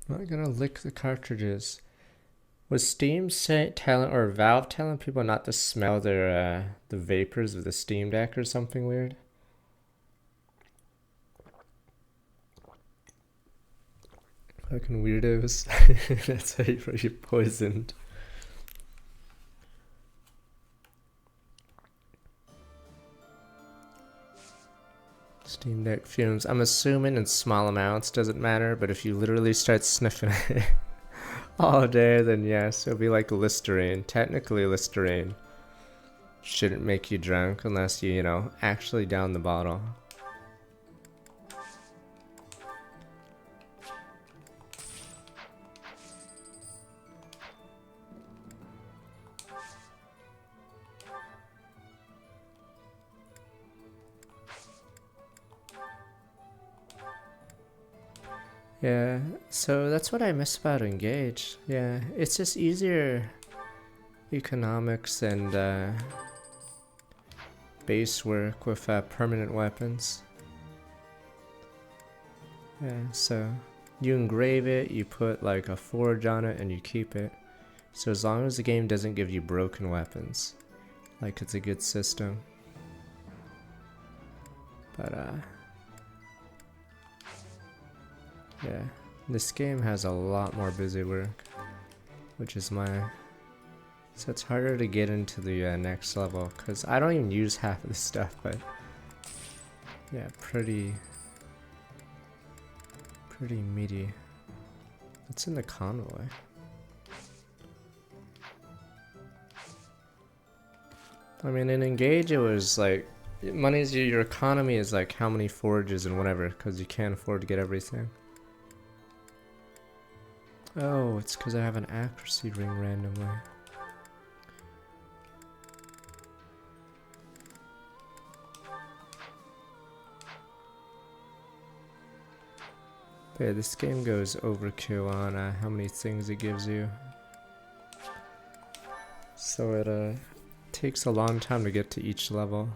I'm not gonna lick the cartridges. Was Steam telling or Valve telling people not to smell their the vapors of the Steam Deck or something weird? Fucking weirdos. That's how you get poisoned. Steam Deck fumes. I'm assuming in small amounts doesn't matter, but if you literally start sniffing it all day, then yes, it'll be like Listerine. Technically, Listerine shouldn't make you drunk unless you, actually down the bottle. Yeah, so that's what I miss about Engage. Yeah, it's just easier economics and base work with permanent weapons. Yeah, so you engrave it, you put like a forge on it, and you keep it. So as long as the game doesn't give you broken weapons, like it's a good system. But yeah, this game has a lot more busy work, which is so it's harder to get into the next level, because I don't even use half of this stuff, but yeah, pretty meaty. What's in the convoy? I mean, in Engage it was like, money's your economy is like how many forges and whatever, because you can't afford to get everything. Oh, it's because I have an accuracy ring randomly. But yeah, this game goes overkill on how many things it gives you. So it takes a long time to get to each level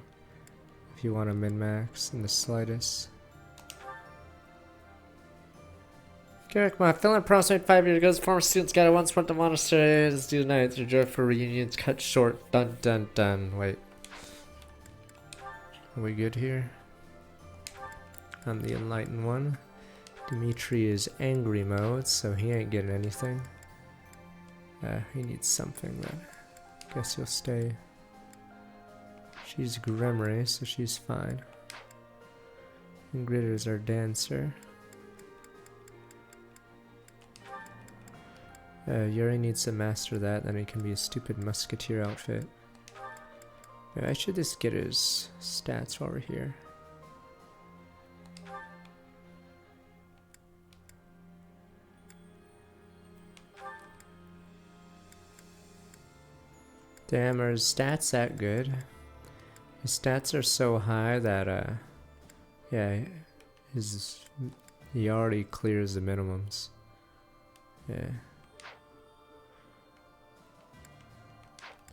if you want to min-max in the slightest. Garrick, my feeling prospect 5 years ago, former students got it once went to monastery. Let's do tonight. Their joy for reunions cut short. Dun dun dun. Wait. Are we good here? I'm the enlightened one. Dimitri is angry mode, so he ain't getting anything. He needs something then. Guess he'll stay. She's Gremory, so she's fine. And Gritter's our dancer. Yuri needs to master that, then he can be a stupid musketeer outfit. Maybe I should just get his stats while we're here. Damn, are his stats that good? His stats are so high that, yeah, he already clears the minimums. Yeah.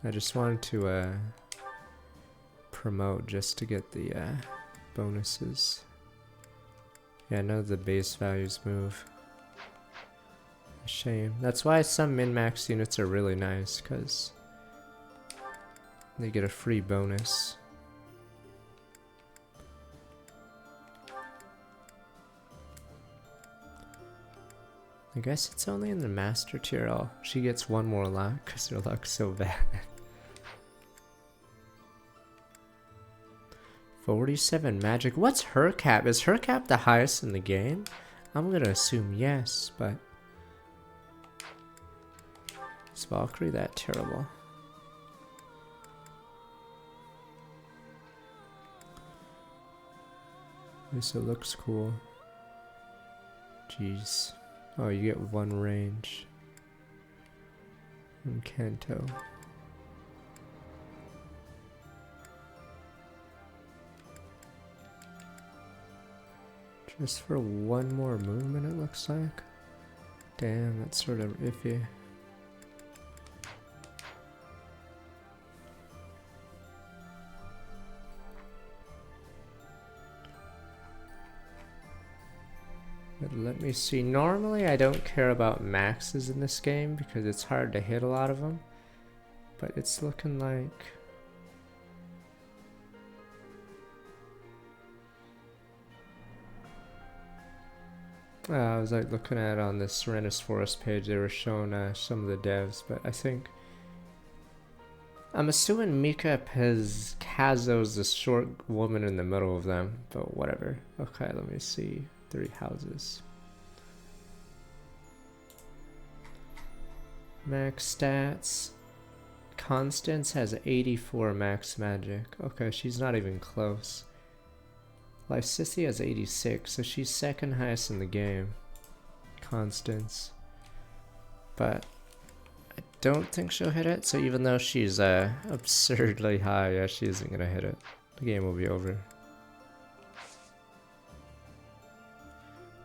I just wanted to, promote just to get the, bonuses. Yeah, none of the base values move. A shame. That's why some min-max units are really nice, because they get a free bonus. I guess it's only in the master tier. She gets one more luck because her luck's so bad. 47 magic. What's her cap? Is her cap the highest in the game? I'm gonna assume yes, but is Valkyrie that terrible? This looks cool. Jeez. Oh, you get one range. And Kanto. Just for one more movement, it looks like. Damn, that's sort of iffy. But let me see. Normally I don't care about maxes in this game because it's hard to hit a lot of them. But it's looking like... I was like looking at on the Serenus Forest page, they were showing some of the devs, but I think... I'm assuming Mika Pezcazo's the short woman in the middle of them, but whatever. Okay, let me see. 3 houses. Max stats. Constance has 84 max magic. Okay, she's not even close. Lysithea has 86, so she's second highest in the game. Constance. But I don't think she'll hit it, so even though she's absurdly high, yeah, she isn't gonna hit it. The game will be over.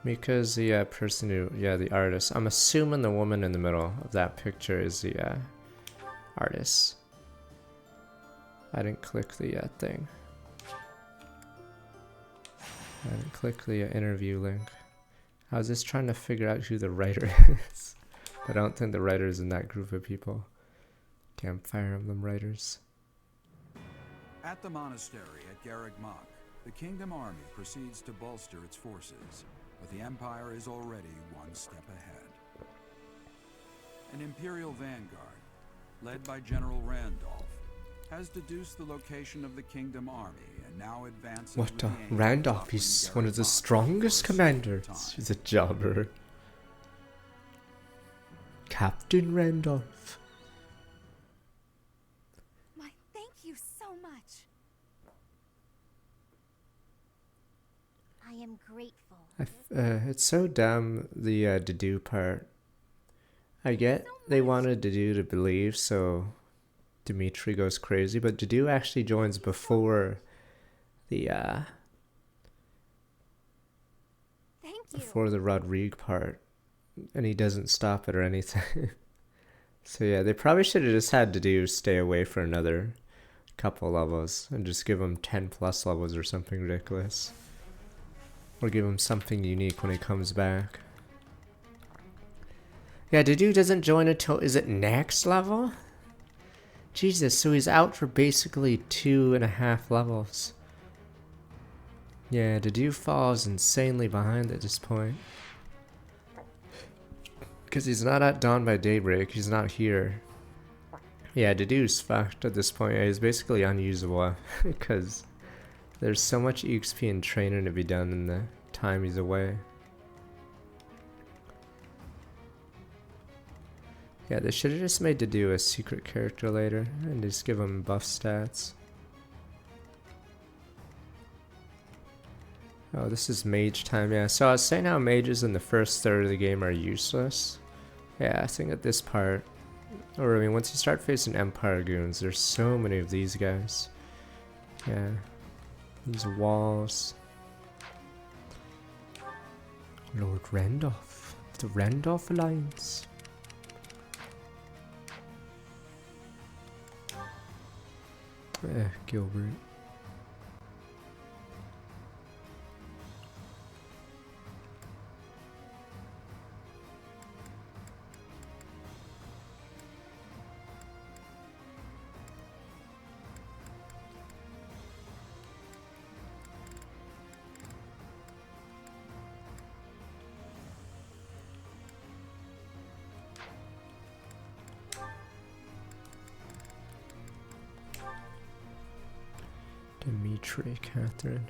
Mika's the person who, yeah, the artist. I'm assuming the woman in the middle of that picture is the artist. I didn't click the thing. I didn't click the interview link. I was just trying to figure out who the writer is. But I don't think the writer is in that group of people. Campfire Emblem writers. At the monastery at Garreg Mach, the Kingdom Army proceeds to bolster its forces, but the Empire is already one step ahead. An Imperial vanguard, led by General Randolph, has deduced the location of the Kingdom Army and now advances. What? Randolph, he's one of the strongest commanders. He's a jobber. Captain Randolph. My, thank you so much. I am grateful. It's so dumb, the Dedu part. I get they wanted Dedu to believe, so Dimitri goes crazy, but Dedu actually joins before the before the Rodrigue part, and he doesn't stop it or anything. So yeah, they probably should have just had Dedu stay away for another couple levels and just give him 10 plus levels or something ridiculous, or give him something unique when he comes back. Yeah, Dedu doesn't join until, is it next level? Jesus, so he's out for basically 2.5 levels. Yeah, Dedu falls insanely behind at this point. Because he's not at Dawn by Daybreak, he's not here. Yeah, Dedu's fucked at this point. Yeah, he's basically unusable because there's so much EXP and training to be done in the time he's away. Yeah, they should have just made Dedu a secret character later and just give him buff stats. Oh, this is mage time, yeah. So I was saying how mages in the first third of the game are useless. Yeah, I think at this part, or I mean once you start facing Empire goons, there's so many of these guys. Yeah, these walls. Lord Randolph, the Randolph Alliance. Gilbert. Dimitri, Catherine.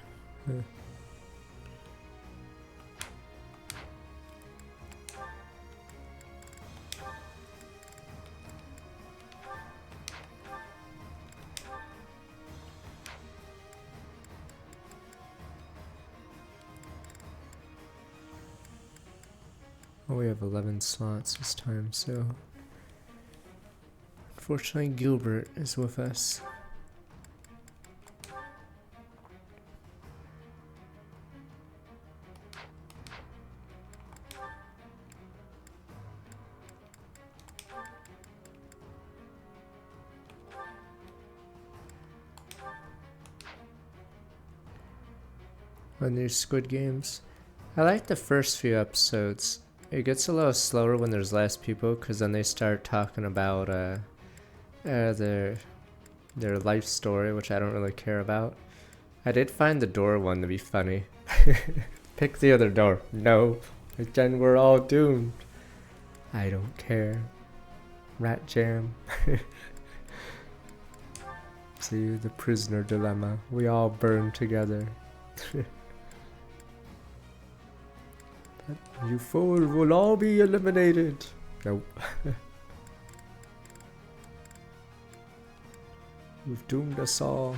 Oh, we have 11 slots this time, so unfortunately Gilbert is with us. On these Squid Games. I like the first few episodes. It gets a little slower when there's less people, because then they start talking about their life story, which I don't really care about. I did find the door one to be funny. Pick the other door. No. Then we're all doomed. I don't care. Rat jam. See, the prisoner dilemma. We all burn together. You fool, we'll all be eliminated. Nope. You've doomed us all.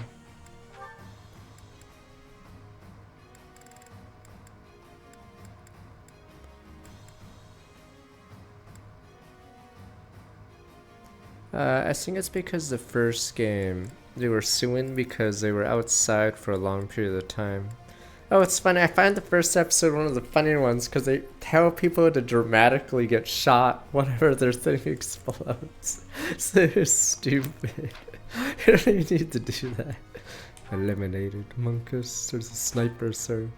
I think it's because the first game, they were suing because they were outside for a long period of time. Oh, it's funny. I find the first episode one of the funnier ones because they tell people to dramatically get shot whenever their thing explodes. So they're stupid. You don't even need to do that. Eliminated. Monkus. There's a sniper, sir.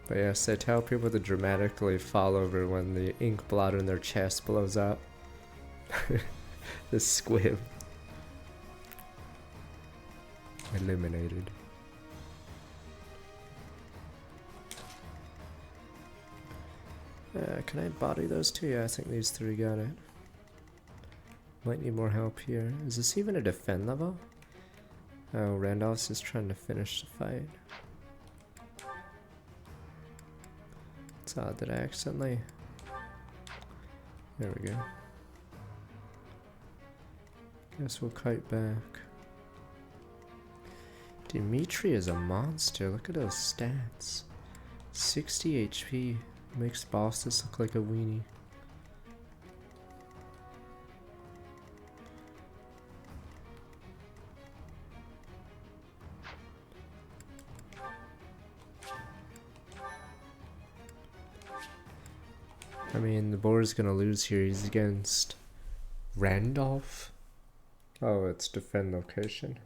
But yes, they tell people to dramatically fall over when the ink blot in their chest blows up. The squib. Eliminated. Can I body those two? Yeah, I think these three got it. Might need more help here. Is this even a defend level? Oh, Randolph's just trying to finish the fight. It's odd that I accidentally... There we go. Guess we'll kite back. Dimitri is a monster. Look at those stats. 60 HP. Makes bosses look like a weenie. I mean, the boar's gonna lose here. He's against Randolph. Oh, it's defend location.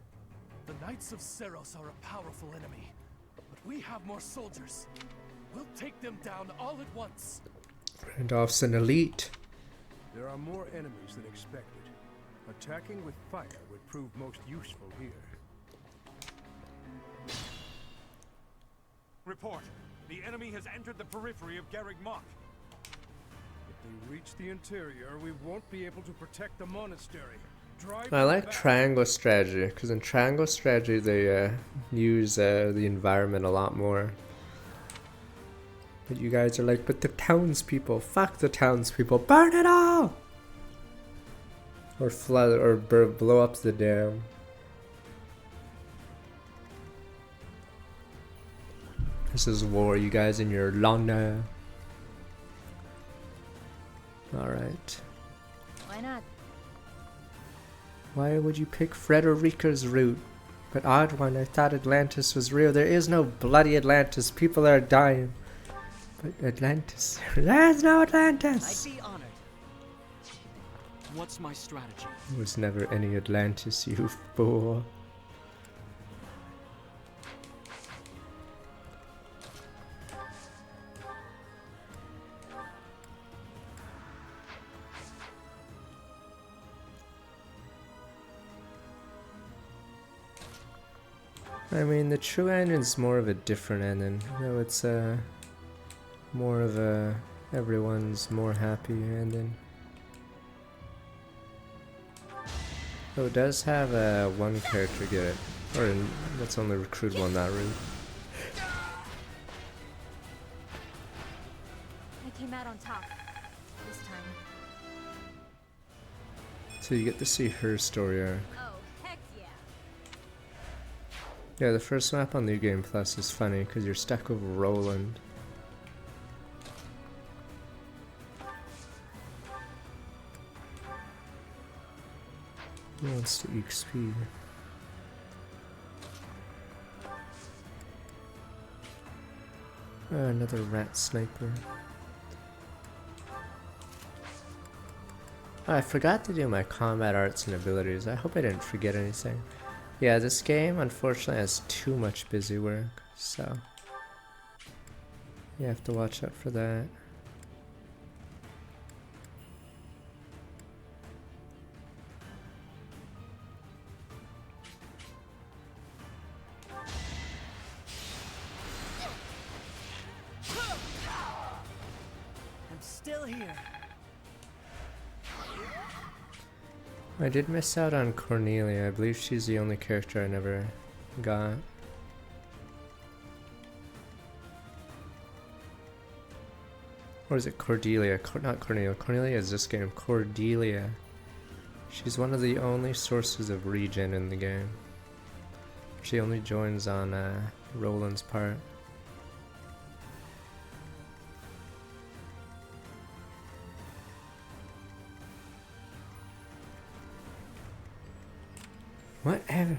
The Knights of Seros are a powerful enemy, but we have more soldiers. We'll take them down all at once. Randolph's an elite. There are more enemies than expected. Attacking with fire would prove most useful here. Report. The enemy has entered the periphery of Garreg Mach. If they reach the interior, we won't be able to protect the monastery. I like triangle strategy, because in triangle strategy they use the environment a lot more. But you guys are like, but the townspeople, fuck the townspeople, burn it all! Or flood, or blow up the dam. This is war, you guys in your Lana. Alright. Why not? Why would you pick Frederica's route? But odd one, I thought Atlantis was real. There is no bloody Atlantis, people are dying. But Atlantis, there's no Atlantis! I'd be honored. What's my strategy? There was never any Atlantis, you fool. I mean, the true ending's more of a different ending. No, it's more of a everyone's more happy ending. Oh, it does have one character get it, or let's only recruit one that route. I came out on top this time. So you get to see her story arc. Oh, heck yeah. Yeah, the first map on New Game Plus is funny because you're stuck with Roland. He wants to XP. Another rat sniper. Oh, I forgot to do my combat arts and abilities. I hope I didn't forget anything. Yeah, this game unfortunately has too much busy work, so You have to watch out for that. I'm still here. I did miss out on Cornelia. I believe she's the only character I never got. Or is it Cordelia? Not Cornelia. Cornelia is this game. Cordelia. She's one of the only sources of regen in the game. She only joins on Roland's part. Whatever.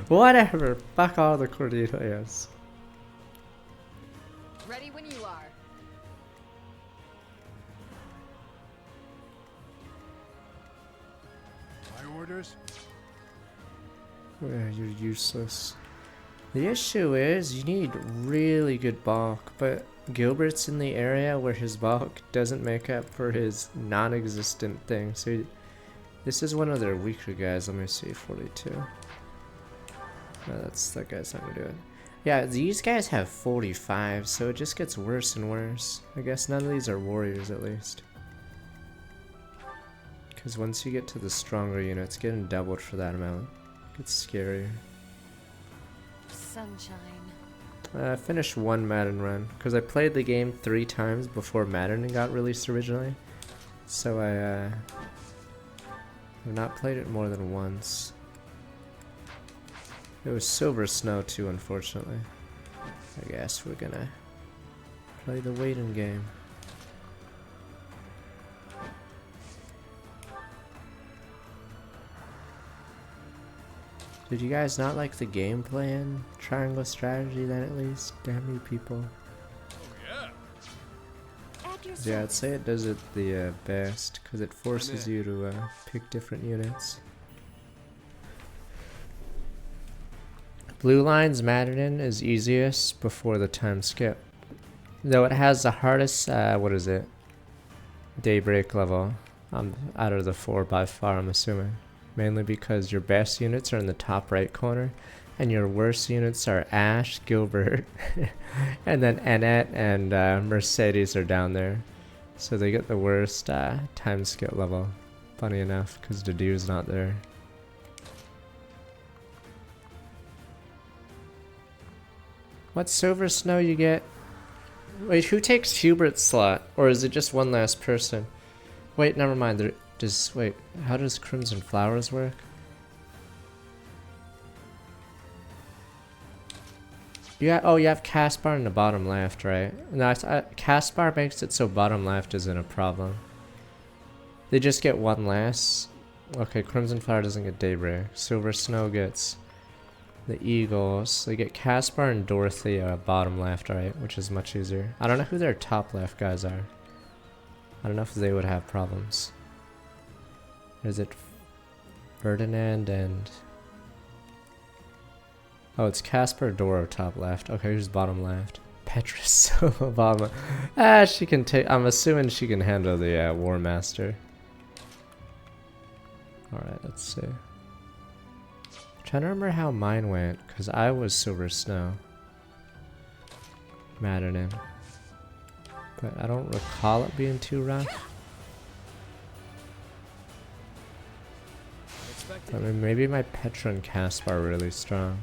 Whatever. Fuck all the Cordelias. Ready when you are. My orders? Yeah, you're useless. The issue is you need really good bulk, but Gilbert's in the area where his bulk doesn't make up for his non-existent thing, so this is one of their weaker guys. Let me see, 42. No, that guy's not gonna do it. Yeah, these guys have 45, so it just gets worse and worse. I guess none of these are warriors, at least. Because once you get to the stronger units, getting doubled for that amount gets scarier. Sunshine. I finished one Madden run, because I played the game 3 times before Maddening got released originally. So I've not played it more than once. It was Silver Snow too, unfortunately. I guess we're gonna play the waiting game. Did you guys not like the gameplay in Triangle Strategy then, at least? Damn you people. Yeah, I'd say it does it the best, because it forces you to pick different units. Blue Line's Maddening is easiest before the time skip. Though it has the hardest, what is it? Daybreak level out of the 4 by far, I'm assuming. Mainly because your best units are in the top right corner, and your worst units are Ash, Gilbert, and then Annette and Mercedes are down there. So they get the worst time skip level, funny enough, because Dedue's not there. What Silver Snow you get? Wait, who takes Hubert's slot? Or is it just one last person? Wait, never mind. Wait, how does Crimson Flowers work? Oh, you have Caspar in the bottom left, right? No, Caspar makes it so bottom left isn't a problem. They just get one less. Okay, Crimson Flower doesn't get Daybreak. Silver Snow gets the Eagles. They get Caspar and Dorothea bottom left, right? Which is much easier. I don't know who their top left guys are. I don't know if they would have problems. Is it Ferdinand and... Oh, it's Caspar Doro top left. Okay, who's bottom left? Petra Solo bottom left. She can take... I'm assuming she can handle the War Master. Alright, let's see. I'm trying to remember how mine went, because I was Silver Snow. Maddening. But I don't recall it being too rough. I mean, maybe my Petra and Caspar are really strong.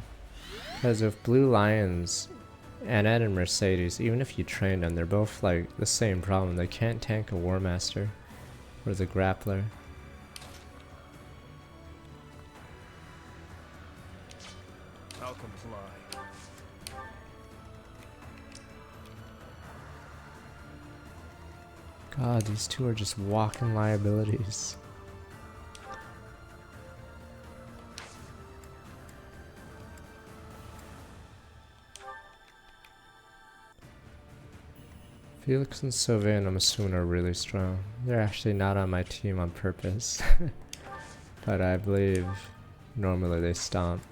Because if Blue Lions, Annette and Mercedes, even if you train them, they're both like the same problem. They can't tank a War Master or the Grappler. I'll comply. God, these two are just walking liabilities. Felix and Sylvain, I'm assuming, are really strong. They're actually not on my team on purpose. But I believe normally they stomp.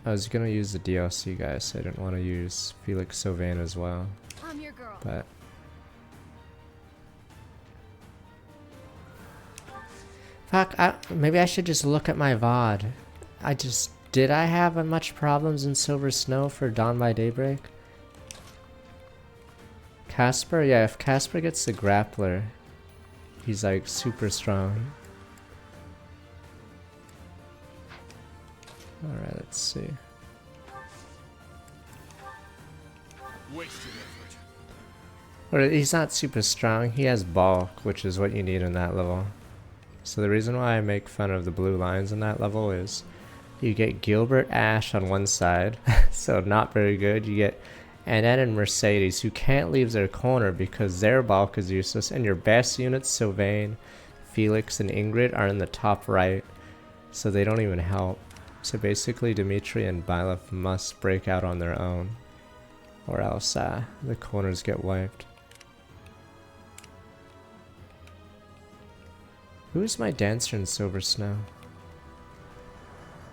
I was gonna use the DLC guys, so I didn't want to use Felix Sylvain as well, I'm your girl. but fuck, maybe I should just look at my VOD. Did I have much problems in Silver Snow for Dawn by Daybreak? Casper? Yeah, if Casper gets the grappler, he's like super strong. Alright, let's see. Wasted effort. Or he's not super strong, he has bulk, which is what you need in that level. So the reason why I make fun of the blue lines in that level is you get Gilbert Ash on one side, so not very good. You get Annette and Mercedes, who can't leave their corner because their bulk is useless, and your best units, Sylvain, Felix, and Ingrid, are in the top right, so they don't even help. So basically Dimitri and Byleth must break out on their own, or else the corners get wiped. Who is my dancer in Silver Snow?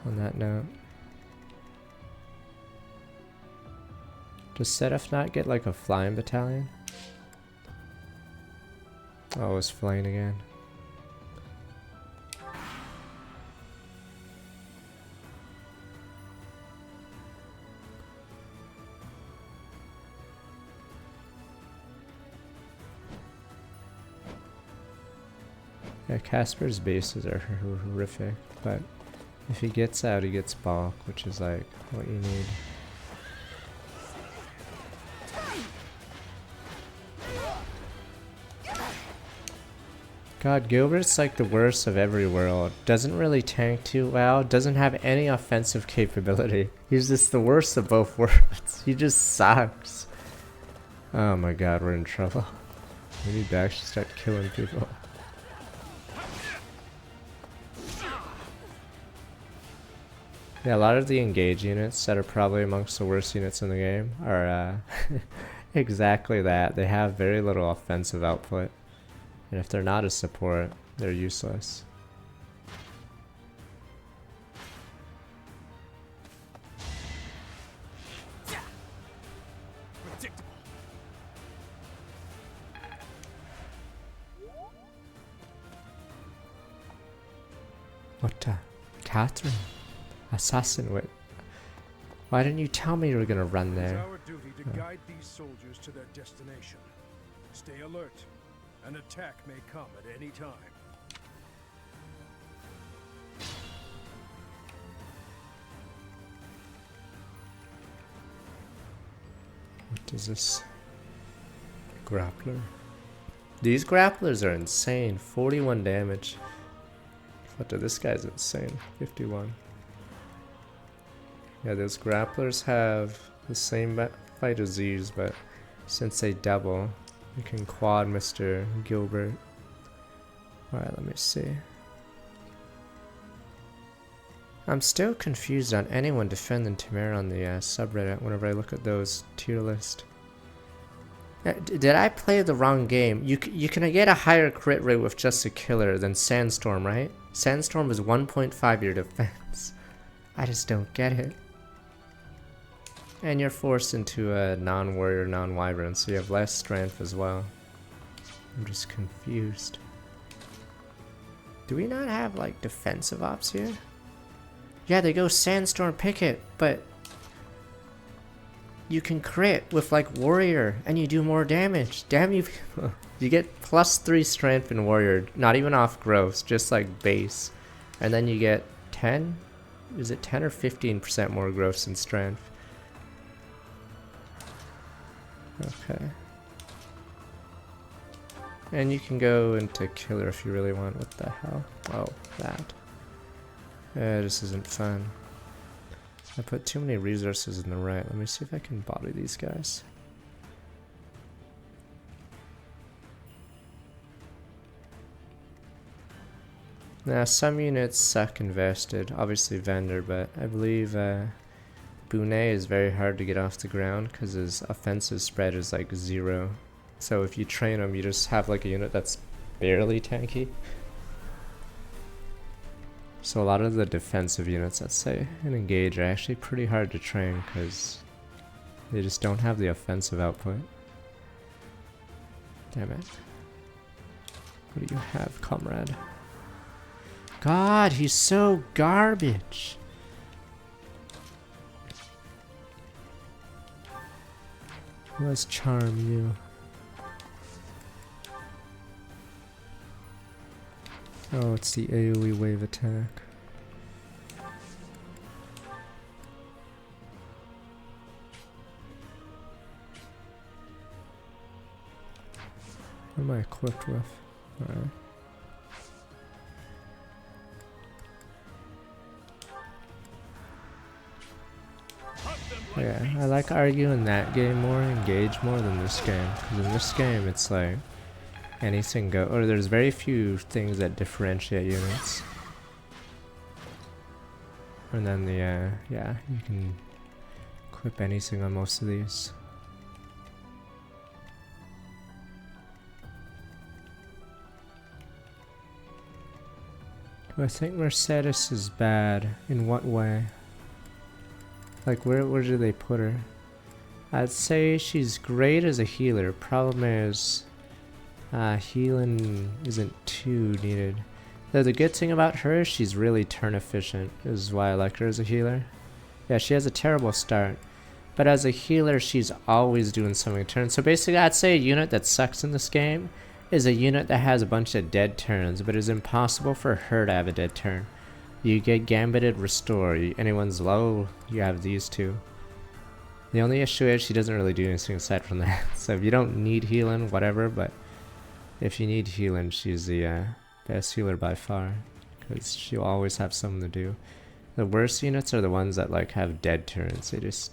On that note. Does Sedef not get like a flying battalion? Oh, it's flying again. Yeah, Casper's bases are horrific, but if he gets out, he gets bulk, which is like what you need. God, Gilbert's like the worst of every world. Doesn't really tank too well, doesn't have any offensive capability. He's just the worst of both worlds. He just sucks. Oh my god, we're in trouble. We need to actually start killing people. Yeah, a lot of the engage units that are probably amongst the worst units in the game are exactly that. They have very little offensive output. And if they're not a support, they're useless. Predictable. What Catherine? Assassin, wait. Why didn't you tell me you were gonna run It's there? our duty to guide these soldiers to their destination. Stay alert. An attack may come at any time. What is this? Grappler? These grapplers are insane. 41 damage. What? This guy's insane. 51. Yeah, those grapplers have the same fight as these, but since they double, you can quad Mr. Gilbert. Alright, let me see. I'm still confused on anyone defending Tamara on the subreddit whenever I look at those tier list. Did I play the wrong game? You can get a higher crit rate with just a killer than Sandstorm, right? Sandstorm is 1.5 your defense. I just don't get it. And you're forced into a non-warrior, non-wyvern, so you have less strength as well. I'm just confused. Do we not have like defensive ops here? Yeah, they go Sandstorm Picket, but you can crit with like warrior and you do more damage. Damn you people. You get +3 strength in warrior, not even off gross, just like base. And then you get 10? Is it 10 or 15% more gross in strength? Okay. And you can go into killer if you really want. What the hell? Oh, that. This isn't fun. I put too many resources in the right. Let me see if I can body these guys. Now, some units suck invested. Obviously Vendor, but I believe Bonet is very hard to get off the ground because his offensive spread is like 0. So if you train him, you just have like a unit that's barely tanky. So a lot of the defensive units, let's say, in Engage are actually pretty hard to train because they just don't have the offensive output. Damn it. What do you have, comrade? God, he's so garbage. Let's charm you. Oh, it's the AoE wave attack. What am I equipped with? Alright. Yeah, I like arguing that game more, Engage more than this game. Because in this game, it's like anything go, or there's very few things that differentiate units. And then the, yeah, you can equip anything on most of these. Do I think Mercedes is bad? In what way? Like, where do they put her? I'd say she's great as a healer. Problem is, healing isn't too needed. Though the good thing about her is she's really turn efficient, is why I like her as a healer. Yeah, she has a terrible start, but as a healer, she's always doing something turn. So basically, I'd say a unit that sucks in this game is a unit that has a bunch of dead turns, but it's impossible for her to have a dead turn. You get Gambited Restore. Anyone's low, you have these two. The only issue is she doesn't really do anything aside from that. So if you don't need healing, whatever, but if you need healing, she's the best healer by far. Because she'll always have something to do. The worst units are the ones that like have dead turns. They just...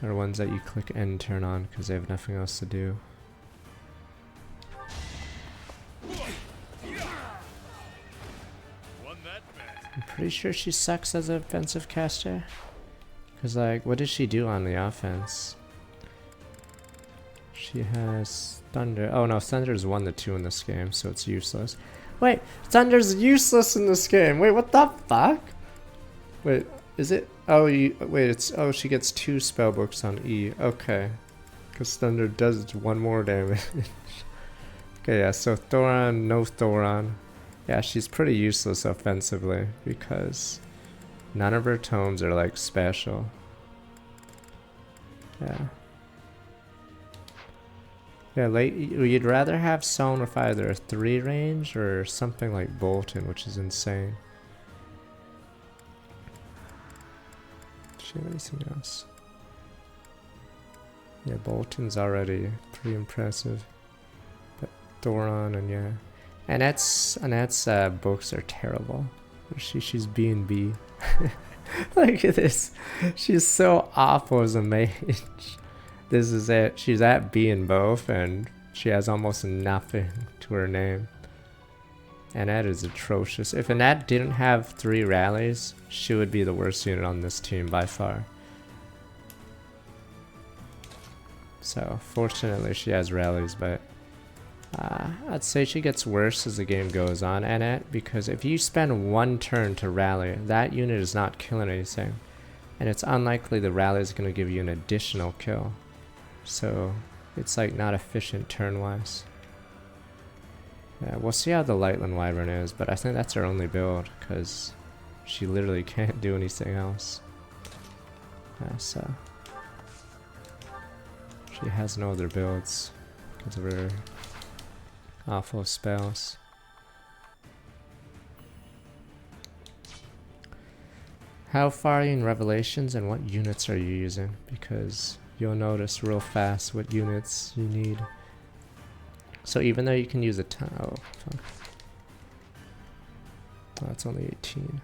Or ones that you click end turn on because they have nothing else to do. I'm pretty sure she sucks as an offensive caster. Because like, what does she do on the offense? She has Thunder. Oh no, Thunder's 1 to 2 in this game, so it's useless. Wait, Thunder's useless in this game. Wait, what the fuck? Wait, is it? Oh, wait, it's, oh, she gets 2 spellbooks on E. Okay. Because Thunder does 1 more damage. Okay, yeah, so Thoron, no Thoron. Yeah, she's pretty useless offensively because none of her tomes are like special. Yeah. Yeah, you'd rather have someone with either a 3 range or something like Bolton, which is insane. Anything else? Yeah, Bolton's already pretty impressive. But Thoron and yeah, Annette's books are terrible. She's B&B. Look at this. She's so awful as a mage. This is it. She's at B in both, and she has almost nothing to her name. Annette is atrocious. If Annette didn't have 3 rallies, she would be the worst unit on this team by far. So, fortunately she has rallies, but I'd say she gets worse as the game goes on, Annette, because if you spend 1 turn to rally, that unit is not killing anything. And it's unlikely the rally is going to give you an additional kill. So, it's like not efficient turn-wise. Yeah, we'll see how the Lightland Wyvern is, but I think that's her only build, because she literally can't do anything else. Yeah, so... she has no other builds, because of her awful spells. How far are you in Revelations, and what units are you using? Because you'll notice real fast what units you need. So even though you can use a ton, oh fuck. Oh, it's only 18.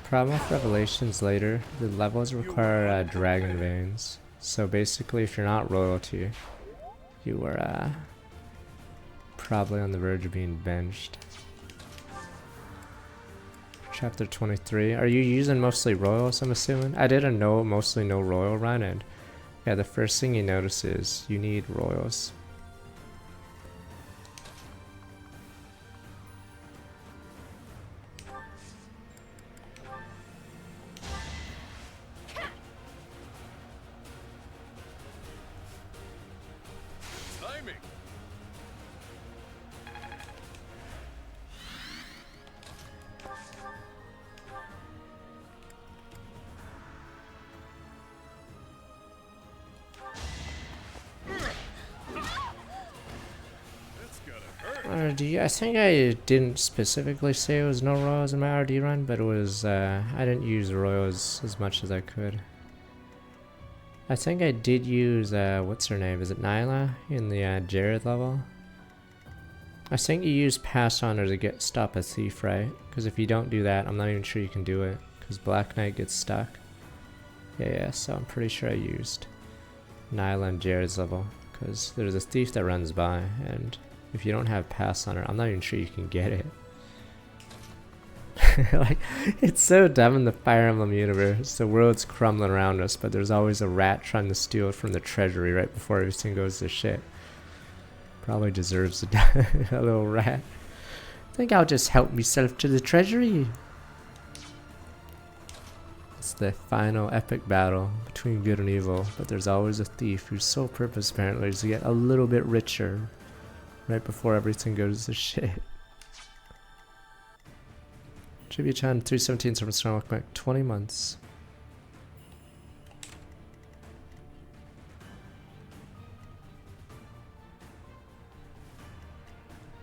Problem with Revelations later, the levels require dragon veins. So basically if you're not royalty, you are probably on the verge of being benched. Which Chapter 23. Are you using mostly royals, I'm assuming? I did a mostly no royal run, and yeah, the first thing you notice is you need royals. Timing. I think I didn't specifically say it was no royals in my RD run, but it was, I didn't use royals as much as I could. I think I did use, what's her name? Is it Nyla in the Jared level? I think you use pass on her to stop a thief, right? Because if you don't do that, I'm not even sure you can do it, because Black Knight gets stuck. Yeah, so I'm pretty sure I used Nyla and Jared's level, because there's a thief that runs by, and if you don't have pass on her, I'm not even sure you can get it. Like, it's so dumb in the Fire Emblem universe. The world's crumbling around us, but there's always a rat trying to steal it from the treasury right before everything goes to shit. Probably deserves to die, a little rat. I think I'll just help myself to the treasury. It's the final epic battle between good and evil, but there's always a thief whose sole purpose apparently is to get a little bit richer right before everything goes to shit. Tribute-chan 317 from Strong back 20 months.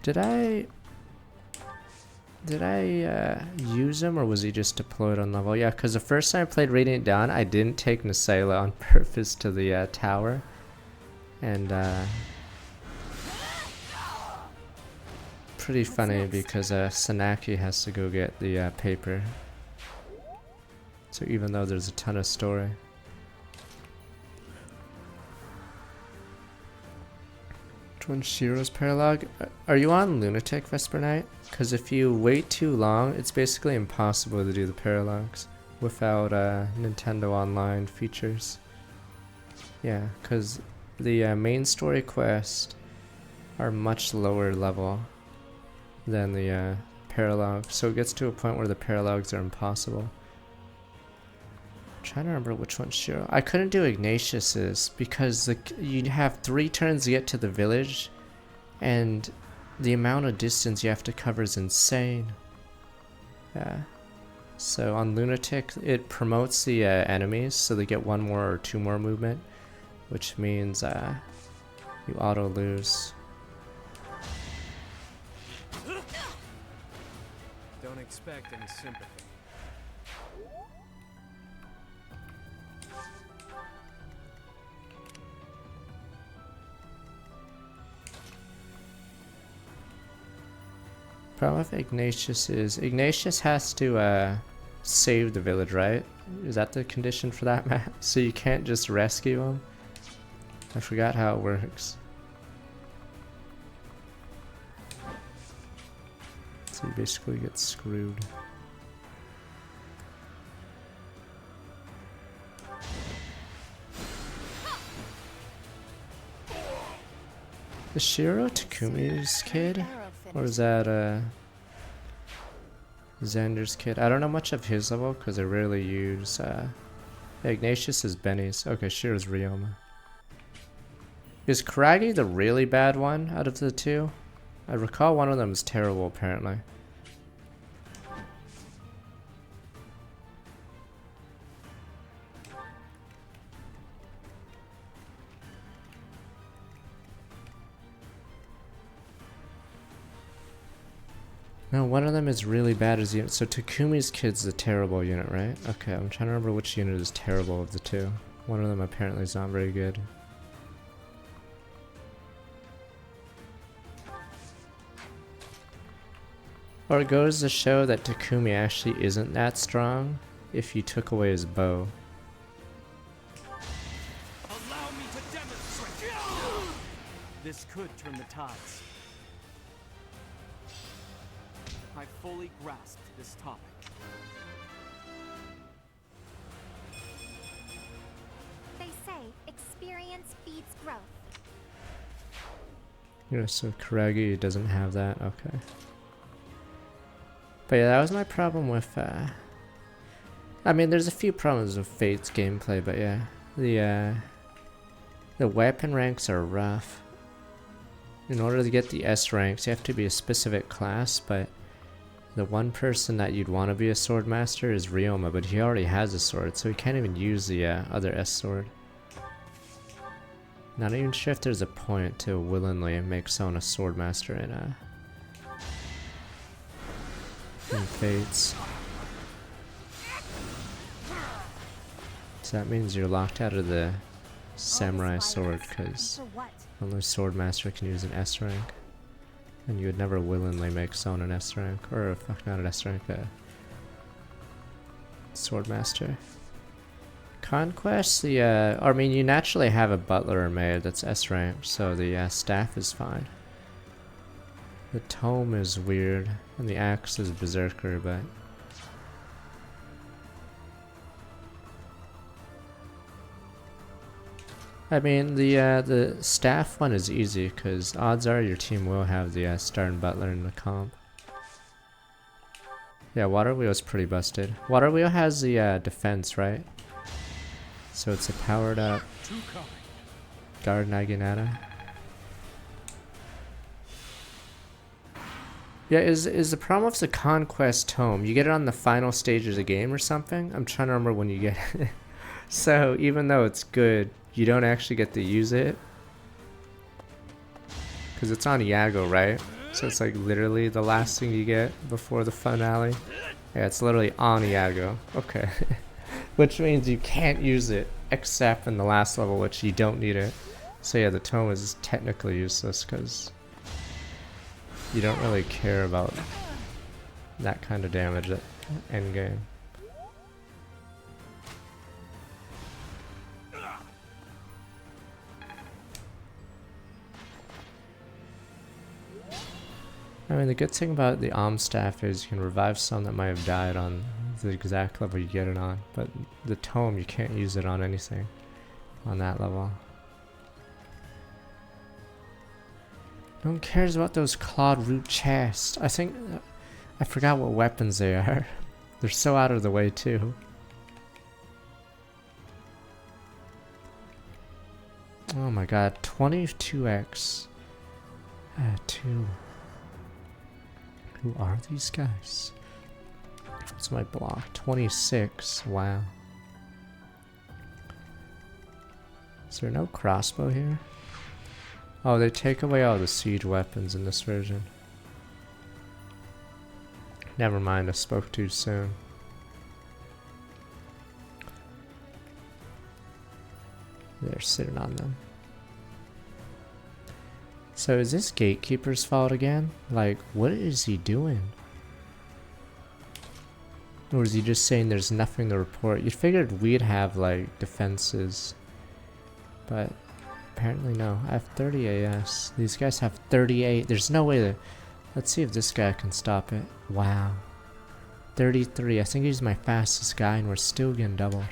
Did I use him, or was he just deployed on level? Yeah, because the first time I played Radiant Dawn, I didn't take Nasela on purpose to the tower. And pretty funny because Sanaki has to go get the paper. So even though there's a ton of story. Which one's Shiro's paralog? Are you on Lunatic, Vesper Knight? Because if you wait too long, it's basically impossible to do the paralogs without Nintendo Online features. Yeah, because the main story quests are much lower level than the paralogs, so it gets to a point where the paralogs are impossible. I'm trying to remember which one's Shiro. I couldn't do Ignatius's because you have 3 turns to get to the village, and the amount of distance you have to cover is insane. Yeah. So on Lunatic, it promotes the enemies, so they get 1 more or 2 more movement, which means you auto lose. Don't expect any sympathy. Problem with Ignatius is Ignatius has to save the village, right? Is that the condition for that map? So you can't just rescue him? I forgot how it works. So you basically get screwed. Is Shiro Takumi's kid? Or is that Xander's kid? I don't know much of his level because I rarely use Ignatius is Benny's. Okay, Shiro's Ryoma. Is Kuragi the really bad one out of the 2? I recall one of them is terrible apparently. No, one of them is really bad as unit. So Takumi's kid's the terrible unit, right? Okay, I'm trying to remember which unit is terrible of the 2. One of them apparently is not very good. Or it goes to show that Takumi actually isn't that strong if you took away his bow. Allow me to demonstrate. This could turn the tides. I fully grasped this topic. They say experience feeds growth. Yeah, so Kuragi doesn't have that. Okay. But yeah, that was my problem with. I mean, there's a few problems with Fate's gameplay, but yeah, the weapon ranks are rough. In order to get the S ranks, you have to be a specific class, but the one person that you'd want to be a sword master is Ryoma, but he already has a sword, so he can't even use the other S sword. Not even sure if there's a point to willingly make someone a sword master in Fates. So that means you're locked out of the samurai sword, because only sword master can use an S rank. And you would never willingly make someone an S rank, or fuck, not an S rank, a sword master. Conquest, I mean, you naturally have a butler or maid that's S rank, so the staff is fine. The tome is weird, and the axe is berserker, but I mean, the staff one is easy, because odds are your team will have the star and butler in the comp. Yeah, water wheel is pretty busted. Water wheel has the defense, right? So it's a powered up guard Naginata. Yeah, is the problem with the Conquest Tome? You get it on the final stage of the game or something? I'm trying to remember when you get it. So even though it's good, you don't actually get to use it. Because it's on Iago, right? So it's like literally the last thing you get before the finale. Yeah, it's literally on Iago. Okay. Which means you can't use it except in the last level, which you don't need it. So yeah, the tome is technically useless because you don't really care about that kind of damage at endgame. I mean, the good thing about the staff is you can revive some that might have died on the exact level you get it on, but the tome, you can't use it on anything on that level. No one cares about those clawed root chests. I think, I forgot what weapons they are. They're so out of the way too. Oh my god, 22x. 2. Who are these guys? What's my block? 26. Wow. Is there no crossbow here? Oh, they take away all the siege weapons in this version. Never mind, I spoke too soon. They're sitting on them. So is this gatekeeper's fault again? Like, what is he doing? Or is he just saying there's nothing to report? You figured we'd have, like, defenses. But apparently no. I have 30 AS. These guys have 38. There's no way to... Let's see if this guy can stop it. Wow. 33. I think he's my fastest guy and we're still getting doubled.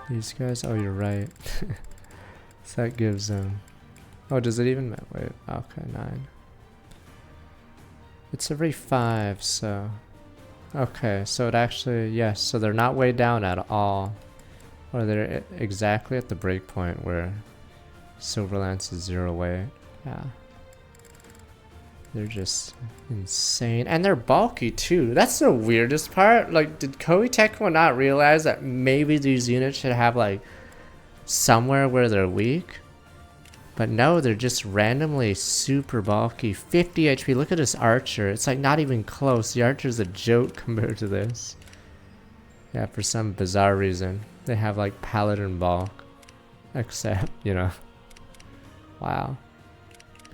These guys? Oh, you're right. So that gives them... Oh, does it even... Wait, okay, 9. It's every 5, so... Okay, so it actually... Yes, so they're not way down at all. Or they're exactly at the breakpoint where Silverlance is 0 weight. Yeah. They're just insane. And they're bulky too. That's the weirdest part. Like, did Koei Tecmo not realize that maybe these units should have like somewhere where they're weak? But no, they're just randomly super bulky. 50 HP. Look at this archer. It's like not even close. The archer's a joke compared to this. Yeah, for some bizarre reason. They have like paladin bulk. Except, you know. Wow.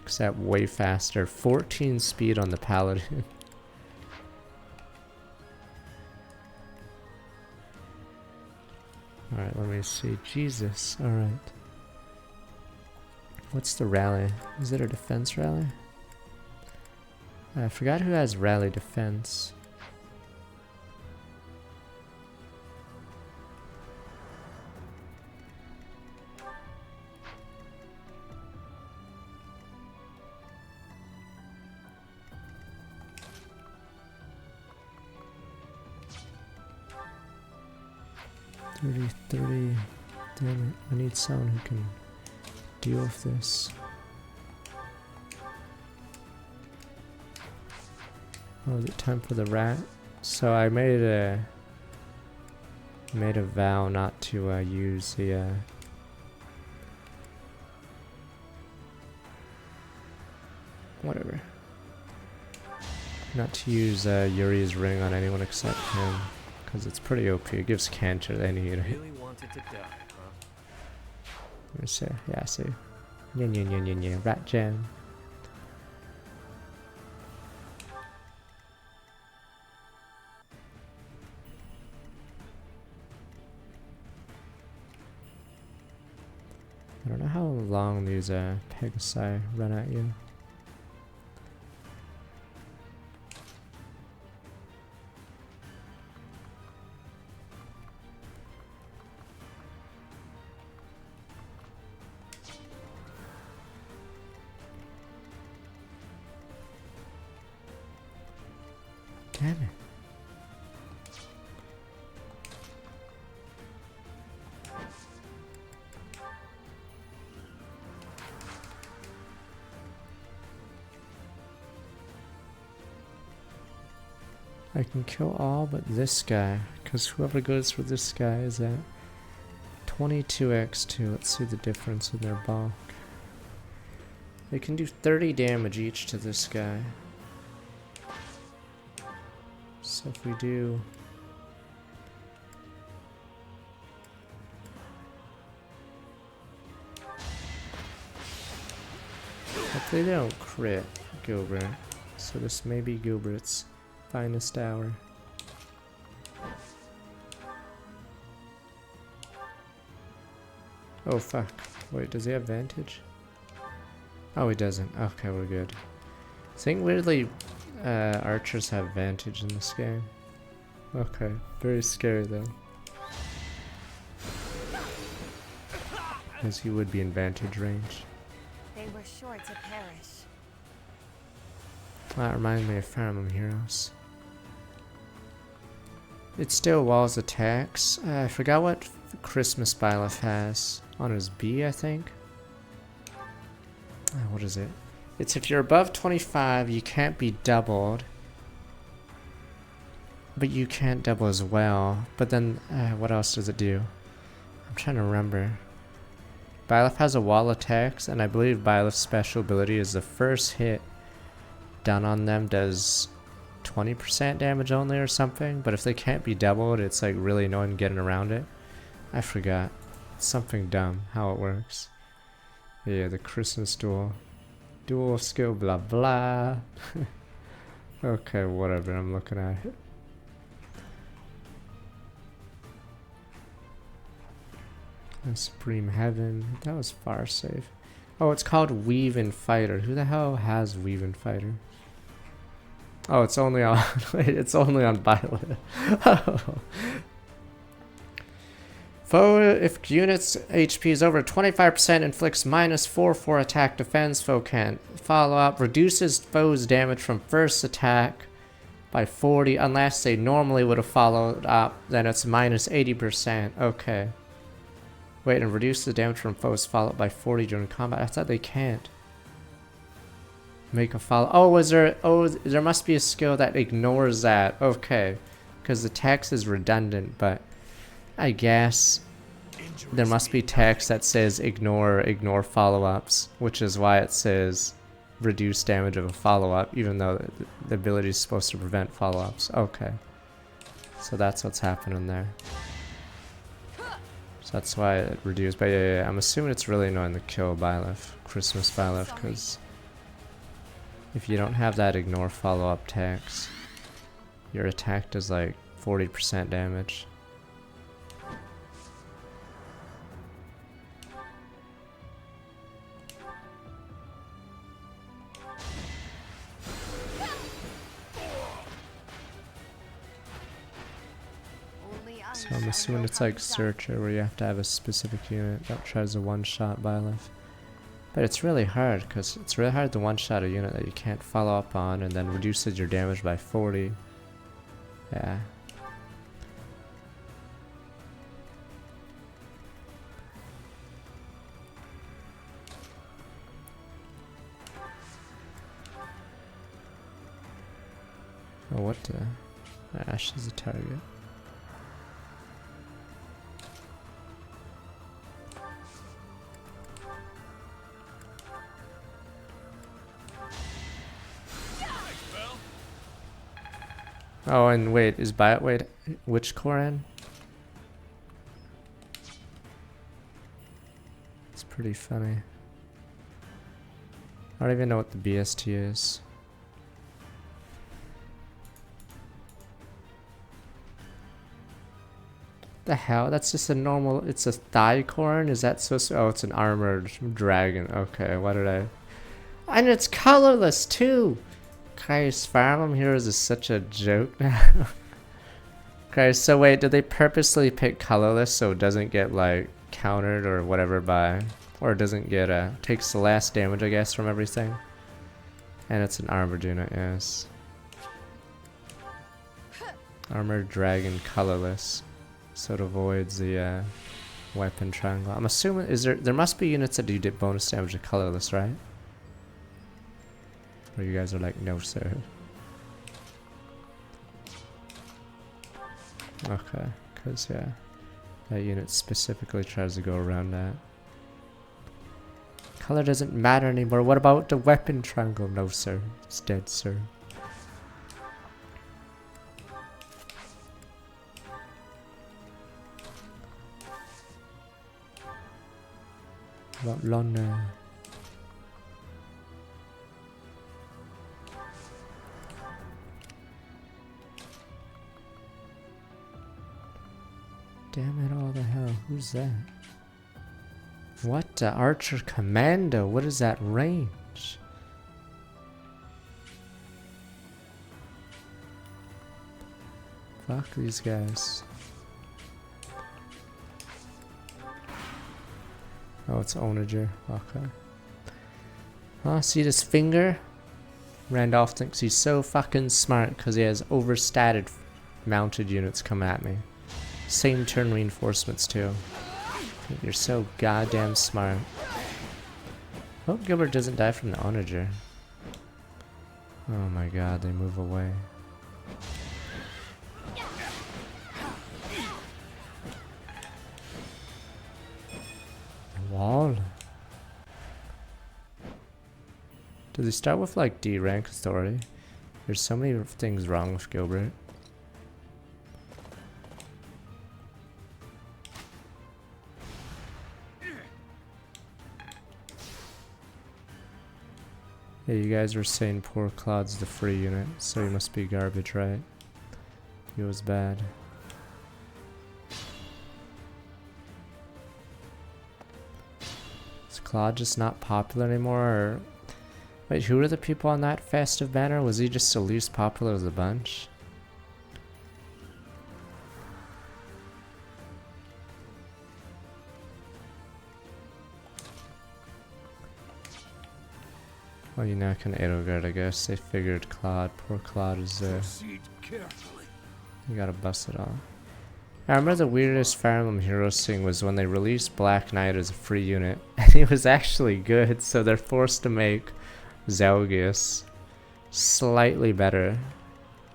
Except way faster. 14 speed on the paladin. Alright, let me see. Jesus, alright. What's the rally? Is it a defense rally? I forgot who has rally defense. $30. Damn it, I need someone who can deal with this. Oh, is it time for the rat? So I made a vow not to use the whatever. Not to use Yuri's ring on anyone except him, because it's pretty OP. It gives cancer to any unit. Really wanted to die, huh? Let me see. Yeah, see. Yeah, rat jam. I don't know how long these Pegasi run at you. Damn it. I can kill all but this guy, because whoever goes for this guy is at 22x2. Let's see the difference in their bulk. They can do 30 damage each to this guy. So if we do... Hopefully they don't crit Gilbert. So this may be Gilbert's finest hour. Oh fuck. Wait, does he have Vantage? Oh, he doesn't. Okay, we're good. I think weirdly archers have Vantage in this game. Okay, very scary though. As he would be in Vantage range. They were sure to perish. That reminds me of Fire Emblem Heroes. It still walls attacks. I forgot what Christmas Byleth has on his B, I think. What is it? It's if you're above 25, you can't be doubled. But you can't double as well. But then, what else does it do? I'm trying to remember. Byleth has a wall attacks, and I believe Byleth's special ability is the first hit done on them does 20% damage only or something. But if they can't be doubled, it's like really annoying getting around it. I forgot. It's something dumb how it works. Yeah, the Christmas duel. Dual skill, blah blah. Okay, whatever, I'm looking at it. Supreme Heaven, that was far safe. Oh, it's called Weave and Fighter. Who the hell has Weave and Fighter? Oh, it's only on wait, it's only on Violet. Oh. Foe, if unit's HP is over 25%, inflicts -4 for attack defense. Foe can't follow up. Reduces foe's damage from first attack by 40 unless they normally would have followed up. Then it's -80%. Okay. Wait, and reduce the damage from foes followed by 40 during combat. I thought they can't make a follow. Oh, was there? Oh, there must be a skill that ignores that. Okay, because the text is redundant, but I guess there must be text that says ignore follow-ups, which is why it says reduce damage of a follow-up, even though the ability is supposed to prevent follow-ups. Okay, so that's what's happening there. So that's why it reduced. But yeah, I'm assuming it's really annoying to kill Byleth, Christmas Byleth, because if you don't have that ignore follow-up text, your attack does like 40% damage. So I'm assuming it's like Searcher where you have to have a specific unit that tries to one-shot Byleth. But it's really hard because it's really hard to one-shot a unit that you can't follow up on and then reduces your damage by 40. Yeah. Oh, what the? Ash is a target. Oh, and wait, is wait, which Koran? It's pretty funny. I don't even know what the BST is. The hell? That's just a normal. It's a thigh corn. Is that supposed to? Oh, it's an armored dragon. Okay, what did I? And it's colorless too. Christ, Farm Heroes is such a joke now. Christ, so wait, did they purposely pick colorless so it doesn't get like countered or whatever by, or it doesn't get takes the last damage I guess from everything? And it's an armored unit, yes. Armored dragon colorless. So it avoids the weapon triangle. I'm assuming there must be units that do bonus damage to colorless, right? Or you guys are like, no sir. Okay, because yeah, that unit specifically tries to go around that. Color doesn't matter anymore. What about the weapon triangle? No sir, it's dead sir. About Lonna. Damn it all the hell, who's that? What the Archer Commando? What is that range? Fuck these guys. Oh, it's Onager. Okay. Oh, see this finger? Randolph thinks he's so fucking smart because he has overstated mounted units come at me. Same turn reinforcements too. You're so goddamn smart. Hope Gilbert doesn't die from the Onager. Oh my god, they move away. Wall. Does he start with like D rank authority? There's so many things wrong with Gilbert. Yeah, you guys were saying poor Claude's the free unit, so he must be garbage, right? He was bad. Is Claude just not popular anymore? Or wait, who were the people on that festive banner? Was he just the least popular of the bunch? Well, you now can Edelgard, I guess. They figured Claude, poor Claude is there. You gotta bust it all. I remember the weirdest Fire Emblem Heroes thing was when they released Black Knight as a free unit. And it was actually good, so they're forced to make Zelgius slightly better.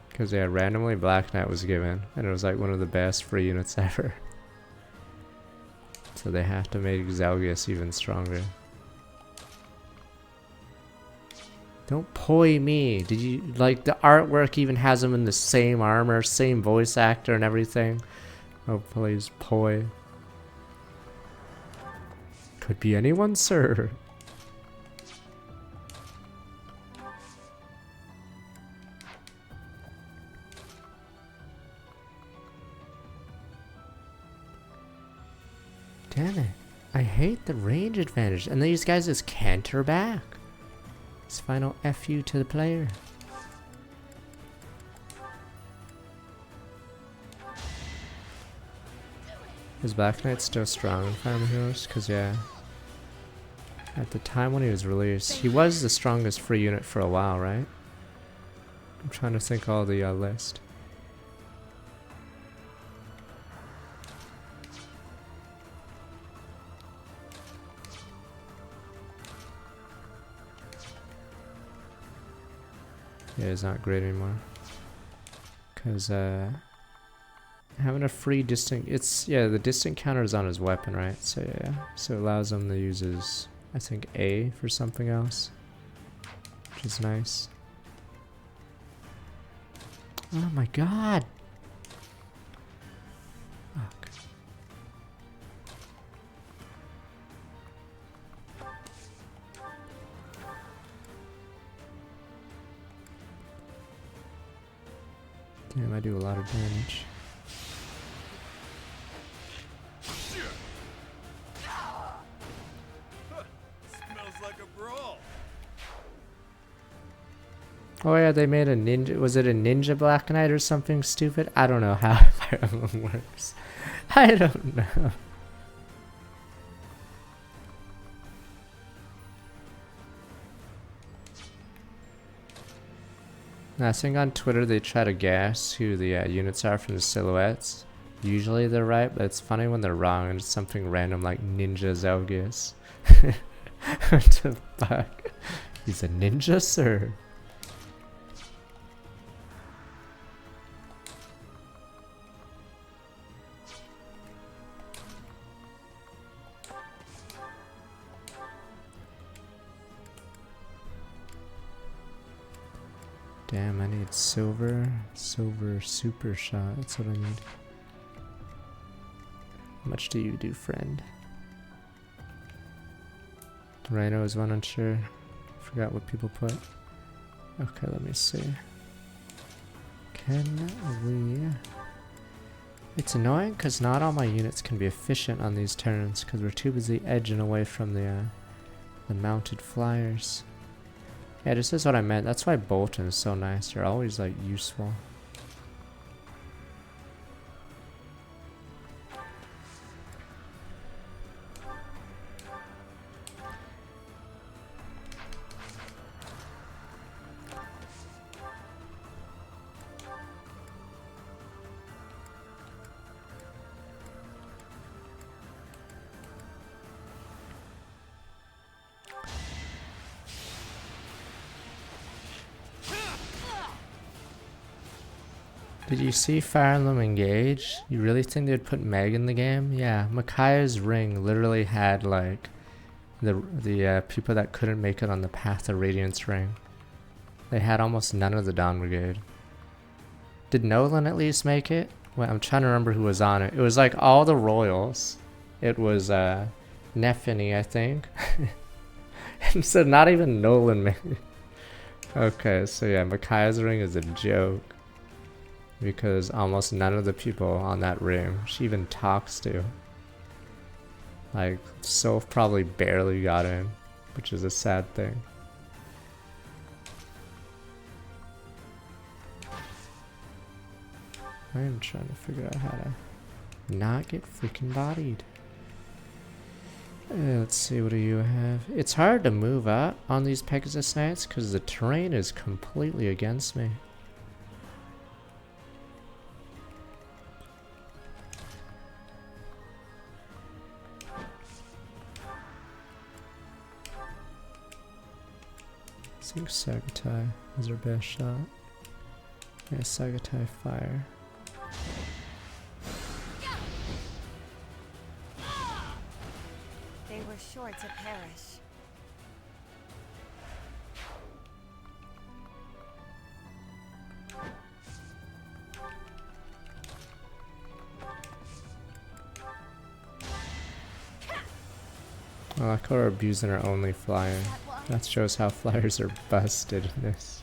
Because yeah, randomly Black Knight was given, and it was like one of the best free units ever. So they have to make Zelgius even stronger. Don't poi me. Did you like the artwork even has him in the same armor, same voice actor and everything? Oh please, poi. Could be anyone, sir. Damn it. I hate the range advantage. And these guys just canter back. It's final FU to the player. Is Black Knight still strong in Fire Emblem Heroes? Cause yeah, at the time when he was released, he was the strongest free unit for a while, right? I'm trying to think all the list. Yeah, it's not great anymore. Cause having a free distant, the distant counter is on his weapon, right? So yeah, so it allows him to use his, I think, A for something else, which is nice. Oh my god! Fuck. Damn, I do a lot of damage. Smells like a brawl. Oh yeah, they made a ninja. Was it a ninja Black Knight or something stupid? I don't know how Fire Emblem works. I don't know. I think on Twitter they try to guess who the units are from the silhouettes. Usually they're right, but it's funny when they're wrong and it's something random like Ninja Zelgus. What the fuck? He's a ninja, sir. Damn, I need silver super shot. That's what I need. How much do you do, friend? Rhino is one unsure. Forgot what people put. Okay, let me see. Can we... It's annoying because not all my units can be efficient on these turns because we're too busy edging away from the mounted flyers. Yeah, this is what I meant. That's why Bolton is so nice. They're always like useful. Did you see Fire Emblem Engage? You really think they'd put Meg in the game? Yeah, Micaiah's ring literally had like the people that couldn't make it on the Path of Radiance ring. They had almost none of the Dawn Brigade. Did Nolan at least make it? Well, I'm trying to remember who was on it. It was like all the royals. It was Nefini, I think. And so not even Nolan made it. Okay, so yeah, Micaiah's ring is a joke. Because almost none of the people on that ring she even talks to. Like, Soph probably barely got in, which is a sad thing. I am trying to figure out how to not get freaking bodied. Let's see, what do you have? It's hard to move up on these Pegasus Knights because the terrain is completely against me. I think Sagatai is our best shot. Yeah, Sagatai fire. They were sure to perish. I like how we're abusing our only flyer. That shows how flyers are busted in this.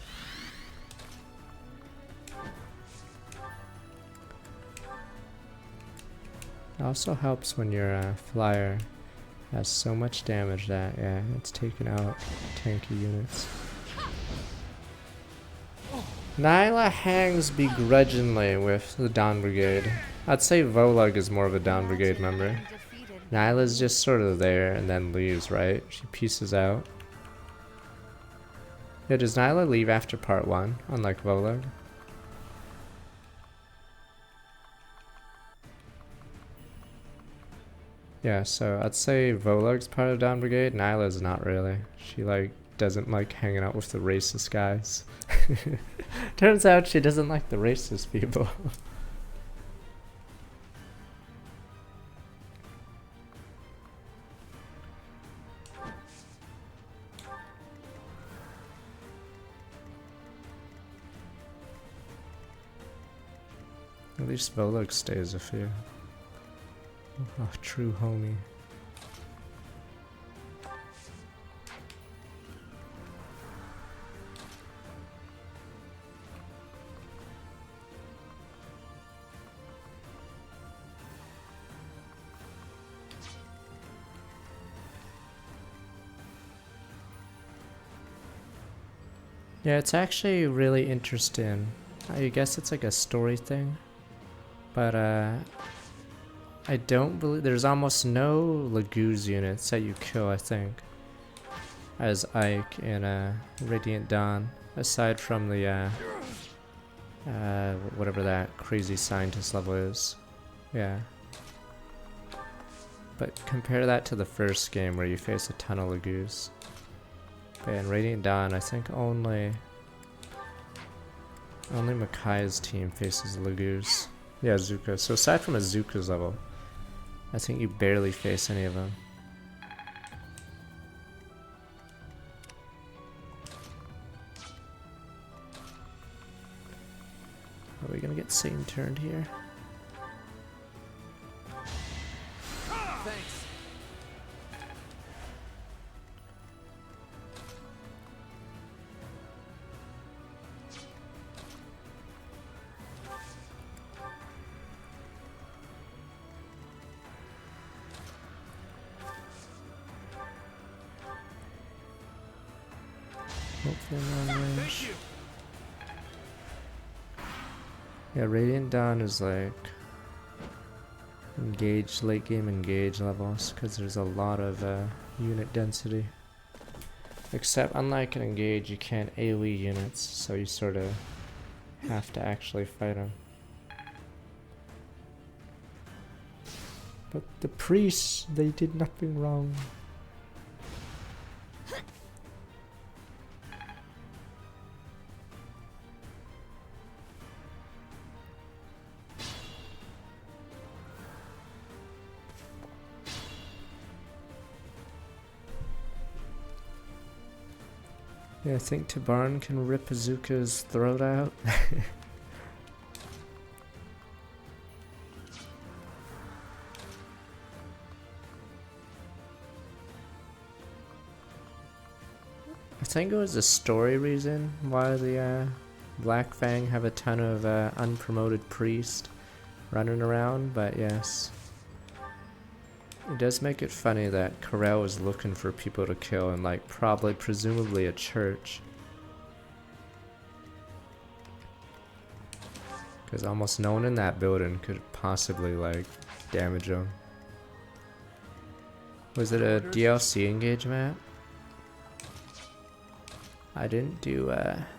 It also helps when your flyer has so much damage that, yeah, it's taking out tanky units. Nyla hangs begrudgingly with the Dawn Brigade. I'd say Volug is more of a Dawn Brigade member. Nyla's just sort of there and then leaves, right? She pieces out. Yeah, does Nyla leave after part 1, unlike Volug? Yeah, so I'd say Volug's part of Dawn Brigade. Nyla's not really. She like doesn't like hanging out with the racist guys. Turns out she doesn't like the racist people. At least Volug stays with you. Oh, true homie. Yeah, it's actually really interesting. I guess it's like a story thing. But I don't believe there's almost no Laguz units that you kill, I think, as Ike in Radiant Dawn, aside from the whatever that crazy scientist level is. Yeah. But compare that to the first game where you face a ton of Laguz. But in Radiant Dawn, I think only Makai's team faces Laguz. Yeah, Zuka. So aside from Azuka's level, I think you barely face any of them. Are we gonna get Satan turned here? Thanks. Hopefully long range. Yeah, Radiant Dawn is like engage, late game engage levels, because there's a lot of unit density. Except unlike an engage, you can't AoE units, so you sort of have to actually fight them. But the priests, they did nothing wrong. Yeah, I think Tabarn can rip Azuka's throat out. I think it was a story reason why the Black Fang have a ton of unpromoted priests running around, but yes. It does make it funny that Corel is looking for people to kill in like presumably a church. Because almost no one in that building could possibly like damage him. Was it a DLC engage map? I didn't do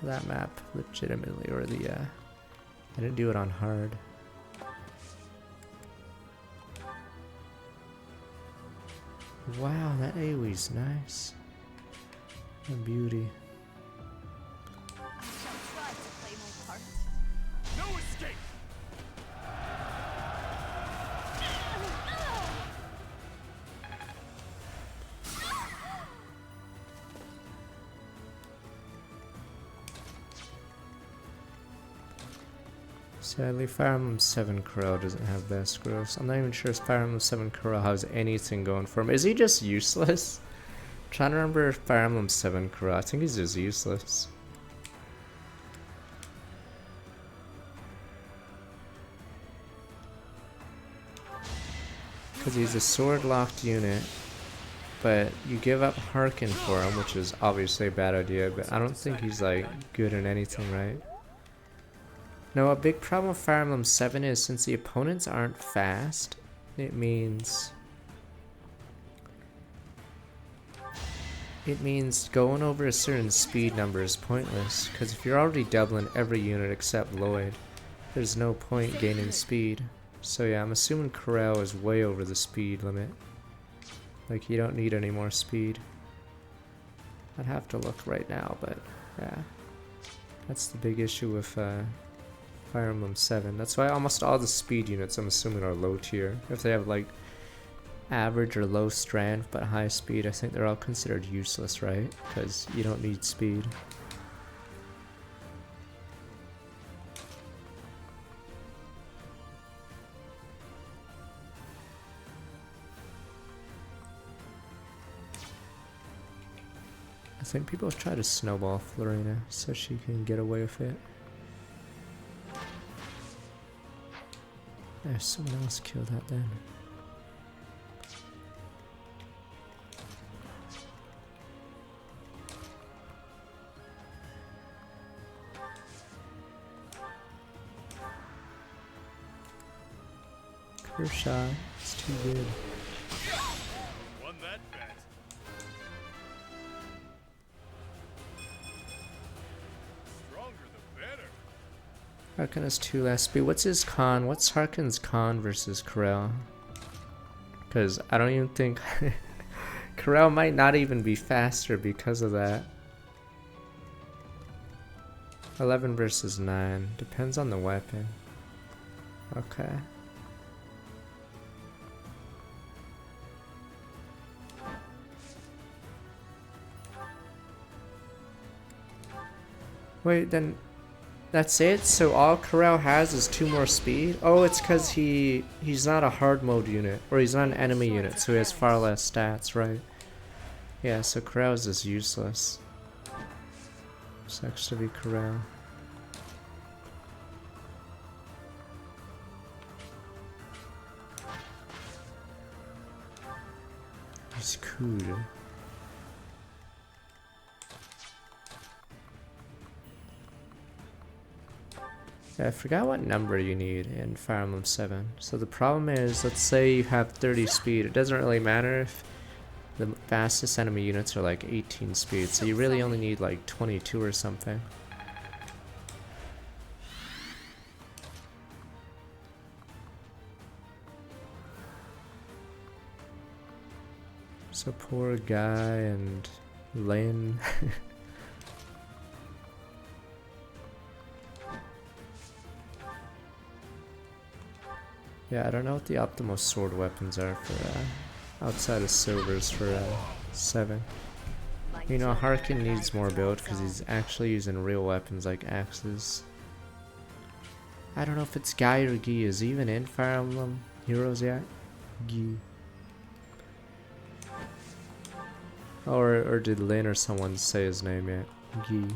that map legitimately, or the I didn't do it on hard. Wow, that AoE's nice. A beauty. No escape. Sadly, Fire Emblem 7 Corel doesn't have best growth. I'm not even sure if Fire Emblem 7 Corel has anything going for him. Is he just useless? I'm trying to remember if Fire Emblem 7 Corel. I think he's just useless. Because he's a sword-locked unit, but you give up Harkin for him, which is obviously a bad idea, but I don't think he's like good in anything, right? No, a big problem with Fire Emblem 7 is since the opponents aren't fast, it means going over a certain speed number is pointless, because if you're already doubling every unit except Lloyd, there's no point gaining speed. So yeah, I'm assuming Corel is way over the speed limit. Like, you don't need any more speed. I'd have to look right now, but yeah. That's the big issue with Fire Emblem 7. That's why almost all the speed units, I'm assuming, are low tier. If they have like average or low strength but high speed, I think they're all considered useless, right? Because you don't need speed. I think people try to snowball Florina so she can get away with it. There's someone else killed that then. Kershaw, it's too good. Won that bet. Stronger the better. Harkin has 2 less speed. What's his con? What's Harkin's con versus Corel? Because I don't even think Corel might not even be faster because of that. 11 versus 9. Depends on the weapon. Okay. Wait, then that's it? So all Corel has is 2 more speed? Oh, it's because he's not a hard mode unit, or he's not an enemy unit, so he has far less stats, right? Yeah, so Corel is just useless. Sucks to be Corel. He's cool. Yeah, I forgot what number you need in Fire Emblem 7. So the problem is, let's say you have 30 speed. It doesn't really matter if the fastest enemy units are like 18 speed. So you really only need like 22 or something. So poor Guy and Lynn. Yeah, I don't know what the optimal sword weapons are for outside of silvers for 7. You know, Harkin needs more build because he's actually using real weapons like axes. I don't know if it's Guy or Guy. Is he even in Fire Emblem Heroes yet? Guy. Or did Lynn or someone say his name yet? Guy.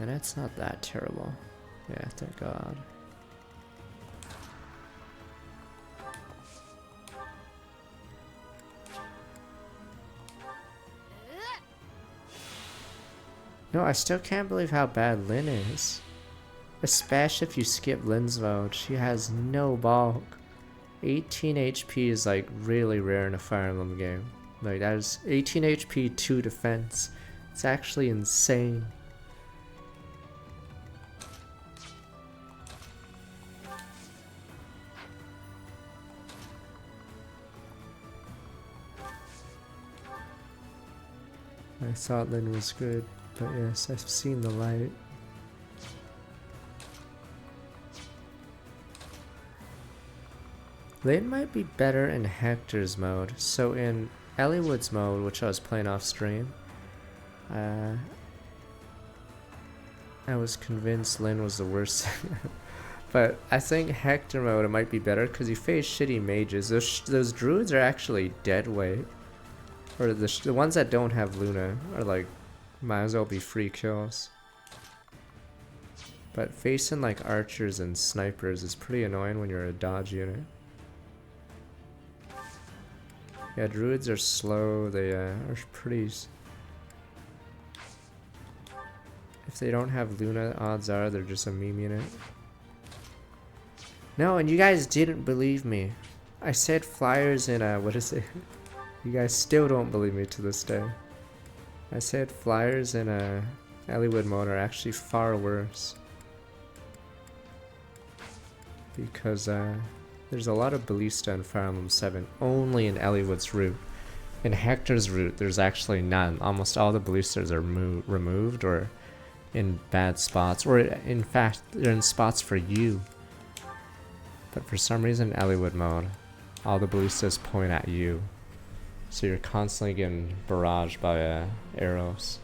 And it's not that terrible. Yeah, thank God. No, I still can't believe how bad Lynn is. Especially if you skip Lynn's mode. She has no bulk. 18 HP is like really rare in a Fire Emblem game. Like that is 18 HP, 2 defense. It's actually insane. I thought Lynn was good, but yes, I've seen the light. Lynn might be better in Hector's mode. So in Elliewood's mode, which I was playing off stream, I was convinced Lynn was the worst. But I think Hector mode it might be better because you face shitty mages. Those druids are actually dead weight. Or the ones that don't have Luna are like, might as well be free kills. But facing like archers and snipers is pretty annoying when you're a dodge unit. Yeah, druids are slow. They are pretty. If they don't have Luna, odds are they're just a meme unit. No, and you guys didn't believe me. I said flyers in what is it? You guys still don't believe me to this day. I said flyers in Elliewood mode are actually far worse. Because there's a lot of ballista in Fire Emblem 7, only in Elliewood's route. In Hector's route, there's actually none. Almost all the ballistas are removed or in bad spots, or in fact, they're in spots for you. But for some reason, Elliewood mode, all the ballistas point at you. So you're constantly getting barraged by arrows.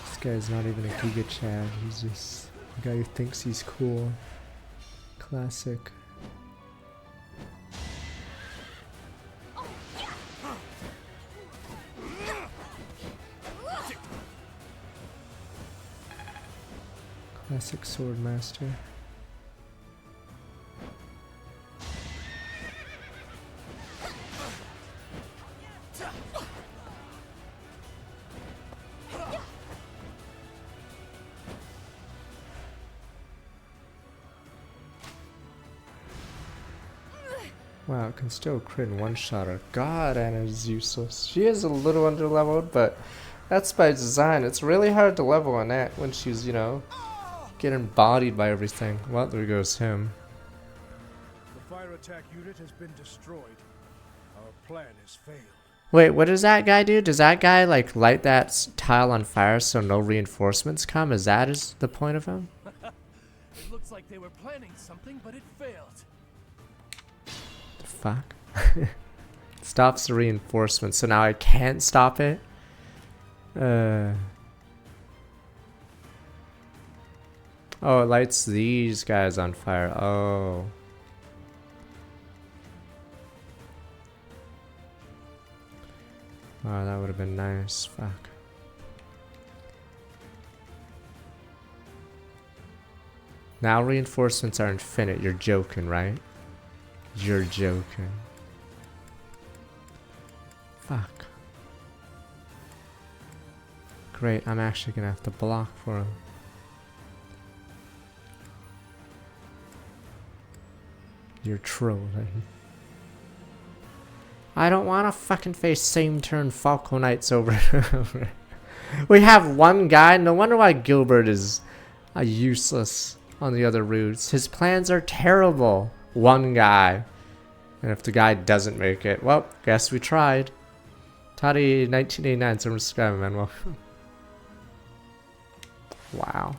This guy's not even a Giga Chad, he's just a guy who thinks he's cool. Classic. Classic sword master. Wow, it can still crit in one shot her. God, Anna's useless. She is a little underleveled, but that's by design. It's really hard to level on that when she's, you know, getting bodied by everything. Well, there goes him. The fire attack unit has been destroyed. Our plan has failed. Wait, what does that guy do? Does that guy, like, light that tile on fire so no reinforcements come? Is that the point of him? It looks like they were planning something, but it failed. Fuck. Stops the reinforcement, so now I can't stop it? Oh, it lights these guys on fire. Oh. Oh, that would have been nice. Fuck. Now reinforcements are infinite. You're joking, right? You're joking. Fuck. Great, I'm actually gonna have to block for him. You're trolling. I don't wanna fucking face same turn Falco Knights over and over. We have one guy, no wonder why Gilbert is useless on the other routes. His plans are terrible. One guy. And if the guy doesn't make it, well, guess we tried. Toddy 1989, Summer Sky, man. Well, wow.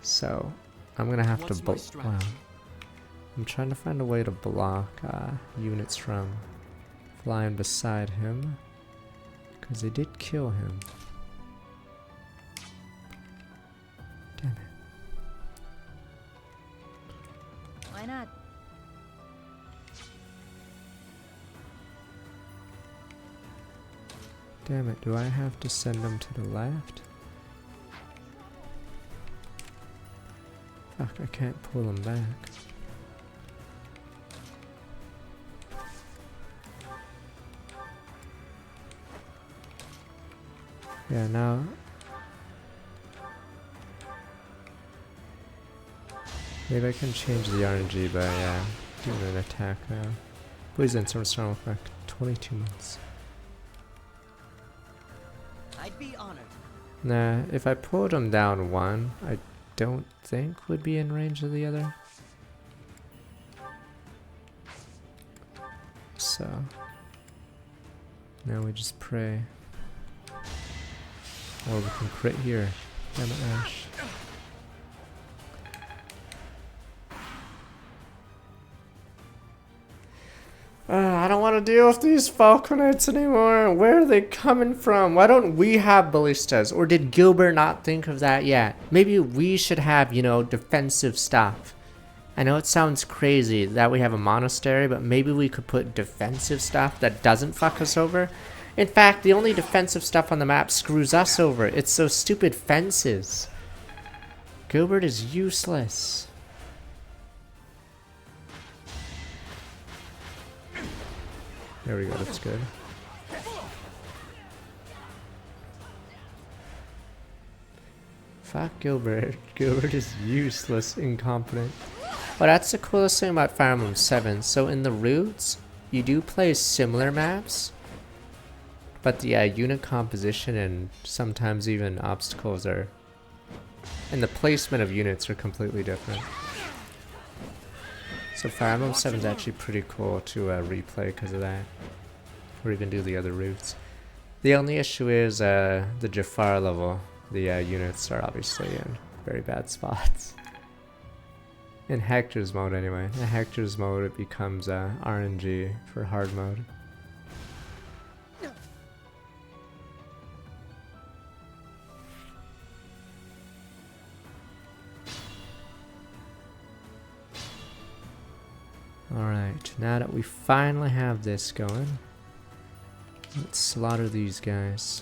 So, I'm gonna have to wow. I'm trying to find a way to block units from flying beside him, because they did kill him. Damn it. Why not? Damn it, do I have to send them to the left? Fuck, I can't pull them back. Yeah, now... maybe I can change the RNG by doing an attack now. Please enter strong with back 22 months. I'd be honored. Nah, if I pulled him down one, I don't think would be in range of the other. So now we just pray. Or we can crit here. Damn it, Ash. I don't want want to deal with these Falconites anymore. Where are they coming from? Why don't we have ballistas? Or did Gilbert not think of that yet? Maybe we should have, you know, defensive stuff. I know it sounds crazy that we have a monastery, but maybe we could put defensive stuff that doesn't fuck us over. In fact, the only defensive stuff on the map screws us over. It's those stupid fences. Gilbert is useless. There we go, that's good. Fuck Gilbert. Gilbert is useless, incompetent. Well, that's the coolest thing about Fire Emblem 7. So in the routes, you do play similar maps, but the unit composition and sometimes even obstacles are, and the placement of units are completely different. So Fire Emblem 7 is actually pretty cool to replay because of that, or even do the other routes. The only issue is the Jafar level. The units are obviously in very bad spots. In Hector's mode anyway. In Hector's mode it becomes RNG for hard mode. Alright, now that we finally have this going, let's slaughter these guys.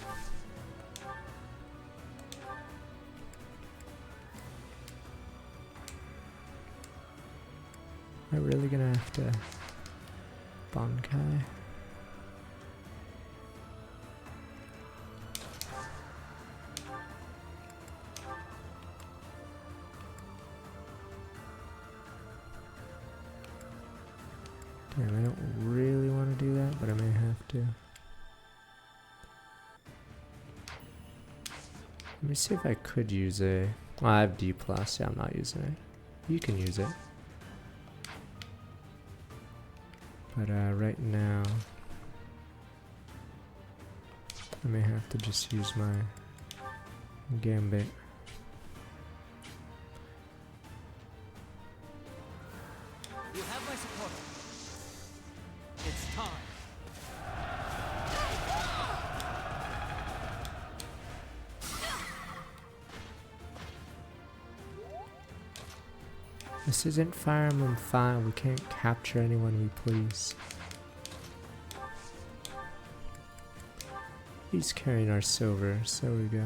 Am I really gonna have to Bankai? Damn, I don't really want to do that, but I may have to. Let me see if I could use a... Well, I have D+, yeah, I'm not using it. You can use it. But right now, I may have to just use my Gambit. You have my support. It's time. This isn't Fire Emblem 5, we can't capture anyone we please. He's carrying our silver, so we go.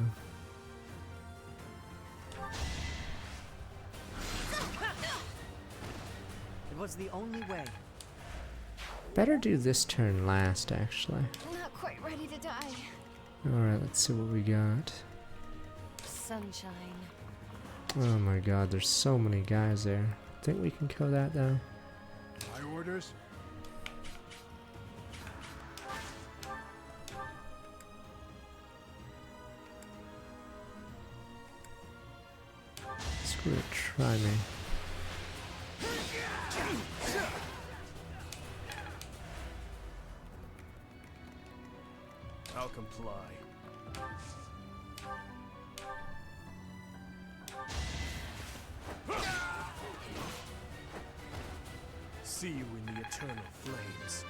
It was the only way. Better do this turn last, actually. Not quite ready to die. Alright, let's see what we got. Sunshine. Oh my god, there's so many guys there. Think we can kill that though? My orders? Screw it, try me. I'll comply. See you in the eternal flames.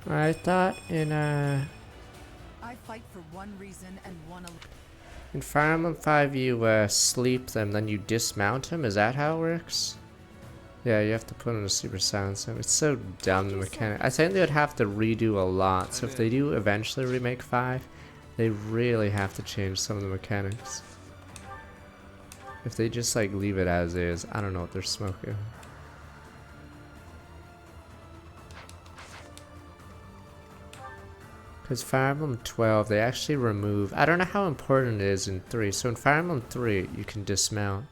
I thought in I fight for one reason and one in Fire Emblem 5 you sleep them, then you dismount them. Is that how it works? Yeah, you have to put in a super silencer. It's so dumb, the mechanic. I think they would have to redo a lot. So if they do eventually remake 5, they really have to change some of the mechanics. If they just like leave it as is, I don't know what they're smoking. Because Fire Emblem 12, they actually remove... I don't know how important it is in 3. So in Fire Emblem 3, you can dismount.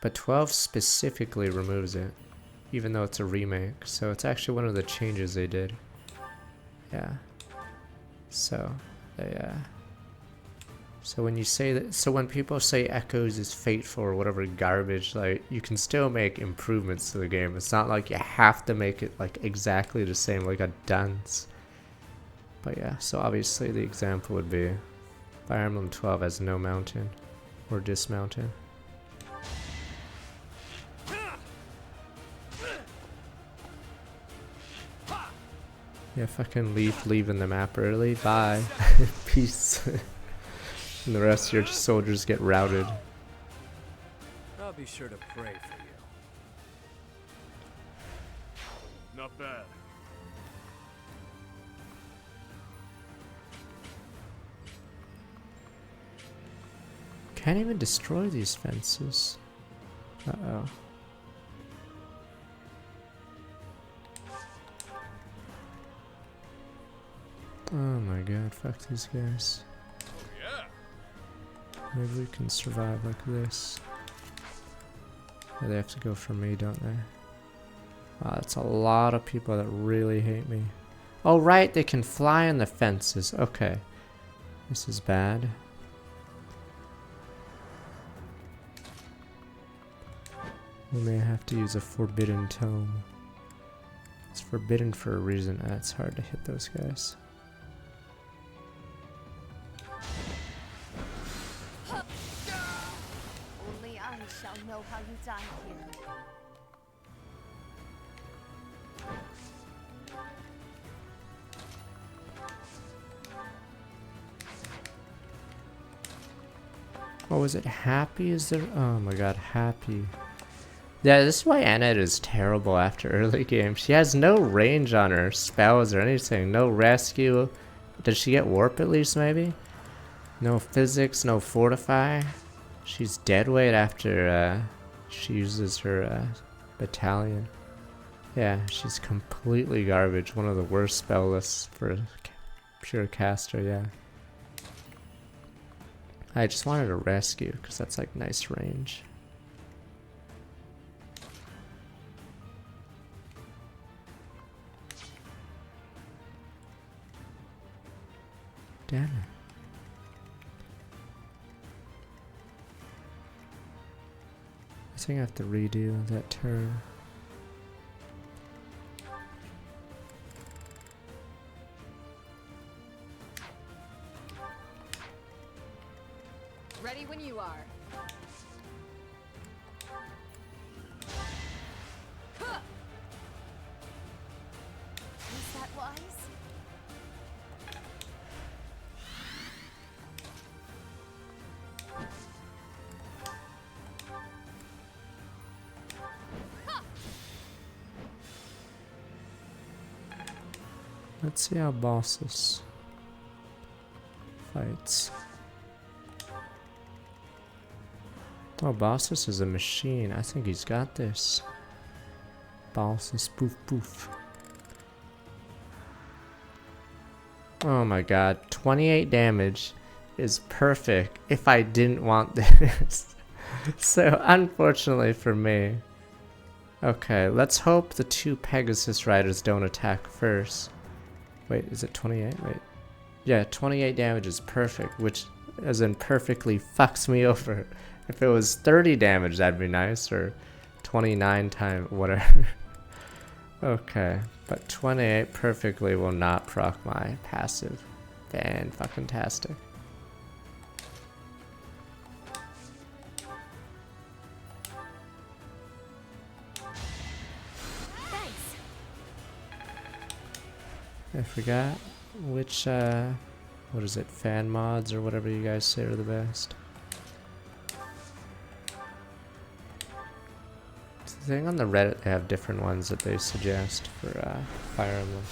But 12 specifically removes it. Even though it's a remake. So it's actually one of the changes they did. Yeah. So, they, So when you say that... So when people say Echoes is fateful or whatever garbage, like, you can still make improvements to the game. It's not like you have to make it, like, exactly the same, like a dunce. But yeah, so obviously the example would be Fire Emblem 12 has no mountain or dismounting. Yeah, fucking leaving the map early. Bye. Peace. And the rest of your soldiers get routed. I'll be sure to pray for you. Not bad. Can't even destroy these fences. Uh-oh. Oh my god, fuck these guys. Maybe we can survive like this. Yeah, they have to go for me, don't they? Wow, that's a lot of people that really hate me. Oh right, they can fly on the fences. Okay. This is bad. We may have to use a forbidden tome. It's forbidden for a reason. It's hard to hit those guys. Only I shall know how you die here. Oh, is it Happy? Is there? Oh my god, Happy. Yeah, this is why Annette is terrible after early game. She has no range on her spells or anything. No rescue. Does she get warp at least, maybe? No physics, no fortify. She's dead weight after she uses her battalion. Yeah, she's completely garbage. One of the worst spell lists for a pure caster, yeah. I just wanted a rescue because that's like nice range. Damn it. I think I have to redo that turn. Ready when you are. Is that wise? Let's see how bosses fights. Oh, Bossus is a machine. I think he's got this. Bossus, poof poof. Oh my god, 28 damage is perfect if I didn't want this. So, unfortunately for me. Okay, let's hope the two Pegasus Riders don't attack first. Wait, is it 28? Wait. Yeah, 28 damage is perfect, which as in perfectly fucks me over. If it was 30 damage, that'd be nice, or 29 times, whatever. Okay, but 28 perfectly will not proc my passive. Fan-fucking-tastic. Thanks. I forgot which, what is it, fan mods or whatever you guys say are the best. I think on the Reddit they have different ones that they suggest for Fire Emblem.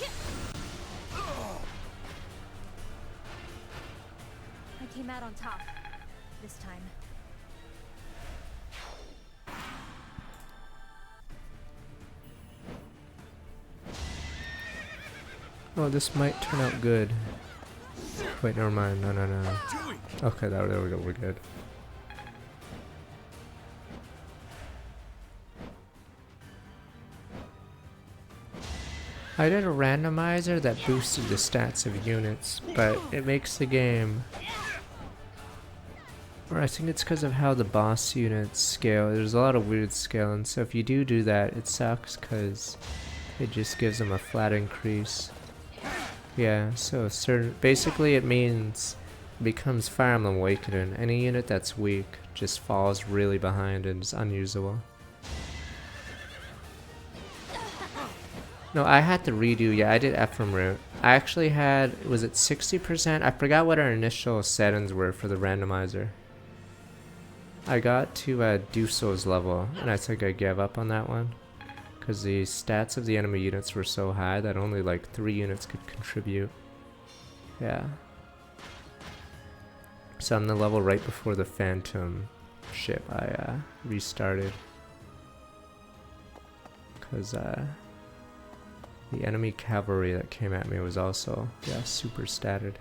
I came out on top this time. Oh, this might turn out good. Wait, never mind. No, no, no. Okay, there we go. We're good. I did a randomizer that boosted the stats of units, but it makes the game... Or I think it's because of how the boss units scale. There's a lot of weird scaling, so if you do that, it sucks because it just gives them a flat increase. Yeah, so basically it means it becomes Fire Emblem Awakening. Any unit that's weak just falls really behind and is unusable. No, I had to redo. Yeah, I did Ephraim route. I actually had, was it 60%? I forgot what our initial settings were for the randomizer. I got to Duso's level, and I think I gave up on that one. Because the stats of the enemy units were so high that only like 3 units could contribute. Yeah. So on the level right before the Phantom ship, I restarted. Because the enemy cavalry that came at me was also, yeah, super statted.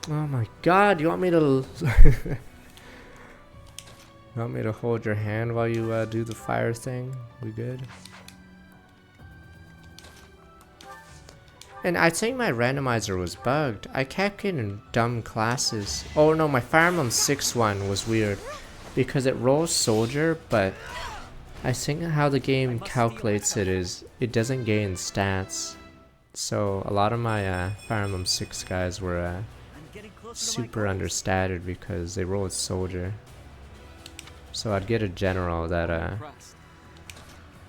Oh my god, you want me to... You want me to hold your hand while you do the fire thing? We good? And I think my randomizer was bugged. I kept getting dumb classes. Oh no, my Fire Emblem 6 one was weird. Because it rolls soldier, but I think how the game calculates it is it doesn't gain stats. So a lot of my Fire Emblem 6 guys were super understated because they rolled soldier. So I'd get a general that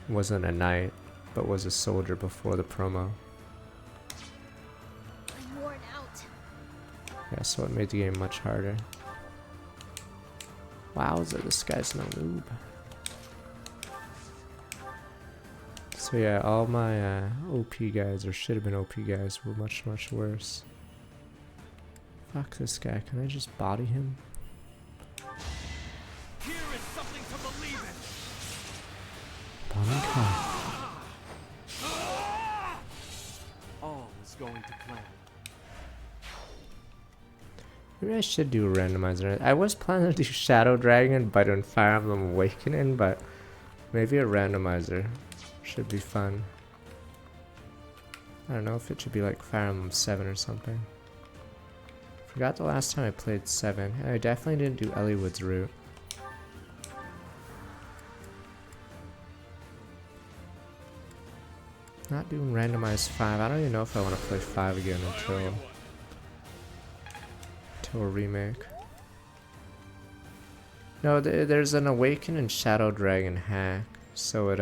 wasn't a knight, but was a soldier before the promo. I'm worn out. Yeah, so it made the game much harder. Wowza, this guy's no noob. So yeah, all my OP guys, or should have been OP guys, were much, much worse. Fuck this guy, can I just body him? Here is something to believe in. Bonka. All is going to plan. Maybe I should do a randomizer. I was planning to do Shadow Dragon, but on Fire Emblem Awakening, but maybe a randomizer should be fun. I don't know if it should be like Fire Emblem 7 or something. Forgot the last time I played 7, and I definitely didn't do Elliewood's route. Not doing randomized 5. I don't even know if I want to play 5 again until a remake. No, there's an Awakening Shadow Dragon hack, so it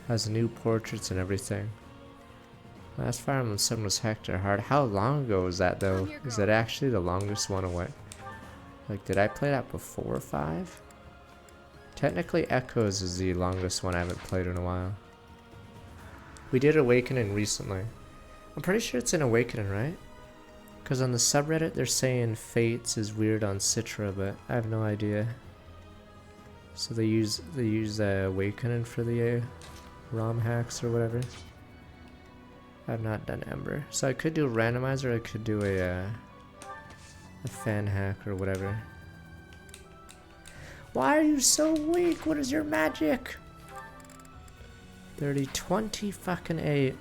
has new portraits and everything. Last Fire Emblem 7 was hector hard. How long ago was that though? Is that actually the longest one away? Like, did I play that before 5? Technically Echoes is the longest one I haven't played in a while. We did Awakening recently. I'm pretty sure it's in Awakening, right? Because on the subreddit they're saying Fates is weird on Citra, but I have no idea. So they use Awakening for the ROM hacks or whatever. I've not done Ember, so I could do a randomizer. I could do a fan hack or whatever. Why are you so weak? What is your magic? 30, 20, fucking 8.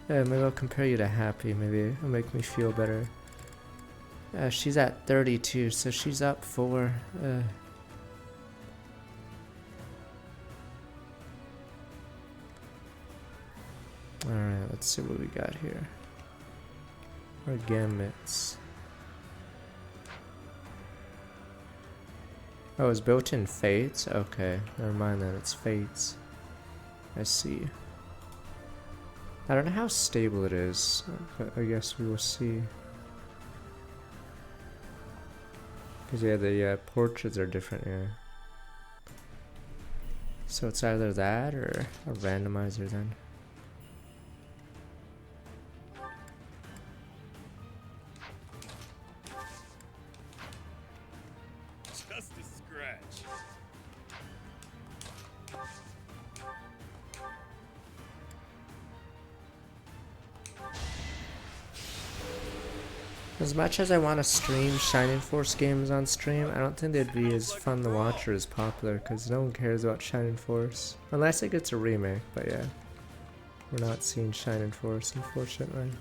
Yeah, maybe I'll compare you to Happy. Maybe it'll make me feel better. She's at 32, so she's up 4. Alright, let's see what we got here. Our gamuts. Oh, it's built in Fates? Okay, never mind then, it's Fates. I see. I don't know how stable it is, but I guess we will see. Because yeah, the portraits are different, yeah. So it's either that or a randomizer then. Just a scratch. As much as I want to stream Shining Force games on stream, I don't think they'd be as fun to watch or as popular because no one cares about Shining Force. Unless it gets a remake, but yeah. We're not seeing Shining Force, unfortunately.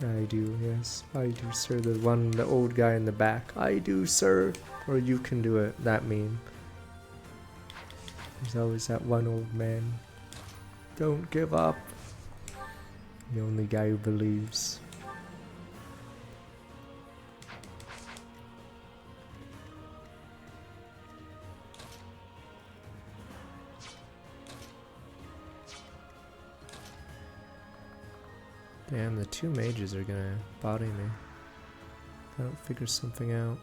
I do, yes. I do, sir. The old guy in the back. I do, sir. Or you can do it. That meme. There's always that one old man. Don't give up. The only guy who believes. Damn, the two mages are gonna body me. I don't figure something out.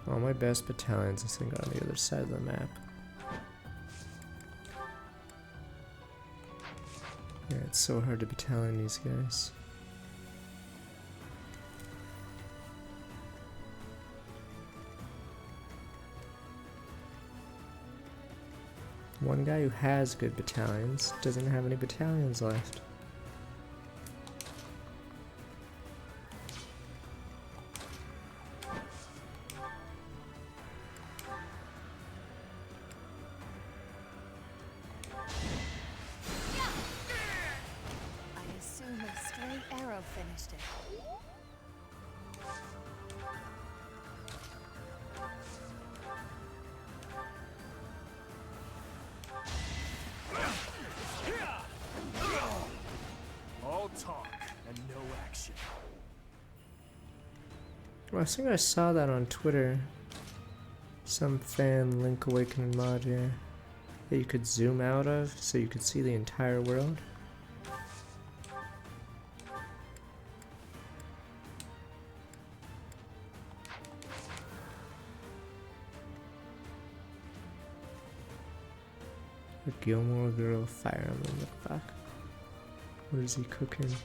All my best battalions, I think, are on the other side of the map. Yeah, it's so hard to battalion these guys. One guy who has good battalions doesn't have any battalions left. I assume a stray arrow finished it. All talk and no action. Well, I think I saw that on Twitter. Some fan Link Awakening mod here that you could zoom out of so you could see the entire world. A Gilmore Girl Fire Emblem, what the fuck? What is he cooking?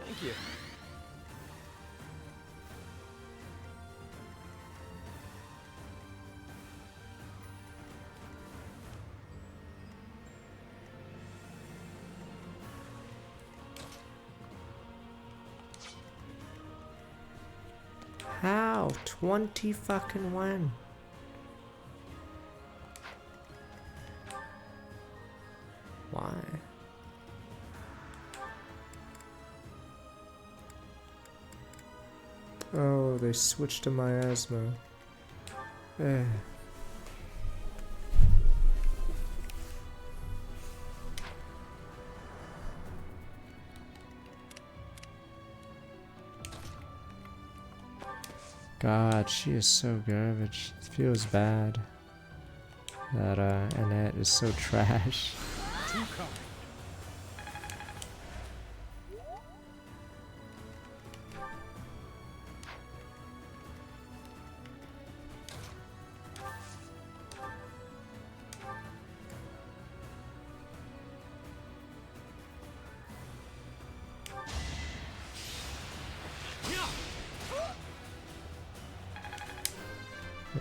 Thank you. How? 20 fucking when? Why? Oh, they switched to miasma. Eh. God, she is so garbage. It feels bad that Annette is so trash. Too kind.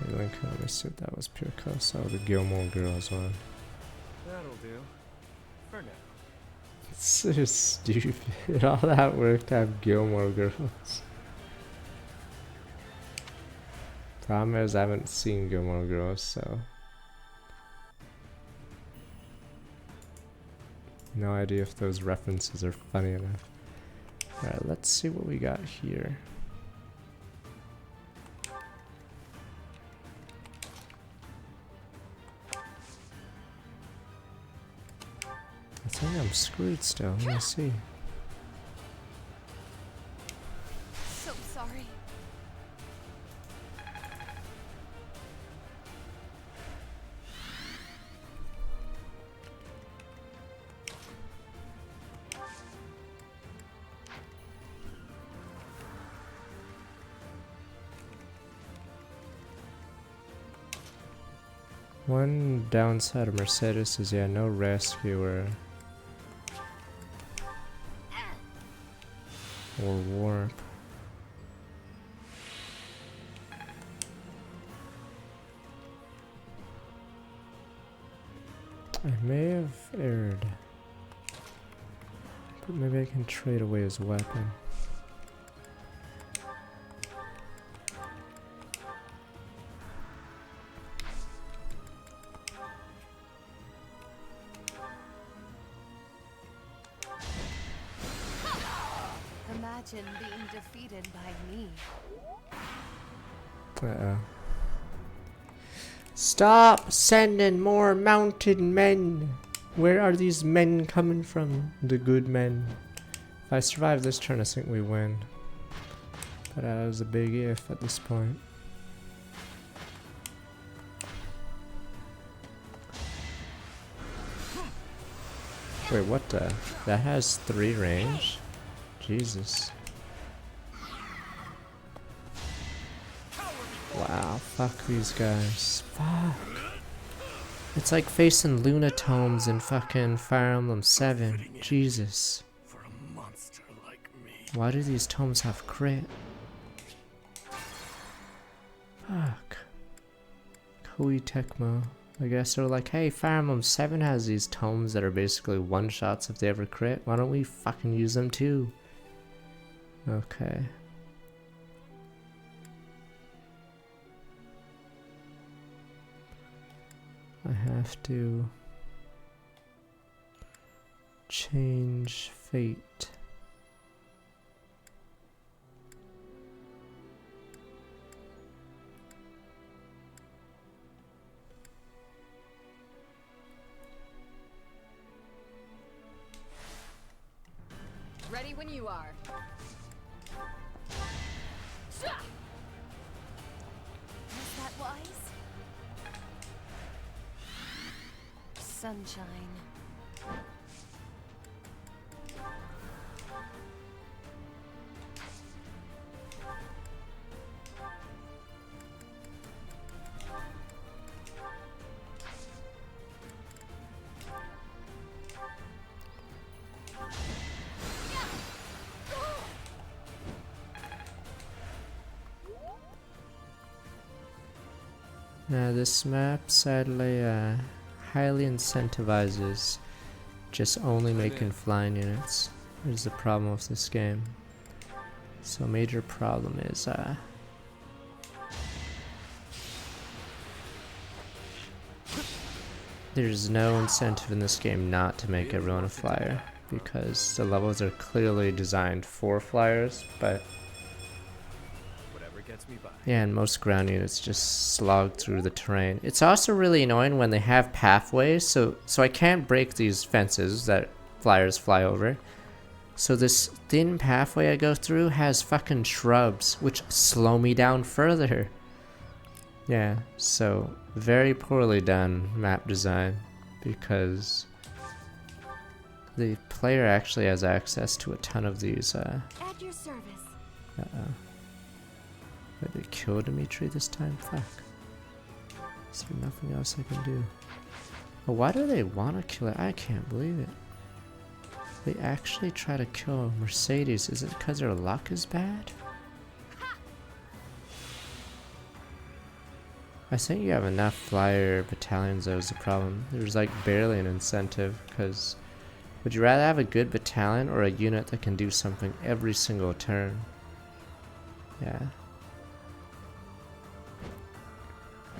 Link understood that was pure cuss. Oh, the Gilmore Girls one. That'll do. For now. It's so stupid. All that work to have Gilmore Girls. Problem is, I haven't seen Gilmore Girls, so no idea if those references are funny enough. Alright, let's see what we got here. I think I'm screwed still. Let me see. So sorry. One downside of Mercedes is, yeah, no rescuer or warp. I may have erred, but maybe I can trade away his weapon. The imagine being defeated by me. Uh-oh. Stop sending more mounted men! Where are these men coming from? The good men. If I survive this turn, I think we win. But that was a big if at this point. Wait, what the? That has 3 range? Jesus. Wow, fuck these guys. Fuck. It's like facing Lunatomes in fucking Fire Emblem 7. Jesus. For a monster like me. Why do these tomes have crit? Fuck. Koei Tecmo. I guess they're like, hey, Fire Emblem 7 has these tomes that are basically one-shots if they ever crit. Why don't we fucking use them too? Okay. I have to change fate. Ready when you are. Was that wise? Sunshine. Now this map sadly highly incentivizes just only making flying units. There's the problem with this game. So major problem is there's no incentive in this game not to make everyone a flyer, because the levels are clearly designed for flyers, but Whatever gets me by. yeah, and most ground units just slog through the terrain. It's also really annoying when they have pathways, so I can't break these fences that flyers fly over. So this thin pathway I go through has fucking shrubs, which slow me down further. Yeah, so very poorly done map design, because the player actually has access to a ton of these. At your service. Wait, they kill Dimitri this time? Fuck. Is there nothing else I can do? Oh, why do they want to kill it? I can't believe it. They actually try to kill Mercedes. Is it because their luck is bad? I think you have enough flyer battalions though is the problem. There's like barely an incentive, because would you rather have a good battalion or a unit that can do something every single turn? Yeah.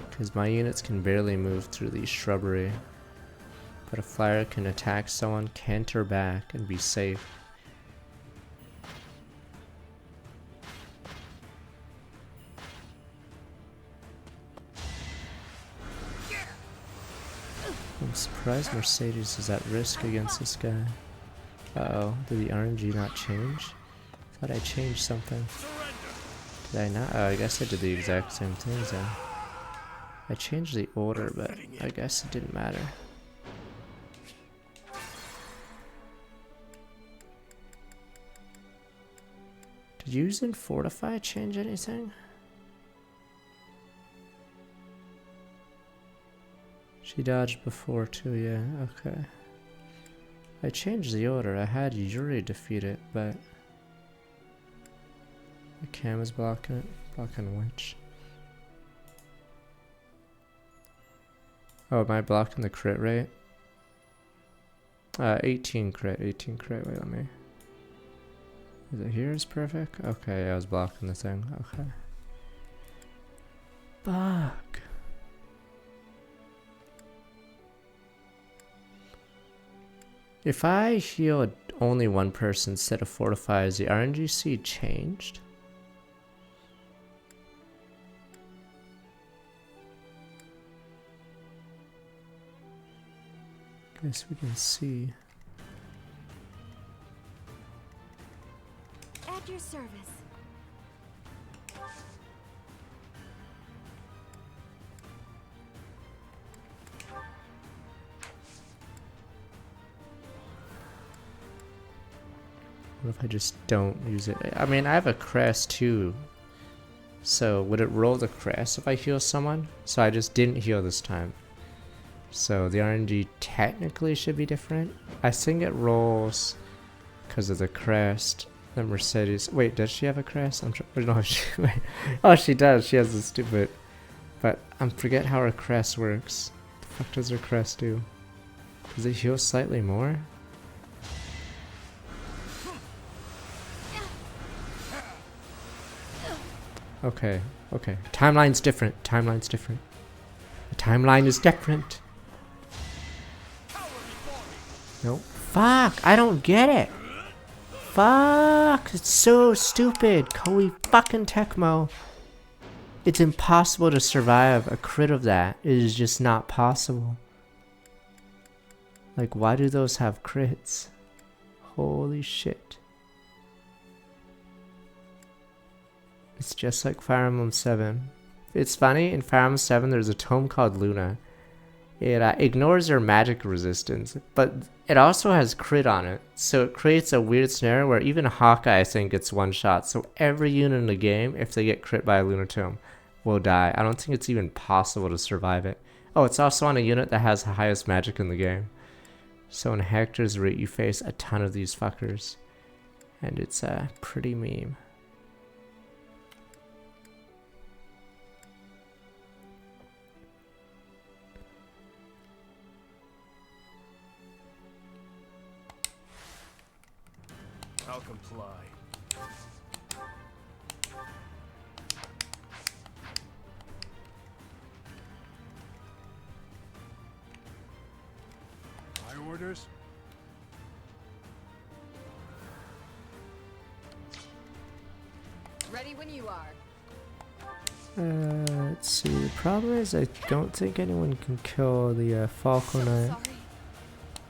Because my units can barely move through the shrubbery. But a flyer can attack someone, canter back, and be safe. I'm surprised Mercedes is at risk against this guy. Uh-oh, did the RNG not change? I thought I changed something. Did I not? Oh, I guess I did the exact same things then. I changed the order, but I guess it didn't matter. Did using Fortify change anything? She dodged before too, yeah, okay. I changed the order. I had Yuri defeat it, but the cam is blocking it. Blocking which? Oh, am I blocking the crit rate? 18 crit, 18 crit. Wait, let me. Is it here? Is perfect? Okay, I was blocking the thing. Okay. Fuck. If I healed only one person instead of 4 to 5. Is the RNGC changed? Guess we can see. At your service. What if I just don't use it? I mean, I have a crest too. So would it roll the crest if I heal someone? So I just didn't heal this time. So the RNG technically should be different. I think it rolls because of the crest. The Mercedes. Wait, does she have a crest? I'm sure. No, wait. Oh, she does. She has a stupid. But I forget how her crest works. The fuck does her crest do? Does it heal slightly more? Okay, okay. Timeline's different. Timeline's different. The timeline is different. Nope. Fuck! I don't get it! Fuck! It's so stupid! Koei fucking Tecmo! It's impossible to survive a crit of that. It is just not possible. Like, why do those have crits? Holy shit. It's just like Fire Emblem 7. It's funny, in Fire Emblem 7 there's a tome called Luna. It ignores their magic resistance, but it also has crit on it. So it creates a weird scenario where even Hawkeye, I think, gets one shot. So every unit in the game, if they get crit by a Luna Tome, will die. I don't think it's even possible to survive it. Oh, it's also on a unit that has the highest magic in the game. So in Hector's route, you face a ton of these fuckers. And it's a pretty meme. I'll comply. My orders? Ready when you are. Let's see. The problem is I don't think anyone can kill the Falco Knight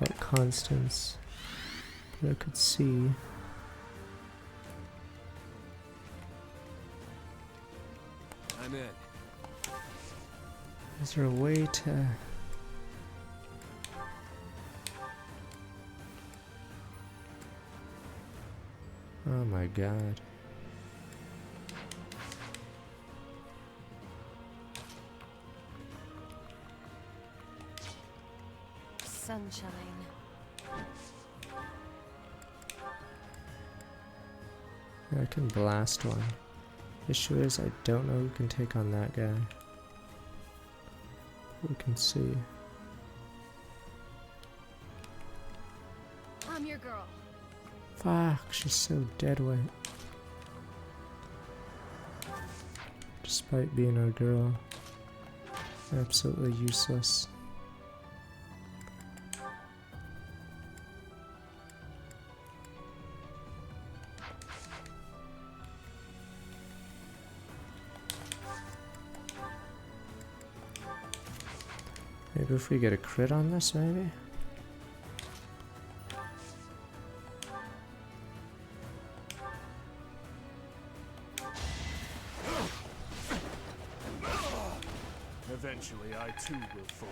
at Constance. But I could see. I'm in. Is there a way to... Oh my god. Sunshine. I can blast one. Issue is I don't know who can take on that guy. We can see. I'm your girl. Fuck, she's so dead weight. Despite being our girl. Absolutely useless. Maybe if we get a crit on this, maybe? Eventually, I too will fall.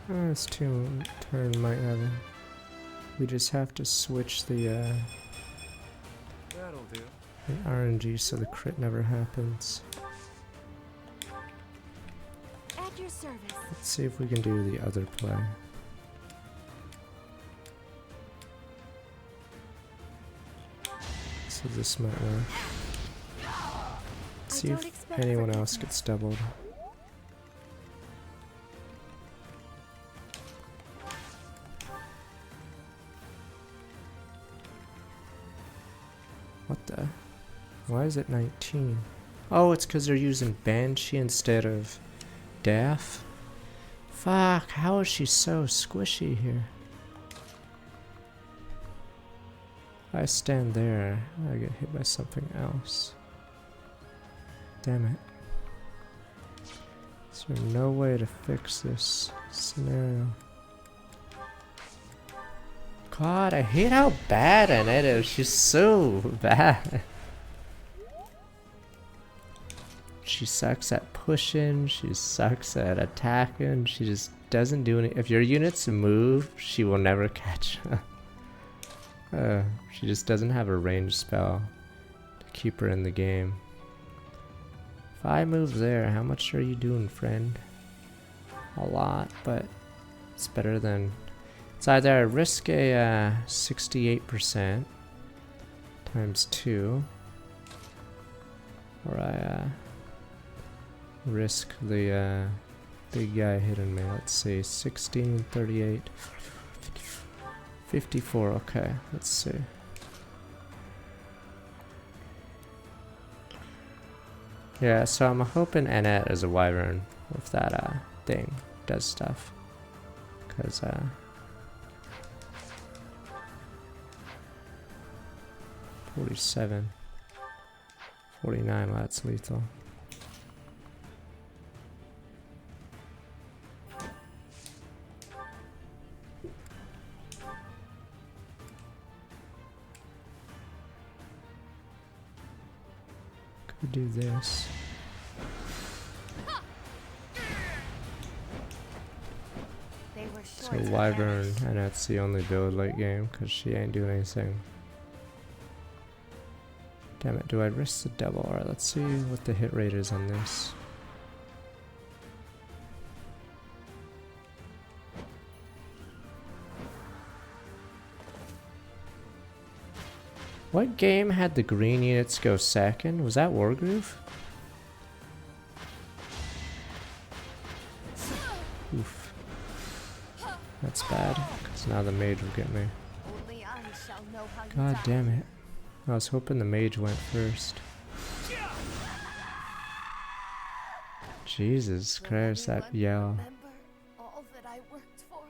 Oh, it's two turn might have it. We just have to switch the That'll do. RNG so the crit never happens. At your service. Let's see if we can do the other play. so this might work. Let's see if anyone else gets doubled. What the? Why is it 19? Oh, it's because they're using Banshee instead of Daff? Fuck, how is she so squishy here? If I stand there, I get hit by something else. Damn it. Is there no way to fix this scenario? God, I hate how bad Annette is. She's so bad. She sucks at pushing, she sucks at attacking, she just doesn't do any. If your units move, she will never catch up. She just doesn't have a ranged spell to keep her in the game. If I move there, how much are you doing, friend? A lot, but it's better than... It's either I risk a 68% times 2, or I risk the big guy hitting me. Let's see, 16, 38, 54. Okay, let's see. Yeah, so I'm hoping Annette is a wyvern if that thing does stuff, because 47, 49. Well, that's lethal. Could do this. So wyvern, and that's the only build late game because she ain't doing anything. Damn it, do I risk the double? Alright, let's see what the hit rate is on this. What game had the green units go second? Was that Wargroove? Oof. That's bad, because now the mage will get me. God damn it. I was hoping the mage went first. Jesus Christ, that yell. All that I worked for,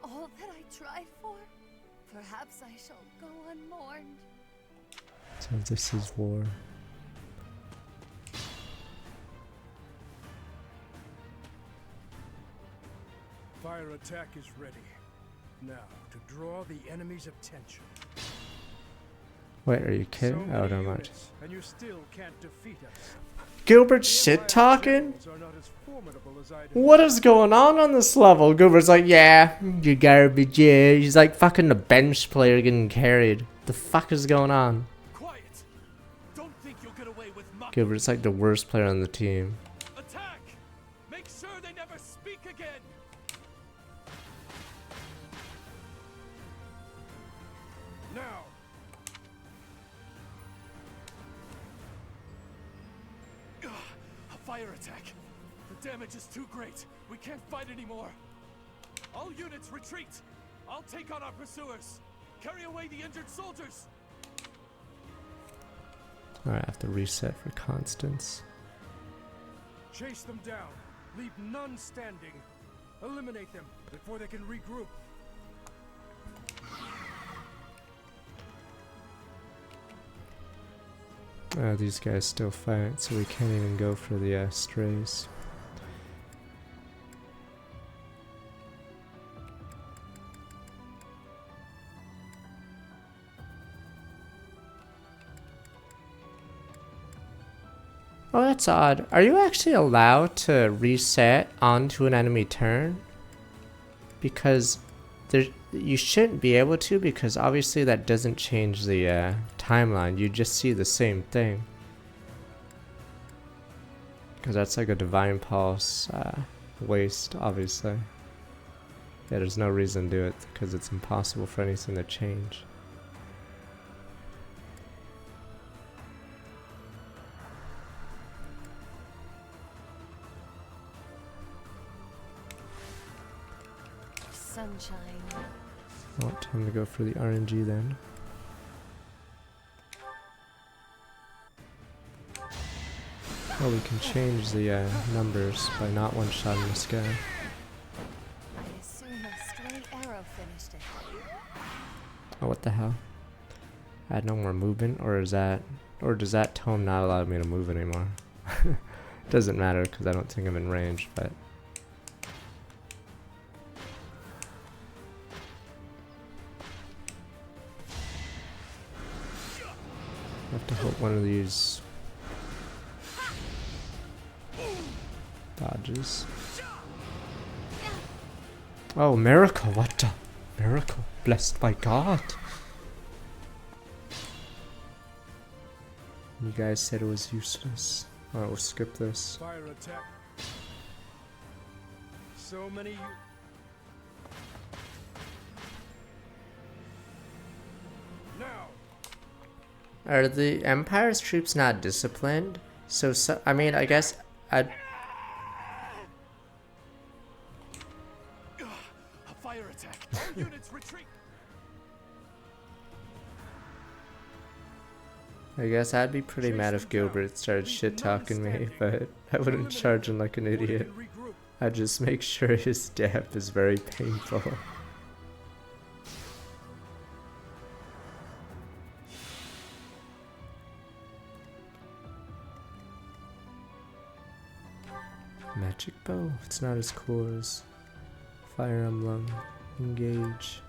all that I tried for, perhaps I shall go unmourned. So this is war. Fire attack is ready. Now, to draw the enemy's attention. Wait, are you kidding? Oh, never mind. And you still can't defeat us. Gilbert's shit talking? What is going on this level? Gilbert's like, yeah, you garbage, yeah. He's like fucking a bench player getting carried. The fuck is going on? Quiet. Don't think you'll get away with mockery. Gilbert's like the worst player on the team. Attack! Make sure they never speak again. Now. A fire attack. The damage is too great. We can't fight anymore. All units retreat. I'll take on our pursuers. Carry away the injured soldiers. Alright, I have to reset for Constance. Chase them down. Leave none standing. Eliminate them before they can regroup. These guys still fight, so we can't even go for the strays. Oh, that's odd. Are you actually allowed to reset onto an enemy turn? Because you shouldn't be able to, because obviously that doesn't change the timeline. You just see the same thing. Because that's like a Divine Pulse waste, obviously. Yeah, there's no reason to do it, because it's impossible for anything to change. sunshine. Well, time to go for the RNG then. Oh, we can change the numbers by not one-shotting this guy. I assume a stray arrow finished it. Oh, what the hell? I had no more movement, or is that, or does that tome not allow me to move anymore? Doesn't matter because I don't think I'm in range, but I have to hope one of these dodges. Oh, miracle! What the miracle? Blessed by God. You guys said it was useless. Oh, we'll skip this. Fire attack. So many. Now. Are the Empire's troops not disciplined? So I mean, I guess I'd. A fire attack. All units retreat. I guess I'd be pretty mad if Gilbert started shit-talking me, but I wouldn't charge him like an idiot. I'd just make sure his death is very painful. Magic bow. It's not as cool as Fire Emblem. Engage.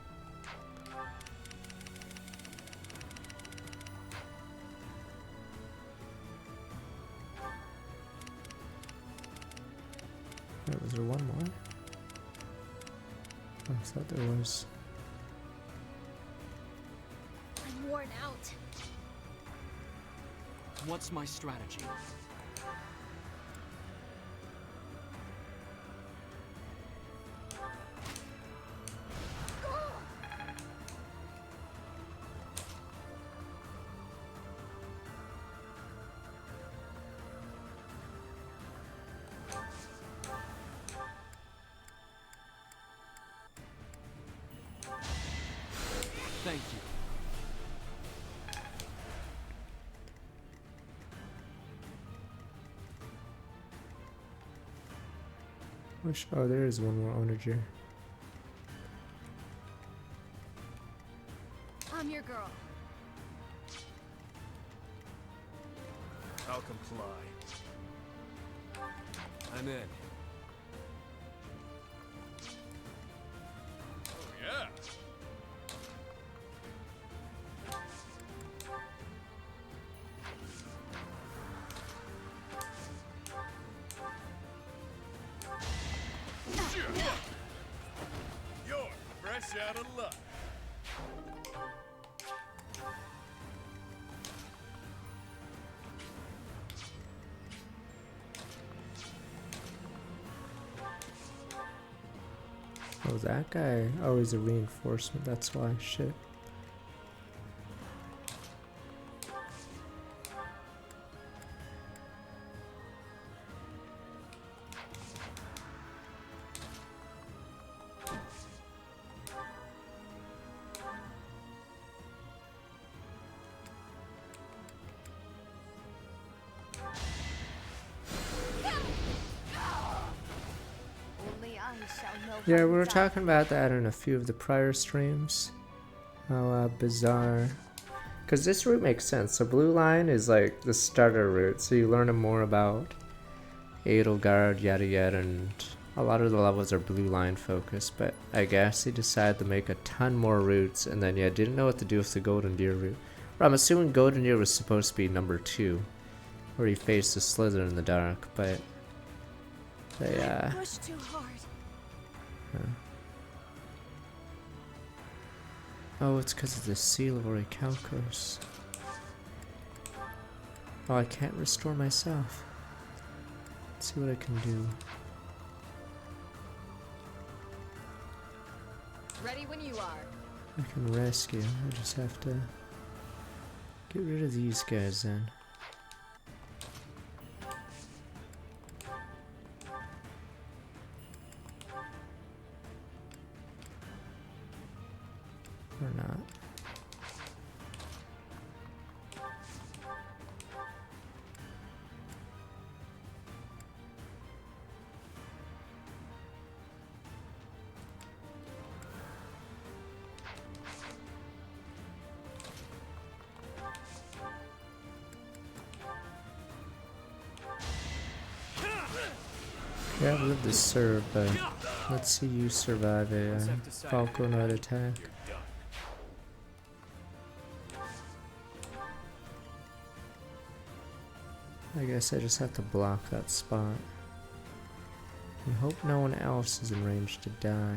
Wait, was there one more? Oh, I thought there was. I'm worn out. What's my strategy? Thank you. Oh, there is one more onager. I'm your girl. I'll comply. I'm in. Oh yeah. You're fresh out of luck. Oh, that guy. Oh, he's a reinforcement. That's why. Shit. Only I shall know. Yeah, how we were to die. talking about that in a few of the prior streams. How bizarre. Because this route makes sense. So blue line is like the starter route. So you learn more about Edelgard, yada yada, and a lot of the levels are blue line focused. But I guess he decided to make a ton more routes. And then, yeah, didn't know what to do with the Golden Deer route. But I'm assuming Golden Deer was supposed to be number 2. Where he faced the Slither in the dark. But they, I pushed too hard. Oh, it's because of the Seal of Orichalcos. Oh, I can't restore myself. Let's see what I can do. Ready when you are. I can rescue. I just have to get rid of these guys then. Or not. Yeah, I've lived to serve, but let's see you survive a Falco Knight attack. I guess I just have to block that spot. And hope no one else is in range to die.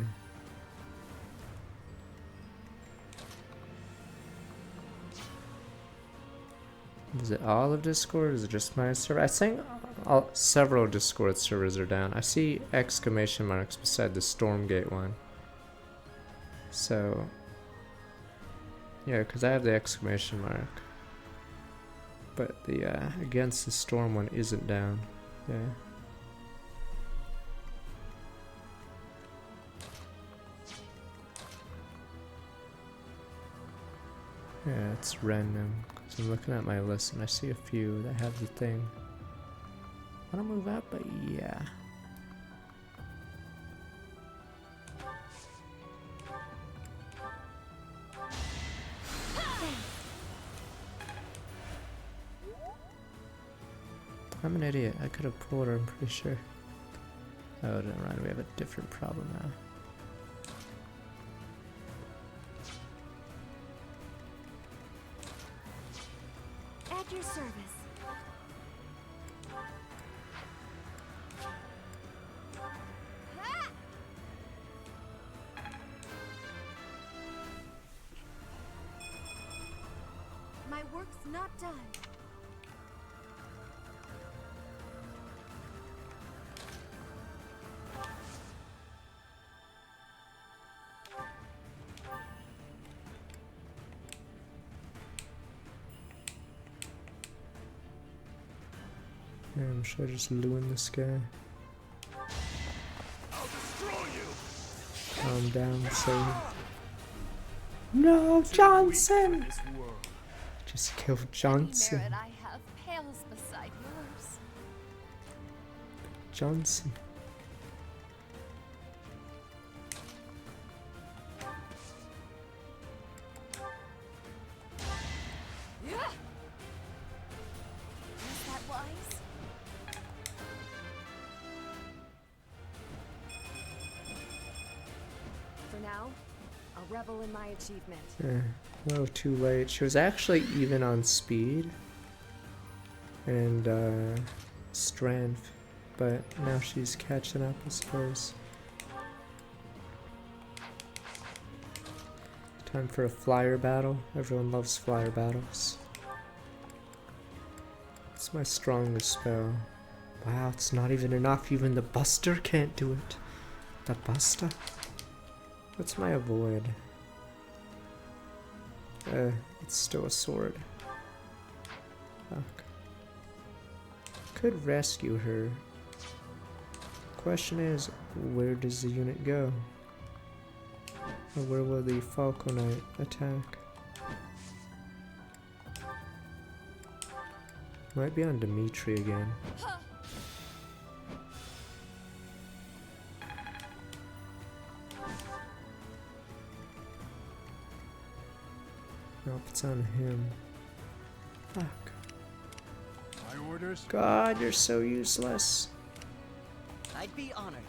Is it all of Discord? Is it just my server? I think several Discord servers are down. I see exclamation marks beside the Stormgate one. So, yeah, because I have the exclamation mark. But the against the storm one isn't down. Yeah. Yeah, it's random. Cause I'm looking at my list and I see a few that have the thing. I wanna move up, but yeah. I'm an idiot. I could have pulled her, I'm pretty sure. Oh, never mind. We have a different problem now. At your service. My work's not done. I'm sure I just luring this guy. I'll destroy you. Calm down, save. No, Johnson! Just killed Johnson. Any merit I have pales beside yours. Johnson. Was that wise? For now, I'll revel in my achievement. A little too late. She was actually even on speed and strength, but now she's catching up, I suppose. Time for a flyer battle. Everyone loves flyer battles. It's my strongest spell. Wow, it's not even enough. Even the Buster can't do it. The Buster? What's my avoid? It's still a sword. Fuck. Could rescue her. Question is, where does the unit go? Or where will the Falco Knight attack? Might be on Dimitri again. Nope, it's on him. Fuck. My orders? God, you're so useless. I'd be honored.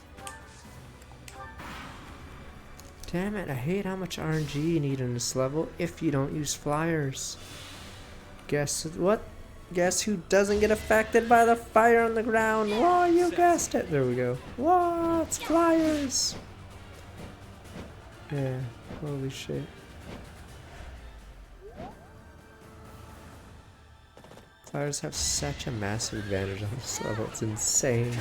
Damn it, I hate how much RNG you need in this level if you don't use flyers. Guess what? Guess who doesn't get affected by the fire on the ground? Whoa, you guessed it. There we go. Whoa, it's flyers. Yeah, holy shit. Flyers have such a massive advantage on this level, it's insane.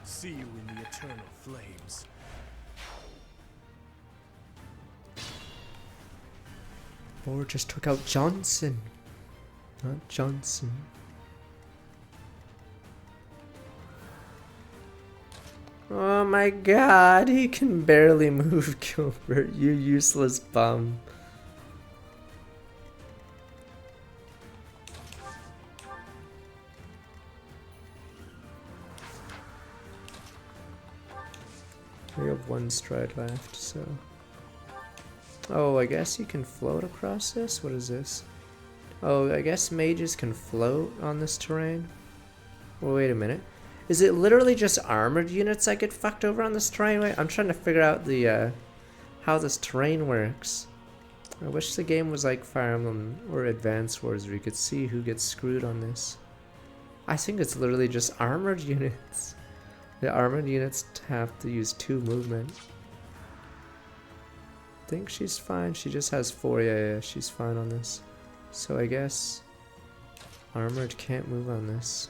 See you in the eternal flames. Or just took out Johnson. Not Johnson. Oh my god, he can barely move, Gilbert, you useless bum. We have one stride left, so... Oh, I guess you can float across this? What is this? Oh, I guess mages can float on this terrain? Well, wait a minute. Is it literally just armored units that get fucked over on this terrain? Wait, I'm trying to figure out the, how this terrain works. I wish the game was like Fire Emblem or Advance Wars where you could see who gets screwed on this. I think it's literally just armored units. The armored units have to use 2 movement. I think she's fine. She just has 4. Yeah, she's fine on this. So I guess armored can't move on this.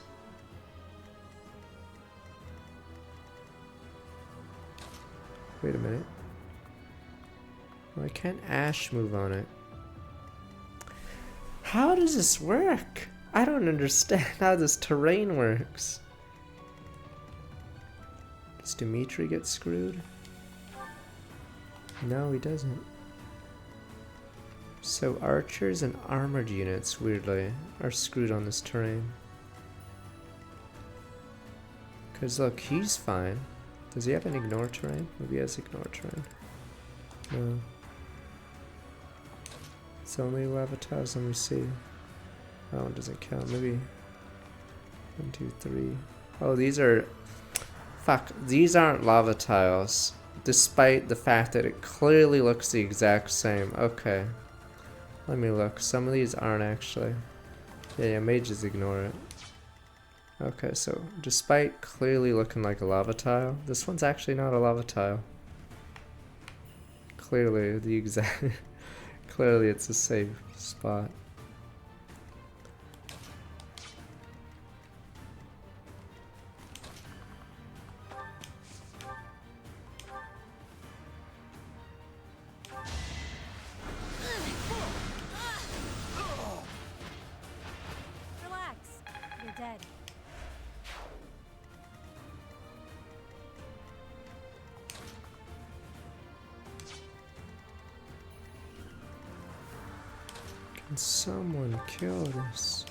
Wait a minute. Why can't Ash move on it? How does this work? I don't understand how this terrain works. Does Dimitri get screwed? No, he doesn't. So archers and armored units, weirdly, are screwed on this terrain. Because look, he's fine. Does he have an ignore terrain? Maybe he has ignore terrain. No. It's only lava tiles, let me see. That one doesn't count. Maybe 1, 2, 3. Oh, these are... Fuck, these aren't lava tiles. Despite the fact that it clearly looks the exact same. Okay. Let me look. Some of these aren't actually. Yeah, mages ignore it. Okay, so despite clearly looking like a lava tile, this one's actually not a lava tile. Clearly, the exact... Clearly it's a safe spot. Relax. You're dead. Can someone kill this?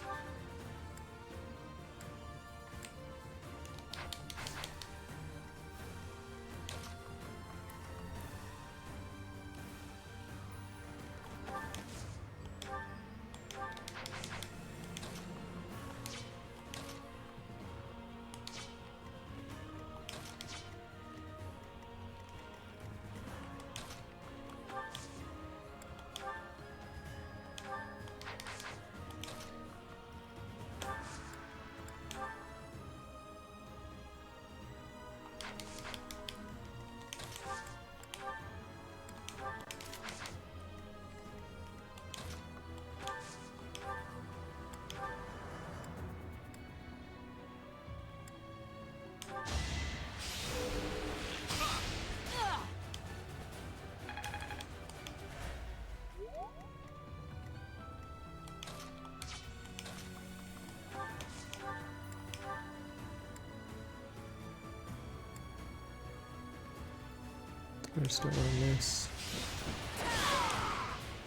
I just don't want to miss.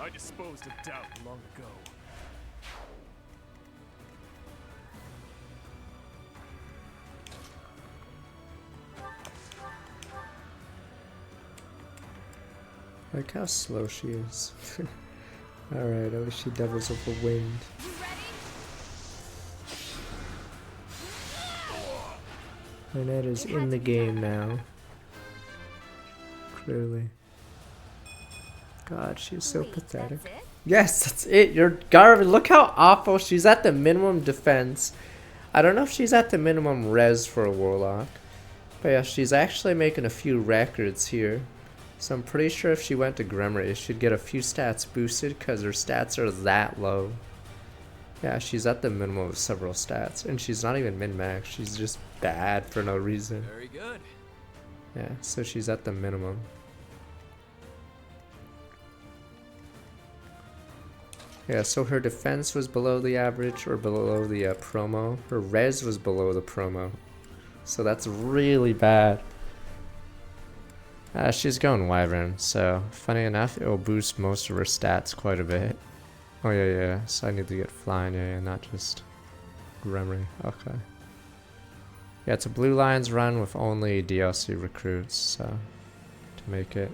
I disposed of doubt long ago. Like how slow she is. Alright, I wish she doubles up the wind. Lynette is in the game now. Clearly. God, she's so pathetic. Yes, that's it. You're garbage. Look how awful. She's at the minimum defense. I don't know if she's at the minimum res for a warlock. But yeah, she's actually making a few records here. So I'm pretty sure if she went to Gremray, she'd get a few stats boosted because her stats are that low. Yeah, she's at the minimum of several stats. And she's not even min-max. She's just bad for no reason. Very good. Yeah, so she's at the minimum. Yeah, so her defense was below the average or below the promo. Her res was below the promo. So that's really bad. She's going Wyvern, so funny enough, it will boost most of her stats quite a bit. Oh yeah, so I need to get flying, yeah, not just Gremry. Okay. Yeah, it's a Blue Lions run with only DLC recruits, so to make it.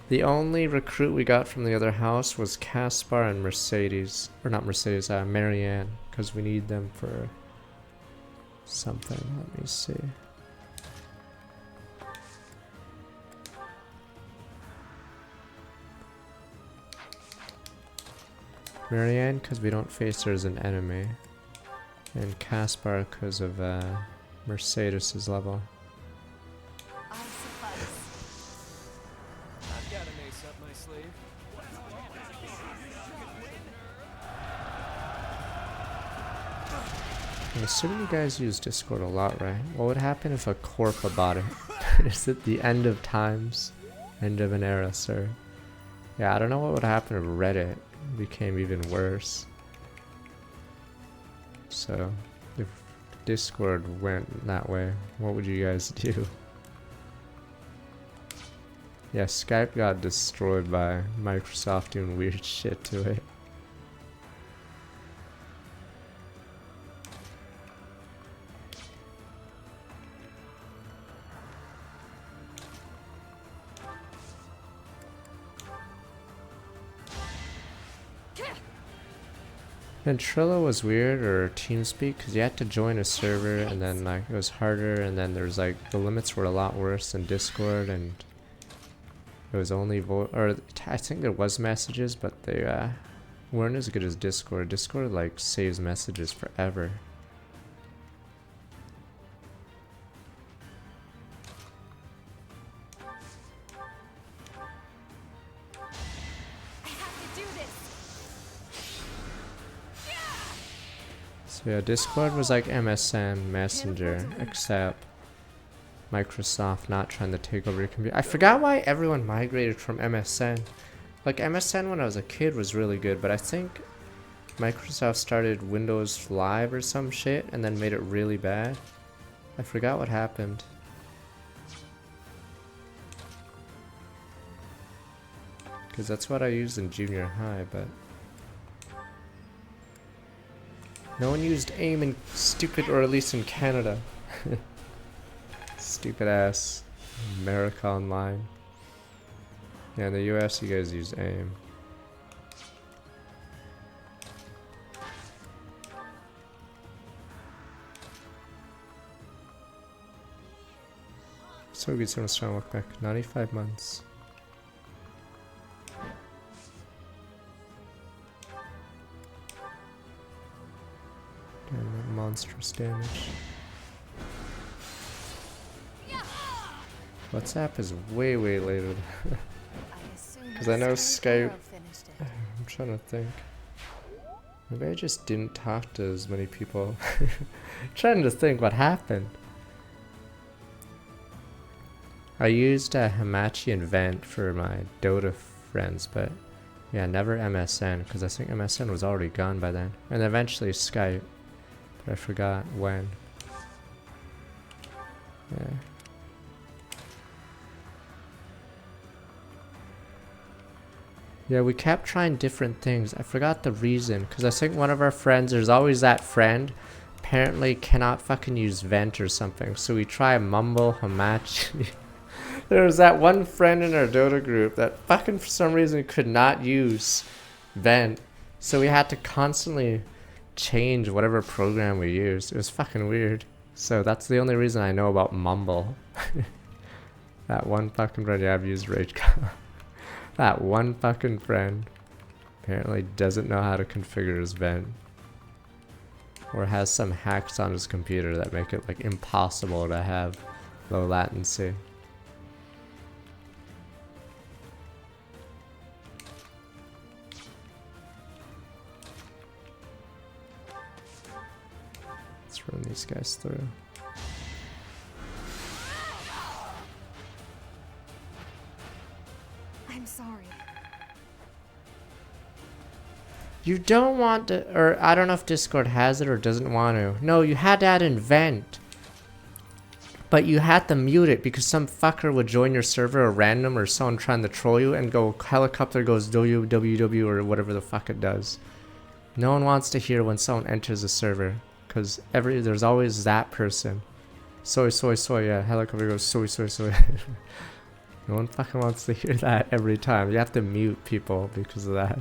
The only recruit we got from the other house was Caspar and Mercedes, or not Mercedes, Marianne, because we need them for something. Let me see. Marianne, because we don't face her as an enemy, and Caspar because of Mercedes' level. I suffice. I've got an ace up my sleeve. I'm assuming you guys use Discord a lot, right? What would happen if a Corpa bought it? Is it the end of times? End of an era, sir? Yeah, I don't know what would happen if Reddit became even worse. So, if Discord went that way, what would you guys do? Yeah, Skype got destroyed by Microsoft doing weird shit to it. And Trello was weird, or TeamSpeak, because you had to join a server and then like it was harder, and then there's like the limits were a lot worse than Discord, and it was only I think there was messages, but they weren't as good as Discord. Discord like saves messages forever. So yeah, Discord was like MSN Messenger, except Microsoft not trying to take over your computer. I forgot why everyone migrated from MSN. Like MSN when I was a kid was really good, but I think Microsoft started Windows Live or some shit and then made it really bad. I forgot what happened. Because that's what I used in junior high, but no one used AIM in stupid, or at least in Canada. Stupid ass America Online. Yeah, in the US you guys use AIM. So good, so strong. Look back. 95 months. Damn, that monstrous damage. WhatsApp is way later. Because I know Skype. I'm trying to think. Maybe I just didn't talk to as many people. Trying to think what happened. I used Hamachi and Vent for my Dota friends, but yeah, never MSN, because I think MSN was already gone by then. And eventually Skype, but I forgot when. Yeah. Yeah, we kept trying different things. I forgot the reason, because I think one of our friends, there's always that friend, apparently cannot fucking use Vent or something. So we try Mumble, Hamachi. There was that one friend in our Dota group that fucking for some reason could not use Vent. So we had to constantly change whatever program we used. It was fucking weird. So that's the only reason I know about Mumble. That one fucking friend, yeah, I've used RageCon. That one fucking friend apparently doesn't know how to configure his Vent. Or has some hacks on his computer that make it like impossible to have low latency. Let's run these guys through. I'm sorry. You don't want to, or I don't know if Discord has it or doesn't want to. No, you had to add Invent. But you had to mute it because some fucker would join your server, or random, or someone trying to troll you, and go, helicopter goes www, or whatever the fuck it does. No one wants to hear when someone enters a server, because there's always that person. Soy, yeah, helicopter goes soy. No one fucking wants to hear that every time. You have to mute people because of that.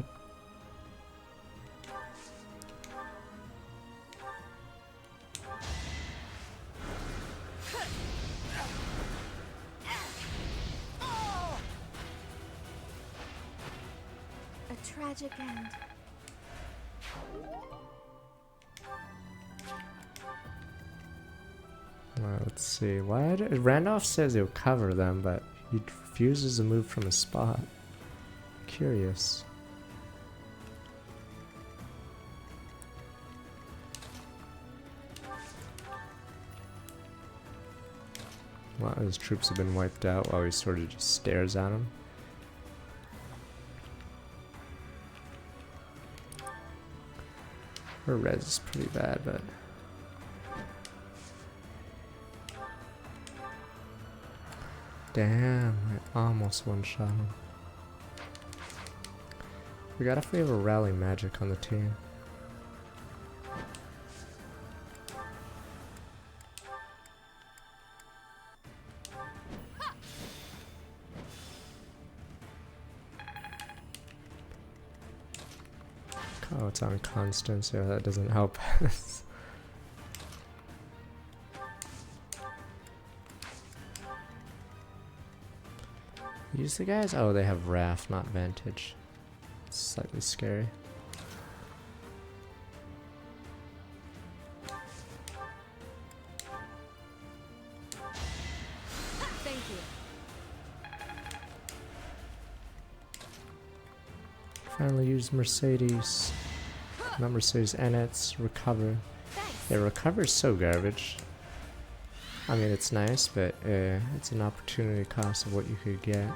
A tragic end. Let's see. Why Randolph says he'll cover them, but he refuses to move from his spot. Curious. A lot of his troops have been wiped out while he sort of just stares at him. Her res is pretty bad, but... Damn, I almost one-shot him. We gotta favor rally magic on the team. Oh, it's on Constance. Yeah, that doesn't help. Use the guys? Oh, they have Wrath, not Vantage. It's slightly scary. Thank you. Finally use Mercedes. Not Mercedes, Enets. Recover. Yeah, Recover's so garbage. I mean, it's nice, but it's an opportunity cost of what you could get.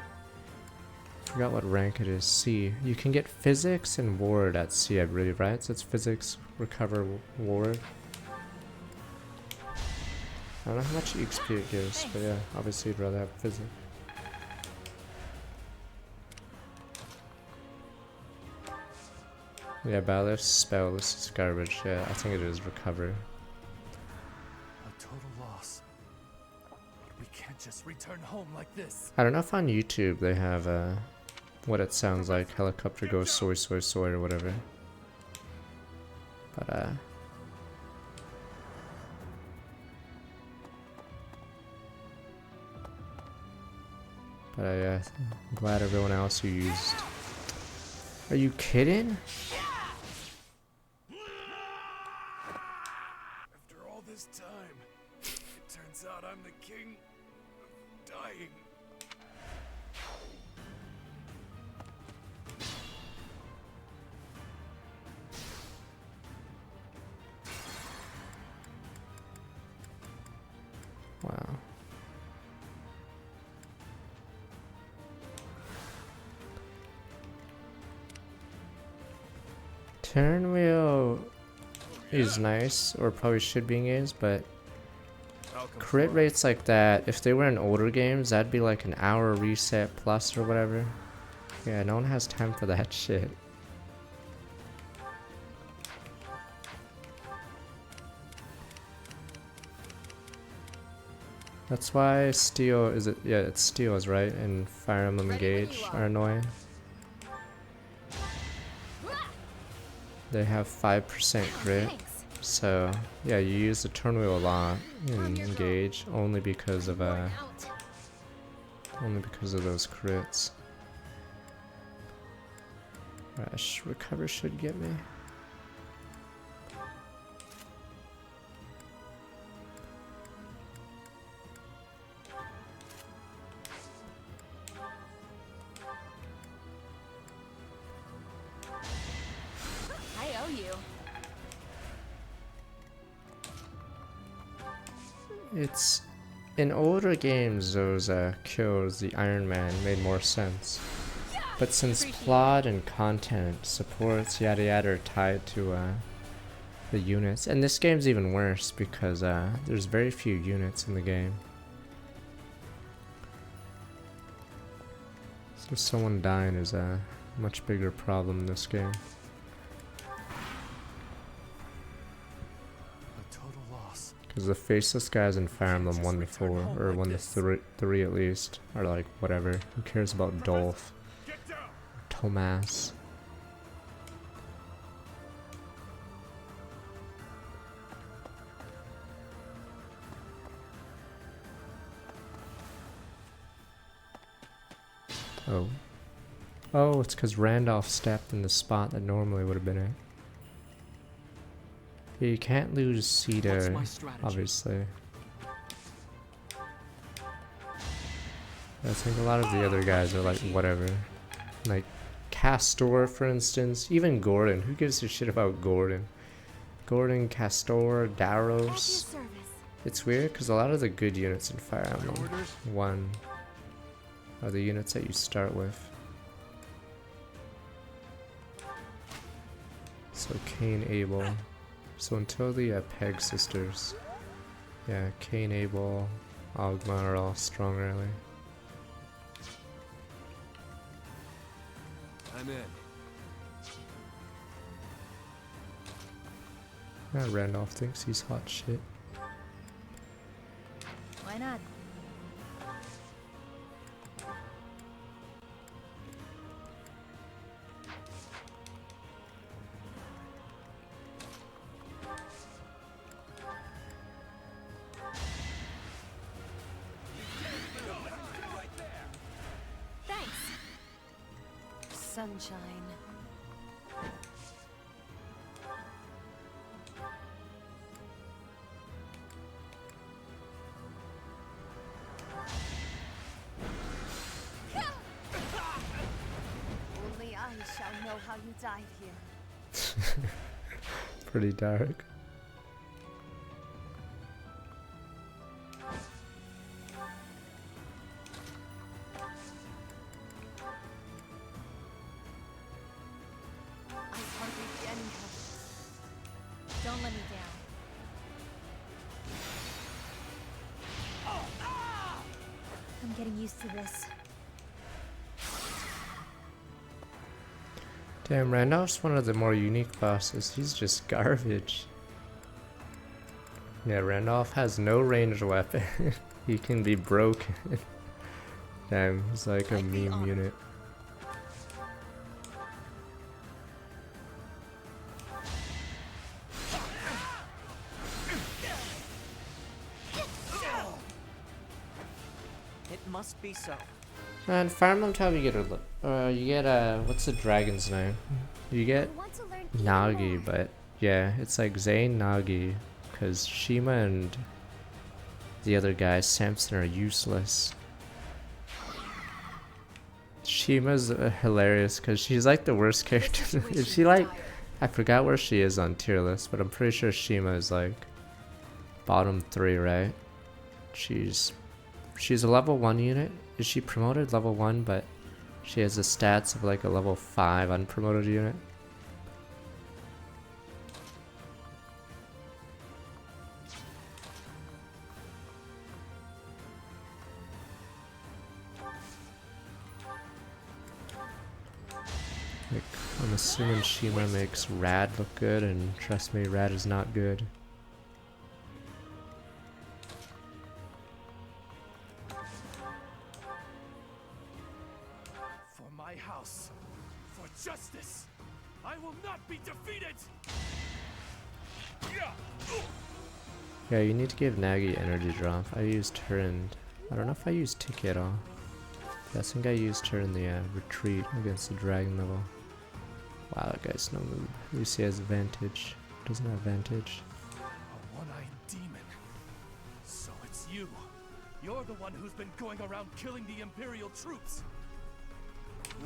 Forgot what rank it is. C. You can get Physics and Ward at C, I believe, right? So it's Physics, Recover, Ward. I don't know how much XP it gives, but yeah, obviously you'd rather have Physics. Yeah, Balliff, Spell, this is garbage. Yeah, I think it is Recover. A total loss. We can't just return home like this. I don't know if on YouTube they have what it sounds like. Helicopter goes soy or whatever. But yeah, I'm glad everyone else who used. Are you kidding? After all this time, it turns out I'm the king of dying. Wow. Turn wheel is nice, or probably should be engaged, but crit rates like that, if they were in older games, that'd be like an hour reset plus or whatever. Yeah, no one has time for that shit. That's why steel is it? Yeah, it's steels, right? And Fire Emblem Engage are annoying. They have 5% crit, so yeah, you use the turn wheel a lot in Engage only because of those crits. Recover should get me. It's in older games, those kills, the Iron Man made more sense. But since plot and content, supports, yada yada are tied to the units, and this game's even worse because there's very few units in the game. So someone dying is a much bigger problem in this game. A total loss. Because the faceless guys in Fire Emblem 1 to 4, or 1 to 3 at least, are like, whatever. Who cares about Dolph? Tomas. Oh. Oh, it's because Randolph stepped in the spot that normally would have been it. Yeah, you can't lose Cedar, obviously. I think a lot of the other guys are like, whatever. Like, Castor, for instance. Even Gordon. Who gives a shit about Gordon? Gordon, Castor, Daros. It's weird because a lot of the good units in Fire Emblem 1 are the units that you start with. So Cain, Abel. So until the Peg sisters, yeah, Cain, Abel, Ogma are all strong early. I'm in. Yeah, Randolph thinks he's hot shit. Why not? Thanks. Sunshine. Only I shall know how you died here. Pretty dark. I hardly see any hope. Don't let me down. I'm getting used to this. Damn, Randolph's one of the more unique bosses. He's just garbage. Yeah, Randolph has no ranged weapon. He can be broken. Damn, he's like a meme unit. It must be so. And Fire Emblem 12 you get what's the dragon's name? You get Nagi, but yeah, it's like Zane Nagi, because Shima and the other guy, Samson, are useless. Shima's hilarious because she's like the worst character. Is she like, I forgot where she is on tier list, but I'm pretty sure Shima is like bottom 3, right? She's a level 1 unit. Is she promoted level 1, but she has the stats of like a level 5 unpromoted unit? Like, I'm assuming Shima makes Rad look good, and trust me, Rad is not good. For my house, for justice, I will not be defeated. Yeah, you need to give Nagi energy drop. I used her and I don't know if I used Tiki at all. Yeah, I think I used her in the retreat against the dragon level. Wow, that guy's no move. At least he has advantage. Doesn't have advantage. A one-eyed demon. So it's you. You're the one who's been going around killing the Imperial troops.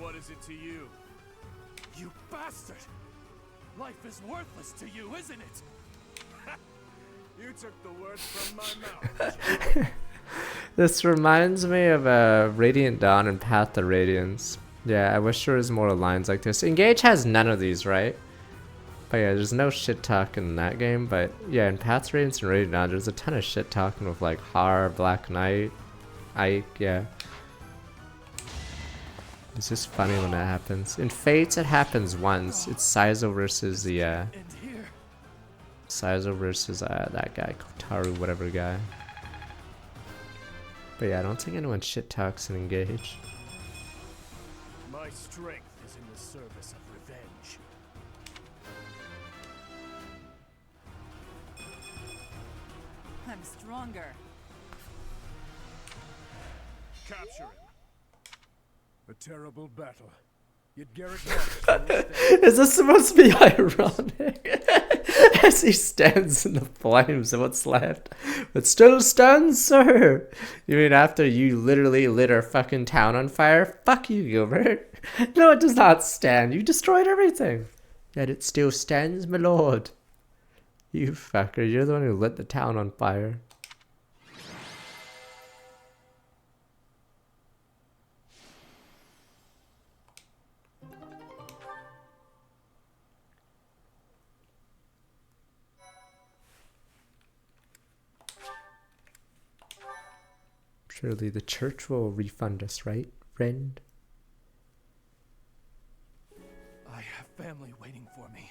What is it to you? You bastard! Life is worthless to you, isn't it? You took the words from my mouth. This reminds me of Radiant Dawn and Path of Radiance. Yeah, I wish there was more lines like this. Engage has none of these, right? But yeah, there's no shit talking in that game. But yeah, in Path of Radiance and Radiant Dawn, there's a ton of shit talking with like Har, Black Knight, Ike, yeah. It's just funny when that happens. In Fates, it happens once. It's Saizo versus the, Saizo versus, that guy, Kotaru, whatever guy. But yeah, I don't think anyone shit talks and engage. My strength is in the service of revenge. I'm stronger. Capture him. A terrible battle. Yet Garrett Mark Is this supposed to be ironic? As he stands in the flames of what's left. It still stands, sir. You mean after you literally lit our fucking town on fire? Fuck you, Gilbert. No, it does not stand. You destroyed everything. Yet it still stands, my lord. You fucker, you're the one who lit the town on fire. Surely the church will refund us, right, friend? I have family waiting for me.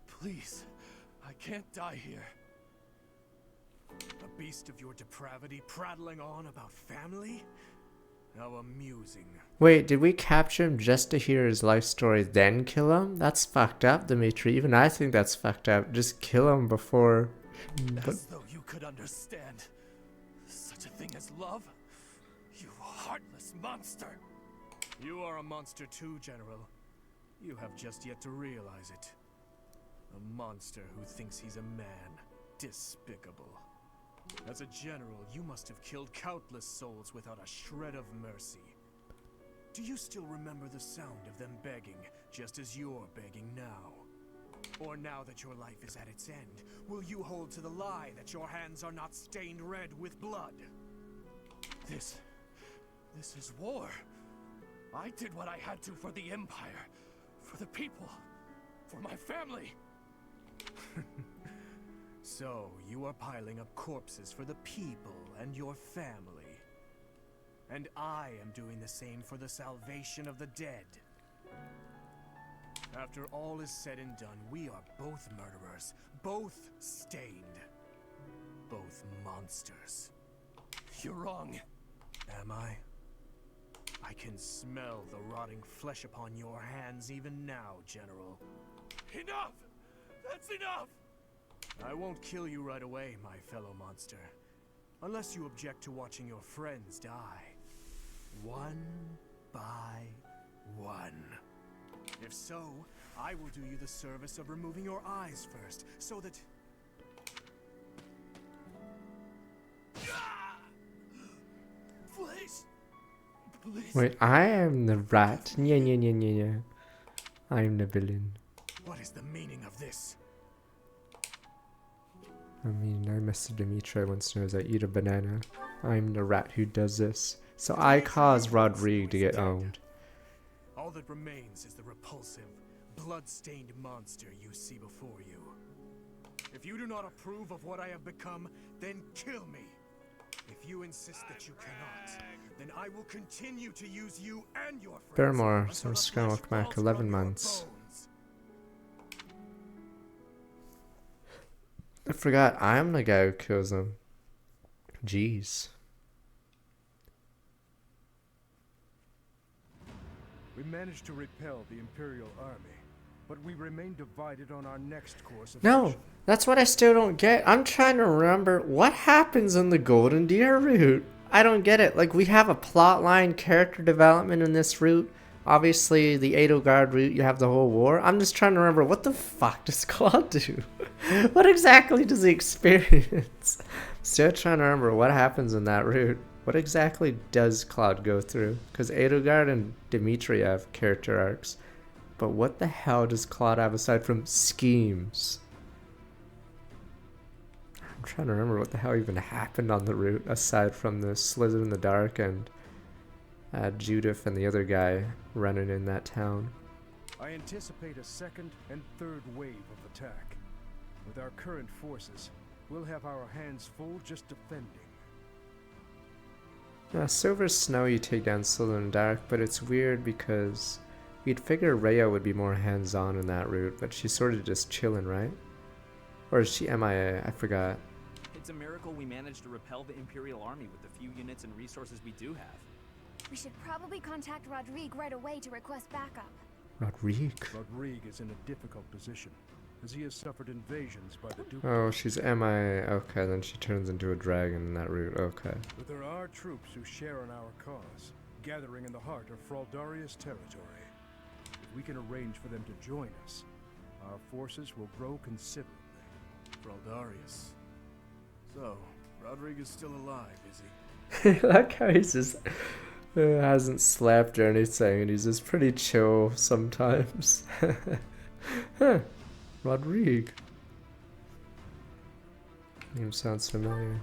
Please, I can't die here. A beast of your depravity prattling on about family? How amusing. Wait, did we capture him just to hear his life story, then kill him? That's fucked up, Dimitri. Even I think that's fucked up. Just kill him before... As though you could understand such a thing as love? You heartless monster! You are a monster too, General. You have just yet to realize it. A monster who thinks he's a man. Despicable. As a general, you must have killed countless souls without a shred of mercy. Do you still remember the sound of them begging, just as you're begging now? Or now that your life is at its end, will you hold to the lie that your hands are not stained red with blood? This is war. I did what I had to for the Empire, for the people, for my family. So, you are piling up corpses for the people and your family. And I am doing the same for the salvation of the dead. After all is said and done, we are both murderers, both stained, both monsters. You're wrong. Am I? I can smell the rotting flesh upon your hands even now, General. Enough! That's enough! I won't kill you right away, my fellow monster. Unless you object to watching your friends die. One by one. If so, I will do you the service of removing your eyes first, so that... Please! Please! Wait, I am the rat. Yeah. I am the villain. What is the meaning of this? I mean, I messaged Dimitri once knows I eat a banana. I'm the rat who does this. So I caused Rodrigue to get owned. All that remains is the repulsive, blood-stained monster you see before you. If you do not approve of what I have become, then kill me. If you insist that you cannot, then I will continue to use you and your friends. Barrymore, so I'm just gonna look back 11 months. I forgot I'm the guy who kills him. Jeez. We managed to repel the Imperial Army, but we remain divided on our next course of No, action. that's what I still don't get. I'm trying to remember what happens in the Golden Deer route. I don't get it. Like, we have a plot line, character development in this route. Obviously, the Edelgard route, you have the whole war. I'm just trying to remember, what the fuck does Claude do? What exactly does he experience? Still trying to remember what happens in that route. What exactly does Claude go through? Because Edelgard and Dimitri have character arcs. But what the hell does Claude have aside from schemes? I'm trying to remember what the hell even happened on the route aside from the Slither in the Dark and Judith and the other guy running in that town. I anticipate a second and third wave of attack. With our current forces, we'll have our hands full just defending. Silver Snow you take down Silver and Dark, but it's weird because you'd figure Rhea would be more hands-on in that route, but she's sort of just chilling, right? Or is she MIA? I forgot. It's a miracle we managed to repel the Imperial Army with the few units and resources we do have. We should probably contact Rodrigue right away to request backup. Rodrigue? Rodrigue is in a difficult position, as he has suffered invasions by the Duke. Oh, she's MIA. Okay, then she turns into a dragon in that route. Okay. But there are troops who share in our cause, gathering in the heart of Fraldarius territory. If we can arrange for them to join us, our forces will grow considerably. Fraldarius. So, Rodrigue is still alive, is he? That guy just hasn't slept or anything, and he's just pretty chill sometimes. Huh. Rodrigue. Name sounds familiar.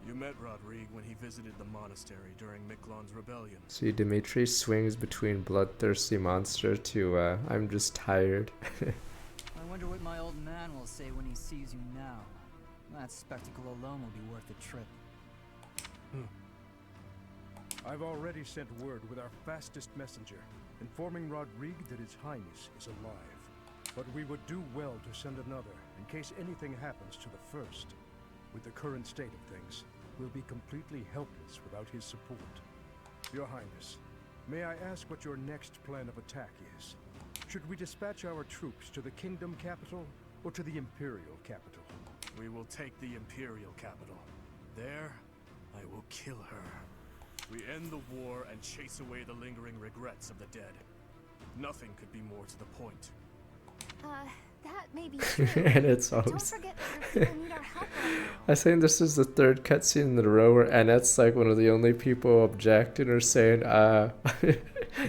You met Rodrigue when he visited the monastery during Miklon's rebellion. See, Dimitri swings between bloodthirsty monster to I'm just tired. I wonder what my old man will say when he sees you now. That spectacle alone will be worth the trip. I've already sent word with our fastest messenger, informing Rodrigue that His Highness is alive. But we would do well to send another, in case anything happens to the first. With the current state of things, we'll be completely helpless without his support. Your Highness, may I ask what your next plan of attack is? Should we dispatch our troops to the Kingdom capital, or to the Imperial capital? We will take the Imperial capital. There, I will kill her. We end the war and chase away the lingering regrets of the dead. Nothing could be more to the point. That may be true. And it's Don't always... forget that your people need our help right now. I think this is the third cutscene in a row where Annette's like one of the only people objecting or saying, I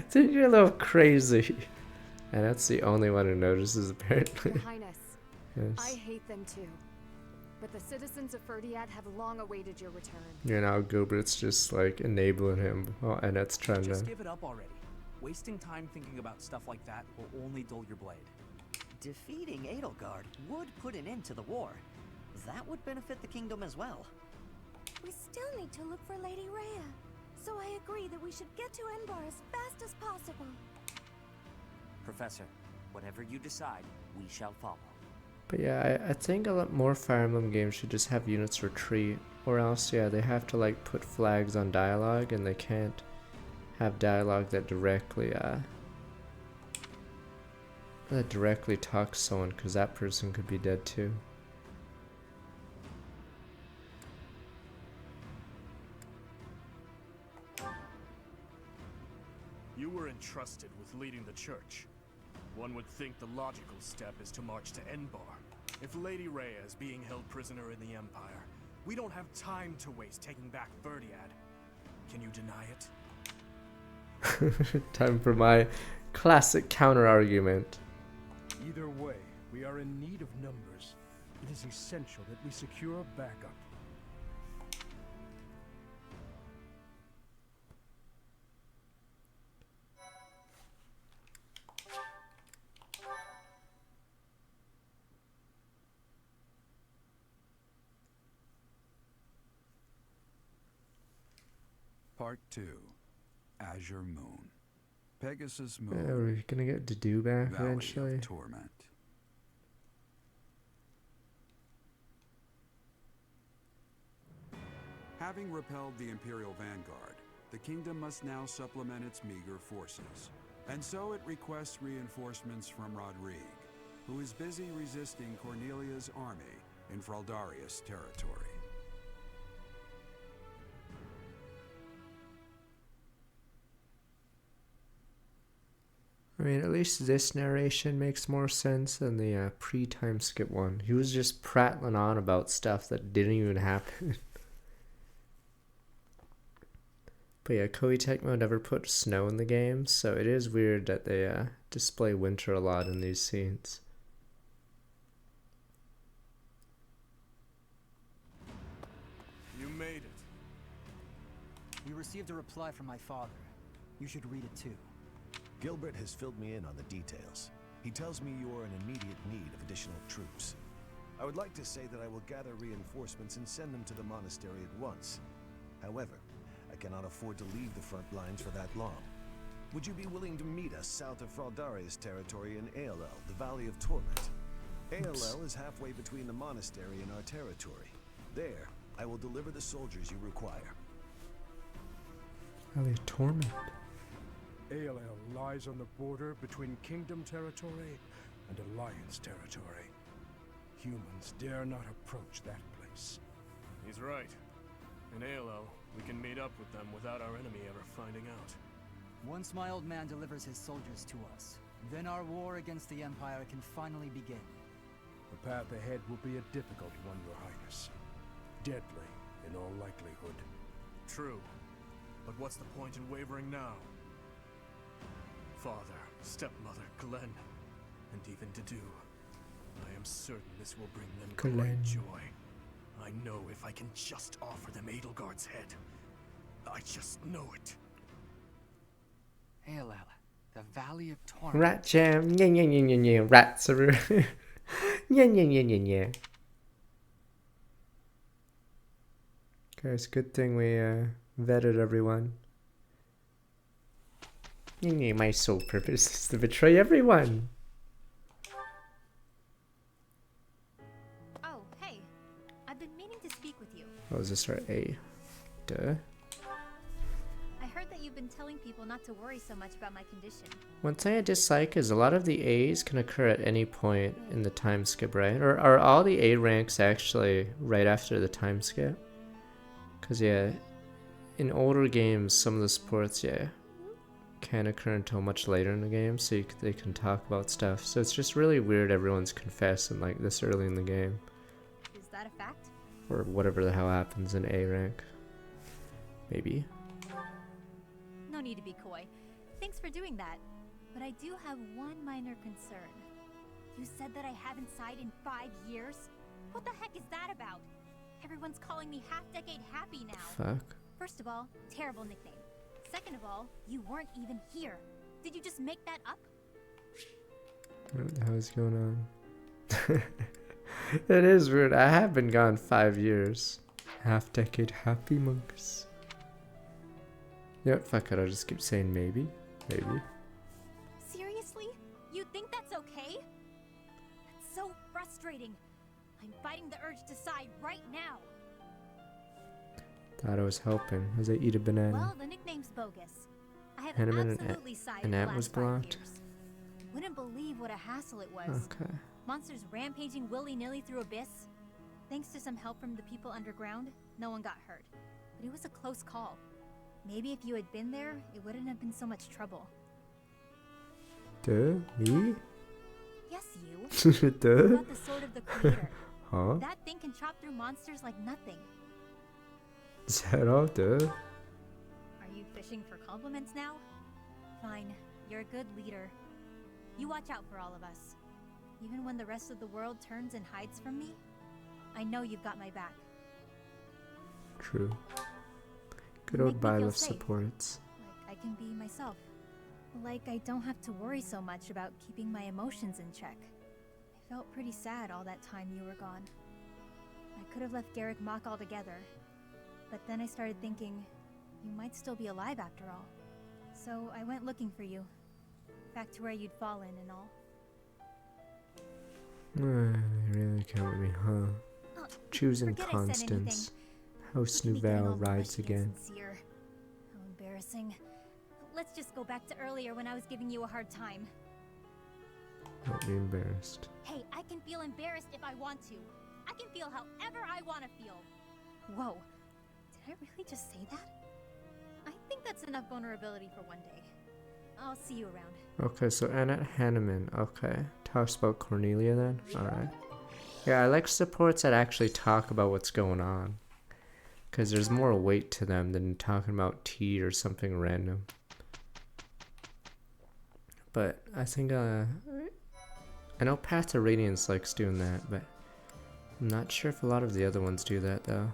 think you're a little crazy. Annette's the only one who notices, apparently. Your Highness, Yes. I hate them too. But the citizens of Ferdiad have long awaited your return. You know, Gilbert's just like enabling him while Annette's trying Just to... give it up already. Wasting time thinking about stuff like that will only dull your blade. Defeating Edelgard would put an end to the war. That would benefit the kingdom as well. We still need to look for Lady Rhea. So I agree that we should get to Enbar as fast as possible. Professor, whatever you decide, we shall follow. But yeah, I think a lot more Fire Emblem games should just have units retreat. Or else, yeah, they have to like put flags on dialogue, and they can't have dialogue that directly talks to someone, because that person could be dead too. You were entrusted with leading the church. One would think the logical step is to march to Enbar. If Lady Rhea is being held prisoner in the Empire, we don't have time to waste taking back Ferdiad. Can you deny it? Time for my classic counter-argument. Either way, we are in need of numbers. It is essential that we secure backup. Part 2. Azure Moon. Pegasus Yeah, Moon. are we gonna get Dedue back Valley eventually? of Torment. Having repelled the Imperial Vanguard, the kingdom must now supplement its meager forces. And so it requests reinforcements from Rodrigue, who is busy resisting Cornelia's army in Fraldarius territory. I mean, at least this narration makes more sense than the pre-time skip one. He was just prattling on about stuff that didn't even happen. But yeah, Koei Tecmo never put snow in the game, so it is weird that they display winter a lot in these scenes. You made it. We received a reply from my father. You should read it too. Gilbert has filled me in on the details. He tells me you are in immediate need of additional troops. I would like to say that I will gather reinforcements and send them to the monastery at once. However, I cannot afford to leave the front lines for that long. Would you be willing to meet us south of Fraldaria's territory in Aelel, the Valley of Torment? Aelel is halfway between the monastery and our territory. There, I will deliver the soldiers you require. Valley of Torment. Aelel lies on the border between Kingdom territory and Alliance territory. Humans dare not approach that place. He's right. In Aelel, we can meet up with them without our enemy ever finding out. Once my old man delivers his soldiers to us, then our war against the Empire can finally begin. The path ahead will be a difficult one, Your Highness. Deadly, in all likelihood. True. But what's the point in wavering now? Father, stepmother, Glenn, and even Dedu. I am certain this will bring them great joy. I know if I can just offer them Edelgard's head. I just know it. Aelel, the Valley of Torment. Rat jam. Yeah, yeah, yeah, yeah, yeah. Rats are. Yeah, yeah, yeah, yeah, yeah. Okay, it's a good thing we vetted everyone. Yeah, yeah, my sole purpose is to betray everyone. Oh, hey. I've been meaning to speak with you. Oh, is this our A? Duh. I heard that you've been telling people not to worry so much about my condition. One thing I dislike is a lot of the A's can occur at any point in the time skip, right? Or are all the A ranks actually right after the time skip? Because, yeah, in older games, some of the supports, yeah, can't occur until much later in the game, so they can talk about stuff. So it's just really weird everyone's confessing like this early in the game. Is that a fact? Or whatever the hell happens in A rank. Maybe. No need to be coy. Thanks for doing that. But I do have one minor concern. You said that I haven't sighed in 5 years? What the heck is that about? Everyone's calling me half-decade happy now. Fuck. First of all, terrible nickname. Second of all, you weren't even here. Did you just make that up? What the hell is going on? It is weird. I have been gone 5 years. Half-decade happy monks. Yeah, fuck it. I'll just keep saying maybe. Maybe. Seriously? You think that's okay? That's so frustrating. I'm fighting the urge to sigh right now. Thought I was helping as I eat a banana. Well, the nickname's bogus. I have Hanneman absolutely sighed an the ant last was 5 blocked. years. Wouldn't believe what a hassle it was. Okay. Monsters rampaging willy-nilly through Abyss. Thanks to some help from the people underground, no one got hurt. But it was a close call. Maybe if you had been there, it wouldn't have been so much trouble. Duh? Me? Yes, you. Duh? What about the sword of the creator? Huh? That thing can chop through monsters like nothing. Is that all? Duh? Are you fishing for compliments now? Fine, you're a good leader. You watch out for all of us. Even when the rest of the world turns and hides from me, I know you've got my back. True. Good You old make me feel Byleth safe. supports. Like I can be myself. Like I don't have to worry so much about keeping my emotions in check. I felt pretty sad all that time you were gone. I could have left Garrick Mach altogether. But then I started thinking, you might still be alive after all. So I went looking for you. Back to where you'd fallen and all. You really can't with me, huh? Choosing forget I said Constance. anything. House Look at me getting Nouvelle all rides mushy and again. sincere. How embarrassing. Let's just go back to earlier when I was giving you a hard time. Don't be embarrassed. Hey, I can feel embarrassed if I want to. I can feel however I want to feel. Whoa. Did I really just say that? I think that's enough vulnerability for one day. I'll see you around. Okay, so Annette Hanneman. Okay. Talks about Cornelia then? Alright. Yeah, I like supports that actually talk about what's going on. Because there's more weight to them than talking about tea or something random. But I think, I know Path to Radiance likes doing that, but I'm not sure if a lot of the other ones do that, though.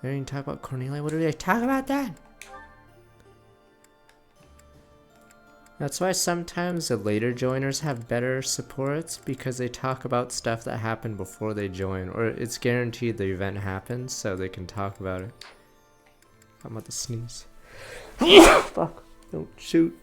They didn't even talk about Cornelia. What do they talk about that? That's why sometimes the later joiners have better supports, because they talk about stuff that happened before they join, or it's guaranteed the event happens, so they can talk about it. I'm about to sneeze. Fuck. Don't shoot.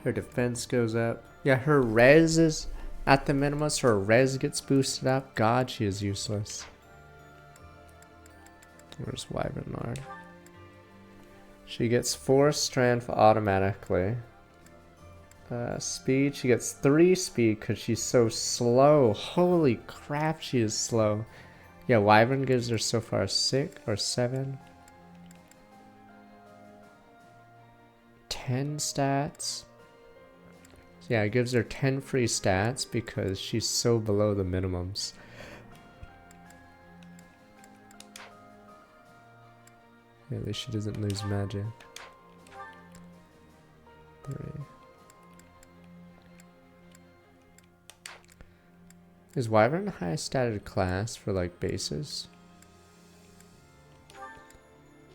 Her defense goes up. Yeah, her res is at the minimum, so her res gets boosted up. God, she is useless. Where's Wyvern Lord? She gets 4 strength automatically. Speed, she gets 3 speed because she's so slow. Holy crap, she is slow. Yeah, Wyvern gives her so far 6 or 7. 10 stats. Yeah, it gives her 10 free stats because she's so below the minimums. Yeah, at least she doesn't lose magic. 3. Is Wyvern a high statted class for like bases?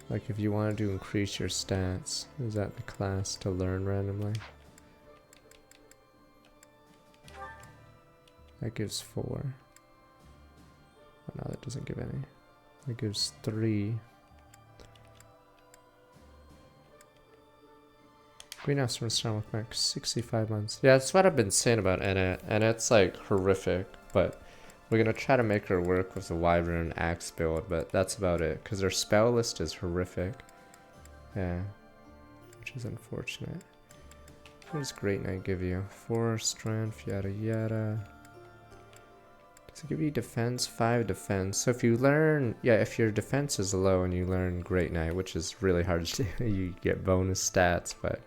Like if you wanted to increase your stats, is that the class to learn randomly? That gives 4. Oh no, that doesn't give any. That gives 3. Greenhouse from Stomach Max, 65 months. Yeah, that's what I've been saying about Ennet. Ennet's like horrific, but we're gonna try to make her work with the Wyvern Axe build, but that's about it. Because her spell list is horrific. Yeah. Which is unfortunate. What does Great Knight give you? 4 strength, yada yada. Does it give you defense? 5 defense. So if you learn, yeah, if your defense is low and you learn Great Knight, which is really hard to do, you get bonus stats, but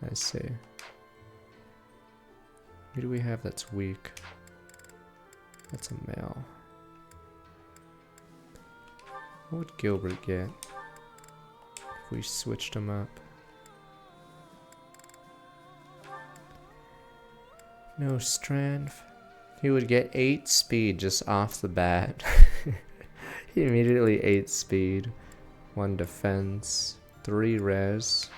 I see. Who do we have that's weak? That's a male. What would Gilbert get if we switched him up? No strength. He would get 8 speed just off the bat. He immediately 8 speed, 1 defense, 3 res.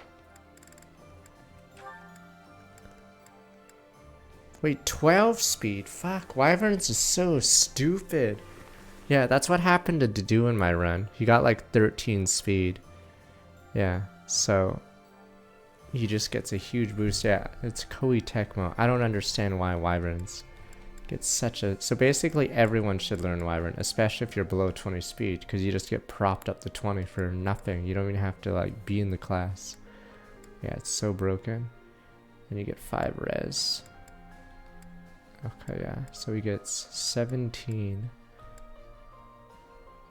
Wait, 12 speed? Fuck, Wyverns is so stupid. Yeah, that's what happened to Dedu in my run. He got like 13 speed. Yeah, so he just gets a huge boost. Yeah, it's Koei Tecmo. I don't understand why Wyverns get such a... So basically everyone should learn Wyvern, especially if you're below 20 speed, because you just get propped up to 20 for nothing. You don't even have to like be in the class. Yeah, it's so broken. And you get 5 res. Okay, yeah, so he gets 17.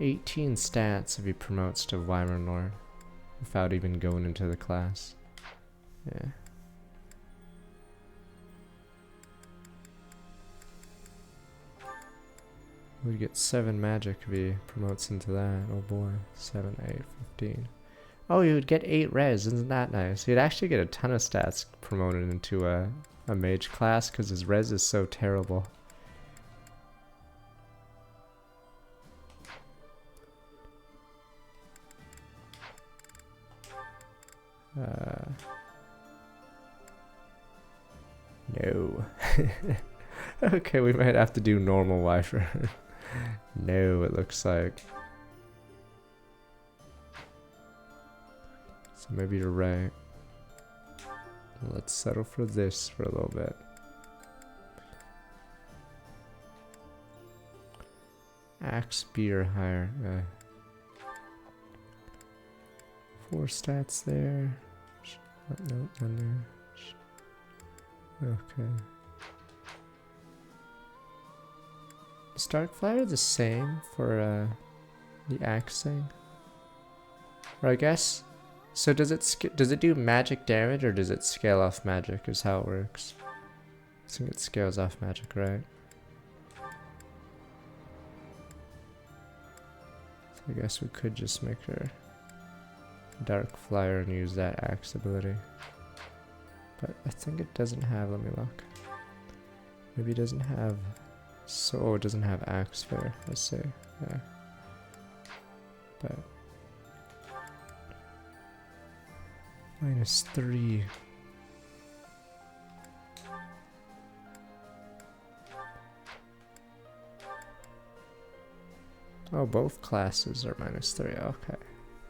18 stats if he promotes to Wyvern Lord without even going into the class. Yeah. We get 7 magic if he promotes into that. Oh boy. 7, 8, 15. Oh, you would get 8 res. Isn't that nice? He'd actually get a ton of stats promoted into a mage class because his res is so terrible. No. Okay, we might have to do normal Wyvern. No, it looks like. So maybe you're right. Let's settle for this for a little bit. Axe beer higher. 4 stats there. Nope, none there. Okay. Is Darkfire the same for the axe thing? Or I guess. So does it do magic damage or does it scale off magic? Is how it works. I think it scales off magic, right? So I guess we could just make her Dark Flyer and use that axe ability. But I think it doesn't have, let me look. Maybe it doesn't have, so oh, it doesn't have axe fair, let's see. Yeah. But -3. Oh, both classes are -3, okay.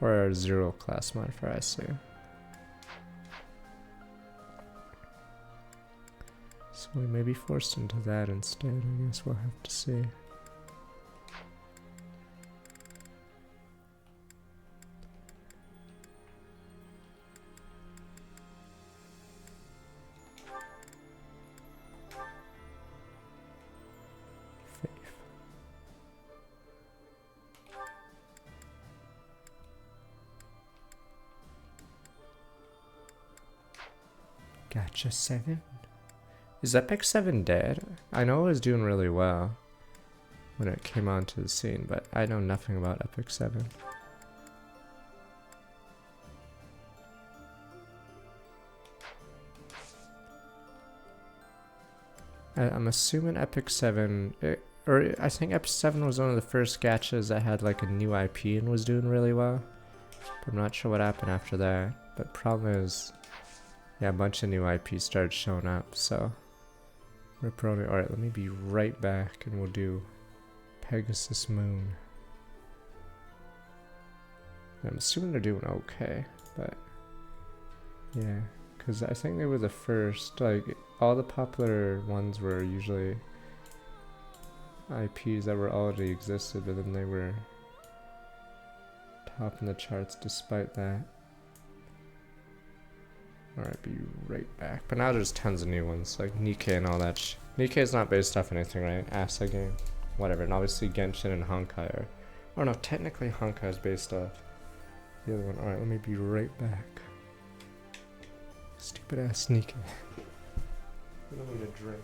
Or 0 class modifier, I see. So we may be forced into that instead, I guess we'll have to see. Gotcha 7. Is Epic 7 dead? I know it was doing really well when it came onto the scene, but I know nothing about Epic 7. I'm assuming Epic 7, or I think Epic 7 was one of the first gachas that had like a new IP and was doing really well. But I'm not sure what happened after that. But problem is, yeah, a bunch of new IPs started showing up, so we're probably, alright, let me be right back and we'll do Pegasus Moon. I'm assuming they're doing okay, but yeah, because I think they were the first, like, all the popular ones were usually IPs that were already existed, but then they were top in the charts despite that. Alright, be right back. But now there's tons of new ones, like Nikkei and all that Nikkei is not based off anything, right? Asa game. Whatever. And obviously Genshin and Honkai are... Oh no, technically Honkai is based off the other one. Alright, let me be right back. Stupid ass Nikkei. I don't need a drink.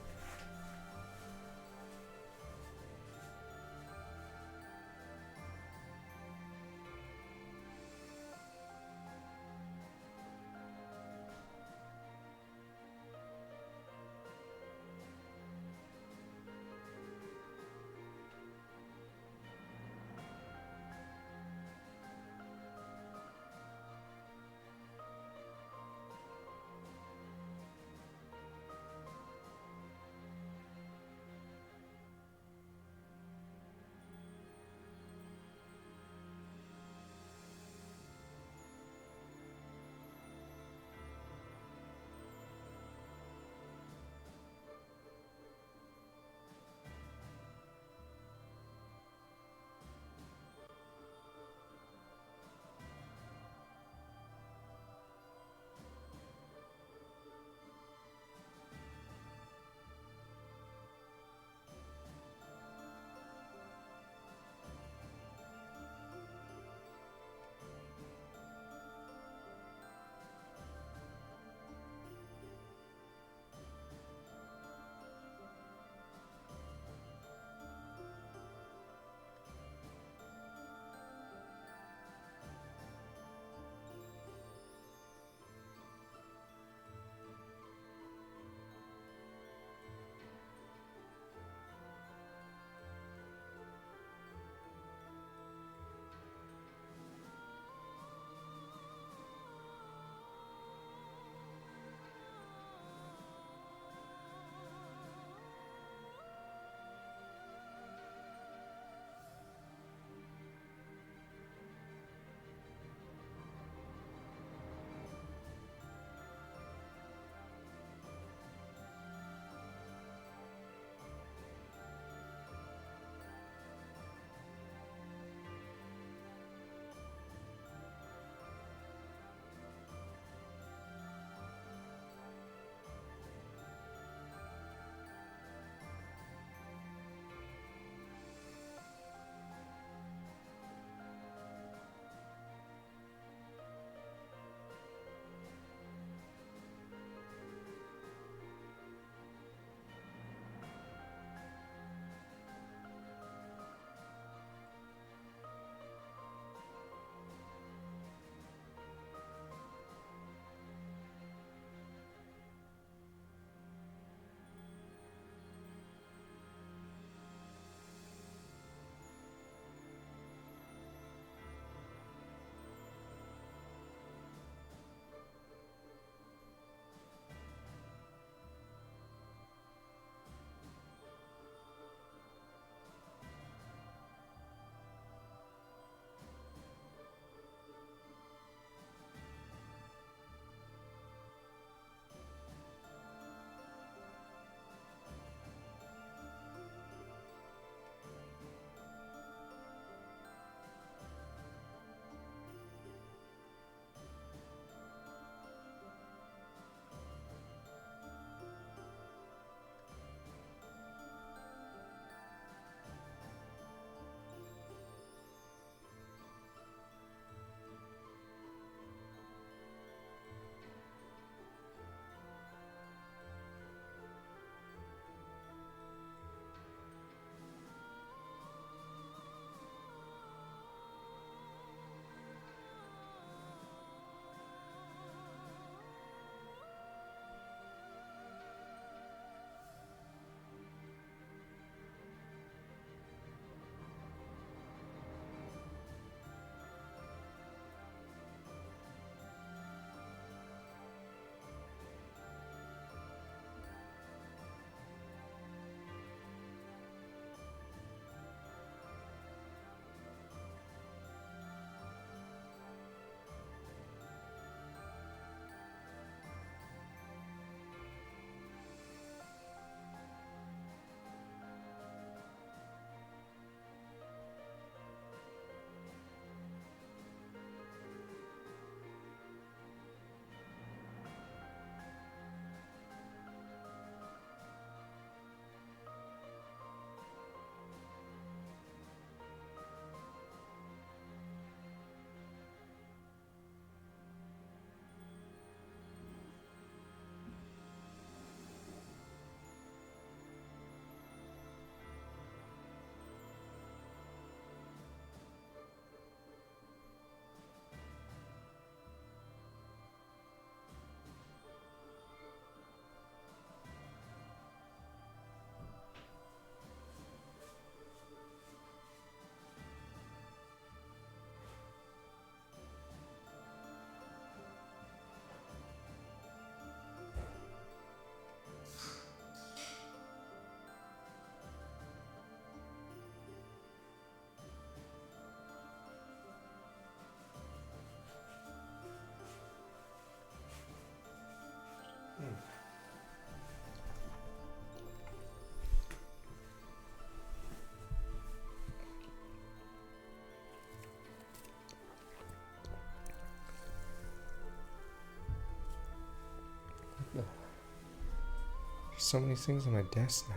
So many things on my desk now.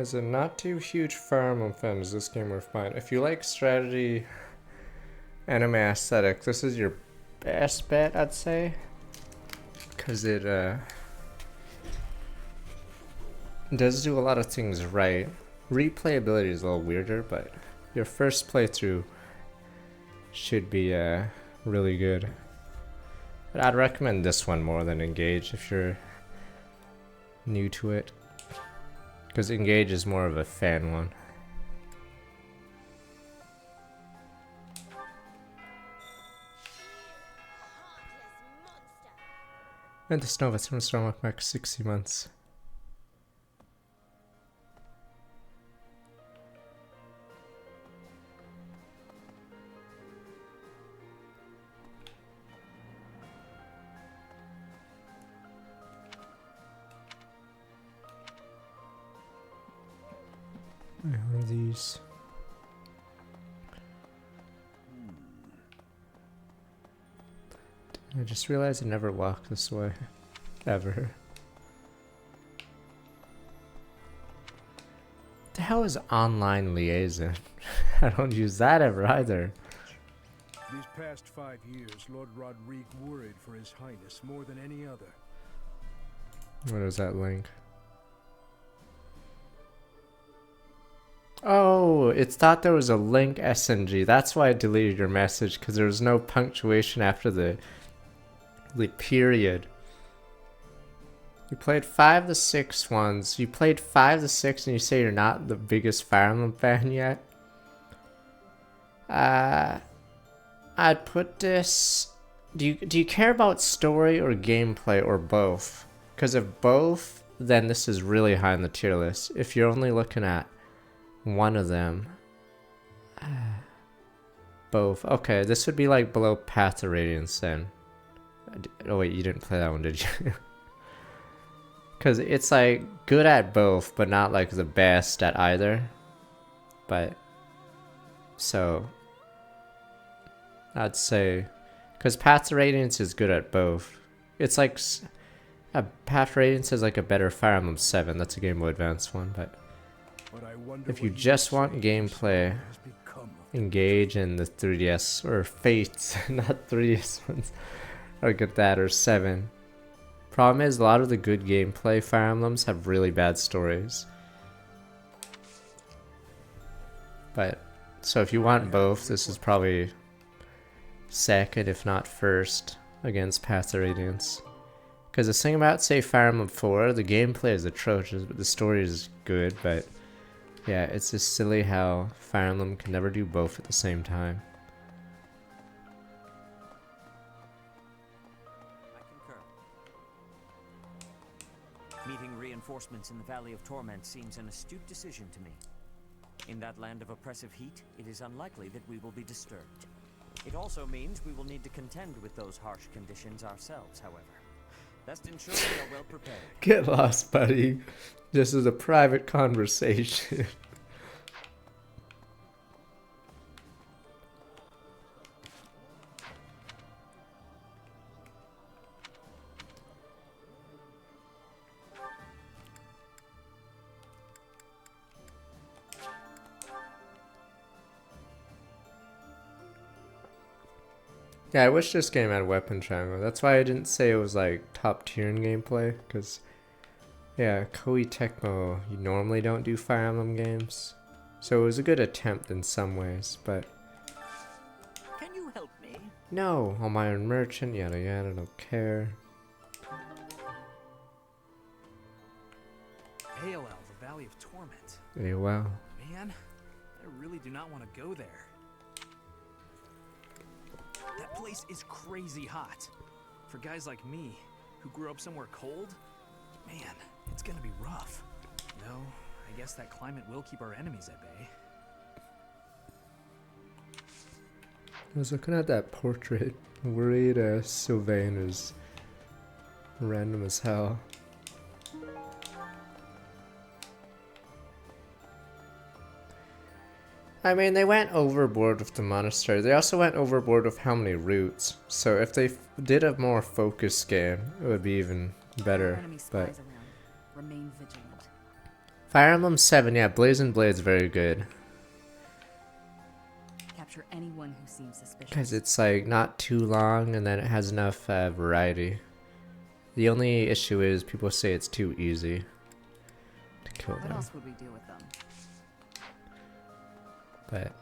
As a not too huge Fire Emblem fan, is this game worth buying? If you like strategy, anime aesthetic, this is your best bet, I'd say. Because it does do a lot of things right. Replayability is a little weirder, but your first playthrough should be really good. But I'd recommend this one more than Engage if you're new to it. Because Engage is more of a fan one. And the Snova Storm back 60 months. What are these? I just realized I never walked this way. Ever. The hell is online liaison? I don't use that ever either. These past 5 years, Lord Rodrigue worried for His Highness more than any other. What is that link? Oh, it thought there was a link SNG. That's why I deleted your message, because there was no punctuation after the period. You played 5 to 6 ones. You played 5 to 6 and you say you're not the biggest Fire Emblem fan yet? I'd put this... Do you care about story or gameplay or both? Because if both, then this is really high on the tier list. If you're only looking at one of them... both. Okay, this would be like below Path of Radiance then. Oh wait, you didn't play that one, did you? Because it's like good at both, but not like the best at either. But, so, I'd say, because Path of Radiance is good at both. It's like, Path of Radiance is like a better Fire Emblem 7. That's a Game Boy Advance one, but if you just want gameplay, Engage in the 3DS, or Fates, not 3DS ones, or get that, or 7. Problem is, a lot of the good gameplay Fire Emblems have really bad stories. But, so if you want both, this is probably second, if not first, against Path of Radiance. Because the thing about, say, Fire Emblem 4, the gameplay is atrocious, but the story is good, but yeah, it's just silly how Fire Emblem can never do both at the same time. Meeting reinforcements in the Valley of Torment seems an astute decision to me. In that land of oppressive heat, it is unlikely that we will be disturbed. It also means we will need to contend with those harsh conditions ourselves, however. Best ensure we are well prepared. Get lost, buddy. This is a private conversation. Yeah, I wish this game had weapon triangle. That's why I didn't say it was like top tier in gameplay, because yeah, Koei Tecmo, you normally don't do Fire Emblem games. So it was a good attempt in some ways, but Can you help me? no, I'm Iron Merchant, yada yada, don't care. AOL, the Valley of Torment. AOL. Man, I really do not want to go there. That place is crazy hot. For guys like me, who grew up somewhere cold, man, it's gonna be rough. Though, I guess that climate will keep our enemies at bay. I was looking at that portrait, worried Sylvain is random as hell. I mean, they went overboard with the monastery. They also went overboard with how many routes. So if they did a more focused game, it would be even better. But Remain vigilant. Fire Emblem 7, yeah, Blazing Blade's very good. Capture anyone who seems suspicious. Because it's like not too long and then it has enough variety. The only issue is people say it's too easy to kill them. What else would we do with them? But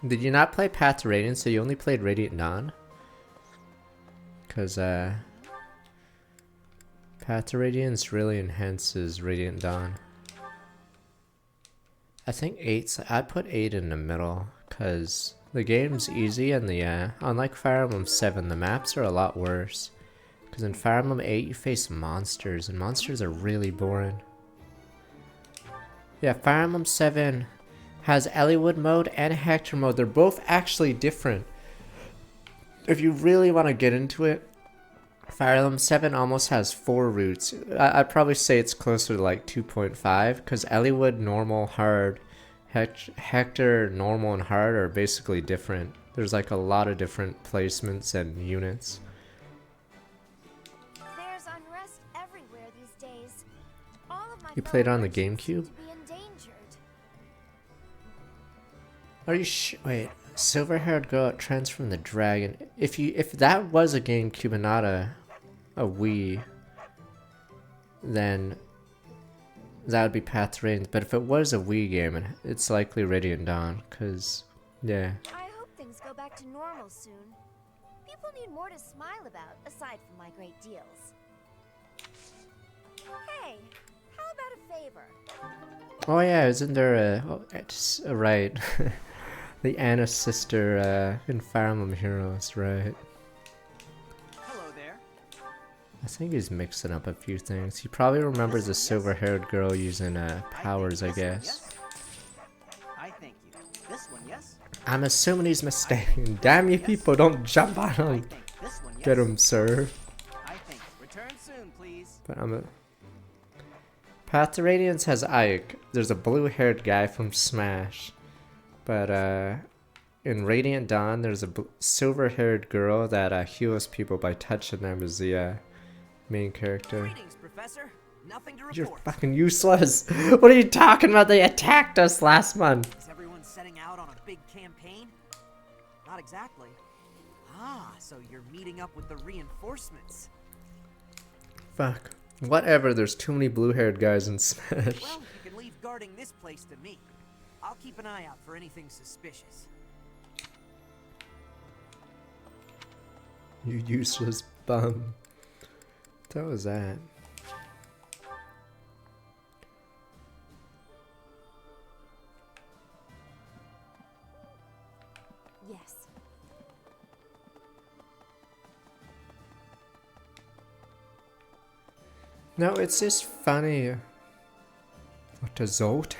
did you not play Path to Radiance, so you only played Radiant Dawn? Because Path to Radiance really enhances Radiant Dawn. I think 8's, I'd put 8 in the middle, because the game's easy and the, unlike Fire Emblem 7, the maps are a lot worse. Because in Fire Emblem 8, you face monsters, and monsters are really boring. Yeah, Fire Emblem 7 has Eliwood mode and Hector mode. They're both actually different. If you really want to get into it, Fire Emblem 7 almost has 4 routes. I'd probably say it's closer to like 2.5, because Eliwood, normal, hard, Hector, normal, and hard are basically different. There's like a lot of different placements and units. There's unrest everywhere these days. All of my You played on the fellow merchants seem GameCube? to be endangered. Are you wait, silver-haired girl that transformed the dragon. If that was a GameCube and not a Wii, then that would be Path to Radiance. But if it was a Wii game, it's likely Radiant Dawn, cause yeah. I hope things go back to normal soon. People need more to smile about, aside from my great deals. Hey, how about a favor? Oh yeah, isn't there a right? The Anna sister in Fire Emblem Heroes, right? Hello there. I think he's mixing up a few things. He probably remembers a silver-haired girl using powers, I guess. I thank you. This one, yes? I'm assuming he's mistaken. Damn you people, don't jump on him. Get him, sir. I think. Return soon, please. But Path to Radiance has Ike. There's a blue-haired guy from Smash. But in Radiant Dawn, there's a silver-haired girl that heals people by touching them as the main character. Greetings, Professor. Nothing to report. You're fucking useless. What are you talking about? They attacked us last month. Is everyone setting out on a big campaign? Not exactly. Ah, so you're meeting up with the reinforcements. Fuck. Whatever, there's too many blue-haired guys in Smash. Well, you can leave guarding this place to me. I'll keep an eye out for anything suspicious. You useless bum. What was that? Yes. No, it's just funny. What a Zote.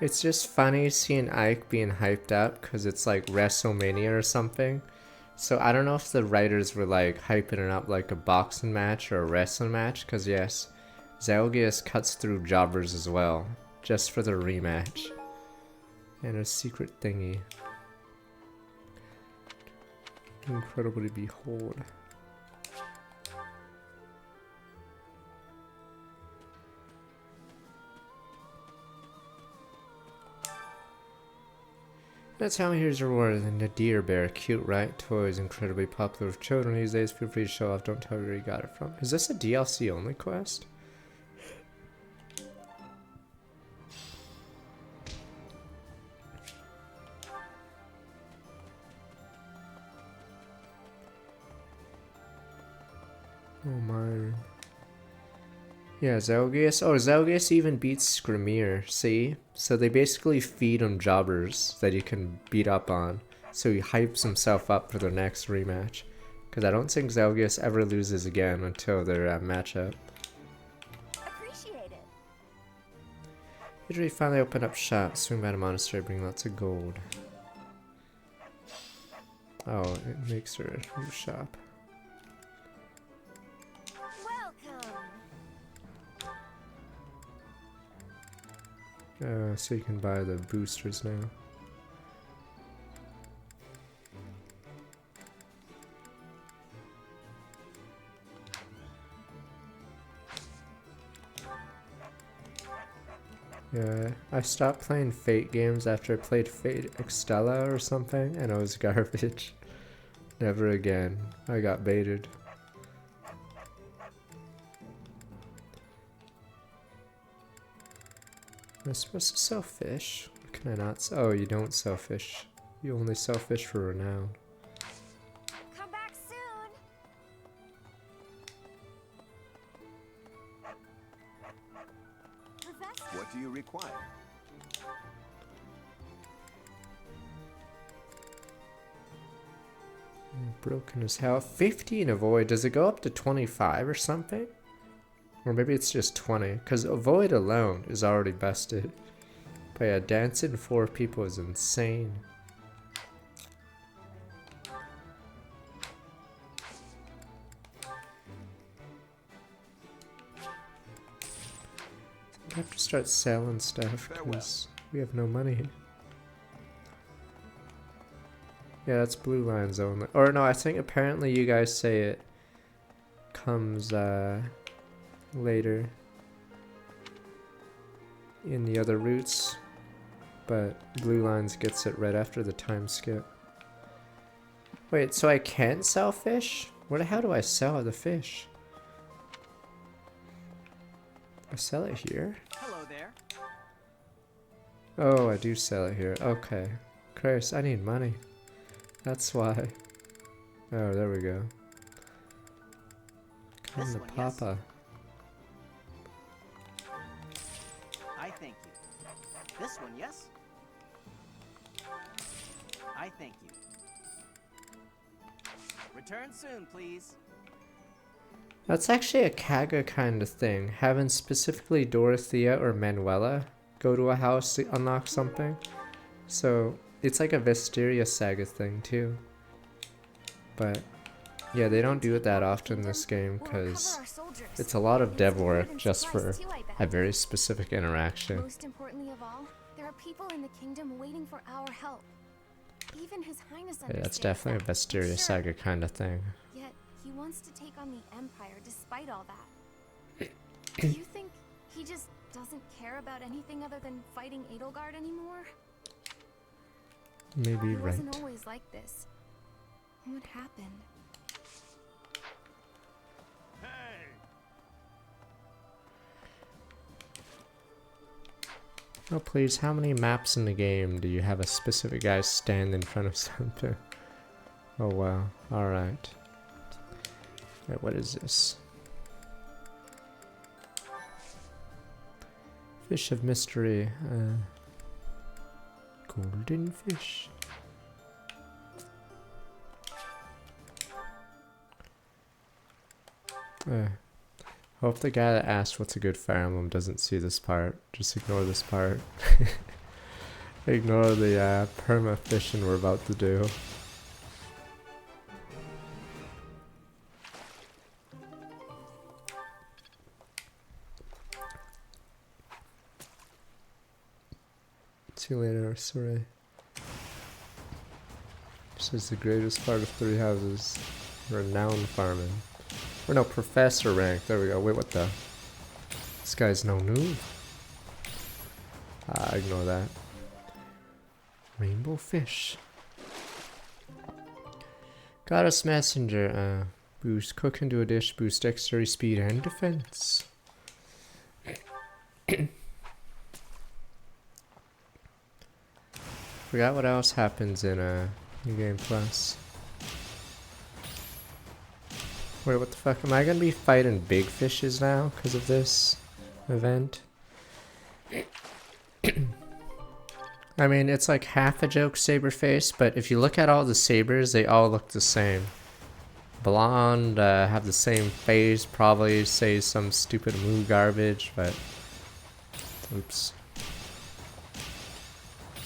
It's just funny seeing Ike being hyped up because it's like WrestleMania or something. So I don't know if the writers were like hyping it up like a boxing match or a wrestling match, because yes, Zelgius cuts through jobbers as well, just for the rematch. And a secret thingy. Incredible to behold. That's how here's your reward. And the deer bear, cute, right? Toy is incredibly popular with children these days. Feel free to show off. Don't tell me where you got it from. Is this a DLC only quest? Oh my. Yeah, Zelgius. Oh, Zelgius even beats Scrimir, see? So they basically feed him jobbers that he can beat up on. So he hypes himself up for their next rematch. Because I don't think Zelgius ever loses again until their matchup. Appreciate it. Usually finally open up shop, swing by the monastery, bring lots of gold. Oh, it makes her a new shop. So you can buy the boosters now. Yeah, I stopped playing Fate games after I played Fate Extella or something, and it was garbage. Never again. I got baited. Am I supposed to sell fish? Or can I not sell? Oh, you don't sell fish. You only sell fish for renown. Come back soon. What do you require? Broken as hell. 50 in Avoid. Does it go up to 25 or something? Or maybe it's just 20. Because Avoid alone is already bested. But yeah, dancing 4 people is insane. I have to start selling stuff because we have no money. Yeah, that's blue lines only. Or no, I think apparently you guys say it comes later in the other routes, but blue lines gets it right after the time skip. Wait, so I can't sell fish? Where the hell do I sell the fish? I sell it here? Hello there. Oh, I do sell it here. Okay. Christ, I need money. That's why. Oh, there we go. Come to Papa. I thank you. This one, yes? I thank you. Return soon, please. That's actually a Kaga kind of thing. Having specifically Dorothea or Manuela go to a house to unlock something. So it's like a Vesteria Saga thing too. But yeah, they don't do it that often in this game because it's a lot of dev work just for a very specific interaction. Most importantly of all, there are people in the kingdom waiting for our help. Even His Highness Yeah, that's understands definitely a that. Vesteria Saga kind of thing. Yet he wants to take on the Empire despite all that. Do you think he just doesn't care about anything other than fighting Edelgard anymore? Maybe He right. wasn't always like this. What happened? Oh please, how many maps in the game do you have a specific guy stand in front of something? Oh wow, alright. Wait, what is this? Fish of mystery. Golden fish. Hope the guy that asked what's a good Fire Emblem doesn't see this part. Just ignore this part. Ignore the perma fishing we're about to do. See you later, sorry. This is the greatest part of Three Houses. Renowned farming. Or no, professor rank. There we go. Wait, what the? This guy's no noob. Ignore that. Rainbow fish. Goddess messenger. Boost cook into a dish. Boost dexterity, speed, and defense. Forgot what else happens in New Game Plus. Wait, what the fuck? Am I gonna be fighting big fishes now because of this event? I mean, it's like half a joke saber face, but if you look at all the sabers, they all look the same. Blonde, have the same face, probably say some stupid moo garbage, but oops.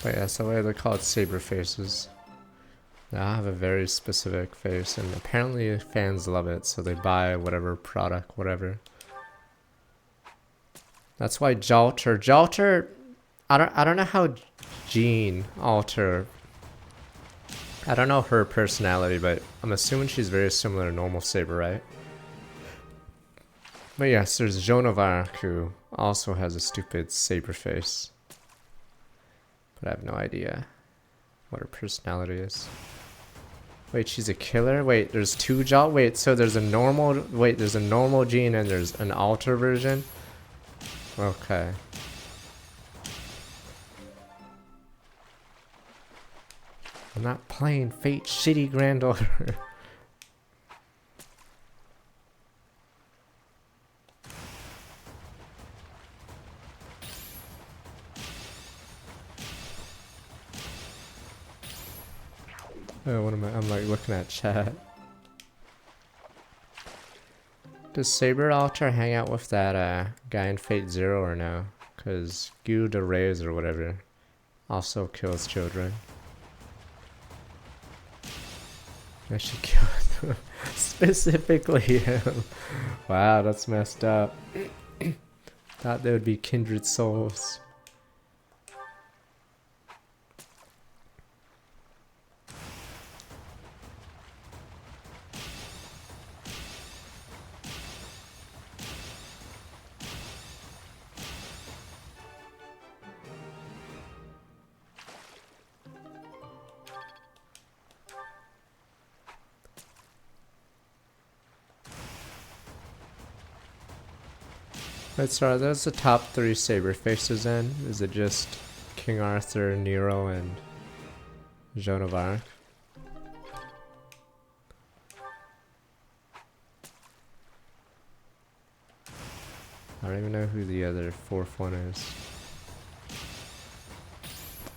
But yeah, so why they're called saber faces. I have a very specific face, and apparently fans love it, so they buy whatever product, whatever. That's why Jalter I don't know how Jean Alter. I don't know her personality, but I'm assuming she's very similar to normal Saber, right? But yes, there's Joan of Arc, who also has a stupid saber face. But I have no idea what her personality is. Wait, she's a killer? Wait, there's two wait, so there's a normal there's a normal Jean and there's an alter version? Okay. I'm not playing Fate's shitty granddaughter. Oh, what am I? I'm like looking at chat. Does Saber Alter hang out with that guy in Fate Zero or no? Cause Guy de Reyes or whatever also kills children. I should kill them. Specifically him. Wow, that's messed up. Thought they would be kindred souls. Wait, so are those the top 3 saber faces then? Is it just King Arthur, Nero, and Joan of Arc? I don't even know who the other 4th one is.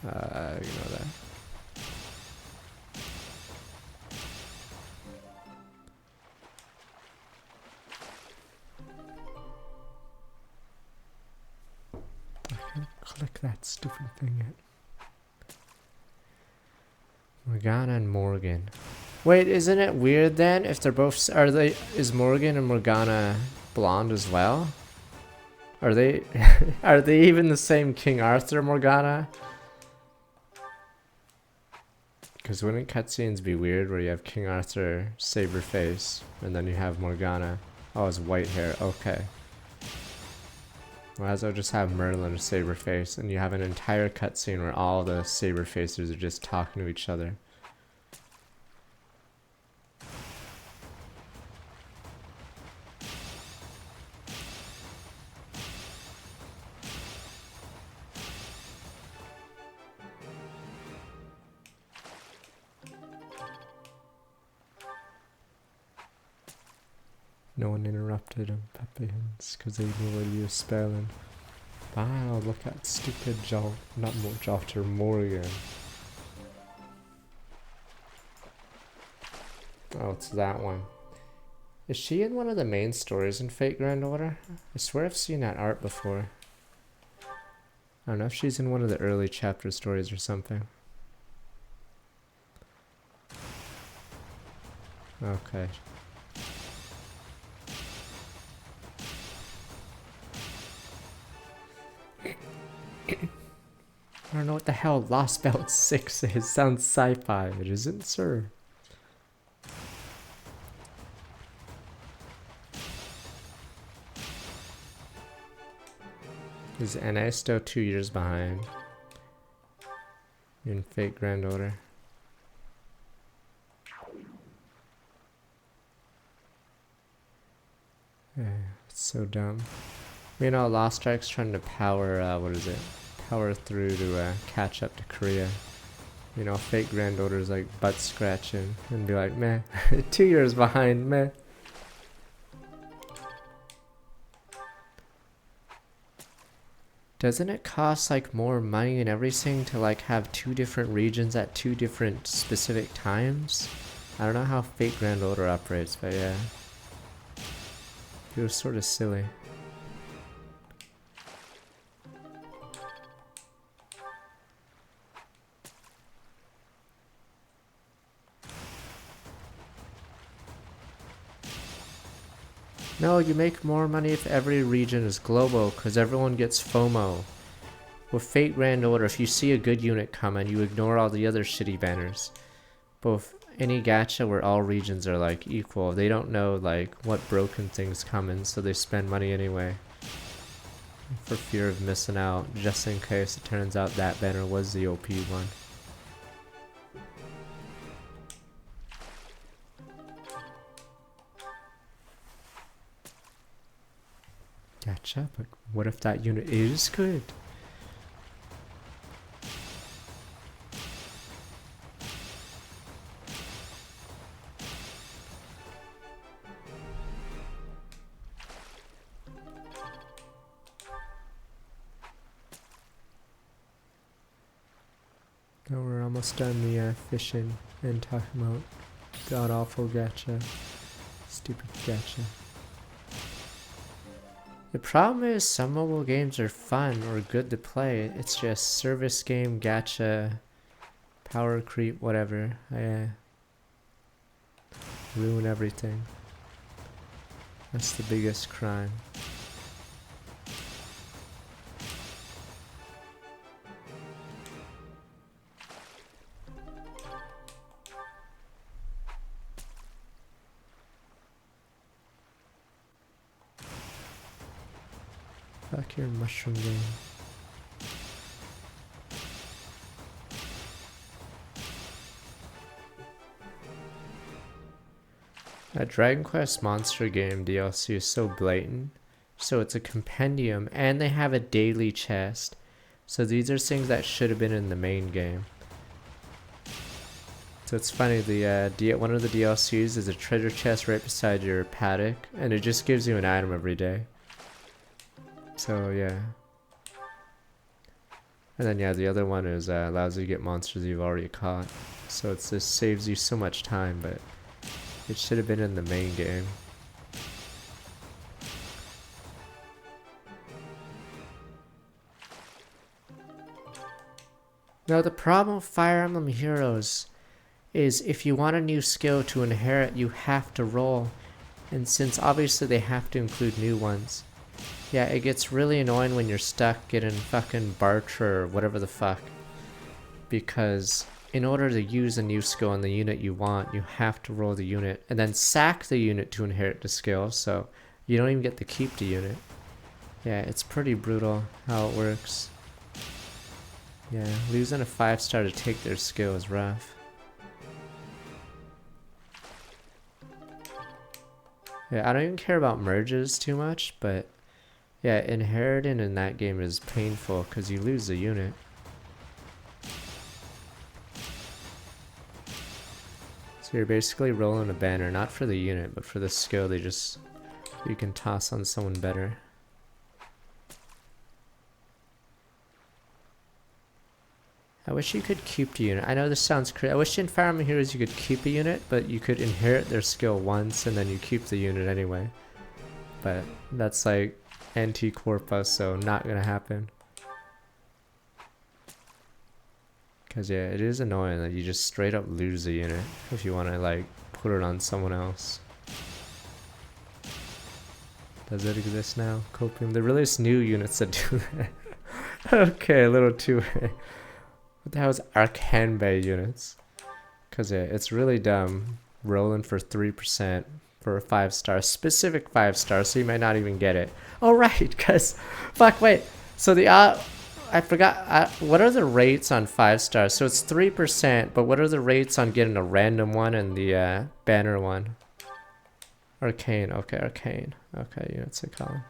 Ignore that. Click that stupid thing yet. Morgana and Morgan. Wait, isn't it weird then if they're both is Morgan and Morgana blonde as well? Are they are they even the same King Arthur Morgana? Because wouldn't cutscenes be weird where you have King Arthur saber face and then you have Morgana? Oh, it's white hair. Okay. Might as well just have Merlin saber face and you have an entire cutscene where all the saber facers are just talking to each other. No one interrupted him, Pepeans, because they knew what he was spelling. Wow, look at stupid Jolter Morgan. Oh, it's that one. Is she in one of the main stories in Fate Granddaughter? I swear I've seen that art before. I don't know if she's in one of the early chapter stories or something. Okay. I don't know what the hell Lost Belt 6 is. Sounds sci-fi. It isn't, sir. Is NA still 2 years behind in Fate Granddaughter? Yeah, it's so dumb. You know, Lost Strike's trying to power, what is it? Power through to catch up to Korea. You know, Fate Granddaughter's like butt scratching and be like, meh, 2 years behind, meh. Doesn't it cost like more money and everything to like have 2 different regions at 2 different specific times? I don't know how Fate Granddaughter operates, but yeah. It was sort of silly. No, you make more money if every region is global, because everyone gets FOMO. with Fate Grand Order, if you see a good unit coming, you ignore all the other shitty banners. But with any gacha where all regions are like equal, they don't know like what broken things coming, so they spend money anyway. For fear of missing out, just in case it turns out that banner was the OP one. Gotcha, but what if that unit is good? Oh, we're almost done the fishing and talking about god awful gacha. Stupid gacha. The problem is some mobile games are fun or good to play. It's just service game, gacha, power creep, whatever. Ruin everything. That's the biggest crime. Fuck your mushroom game. That Dragon Quest Monster game DLC is so blatant. So it's a compendium and they have a daily chest. So these are things that should have been in the main game. So it's funny, the one of the DLCs is a treasure chest right beside your paddock, and it just gives you an item every day. So yeah. And then yeah, the other one is allows you to get monsters you've already caught. So it's just saves you so much time, but it should have been in the main game. Now the problem with Fire Emblem Heroes is if you want a new skill to inherit, you have to roll. And since obviously they have to include new ones, yeah, it gets really annoying when you're stuck getting fucking Barter or whatever the fuck. Because in order to use a new skill on the unit you want, you have to roll the unit and then sack the unit to inherit the skill, so you don't even get to keep the unit. Yeah, it's pretty brutal how it works. Yeah, losing a 5-star to take their skill is rough. Yeah, I don't even care about merges too much, but yeah, inheriting in that game is painful because you lose a unit. So you're basically rolling a banner, not for the unit, but for the skill you can toss on someone better. I wish you could keep the unit. I know this sounds crazy. I wish in Fire Emblem Heroes you could keep a unit, but you could inherit their skill once and then you keep the unit anyway. But that's like anti-corpus, so not gonna happen. Cause yeah, it is annoying that you just straight up lose a unit if you want to like put it on someone else. Does it exist now? Copium. They released new units that do that. Okay, a little too. What the hell is Arcanbay units? Cause yeah, it's really dumb rolling for 3% for a 5-star, specific 5-star, so you might not even get it. Oh right, cause fuck wait. So the I forgot what are the rates on 5-stars? So it's 3%, but what are the rates on getting a random one and the banner one? Arcane, okay, arcane. Okay, units I call them.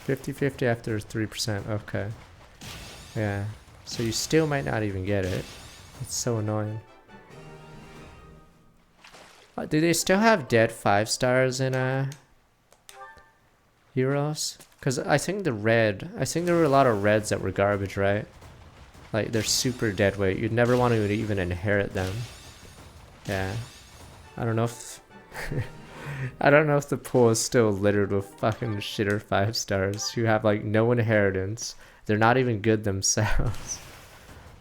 50-50 after 3%, okay. Yeah, so you still might not even get it. It's so annoying. Do they still have dead 5-stars in Heroes? Because I think there were a lot of reds that were garbage, right? Like they're super dead weight. You'd never want to even inherit them. Yeah. I don't know if I don't know if the pool is still littered with fucking shitter 5-stars who have like no inheritance. They're not even good themselves.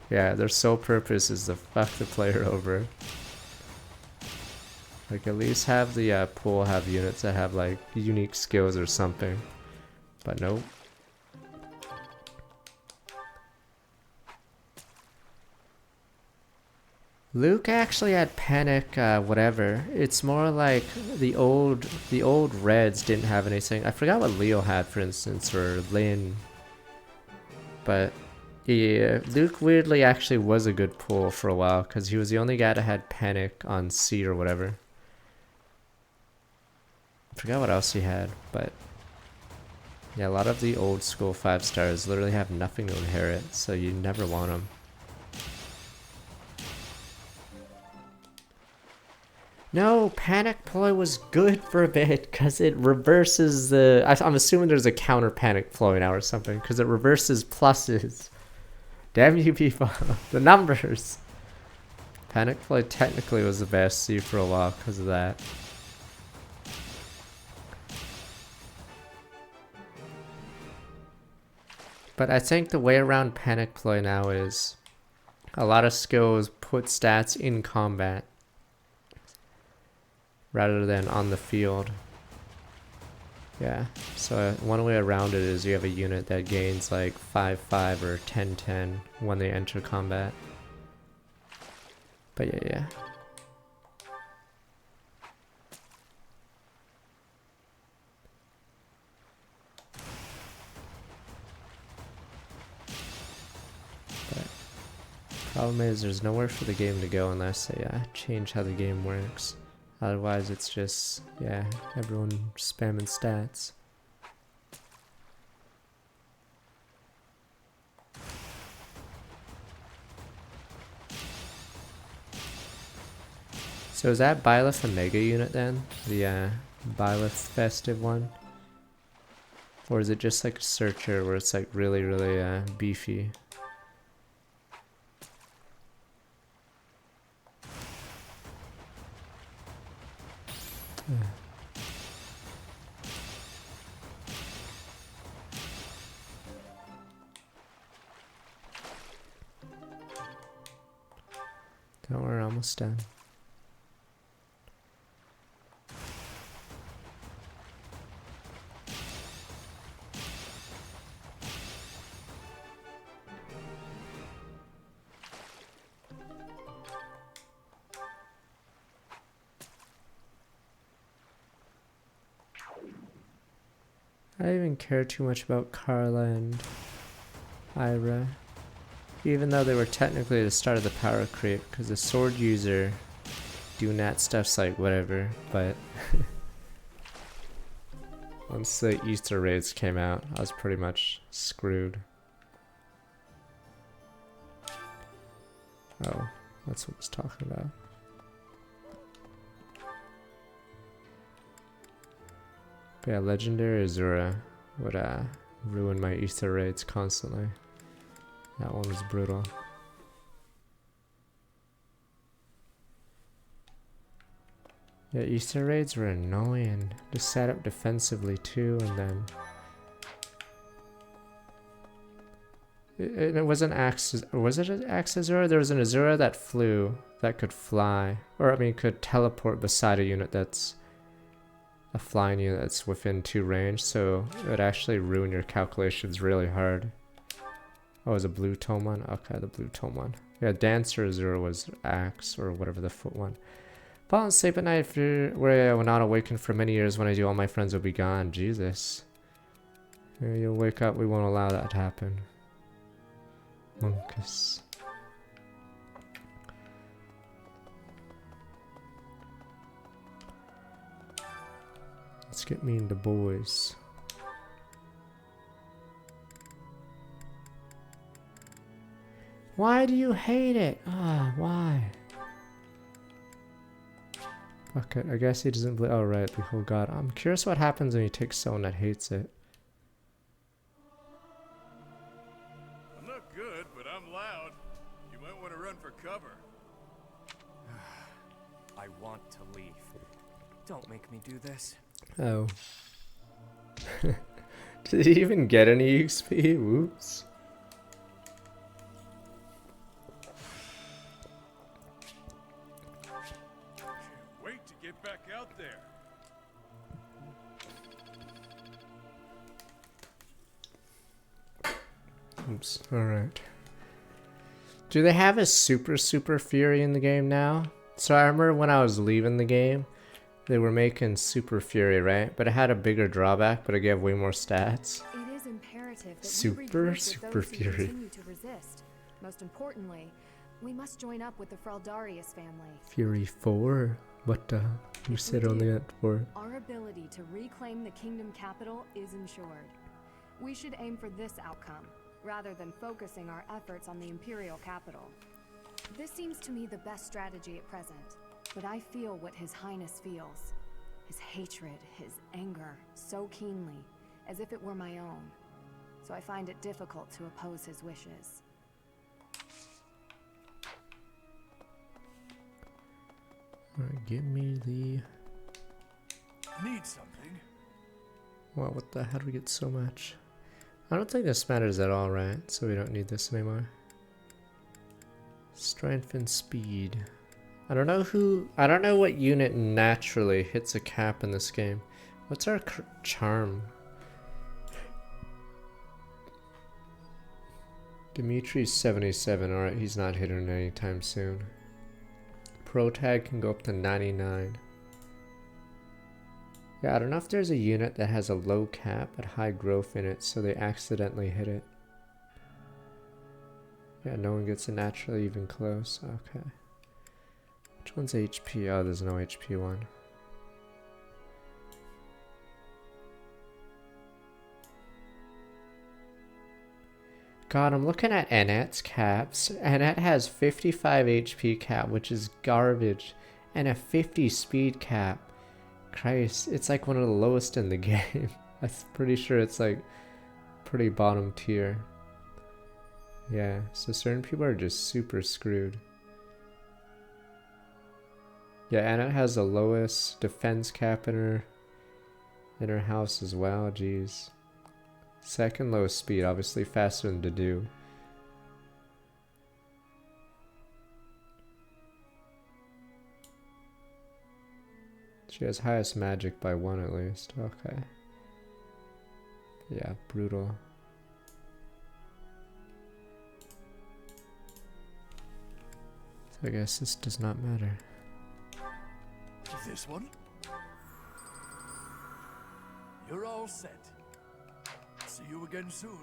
Yeah, their sole purpose is to fuck the player over. Like at least have the pool have units that have like unique skills or something. But nope. Luke actually had panic, whatever. It's more like the old Reds didn't have anything. I forgot what Leo had, for instance, or Lynn. But yeah, Luke weirdly actually was a good pull for a while because he was the only guy that had panic on C or whatever. I forgot what else he had, but yeah, a lot of the old school 5 stars literally have nothing to inherit, so you never want them. No, Panic Ploy was good for a bit because it reverses the... I'm assuming there's a counter Panic Ploy now or something because it reverses pluses. Damn you people. The numbers. Panic Ploy technically was the best C for a while because of that. But I think the way around Panic Ploy now is a lot of skills put stats in combat rather than on the field. Yeah, so one way around it is you have a unit that gains like 5-5 or 10-10 when they enter combat. But yeah. But problem is there's nowhere for the game to go unless they change how the game works. Otherwise it's just, yeah, everyone spamming stats. So is that Byleth a mega unit then? The Byleth festive one? Or is it just like a searcher where it's like really beefy? Don't worry, almost done. I don't even care too much about Carla and Ira, even though they were technically the start of the power creep, because the sword user doing that stuff's like whatever, but once the Easter raids came out, I was pretty much screwed. Oh, that's what I was talking about. But yeah, Legendary Azura would ruin my Easter raids constantly. That one was brutal. Yeah, Easter raids were annoying. Just set up defensively too, and then it wasn't Axe. Was it an Axe Azura? There was an Azura that flew, that could fly, or I mean, could teleport beside a unit that's a flying unit that's within 2 range. So it would actually ruin your calculations really hard. Oh, it was a blue tome one? Okay, the blue tome one. Yeah, Dancer Azura was Axe, or whatever the foot one. Fall asleep at night where I will not awaken for many years. When I do, all my friends will be gone. Jesus. Yeah, you'll wake up, we won't allow that to happen. Monkus. Let's get me and the boys. Why do you hate it? Ah, why? Fuck it, I guess he doesn't believe. Oh, right, behold God. I'm curious what happens when you take someone that hates it. I'm not good, but I'm loud. You might want to run for cover. I want to leave. Don't make me do this. Oh. Did he even get any XP? Whoops. Wait to get Oops. Alright. Do they have a super fury in the game now? So I remember when I was leaving the game, they were making super fury, right? But it had a bigger drawback, but it gave way more stats. It is imperative that Super we regroup with fury. those who continue to resist. Most importantly, we must join up with the Fraldarius family. Fury 4? What the? You said only at 4. Our ability to reclaim the kingdom capital is ensured. We should aim for this outcome, rather than focusing our efforts on the imperial capital. This seems to me the best strategy at present, but I feel what His Highness feels. His hatred, his anger, so keenly, as if it were my own. So I find it difficult to oppose his wishes. Alright, give me the... Need something? Wow, what the? How do we get so much? I don't think this matters at all, right? So we don't need this anymore. Strength and speed. I don't know what unit naturally hits a cap in this game. What's our charm? Dimitri's 77. Alright, he's not hitting anytime soon. Pro tag can go up to 99. Yeah, I don't know if there's a unit that has a low cap but high growth in it, so they accidentally hit it. Yeah, no one gets it naturally even close. Okay. Which one's HP? Oh, there's no HP one. God, I'm looking at Annette's caps. Annette has 55 HP cap, which is garbage, and a 50 speed cap. Christ, it's like one of the lowest in the game. I'm pretty sure it's like pretty bottom tier. Yeah, so certain people are just super screwed. Yeah, Annette has the lowest defense cap in her house as well. Jeez. Second lowest speed, obviously faster than Dedu. She has highest magic by 1 at least. Okay. Yeah, brutal. So I guess this does not matter. This one? You're all set. See you again soon.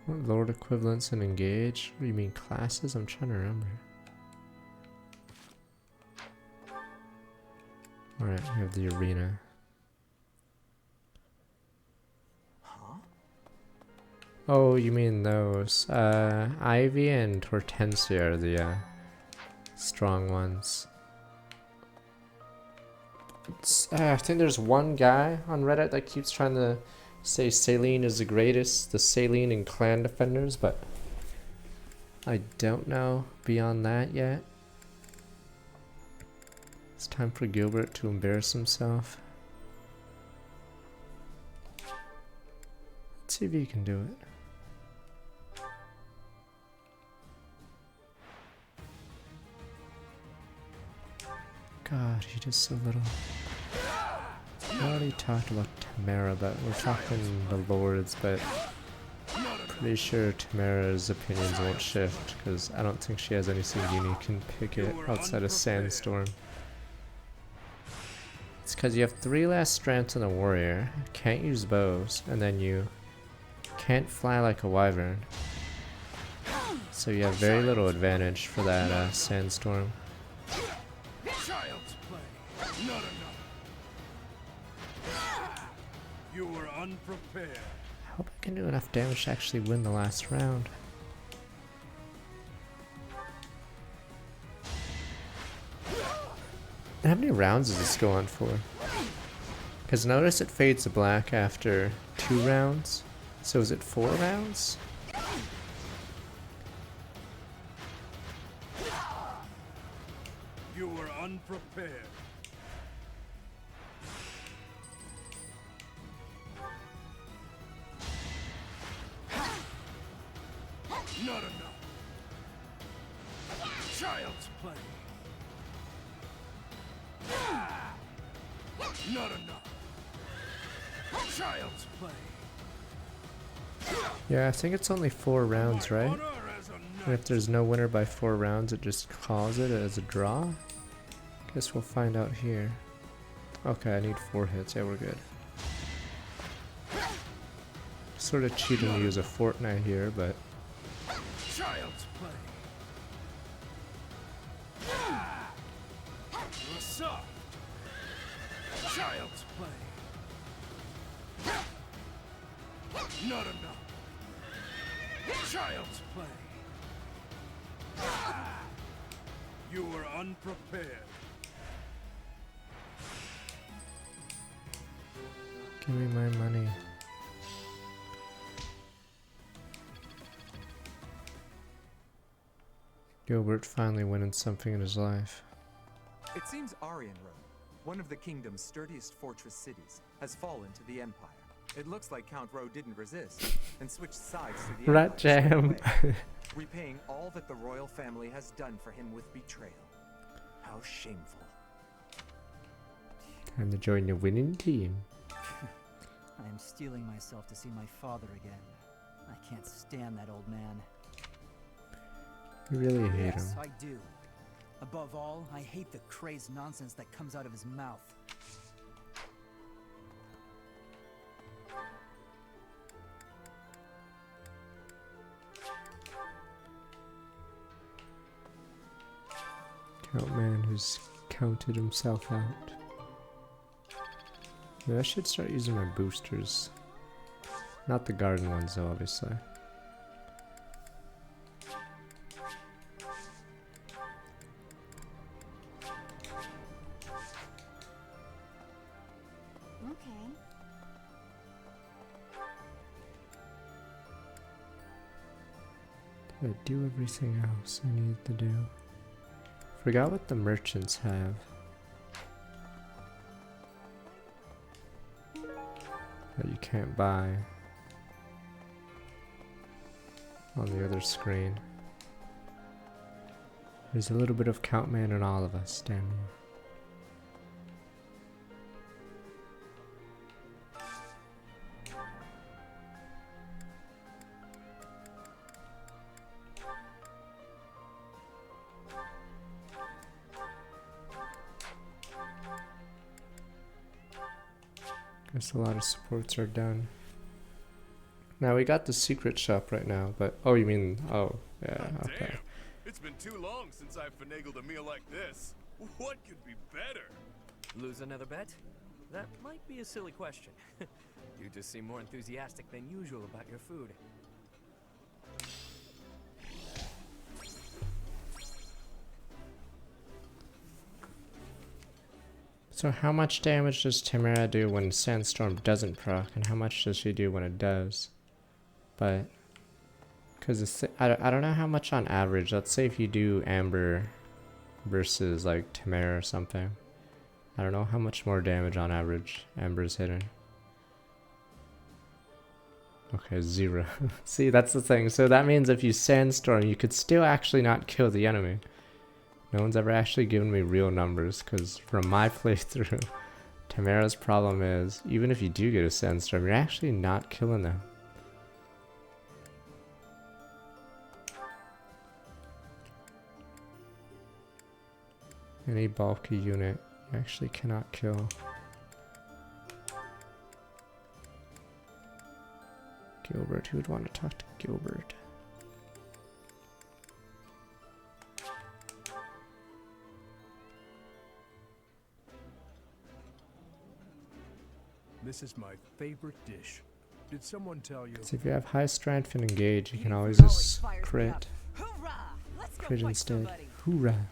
What lord equivalents and engage? What do you mean classes? I'm trying to remember. Alright, we have the arena. Huh? Oh, you mean those. Ivy and Hortensia are the strong ones. I think there's one guy on Reddit that keeps trying to say Saline is the greatest, the Saline and Clan Defenders, but I don't know beyond that yet. It's time for Gilbert to embarrass himself. Let's see if he can do it. God, he does so little. I already talked about Tamara, but we're talking the lords, but pretty sure Tamara's opinions won't shift, because I don't think she has anything unique in Picket outside of Sandstorm. It's because you have 3 less strength in a warrior, can't use bows, and then you can't fly like a wyvern. So you have very little advantage for that Sandstorm. Child's play. Not enough. You were unprepared. I hope I can do enough damage to actually win the last round. And how many rounds does this go on for? Because notice it fades to black after 2 rounds. So is it 4 rounds? You were unprepared. Not enough. Child's play. Not enough. Child's play. Yeah, I think it's only 4 rounds, right? And if there's no winner by 4 rounds, it just calls it as a draw? Guess we'll find out here. Okay, I need 4 hits. Yeah, we're good. Sort of cheating to use a Fortnite here, but... Child's play. What's up? Child's play. Not enough. Child's play. You were unprepared. Give me my money. Gilbert finally winning something in his life. It seems Arianrome, one of the kingdom's sturdiest fortress cities, has fallen to the Empire. It looks like Count Rowe didn't resist and switched sides to the Rat Empire straight jam. away, repaying all that the royal family has done for him with betrayal. How shameful. Time to join the winning team. I am steeling myself to see my father again. I can't stand that old man. You really hate him. Yes, I do. Above all, I hate the crazed nonsense that comes out of his mouth. Count man who's counted himself out. Yeah, I should start using my boosters. Not the garden ones though, obviously. Okay. Did I do everything else I needed to do? Forgot what the merchants have. That you can't buy on the other screen. There's a little bit of Countman in all of us, damn you. Guess a lot of supports are done. Now we got the secret shop right now, but oh, you mean yeah, okay. Damn, it's been too long since I've finagled a meal like this. What could be better? Lose another bet? That might be a silly question. You just seem more enthusiastic than usual about your food. So how much damage does Tamara do when Sandstorm doesn't proc, and how much does she do when it does? But, because I don't know how much on average. Let's say if you do Amber versus like Tamara or something. I don't know how much more damage on average Amber's hitting. Okay, 0. See, that's the thing. So that means if you Sandstorm, you could still actually not kill the enemy. No one's ever actually given me real numbers, because from my playthrough, Tamara's problem is, even if you do get a Sandstorm, you're actually not killing them. Any bulky unit, you actually cannot kill. Gilbert, who would want to talk to Gilbert? This is my favorite dish. Did someone tell you? So if you have high strength and engage, you can always just crit. Crit instead. Hoorah!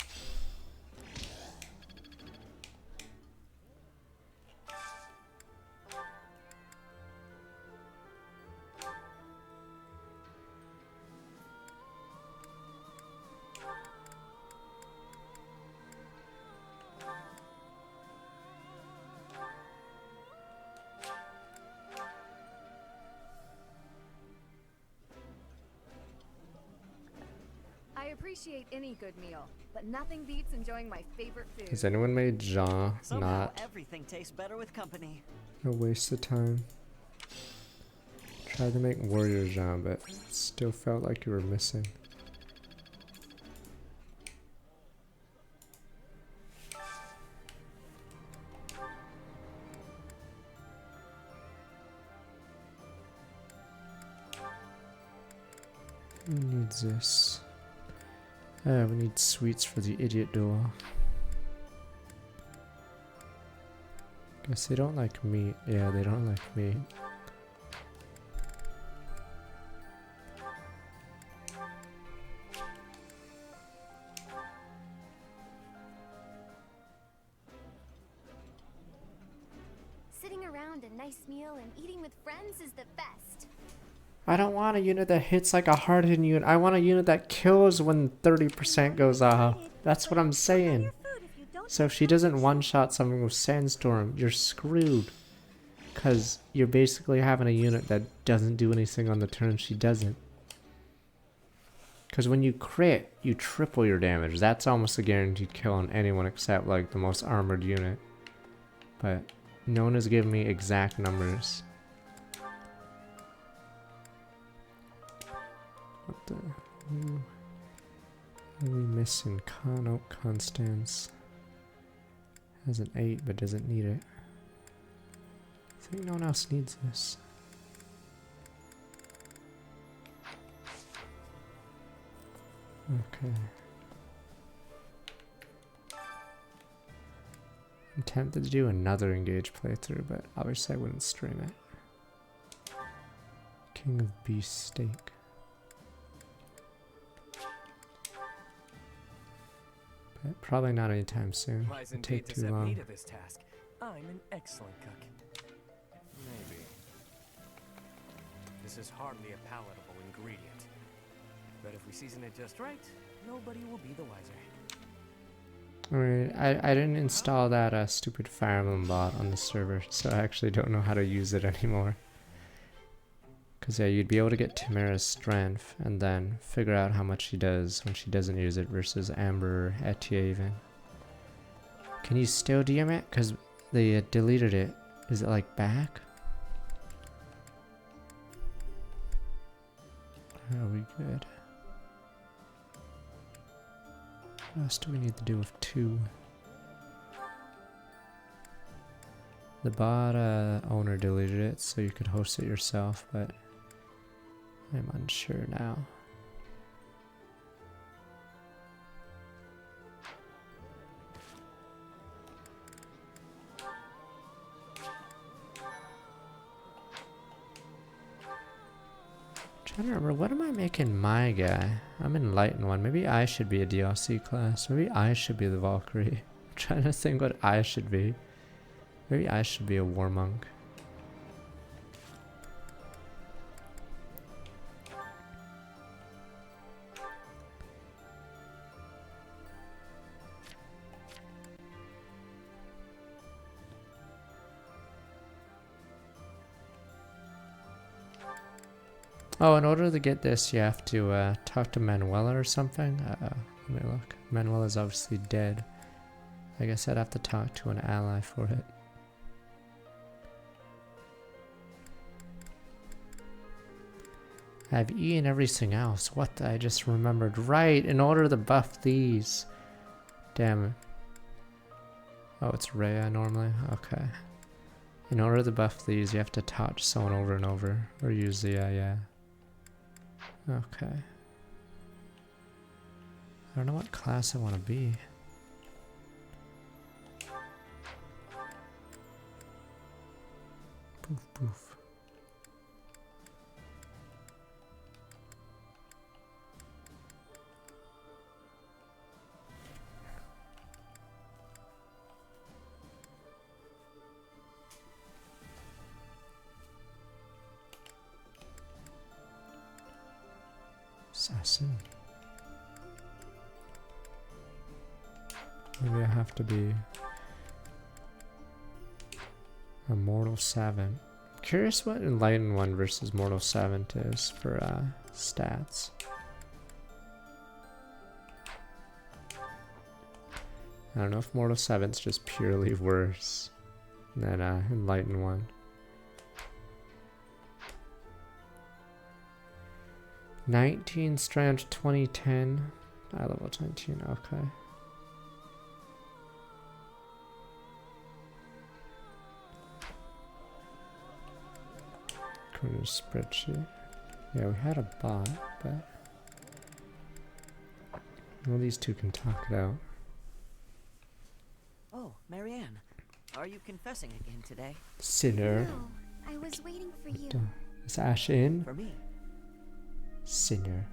appreciate any good meal, but nothing beats enjoying my favorite food. Has anyone made Jean Somehow not everything tastes better with company. a waste of time? Tried to make Warrior Jean, but still felt like you were missing. Who needs this? We need sweets for the idiot door. Guess they don't like meat. Yeah, they don't like meat. Sitting around a nice meal and eating with friends is the best. I don't want a unit that hits like a hard-hitting unit. I want a unit that kills when 30% goes off. That's what I'm saying. So if she doesn't one-shot something with Sandstorm, you're screwed. Because you're basically having a unit that doesn't do anything on the turn she doesn't. Because when you crit, you triple your damage. That's almost a guaranteed kill on anyone except like the most armored unit. But no one has given me exact numbers. What the? Who are we missing? Constance has an 8 but doesn't need it. I think no one else needs this. Okay. I'm tempted to do another engage playthrough, but obviously I wouldn't stream it. King of Beast Steak. But probably not anytime soon. Lies It'd take indeed to too set me long. to this task. I'm an excellent cook. Maybe. This is hardly a palatable ingredient. But if we season it just right, nobody will be the wiser. Alright, I didn't install that stupid Fire Emblem bot on the server, so I actually don't know how to use it anymore. Because yeah, you'd be able to get Tamara's strength and then figure out how much she does when she doesn't use it versus Amber or Etienne even. Can you still DM it? Because they deleted it. Is it like back? Are we good? What else do we need to do with 2? The bot owner deleted it, so you could host it yourself, but I'm unsure now. Trying to remember, what am I making my guy? I'm Enlightened 1. Maybe I should be a DLC class. Maybe I should be the Valkyrie. I'm trying to think what I should be. Maybe I should be a War Monk. Oh, in order to get this, you have to talk to Manuela or something. Let me look. Manuela's obviously dead. I guess I'd have to talk to an ally for it. I have E and everything else. What? I just remembered. Right, in order to buff these. Damn it. Oh, it's Rhea normally? Okay. In order to buff these, you have to touch someone over and over. Or use the, yeah. Okay. I don't know what class I want to be. Poof, poof. Assassin. Maybe I have to be a Mortal Savant. Curious what Enlightened 1 versus Mortal Savant is for stats. I don't know if Mortal 7's just purely worse than Enlightened 1. 19 Strand 2010. I level 19, okay. Career spreadsheet. Yeah, we had a bot, but well, these two can talk it out. Oh, Marianne, are you confessing again today? Sinner. No, I was waiting for you. Is Ash in? For me. Sinner.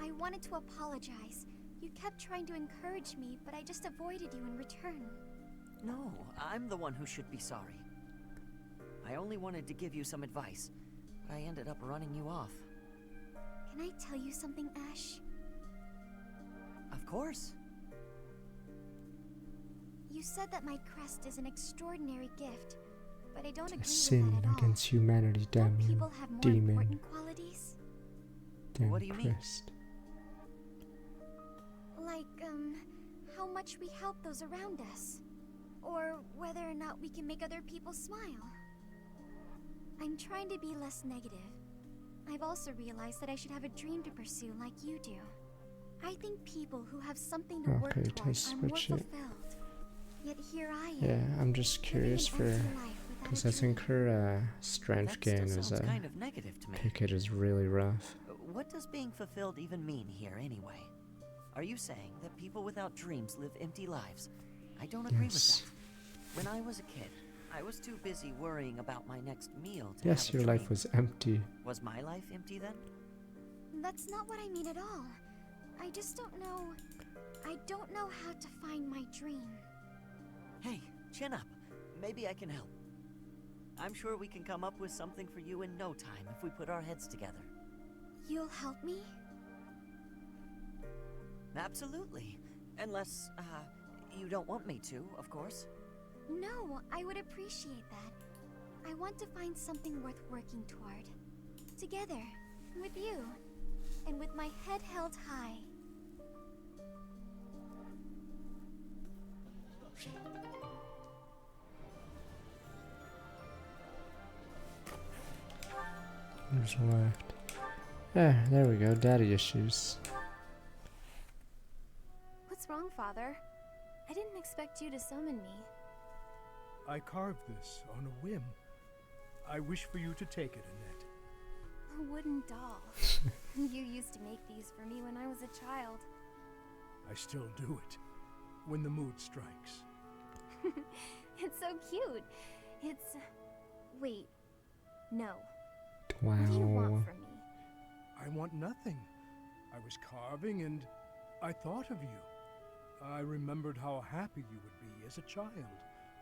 I wanted to apologize. You kept trying to encourage me, but I just avoided you in return. No, I'm the one who should be sorry. I only wanted to give you some advice, but I ended up running you off. Can I tell you something, Ash? Of course. You said that my crest is an extraordinary gift, but I don't agree with Sin that at all. against humanity, damn you, People have more demon. important qualities? Damn What do you mean? Christ. Like, how much we help those around us. Or whether or not we can make other people smile. I'm trying to be less negative. I've also realized that I should have a dream to pursue like you do. I think people who have something to work Okay, towards test are more spreadsheet. fulfilled. Yet here I am. Yeah, I'm just curious for, because I think her strength gain is kind of negative to me. picket is really rough. What does being fulfilled even mean here, anyway? Are you saying that people without dreams live empty lives? I don't agree with that. When I was a kid, I was too busy worrying about my next meal to Yes, have a your dream. life was empty. Was my life empty then? That's not what I mean at all. I just don't know. I don't know how to find my dream. Hey, chin up. Maybe I can help. I'm sure we can come up with something for you in no time if we put our heads together. You'll help me? Absolutely. Unless, you don't want me to, of course. No, I would appreciate that. I want to find something worth working toward. Together, with you, and with my head held high. Who's left? There we go, daddy issues. What's wrong, Father? I didn't expect you to summon me. I carved this on a whim. I wish for you to take it, Annette. A wooden doll. You used to make these for me when I was a child. I still do it, when the mood strikes. It's so cute. It's... Wait. No. Wow. What do you want from me? I want nothing. I was carving and I thought of you. I remembered how happy you would be as a child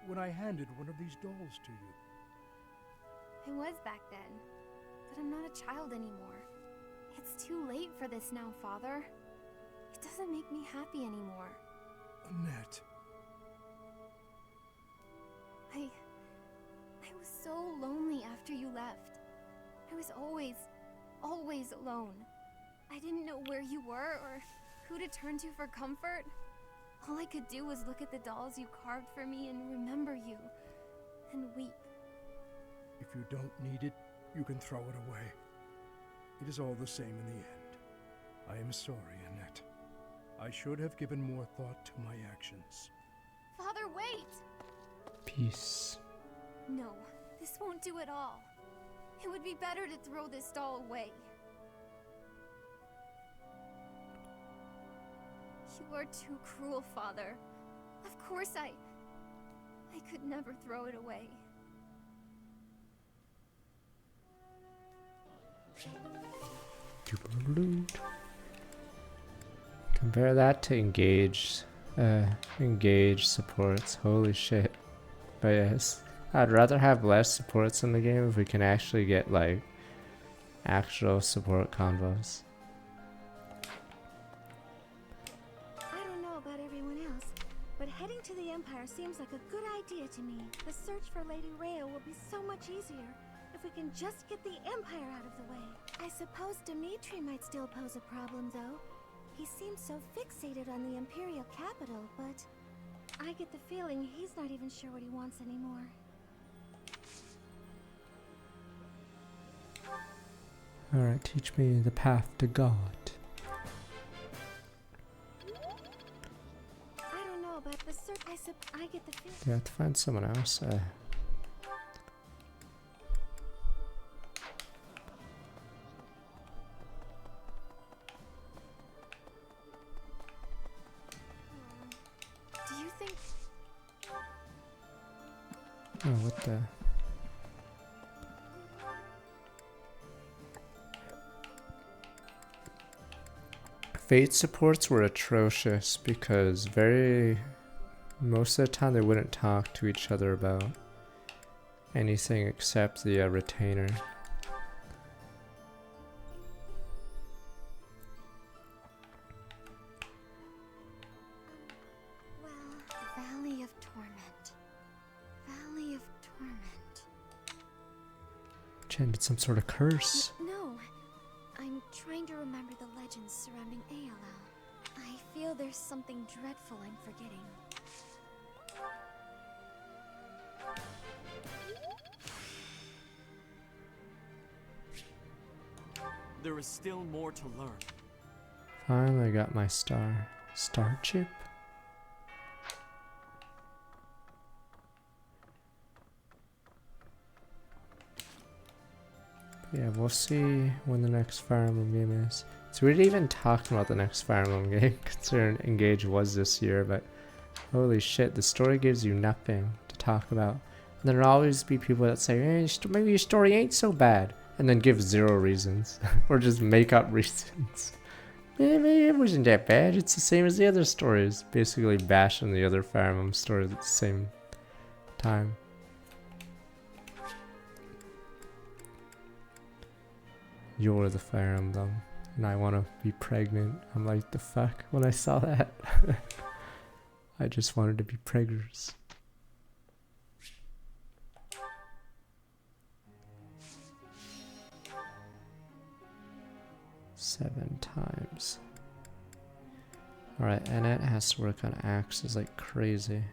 when I handed one of these dolls to you. I was back then, but I'm not a child anymore. It's too late for this now, Father. It doesn't make me happy anymore. Annette. I was so lonely after you left. I was always alone. I didn't know where you were or who to turn to for comfort. All I could do was look at the dolls you carved for me and remember you, and weep. If you don't need it, you can throw it away. It is all the same in the end. I am sorry, Annette. I should have given more thought to my actions. Father, wait! Peace. No, this won't do at all. It would be better to throw this doll away. You are too cruel, Father. Of course I could never throw it away. Compare that to engage supports. Holy shit. But yes, I'd rather have less supports in the game if we can actually get like actual support combos. I don't know about everyone else, but heading to the Empire seems like a good idea to me. The search for Lady Rhea will be so much easier if we can just get the Empire out of the way. I suppose Dimitri might still pose a problem, though. He seems so fixated on the Imperial capital, but I get the feeling he's not even sure what he wants anymore. Alright, teach me the path to God. I don't know, but the I get the feeling. Do I have to find someone else? Do you think... Oh, what the... Fate supports were atrocious because most of the time they wouldn't talk to each other about anything except the retainer. Well, Valley of Torment. Valley of Torment. Chen did some sort of curse. No, I'm trying to remember the legends surrounding ALL. I feel there's something dreadful I'm forgetting. There is still more to learn. Finally got my star chip. Yeah, we'll see when the next Fire Emblem game is. It's weird even talking about the next Fire Emblem game, considering Engage was this year, but holy shit, the story gives you nothing to talk about. And there'll always be people that say, hey, maybe your story ain't so bad, and then give 0 reasons, or just make up reasons. Maybe it wasn't that bad, it's the same as the other stories. Basically bashing the other Fire Emblem stories at the same time. You're the Fire Emblem, and I want to be pregnant. I'm like, the fuck when I saw that. I just wanted to be preggers. Seven times. Alright, Annette has to work on axes like crazy.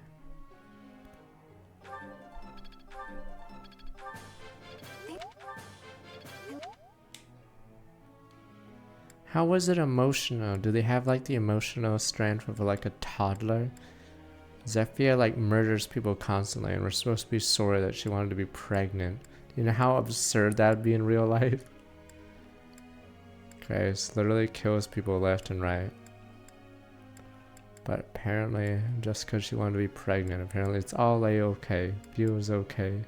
How was it emotional? Do they have like the emotional strength of like a toddler? Zephyr like murders people constantly and we're supposed to be sorry that she wanted to be pregnant. Do you know how absurd that would be in real life? Okay, so literally kills people left and right. But apparently, just because she wanted to be pregnant, apparently it's all a-okay. View is okay.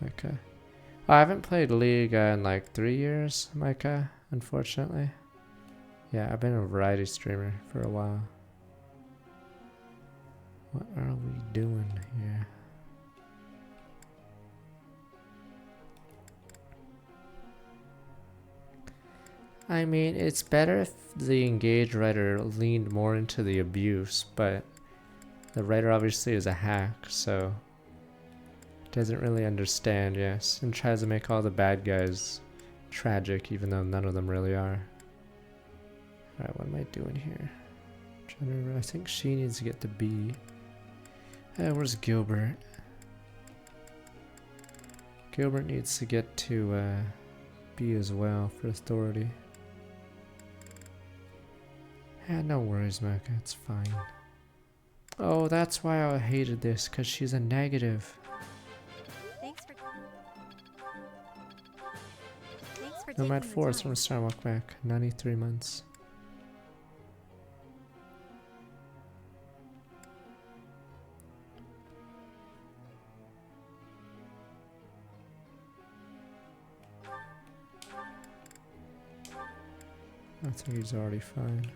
Okay. I haven't played League in like 3 years, Micah, unfortunately. Yeah, I've been a variety streamer for a while. What are we doing here? I mean, it's better if the Engage writer leaned more into the abuse, but the writer obviously is a hack, so doesn't really understand, yes, and tries to make all the bad guys tragic, even though none of them really are. Alright, what am I doing here? I think she needs to get to B. Where's Gilbert? Gilbert needs to get to B as well for authority. Yeah, no worries, Mecca, it's fine. Oh, that's why I hated this, because she's a negative. I'm at 4, so I'm gonna start walk back. 93 months. I think he's already fine.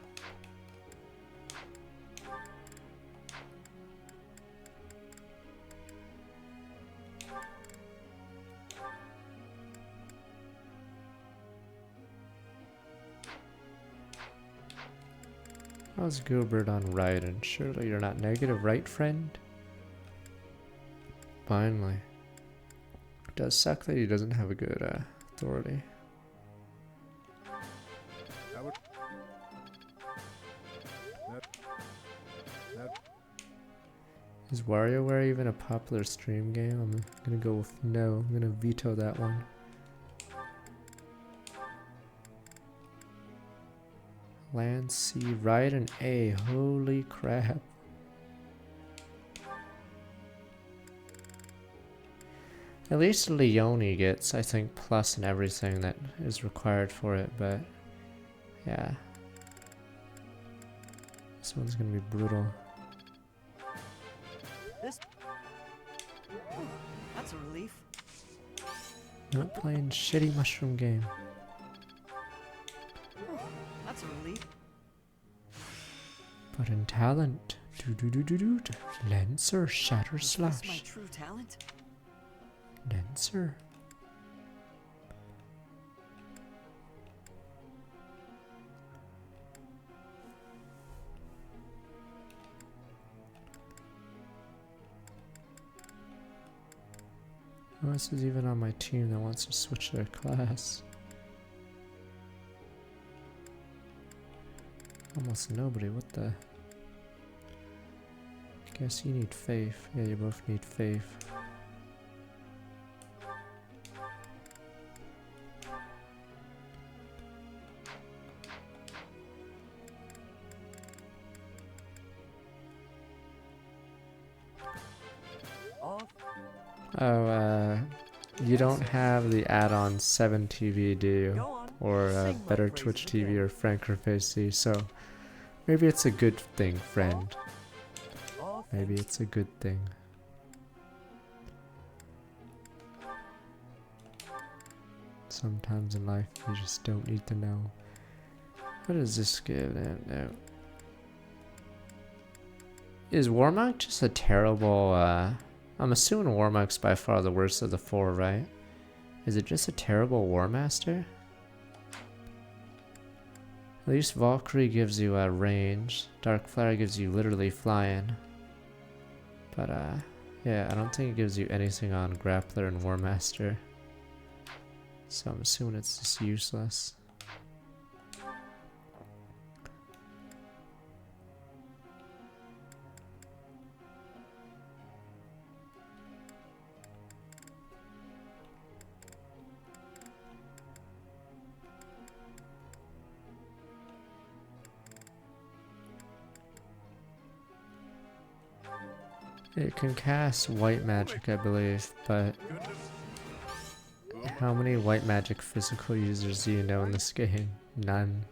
How's Gilbert on right? And surely you're not negative, right, friend? Finally. It does suck that he doesn't have a good authority. Is WarioWare even a popular stream game? I'm gonna go with no. I'm gonna veto that one. Land, C, right, and A. Holy crap. At least Leone gets, I think, plus and everything that is required for it, but yeah. This one's gonna be brutal. That's a relief. Not playing shitty mushroom game. That's a relief. But in talent, do Lancer, Shatter Is this my Slash. true talent? Lancer. Who else is even on my team that wants to switch their class? Almost nobody, what the? Guess you need faith. Yeah, you both need faith. Oh, you don't have the add-on 7TV, do you? Or Better Twitch TV or FrankerFaceC, so maybe it's a good thing, friend. Maybe it's a good thing. Sometimes in life, you just don't need to know. What does this give? No. Is Warmog just a terrible, I'm assuming Warmog's by far the worst of the four, right? Is it just a terrible War Master? At least Valkyrie gives you a range. Darkfire gives you literally flying. But yeah, I don't think it gives you anything on Grappler and War Master. So I'm assuming it's just useless. It can cast white magic, I believe, but how many white magic physical users do you know in this game? None.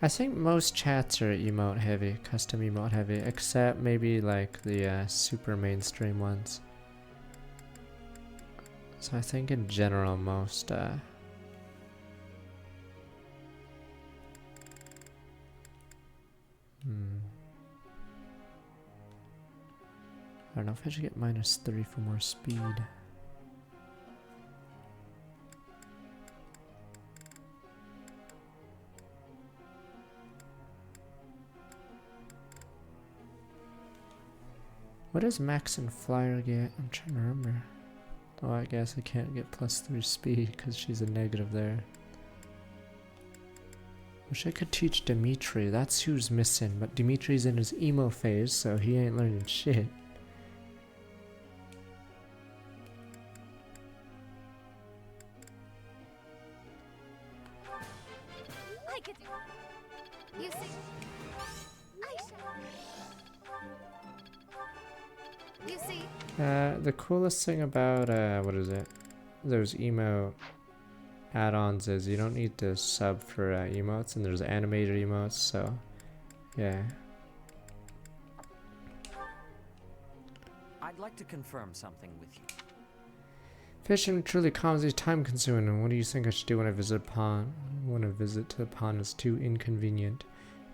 I think most chats are emote heavy, custom emote heavy, except maybe like the super mainstream ones. So I think in general most I don't know if I should get -3 for more speed. What does Max and Flyer get? I'm trying to remember. Oh, I guess I can't get +3 speed because she's a negative there. Wish I could teach Dimitri. That's who's missing. But Dimitri's in his emo phase, so he ain't learning shit. I could do. You see, You see. The coolest thing about what is it? Those emo add-ons is you don't need to sub for emotes, and there's animated emotes, so yeah. I'd like to confirm something with you. Fishing truly clumsy, time consuming, and what do you think I should do when I visit a pond? When a visit to the pond is too inconvenient.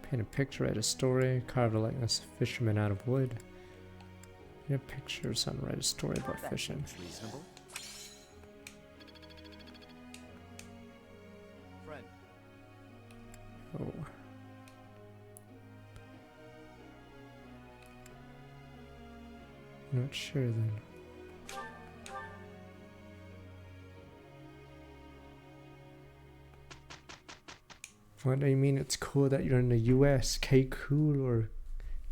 Paint a picture, write a story, carve a likeness of fishermen out of wood. Paint a picture of something, write a story about fishing. Reasonable. Friend. Oh. Not sure then. What do you mean it's cool that you're in the US? K cool or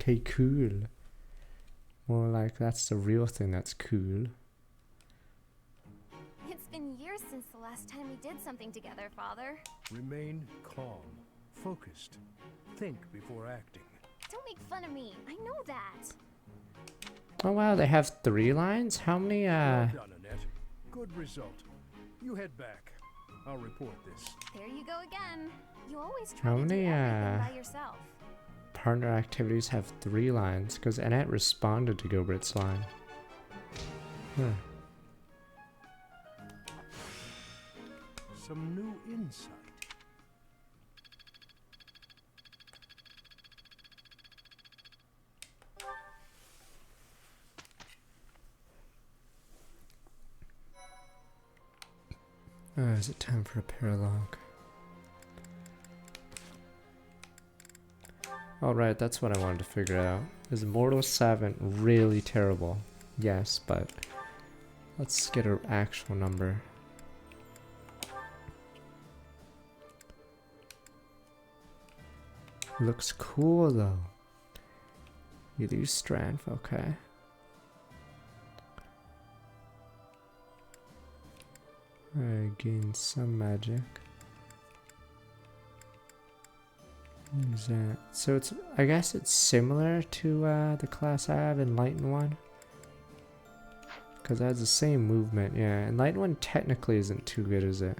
Okay, cool. More like that's the real thing that's cool. It's been years since the last time we did something together, Father. Remain calm, focused. Think before acting. Don't make fun of me. I know that. Oh wow, they have 3 lines? How many Well done, Annette. Good result. You head back. I'll report this. There you go again. You always try How to do many everything by yourself. partner activities have 3 lines? Because Annette responded to Gilbert's line. Huh. Some new insight. Oh, is it time for a paralogue? Alright, that's what I wanted to figure out. Is Mortal 7 really terrible? Yes, but let's get an actual number. Looks cool though. You lose strength, okay. I gain some magic. What is that? So it's, I guess it's similar to the class I have, Enlightened 1. Because it has the same movement, yeah. Enlightened 1 technically isn't too good, is it?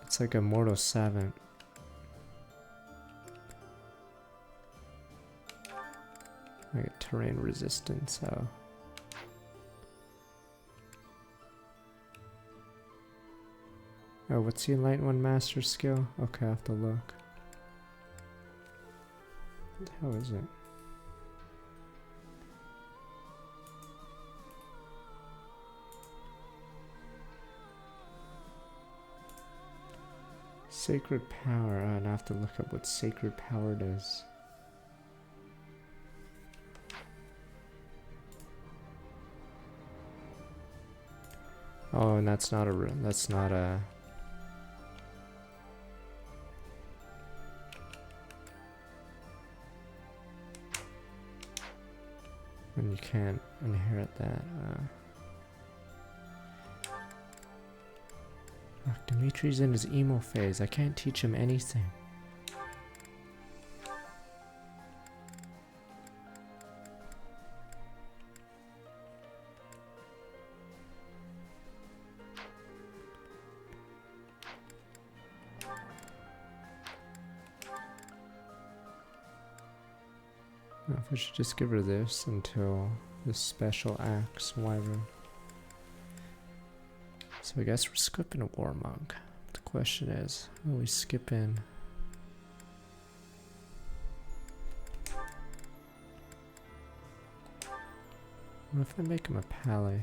It's like a Mortal 7. I get terrain resistance, so... Oh, what's the Enlightened 1 master skill? Okay, I have to look. What the hell is it? Sacred power. Oh, and I have to look up what sacred power does. Oh, and that's not a. That's not a. And you can't inherit that. Look, Dimitri's in his emo phase. I can't teach him anything. I should just give her this until this special axe wyvern. So I guess we're skipping a war monk. The question is, will we skip in? What if I make him a pally?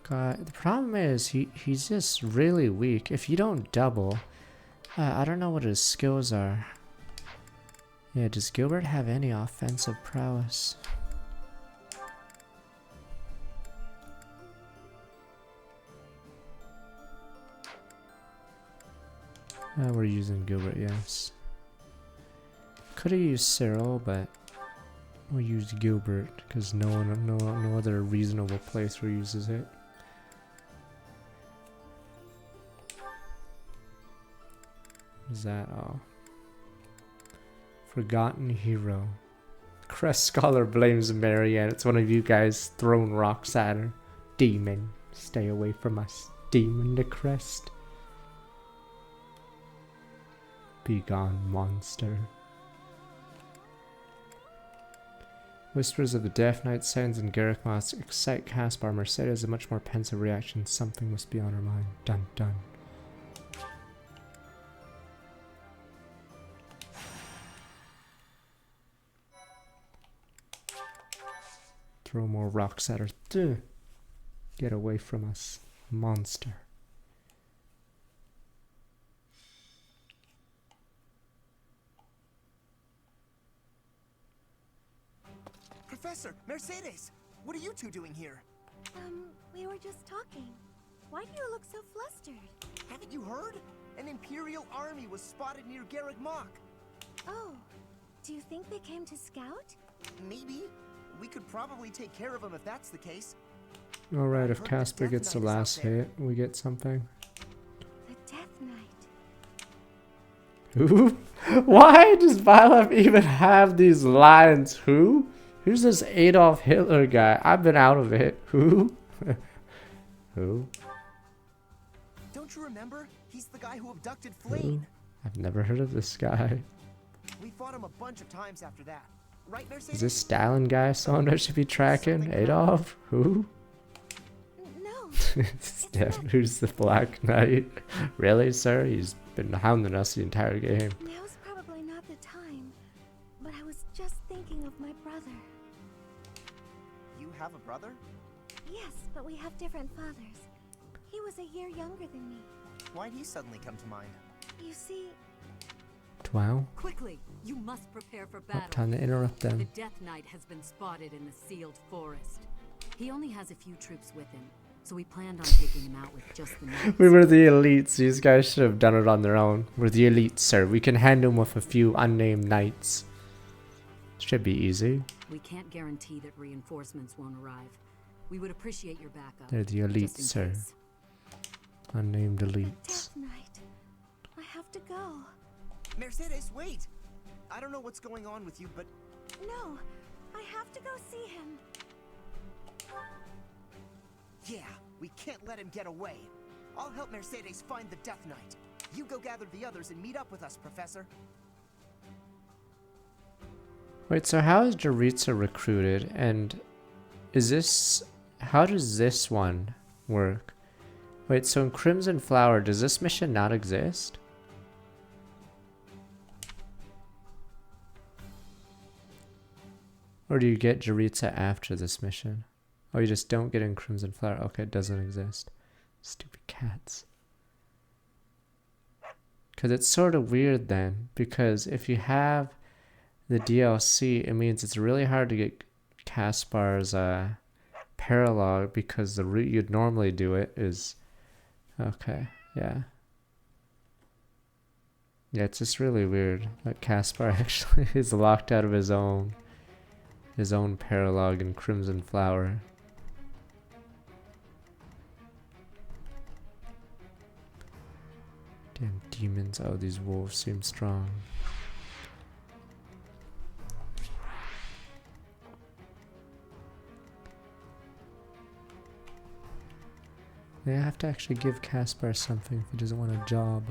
The problem is he's just really weak. If you don't double, I don't know what his skills are. Yeah, does Gilbert have any offensive prowess? We're using Gilbert, yes. Could have used Cyril, but we'll use Gilbert because no other reasonable playthrough uses it. Is that all? Forgotten hero. Crest Scholar blames Marianne. It's one of you guys throwing rocks at her. Demon, stay away from us. Demon to Crest. Be gone, monster. Whispers of the Death Knight sounds in Garrick Moss excite Caspar. Mercedes has a much more pensive reaction. Something must be on her mind. Dun dun. Throw more rocks at her. Duh. Get away from us, monster. Professor, Mercedes, what are you two doing here? We were just talking. Why do you look so flustered? Haven't you heard? An Imperial army was spotted near Garreg Mach. Oh, do you think they came to scout? Maybe. We could probably take care of them if that's the case. Alright, if Casper gets the last hit, we get something. The Death Knight. Who? Why does Violet even have these lines? Who? Who's this Adolf Hitler guy? I've been out of it. Who? Who? Don't you remember? He's the guy who abducted Who? Flame. I've never heard of this guy. We fought him a bunch of times after that. Right, Mercedes? Is this Stalin guy someone I should be tracking? Adolf? Who? No. Steph, who's the Black Knight? Really, sir? He's been hounding us the entire game. Now's probably not the time, but I was just thinking of my brother. You have a brother? Yes, but we have different fathers. He was a year younger than me. Why'd he suddenly come to mind? You see... Wow. Quickly, you must prepare for battle. Time to interrupt them. The Death Knight has been spotted in the sealed forest. He only has a few troops with him, so we planned on taking him out with just the knights. We were the elites. These guys should have done it on their own. We're the elites, sir. We can handle them with a few unnamed knights. Should be easy. We can't guarantee that reinforcements won't arrive. We would appreciate your backup. They're the elites, sir. Case. Unnamed elites. Death Knight. I have to go. Mercedes, wait! I don't know what's going on with you, but... No, I have to go see him. Yeah, we can't let him get away. I'll help Mercedes find the Death Knight. You go gather the others and meet up with us, Professor. Wait, so how is Jaritza recruited? And is this... How does this one work? Wait, so in Crimson Flower, does this mission not exist? Or do you get Jaritza after this mission? Oh, you just don't get in Crimson Flower. Okay, it doesn't exist. Stupid cats. Because it's sort of weird then. Because if you have the DLC, it means it's really hard to get Caspar's paralog. Because the route you'd normally do it is... Okay, yeah. Yeah, it's just really weird that Caspar actually is locked out of his own paralog in Crimson Flower. Damn demons. Oh, these wolves seem strong. They have to actually give Caspar something if he doesn't want a job.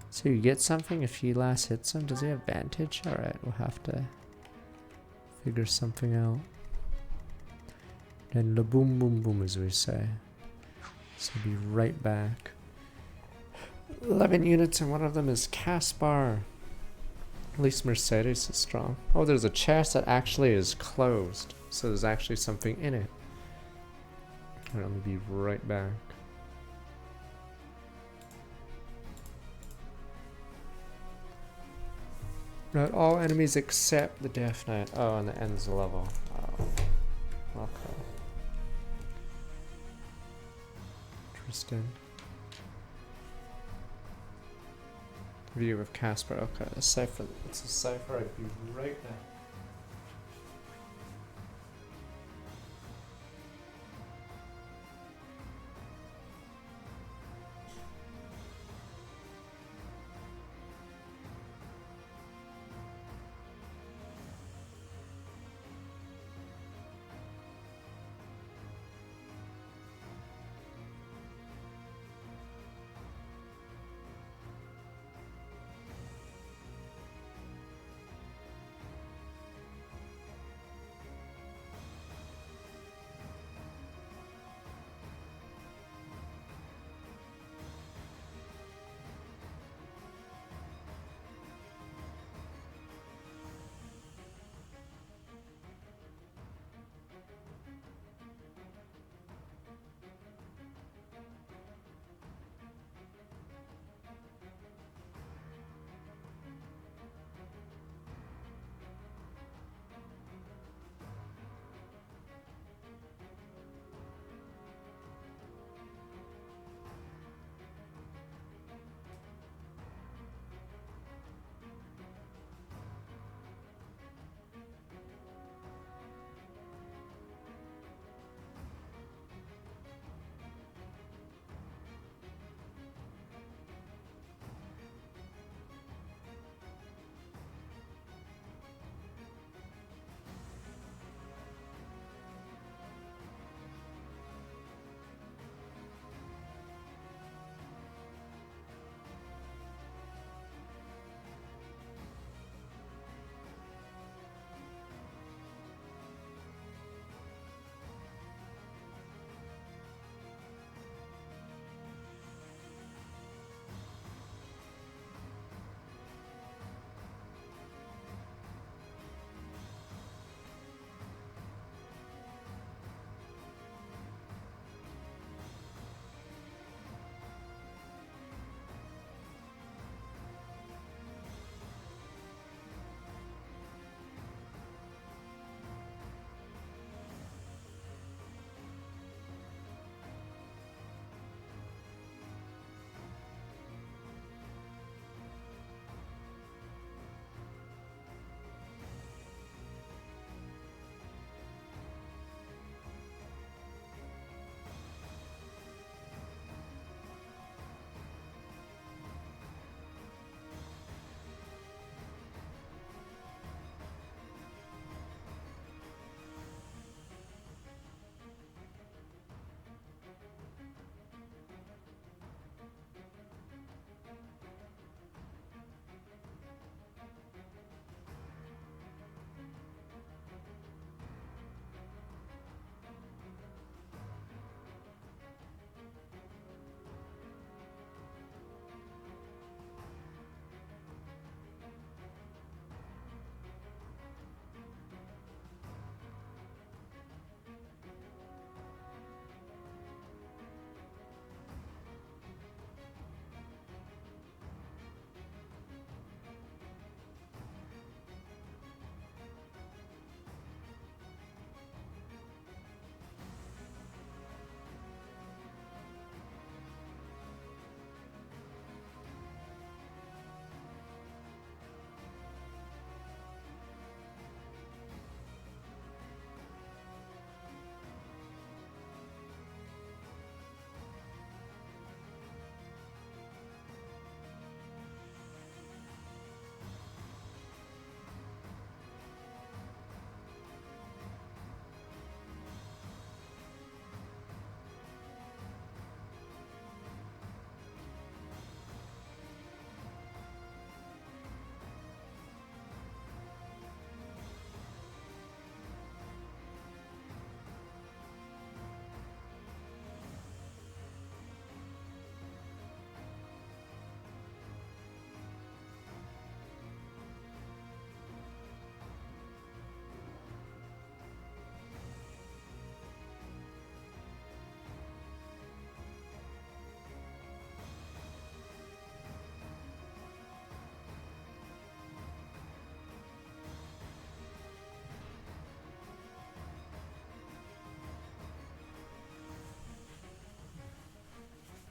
So you get something if he last hits him? Does he have Vantage? Alright, we'll have to figure something out. Then la boom boom boom, as we say. So be right back. 11 units and one of them is Caspar. At least Mercedes is strong. Oh, there's a chest that actually is closed. So there's actually something in it. Alright, let me be right back. Not all enemies except the Death Knight. Oh, and the ends the level. Oh. Okay. Interesting. View of Caspar. Okay, a cipher. It's a cipher. I'd be right back.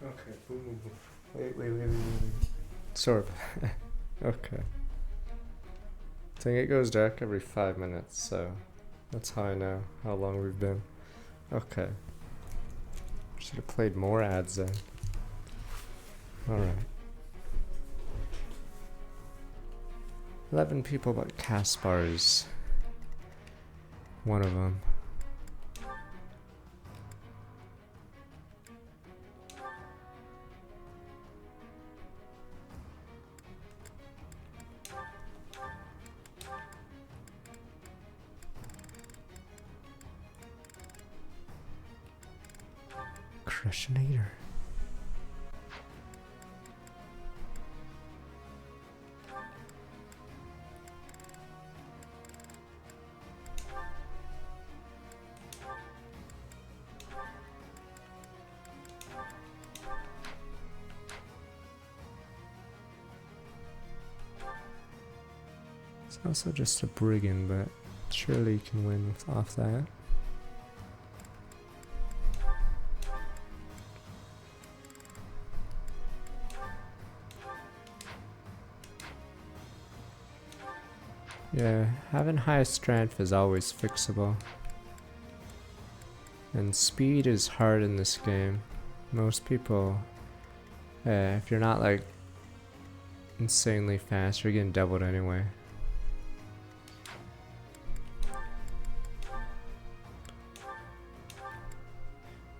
Okay, boom, boom, boom. Wait. Sort of. Okay. I think it goes dark every 5 minutes, so that's how I know how long we've been. Okay. Should have played more ads then. Alright. 11 people, but Caspar is one of them. Crushinator. It's also just a brigand, but surely you can win off that. Yeah, having high strength is always fixable. And speed is hard in this game. Most people, if you're not like insanely fast, you're getting doubled anyway.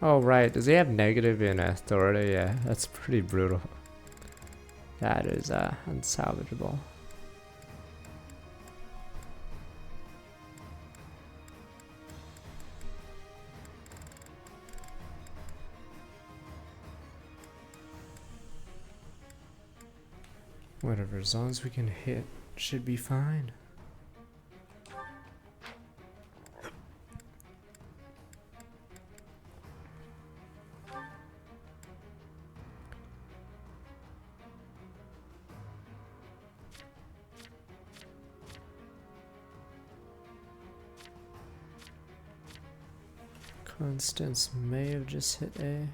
Oh right, does he have negative in authority? Yeah, that's pretty brutal. That is unsalvageable. Whatever, as long as we can hit, should be fine. Constance may have just hit A.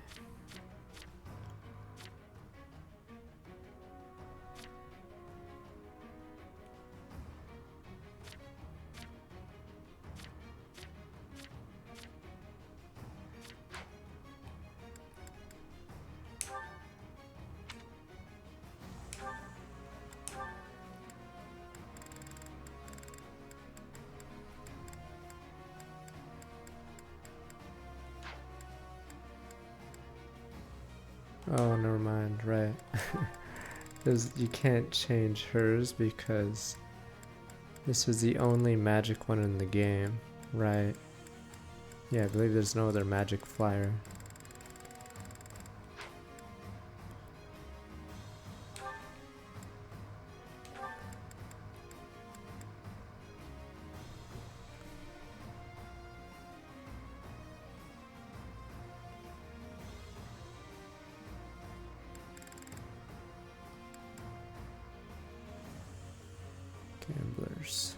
Oh, never mind, right. You can't change hers because this was the only magic one in the game, right? Yeah, I believe there's no other magic flyer. Gamblers.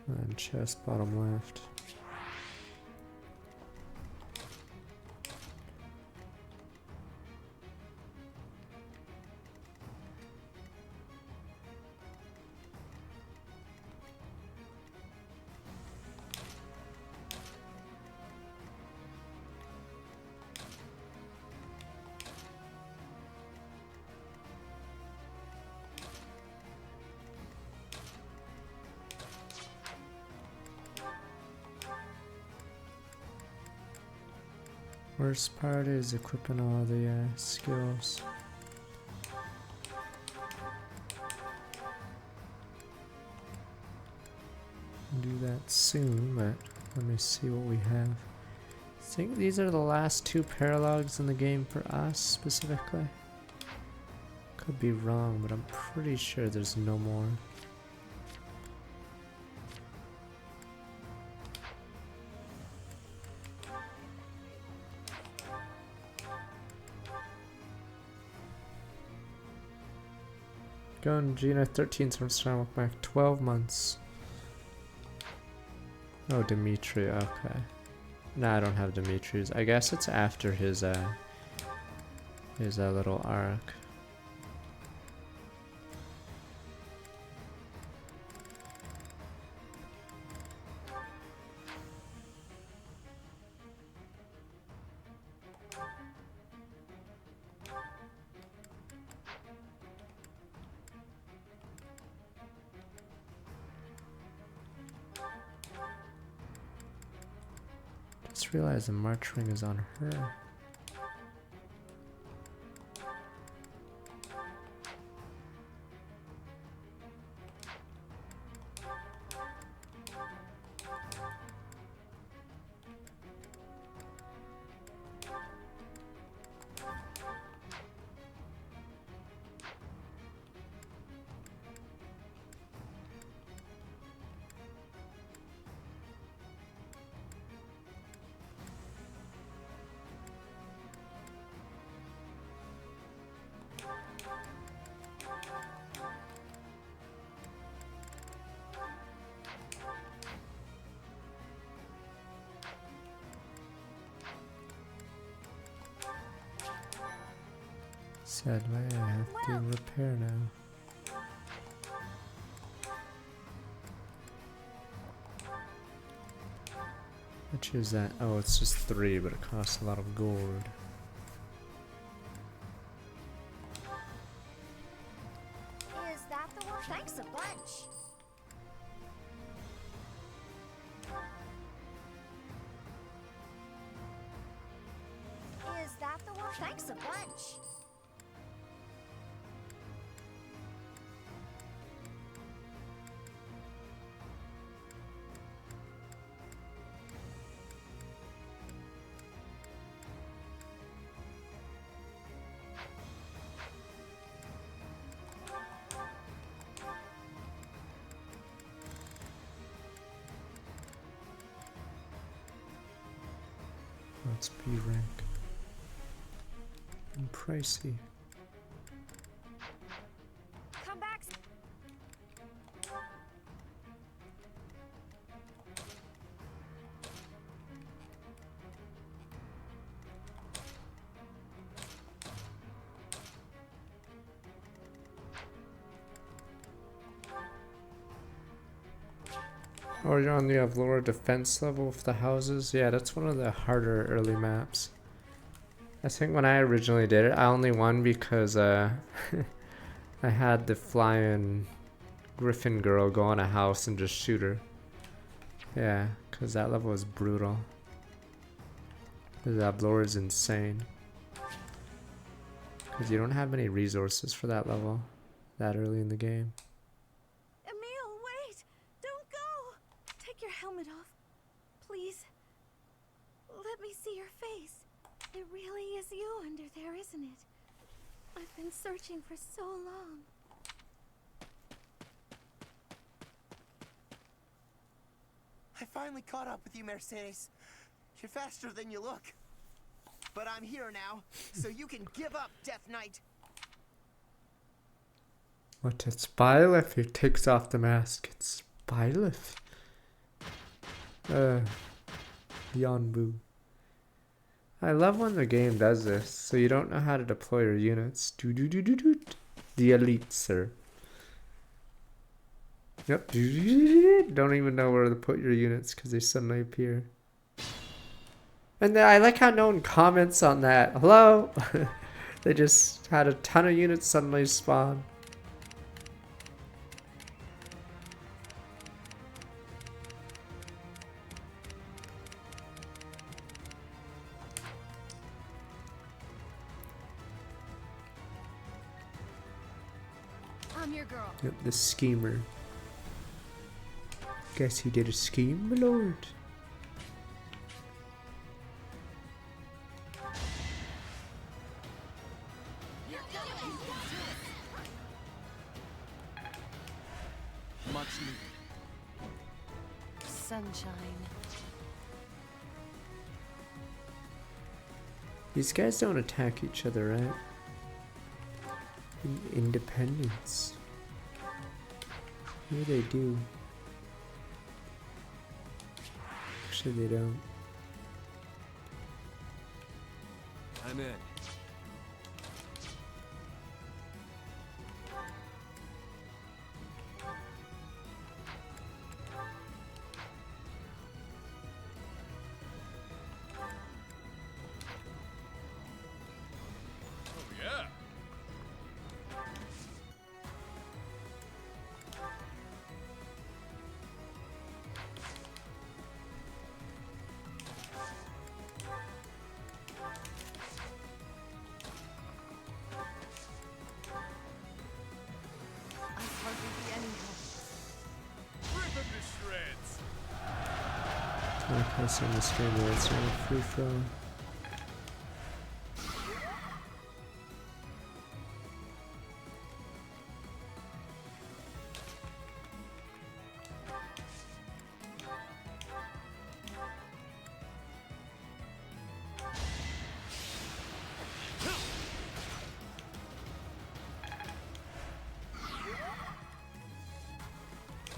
And chest bottom left. Worst part is equipping all the skills. Do that soon, but let me see what we have. I think these are the last 2 paralogs in the game for us specifically. Could be wrong, but I'm pretty sure there's no more. Going Gina 13 starts trying to look back 12 months. Oh, Dimitri, okay. No, I don't have Dimitri's. I guess it's after his little arc. Just realized the march ring is on her. Sadly, I have to repair now. Which is that? Oh, it's just 3, but it costs a lot of gold. Is that the one? Thanks a bunch. Is that the one? Thanks a bunch. Let's B rank. And pricey. Come back. Oh, you're on the lower defense level with the houses? Yeah, that's one of the harder early maps. I think when I originally did it, I only won because I had the flying griffin girl go on a house and just shoot her. Yeah, because that level is brutal. The blower is insane. Because you don't have any resources for that level that early in the game. Emil, wait! Don't go! Take your helmet off. Please. Let me see your face. It really is you under there, isn't it? I've been searching for so long. I finally caught up with you, Mercedes. You're faster than you look. But I'm here now, so you can give up, Death Knight. What, it's Byleth who takes off the mask. It's Byleth. Yonbu. I love when the game does this, so you don't know how to deploy your units. The elite, sir. Yep. Don't even know where to put your units because they suddenly appear. And then I like how no one comments on that. Hello? They just had a ton of units suddenly spawn. I'm your girl. Yep, the schemer. Guess he did a scheme, my lord. Much needed. Sunshine. These guys don't attack each other, right? Independence. Maybe they do. Actually, they don't. I'm in. Place on the stream where it's not free from.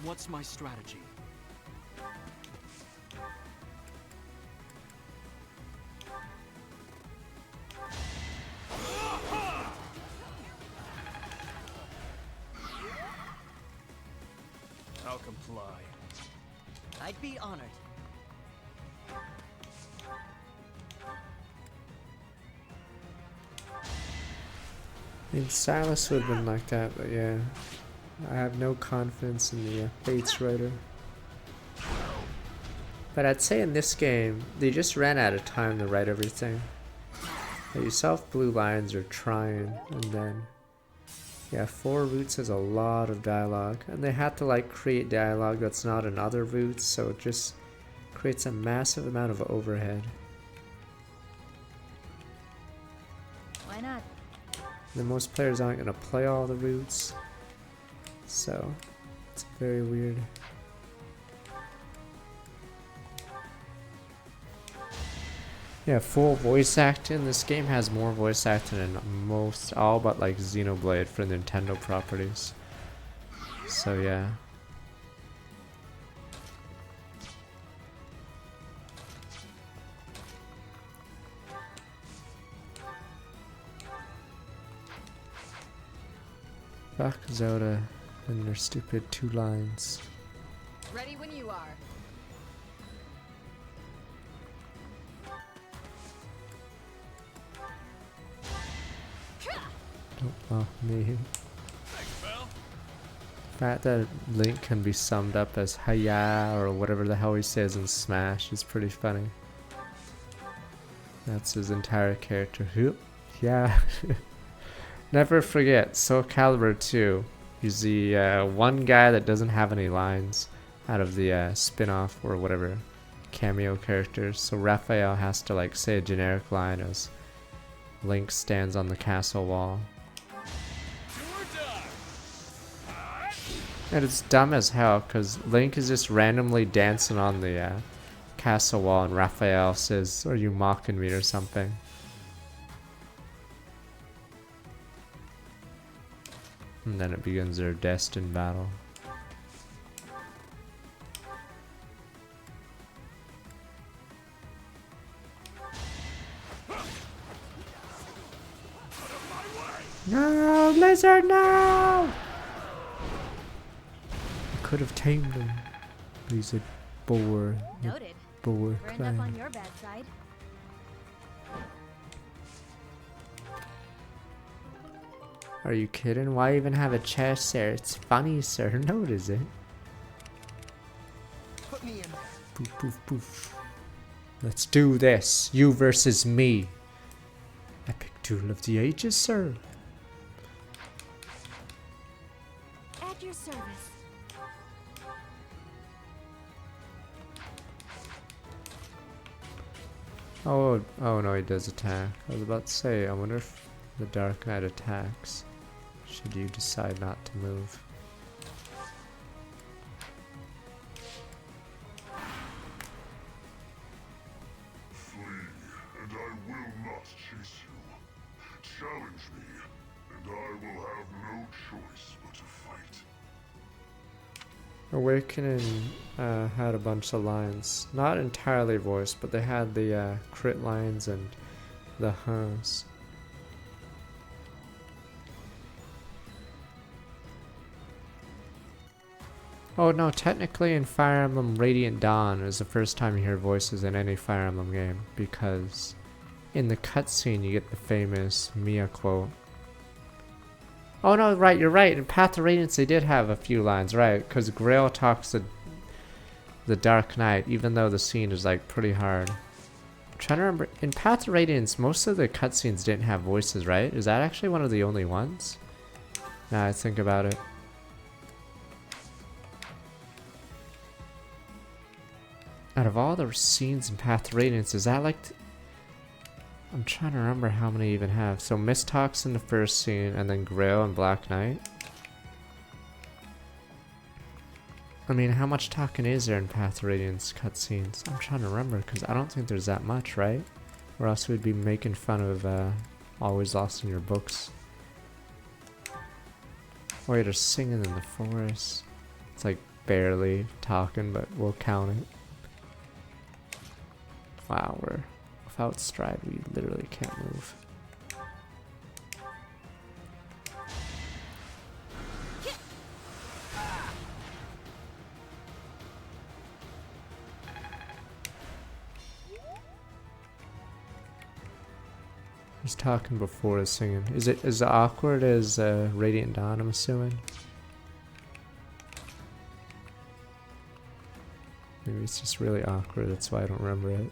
What's my strategy? I'll comply. I'd be honored. I mean, Silas would have been like that, but yeah. I have no confidence in the Fates writer. But I'd say in this game, they just ran out of time to write everything. Like, yourself, Blue Lions are trying, and then... yeah, 4 routes has a lot of dialogue, and they had to like create dialogue that's not in other routes, so it just creates a massive amount of overhead. Why not? Then most players aren't gonna play all the routes, so it's very weird. Yeah, full voice acting. This game has more voice acting than most, all but like Xenoblade for Nintendo properties. So yeah. Fuck Zelda and their stupid 2 lines. Ready when you are. Don't mock me. The fact that Link can be summed up as Hiya or whatever the hell he says in Smash is pretty funny. That's his entire character. Yeah. Never forget, Soul Calibur 2. He's the one guy that doesn't have any lines out of the spin-off or whatever cameo characters. So Raphael has to like say a generic line as Link stands on the castle wall. And it's dumb as hell because Link is just randomly dancing on the castle wall and Raphael says, "Are you mocking me?" or something. And then it begins their destined battle. No, lizard, no! I could have tamed him. He's a boar. Noted. Boar We're end clan. up on your bad side. Are you kidding? Why even have a chest, sir? It's funny, sir. Notice it. Put me in there. Poof, poof, poof. Let's do this. You versus me. Epic duel of the ages, sir. At your service. Oh, oh no, he does attack. I was about to say, I wonder if the Dark Knight attacks. Should you decide not to move? Flee, and I will not chase you. Challenge me, and I will have no choice but to fight. Awakening had a bunch of lines. Not entirely voiced, but they had the crit lines and the huns. Oh no, technically in Fire Emblem Radiant Dawn is the first time you hear voices in any Fire Emblem game, because in the cutscene you get the famous Mia quote. Oh no, right, you're right. In Path of Radiance they did have a few lines, right? Because Grail talks to the Dark Knight, even though the scene is like pretty hard. I'm trying to remember, in Path of Radiance most of the cutscenes didn't have voices, right? Is that actually one of the only ones? Now I think about it. Out of all the scenes in Path of Radiance, is that like... I'm trying to remember how many even have. So Mist talks in the first scene, and then Grail and Black Knight. I mean, how much talking is there in Path of Radiance cutscenes? I'm trying to remember, because I don't think there's that much, right? Or else we'd be making fun of Always Lost in Your Books. Or you're just singing in the forest. It's like barely talking, but we'll count it. Wow, we're without stride, we literally can't move. He's talking before his singing. Is it as awkward as Radiant Dawn, I'm assuming? Maybe it's just really awkward, that's why I don't remember it.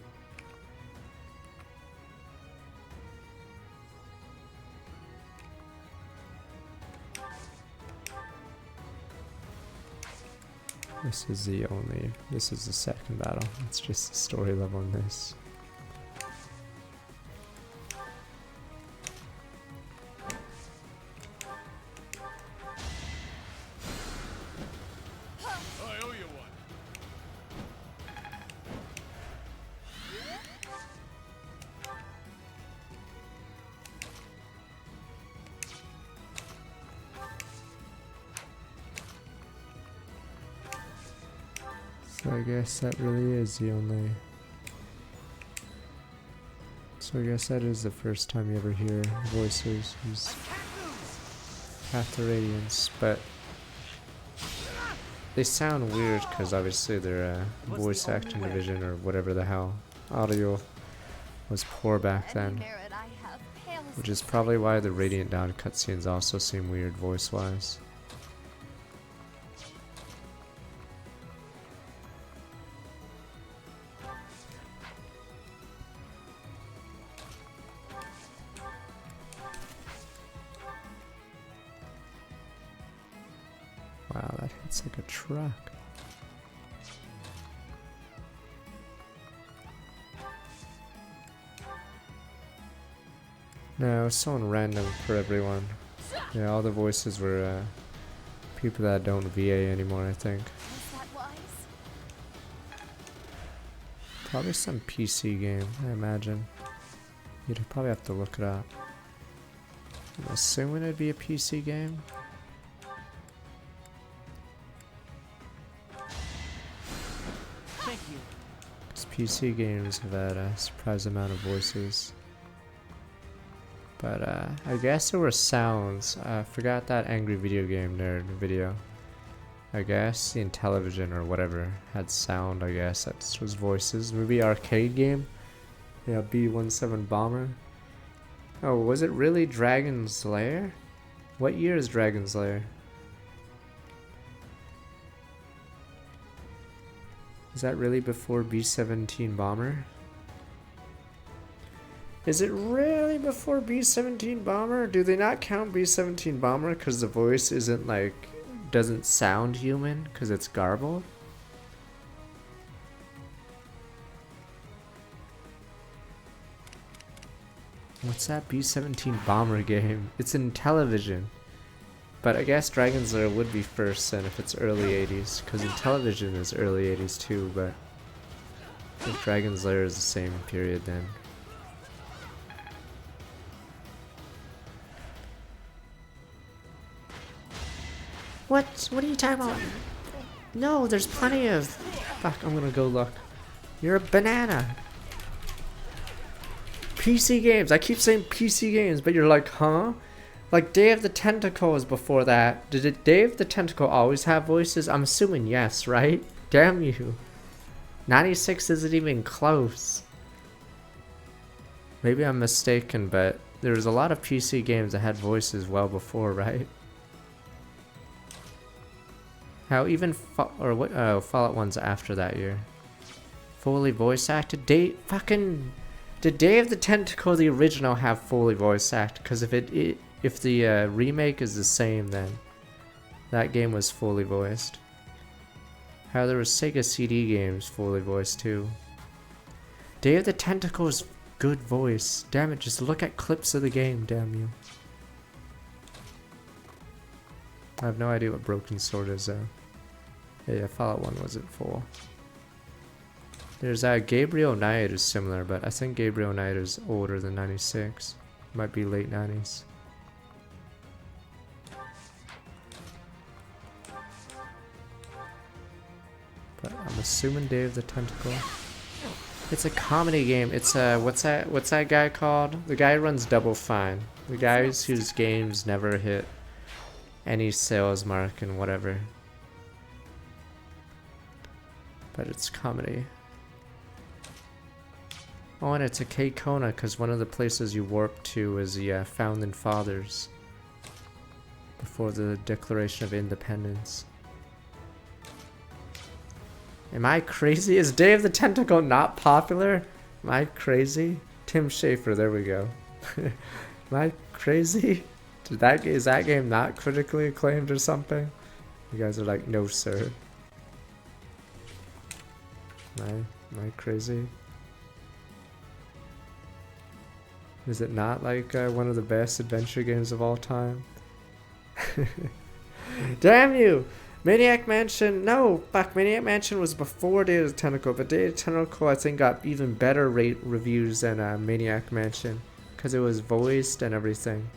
This is the second battle. It's just the story level in this. I owe you one. So I guess that really is the only... So I guess that is the first time you ever hear voices. Is Path of Radiance, but they sound weird because obviously they're voice acting division or whatever the hell. Audio was poor back then, which is probably why the Radiant Dawn cutscenes also seem weird voice-wise. Wow, that hits like a truck. No, it's someone random for everyone. Yeah, all the voices were people that don't VA anymore, I think. Probably some PC game, I imagine. You'd probably have to look it up. I'm assuming it'd be a PC game. Thank you. Because PC games have had a surprise amount of voices. But I guess there were sounds. I forgot that Angry Video Game Nerd video. I guess the Intellivision or whatever had sound, I guess. That was voices. Maybe arcade game? Yeah, B-17 Bomber. Oh, was it really Dragon's Lair? What year is Dragon's Lair? Is that really before B-17 Bomber? Is it really before B-17 Bomber? Do they not count B-17 Bomber because the voice isn't like doesn't sound human because it's garbled. What's that B-17 bomber game? It's in television. But I guess Dragon's Lair would be first then if it's early 80s, because in television is early 80s too, but if Dragon's Lair is the same period then. What? What are you talking about? No, there's plenty of... Fuck, I'm gonna go look. You're a banana. PC games. I keep saying PC games, but you're like, huh? Like Day of the Tentacle was before that. Did it, Day of the Tentacle always have voices? I'm assuming yes, right? Damn you. 96 isn't even close. Maybe I'm mistaken, but there was a lot of PC games that had voices well before, right? How even Fallout 1's after that year. Fully voice acted. Did Day of the Tentacle the original have fully voice acted? Because if the remake is the same, then that game was fully voiced. How there was Sega CD games fully voiced too. Day of the Tentacle is good voice. Damn it! Just look at clips of the game. Damn you. I have no idea what Broken Sword is though. Yeah, Fallout 1 wasn't full. There's Gabriel Knight is similar, but I think Gabriel Knight is older than 96. Might be late 90s. But I'm assuming Day of the Tentacle. It's a comedy game. It's what's that guy called? The guy who runs Double Fine. The guys whose games never hit any sales mark and whatever. But it's comedy. Oh, and it's a K-Kona because one of the places you warp to is the Founding Fathers before the Declaration of Independence. Am I crazy? Is Day of the Tentacle not popular? Am I crazy? Tim Schafer, there we go. Am I crazy? Is that game not critically acclaimed or something? You guys are like, no sir. Am I crazy? Is it not like one of the best adventure games of all time? Damn you! Maniac Mansion, no! Fuck, Maniac Mansion was before Day of the Tentacle, but Day of the Tentacle I think got even better reviews than Maniac Mansion. Because it was voiced and everything.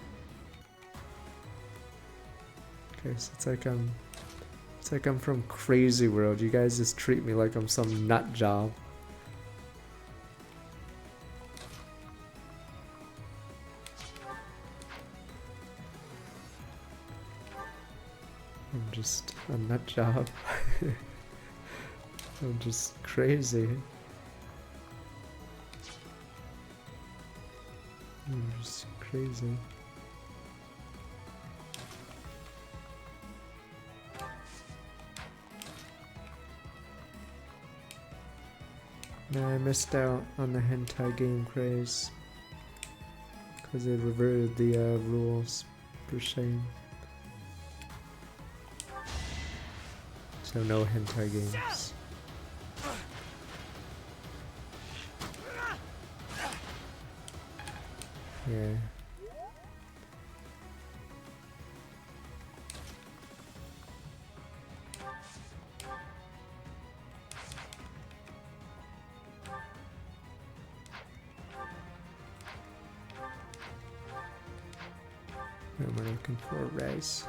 Okay, so it's like I'm from Crazy World. You guys just treat me like I'm some nut job. I'm just a nut job. I'm just crazy. I'm just crazy. No, I missed out on the hentai game craze because they reverted the rules. For shame. So no hentai games. Yeah. What am I looking for? Rice.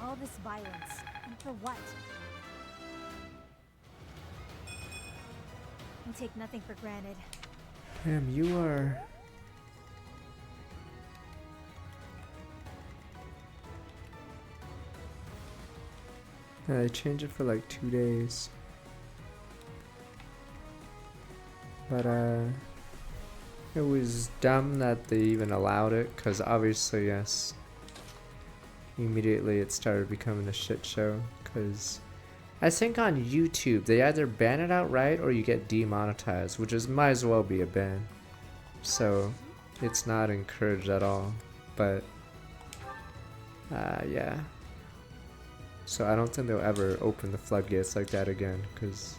All this violence, and for what? I take nothing for granted. Damn, you are... Yeah, they changed it for like 2 days. But it was dumb that they even allowed it, because obviously, yes, immediately it started becoming a shit show, because I think on YouTube they either ban it outright or you get demonetized, which is might as well be a ban. So it's not encouraged at all. But yeah. So I don't think they'll ever open the floodgates like that again, because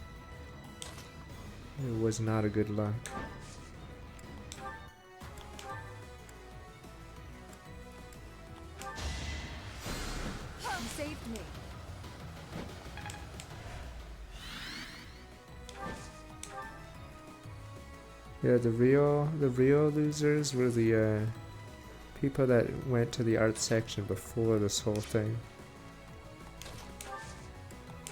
it was not a good luck. You saved me. Yeah, the real losers were the people that went to the art section before this whole thing.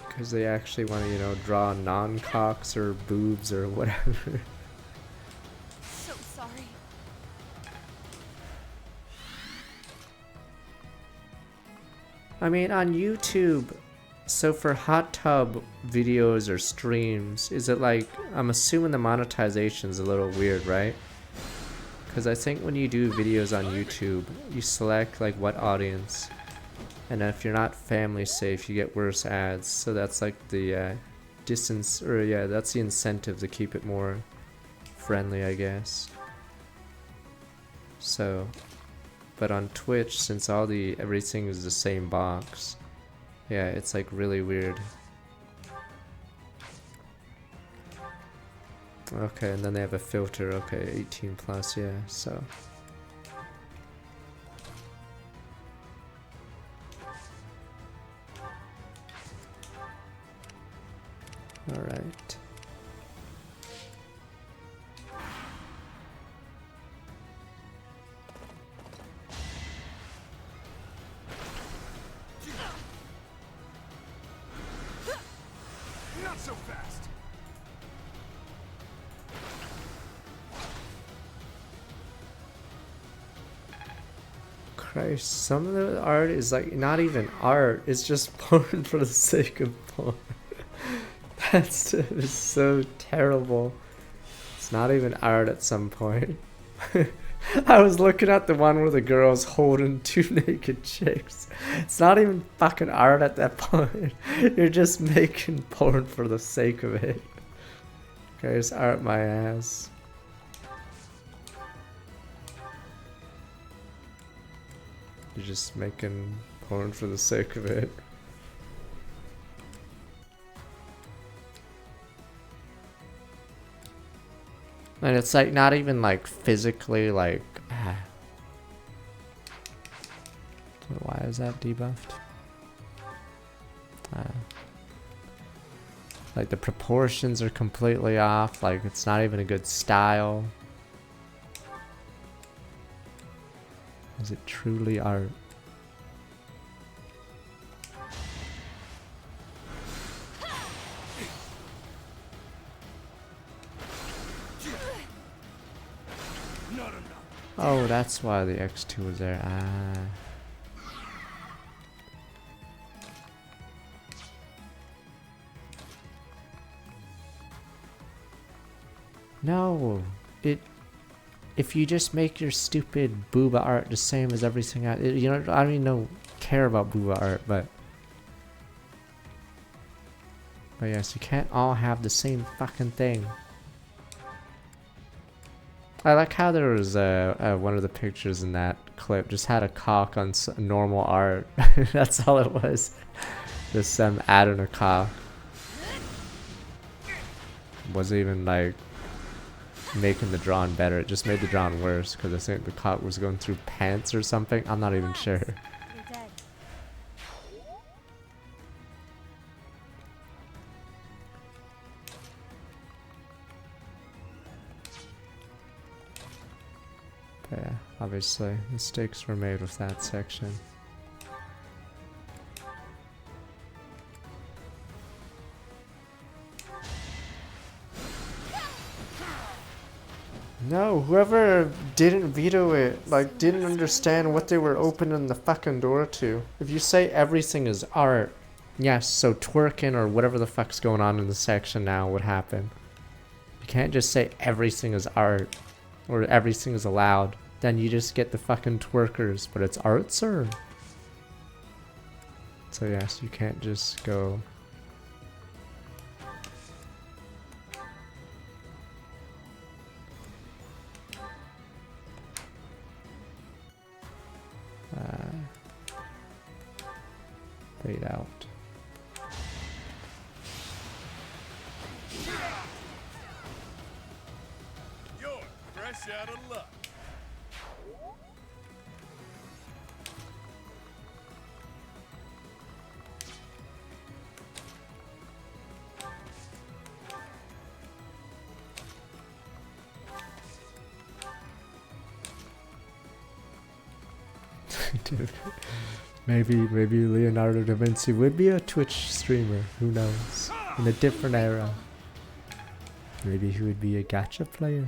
Because they actually want to, you know, draw non-cocks or boobs or whatever. So sorry. I mean, on YouTube, so for hot tub videos or streams, is it like, I'm assuming the monetization's a little weird, right? Because I think when you do videos on YouTube, you select like what audience. And if you're not family safe, you get worse ads. So that's like the distance, or yeah, that's the incentive to keep it more friendly, I guess. So, but on Twitch, since everything is the same box, yeah, it's like really weird. Okay, and then they have a filter. Okay, 18 plus, yeah. So. All right. Not so fast. Christ, some of the art is like not even art. It's just porn for the sake of porn. That stuff is so terrible. It's not even art at some point. I was looking at the one where the girl's holding two naked chicks. It's not even fucking art at that point. You're just making porn for the sake of it. Guys, art my ass. You're just making porn for the sake of it. And it's like not even like physically like why is that debuffed? Like the proportions are completely off, like it's not even a good style. Is it truly art? Oh, that's why the X2 was there. No, if you just make your stupid booba art the same as everything else, you know, I don't even care about booba art, but yes, you can't all have the same fucking thing. I like how there was one of the pictures in that clip just had a cock on normal art. That's all it was. Just adding a cock. Wasn't even like making the drawing better. It just made the drawing worse because I think the cock was going through pants or something. I'm not even sure. But yeah, obviously mistakes were made with that section. No, whoever didn't veto it, like, didn't understand what they were opening the fucking door to. If you say everything is art, yes, so twerking or whatever the fuck's going on in the section now would happen. You can't just say everything is art, or everything is allowed. Then you just get the fucking twerkers, but it's art, sir. So yes, you can't just go fade out. You're fresh out of luck. Dude, maybe Leonardo da Vinci would be a Twitch streamer. Who knows? In a different era, maybe he would be a gacha player.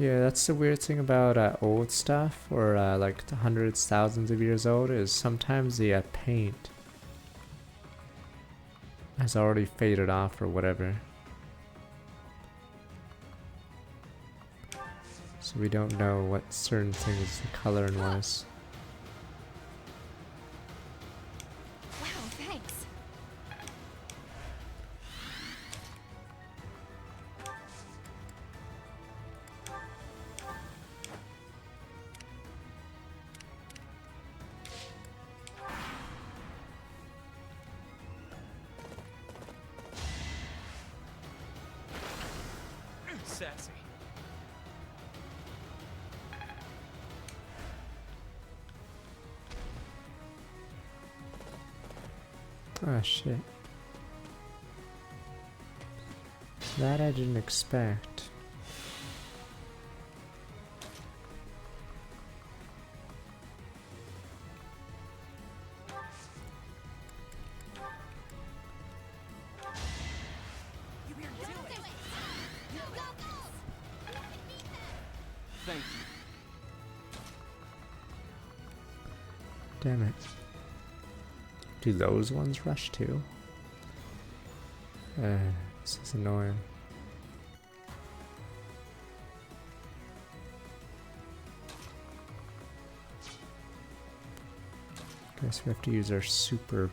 Yeah, that's the weird thing about old stuff, or like hundreds, thousands of years old, is sometimes the paint has already faded off or whatever. So we don't know what certain things the coloring was. Wow, thanks. Sassy. Ah, shit. That I didn't expect. Thank you. Damn it. Do those ones rush too? This is annoying. Guess we have to use our supers.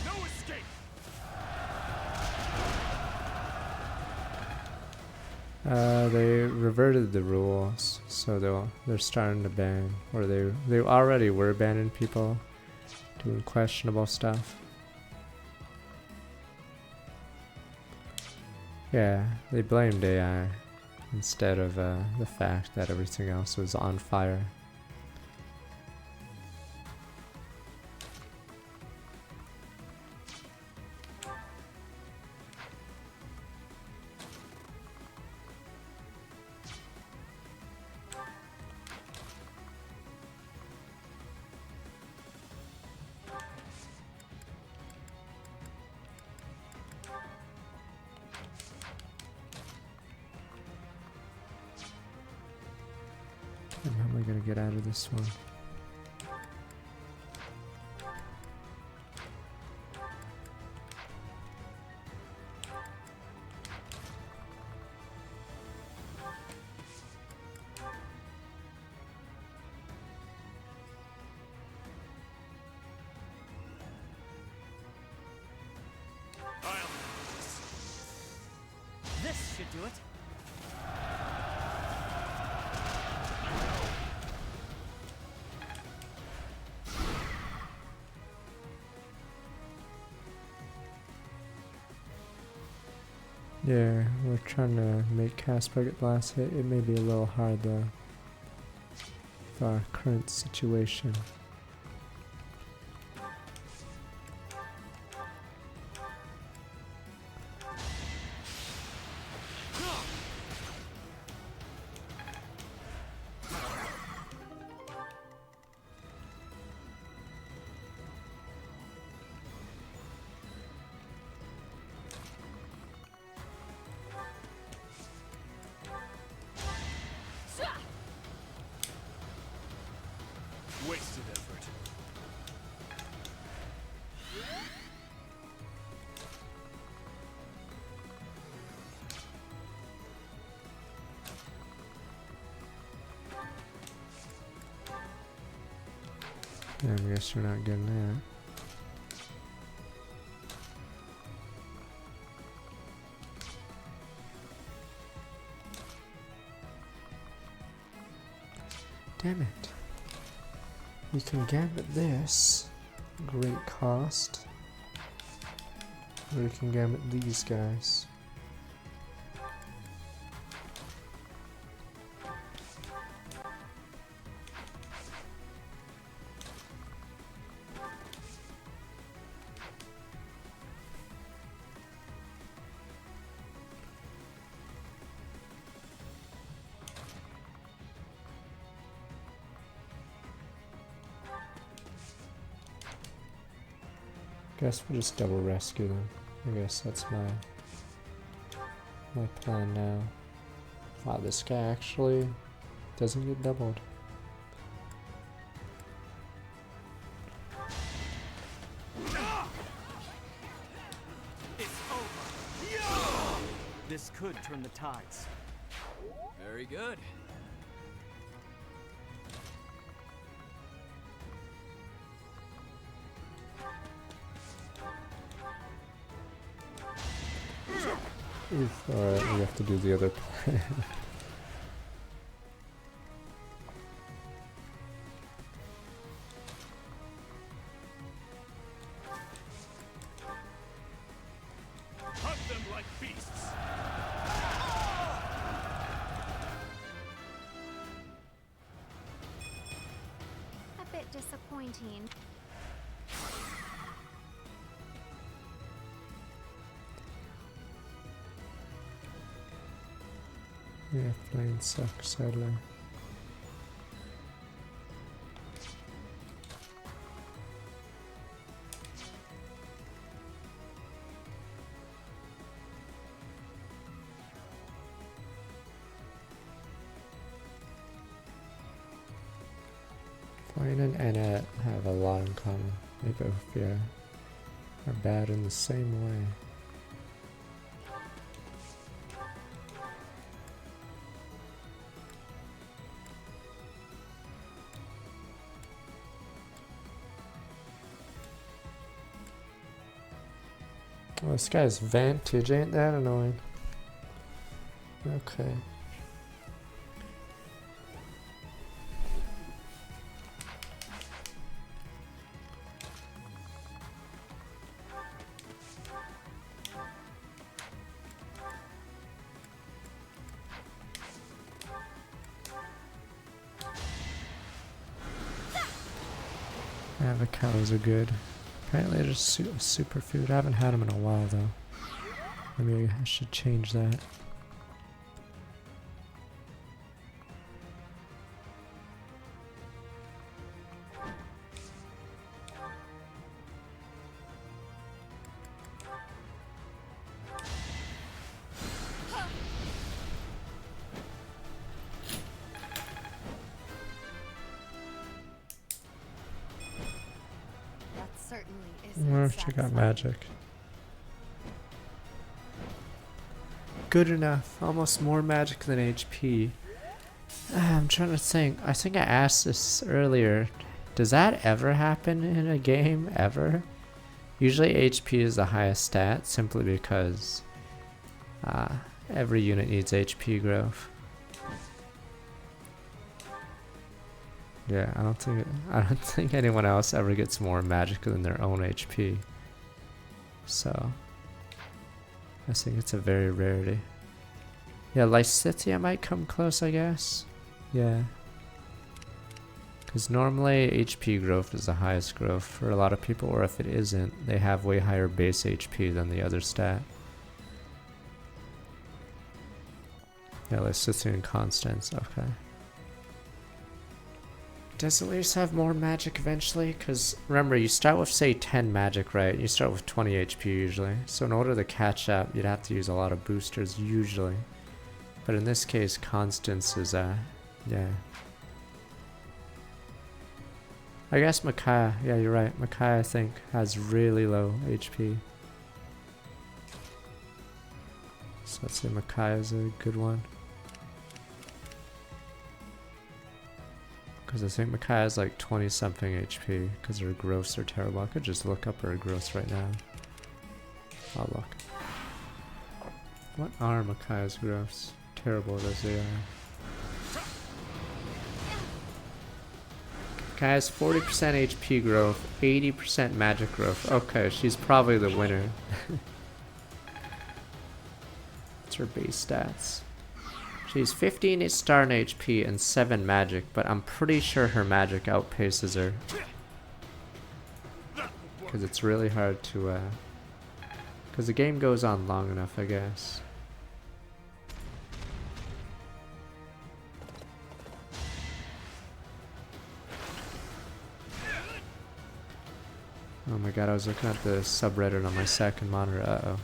No escape. They reverted the rules, so they're starting to ban, or they already were banning people doing questionable stuff. Yeah, they blamed AI instead of the fact that everything else was on fire. And how am I gonna get out of this one? This should do it. Yeah, we're trying to make Casper get last hit. It may be a little hard though, with our current situation. Wasted effort. I guess you're not getting that. Damn it. We can gambit this. Great cost. Or we can gambit these guys. Guess we'll just double rescue them. I guess that's my plan now. Wow, this guy actually doesn't get doubled. It's over. This could turn the tides. Very good. Oof, alright, we have to do the other plan. Hunt them like beasts. A bit disappointing. Yeah, flying sucks, sadly. Flying and Anna have a lot in common. They both, yeah, are bad in the same way. Oh, this guy's Vantage, ain't that annoying? Okay. Avocados are good. Apparently they're just superfood. I haven't had them in a while though. Maybe I should change that. Where if she got magic? Good enough. Almost more magic than HP. I'm trying to think. I think I asked this earlier. Does that ever happen in a game? Ever? Usually HP is the highest stat simply because every unit needs HP growth. Yeah, I don't think anyone else ever gets more magic than their own HP. So I think it's a very rarity. Yeah, Lysithea might come close, I guess. Yeah. Because normally HP growth is the highest growth for a lot of people, or if it isn't, they have way higher base HP than the other stat. Yeah, Lysithea and Constance, okay. Does at least have more magic eventually? Because remember, you start with, say, 10 magic, right? You start with 20 HP usually. So in order to catch up, you'd have to use a lot of boosters usually. But in this case, Constance is, yeah. I guess Micaiah, yeah, you're right. Micaiah, I think, has really low HP. So let's say Micaiah's a good one. Because I think Micaiah has like 20 something HP because her growths are terrible. I could just look up her growths right now. I'll look. What are Micaiah's growths? Terrible as they are. Micaiah's 40% HP growth, 80% magic growth. Okay, she's probably the winner. What's her base stats? She's 15 star in HP and 7 magic, but I'm pretty sure her magic outpaces her. Because it's really hard to, because the game goes on long enough, I guess. Oh my god, I was looking at the subreddit on my second monitor, uh-oh.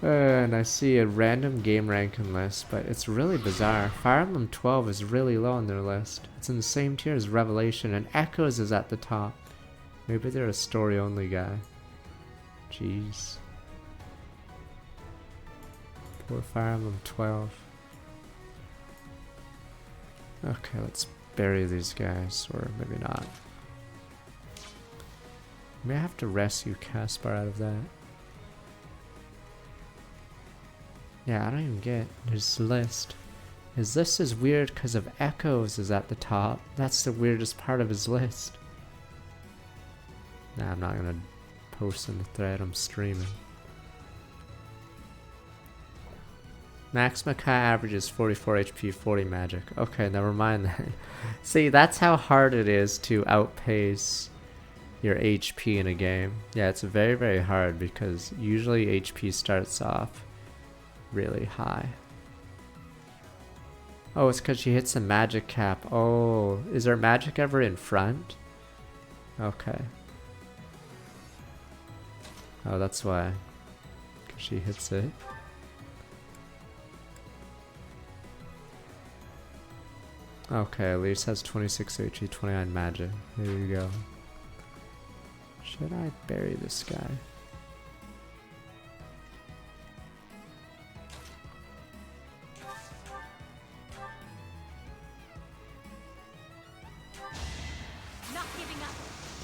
And I see a random game ranking list, but it's really bizarre. Fire Emblem 12 is really low on their list. It's in the same tier as Revelation, and Echoes is at the top. Maybe they're a story-only guy. Jeez. Poor Fire Emblem 12. Okay, let's bury these guys, or maybe not. May I have to rescue Caspar out of that? Yeah, I don't even get his list. His list is weird because of Echoes is at the top. That's the weirdest part of his list. Nah, I'm not gonna post in the thread, I'm streaming. Max Micaiah averages 44 HP, 40 magic. Okay, never mind that. See, that's how hard it is to outpace your HP in a game. Yeah, it's very, very hard because usually HP starts off really high. Oh, it's because she hits a magic cap. Oh, is there magic ever in front? Okay. Oh, that's why. Because she hits it. Okay, Elise has 26 HP, 29 magic. There you go. Should I bury this guy?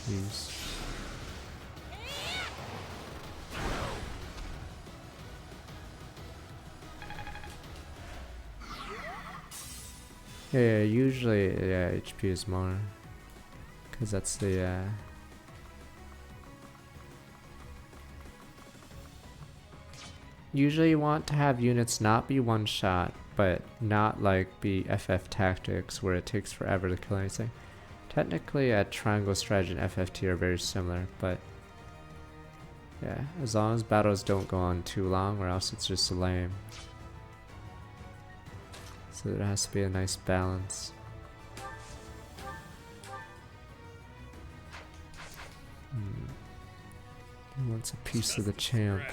Jeez. Yeah, usually, yeah, HP is more. Because that's the, usually you want to have units not be one shot, but not like be FF tactics where it takes forever to kill anything. Technically, triangle strategy and FFT are very similar, but yeah, as long as battles don't go on too long or else it's just lame. So there has to be a nice balance. He wants a piece of the champ.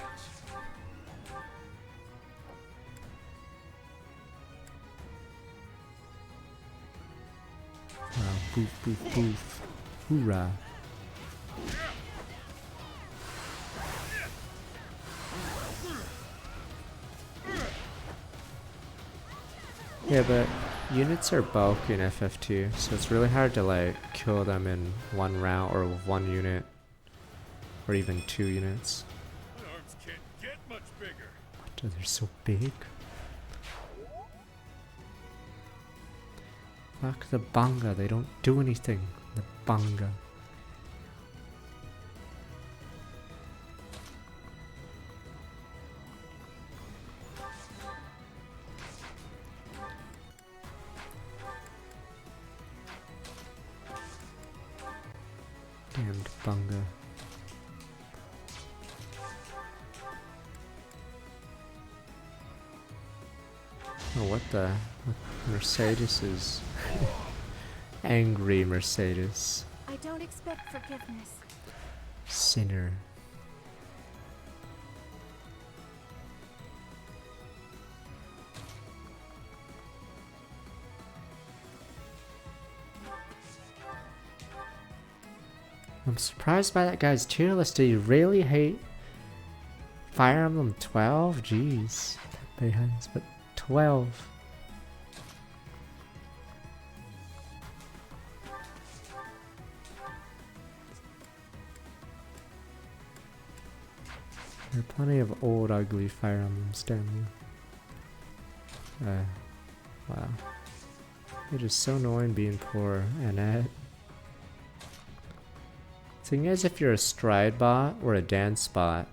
Poof, poof, poof. Hoorah. Yeah, but units are bulky in FF2, so it's really hard to like kill them in one round or with one unit, or even 2 units. Arms can't get much bigger. What, are they so big? Fuck the Banga, they don't do anything. The Banga. Damned Bunga. Oh, what the? Mercedes is angry Mercedes. I don't expect forgiveness. Sinner. I'm surprised by that guy's tier list. Did he really hate Fire Emblem 12? Jeez. But 12. There are plenty of old ugly Fire Emblems, damn you. Wow. It is so annoying being poor, Annette. Thing is, if you're a stride bot or a dance bot,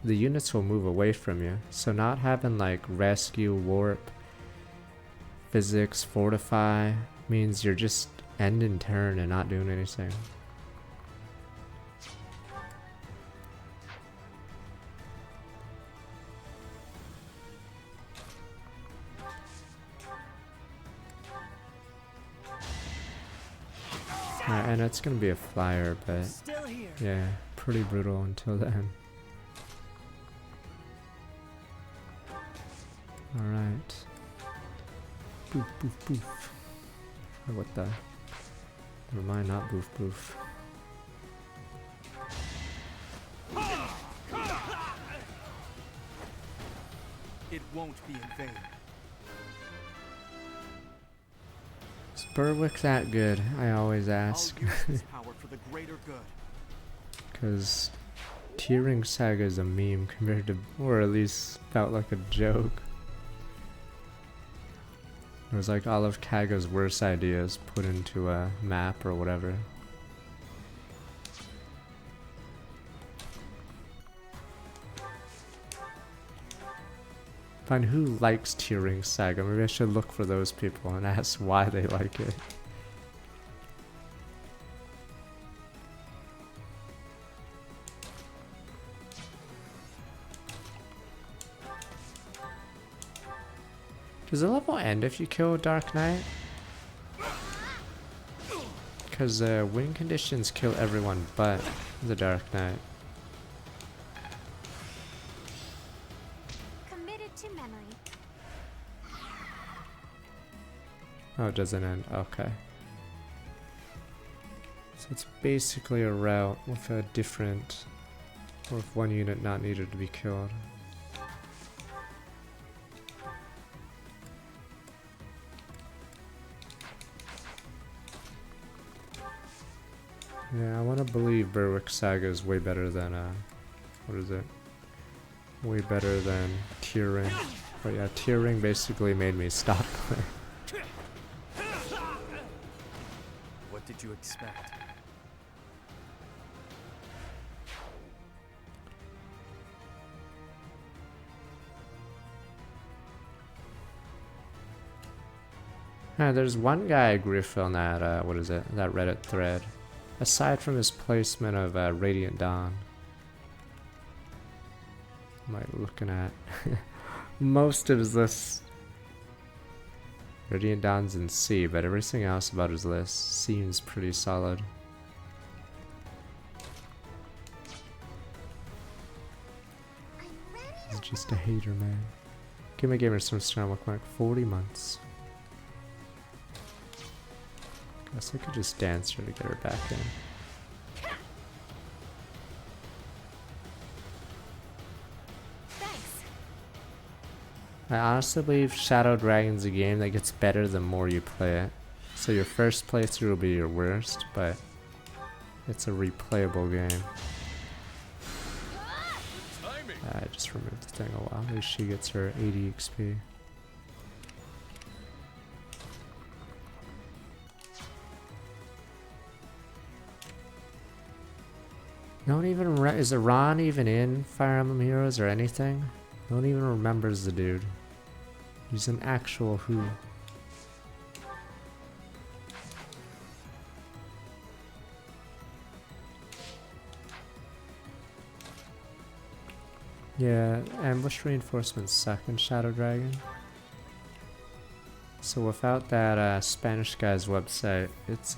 the units will move away from you. So not having like rescue, warp, physics, fortify means you're just ending turn and not doing anything. And it's gonna be a flyer, but yeah, pretty brutal until then. Alright. Boof, boof, boof. Oh, what the? Never mind, not boof, boof. It won't be in vain. Is Berwick that good? I always ask. Because Tearing Saga is a meme compared to, or at least felt like a joke. It was like all of Kaga's worst ideas put into a map or whatever. Find who likes Tearing Saga. Maybe I should look for those people and ask why they like it. Does the level end if you kill Dark Knight? Because win conditions kill everyone but the Dark Knight. Committed to memory. Oh, it doesn't end. Okay. So it's basically a route with a different, or with one unit not needed to be killed. Yeah, I want to believe Berwick Saga is way better than, what is it? Way better than Tearing. But yeah, Tearing basically made me stop playing. What did you expect? There's one guy I agree with on that, what is it? That Reddit thread. Aside from his placement of Radiant Dawn. Am I looking at? Most of his list. Radiant Dawn's in C, but everything else about his list seems pretty solid. He's just a hater, man. Give my gamer some strong look like 40 months. Guess I could just dance her to get her back in. I honestly believe Shadow Dragon's a game that gets better the more you play it. So your first playthrough will be your worst, but it's a replayable game. I just removed the thing a while. At least she gets her 80 XP. No one even is Iran even in Fire Emblem Heroes or anything? No one even remembers the dude. He's an actual who. Yeah, ambush reinforcements suck in Shadow Dragon. So without that Spanish guy's website, it's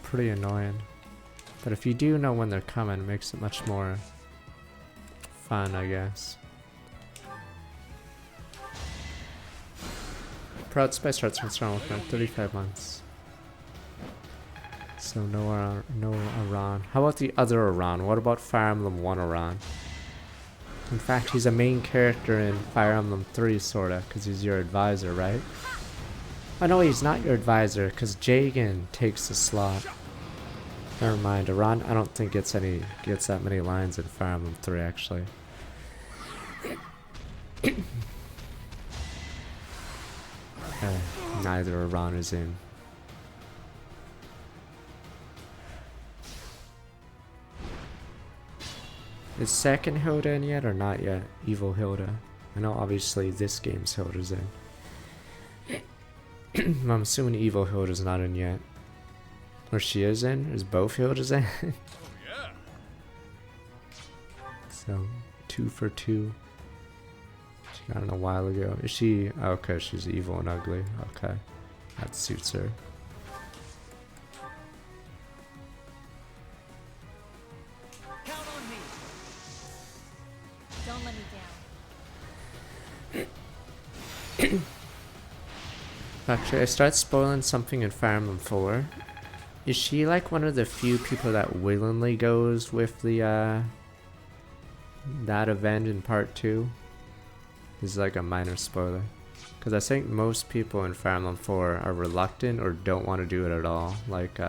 pretty annoying. But if you do know when they're coming, it makes it much more fun, I guess. Proud Spy starts from strong with 35 months. So no Iran. How about the other Iran? What about Fire Emblem 1 Iran? In fact, he's a main character in Fire Emblem 3, sorta, because he's your advisor, right? Oh no, he's not your advisor, because Jagan takes the slot. Never mind, Iran I don't think gets that many lines in Fire Emblem 3 actually. Neither Iran is in. Is second Hilda in yet or not yet? Evil Hilda. I know obviously this game's Hilda's in. I'm assuming Evil Hilda's not in yet. Or she is in? Is both Hilda's in? So, 2 for 2. She got in a while ago. Is she? Okay, she's evil and ugly. Okay. That suits her. Count on me. Don't let me down. Actually, I start spoiling something in Fire Emblem 4. Is she like one of the few people that willingly goes with the that event in part 2? This is like a minor spoiler. Because I think most people in Fire Emblem 4 are reluctant or don't want to do it at all. Like,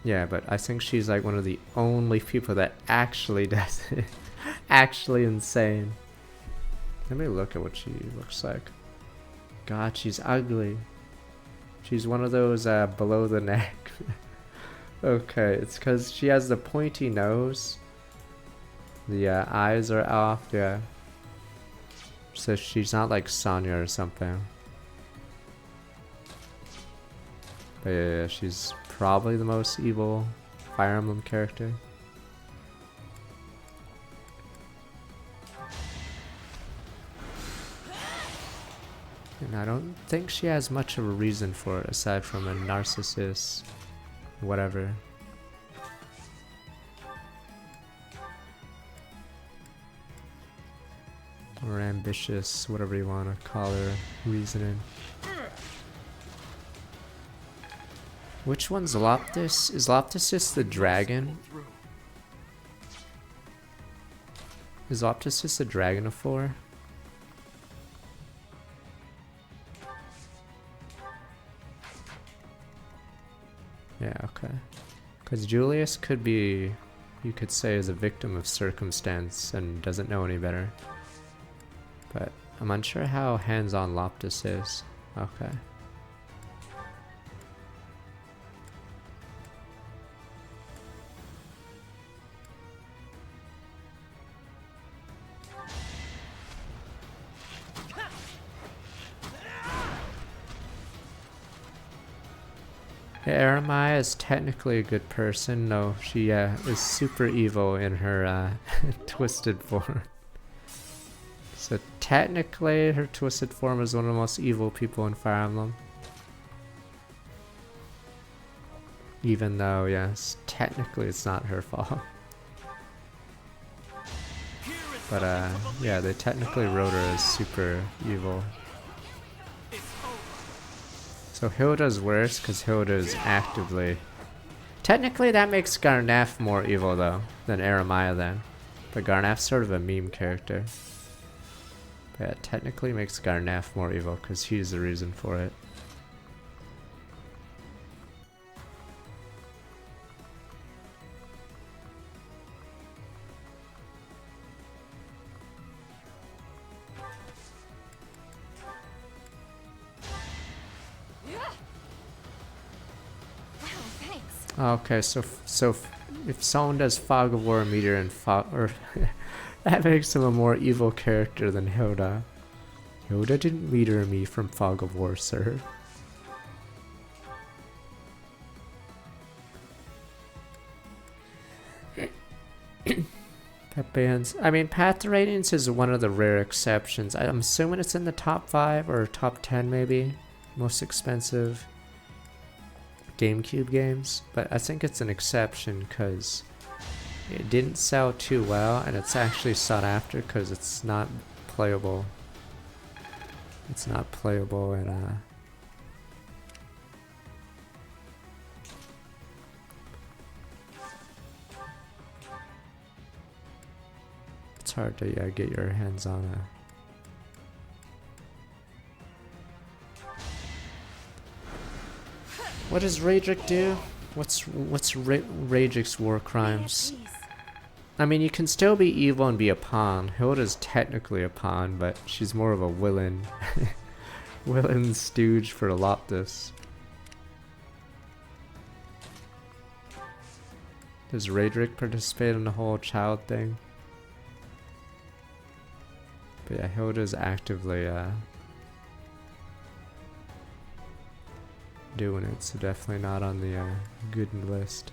yeah, but I think she's like one of the only people that actually does it. Actually insane. Let me look at what she looks like. God, she's ugly. She's one of those below the neck. Okay, it's because she has the pointy nose. The eyes are off, yeah. So she's not like Sonya or something. But yeah, she's probably the most evil Fire Emblem character. And I don't think she has much of a reason for it aside from a narcissist, whatever. Or ambitious, whatever you want to call her reasoning. Which one's Loptis? Is Loptis the dragon? Is Loptis the dragon of 4? Yeah, okay. Because Julius could be, you could say, is a victim of circumstance and doesn't know any better. But I'm unsure how hands-on Loptis is. Okay. Aramaya is technically a good person. No, she is super evil in her twisted form. So technically her twisted form is one of the most evil people in Fire Emblem. Even though, yes, technically it's not her fault. But yeah, they technically wrote her as super evil. So Hilda's worse because Hilda is actively... Technically that makes Garnef more evil though than Aramaya then. But Garnef's sort of a meme character. But yeah, technically makes Garnef more evil because he's the reason for it. Okay, so if someone does Fog of War, Meteor, and that makes him a more evil character than Hilda. Hilda didn't meteor me from Fog of War, sir. Pet bands. I mean, Path Radiance is one of the rare exceptions. I'm assuming it's in the top 5 or top 10 maybe. Most expensive GameCube games, but I think it's an exception because it didn't sell too well and it's actually sought after because it's not playable. It's not playable in it's hard to get your hands on a What does Raedric do? What's Raedric's war crimes? I mean, you can still be evil and be a pawn. Hilda's technically a pawn, but she's more of a villain. Villain stooge for Loptus. Does Raedric participate in the whole child thing? But yeah, Hilda's actively doing it, so definitely not on the good list.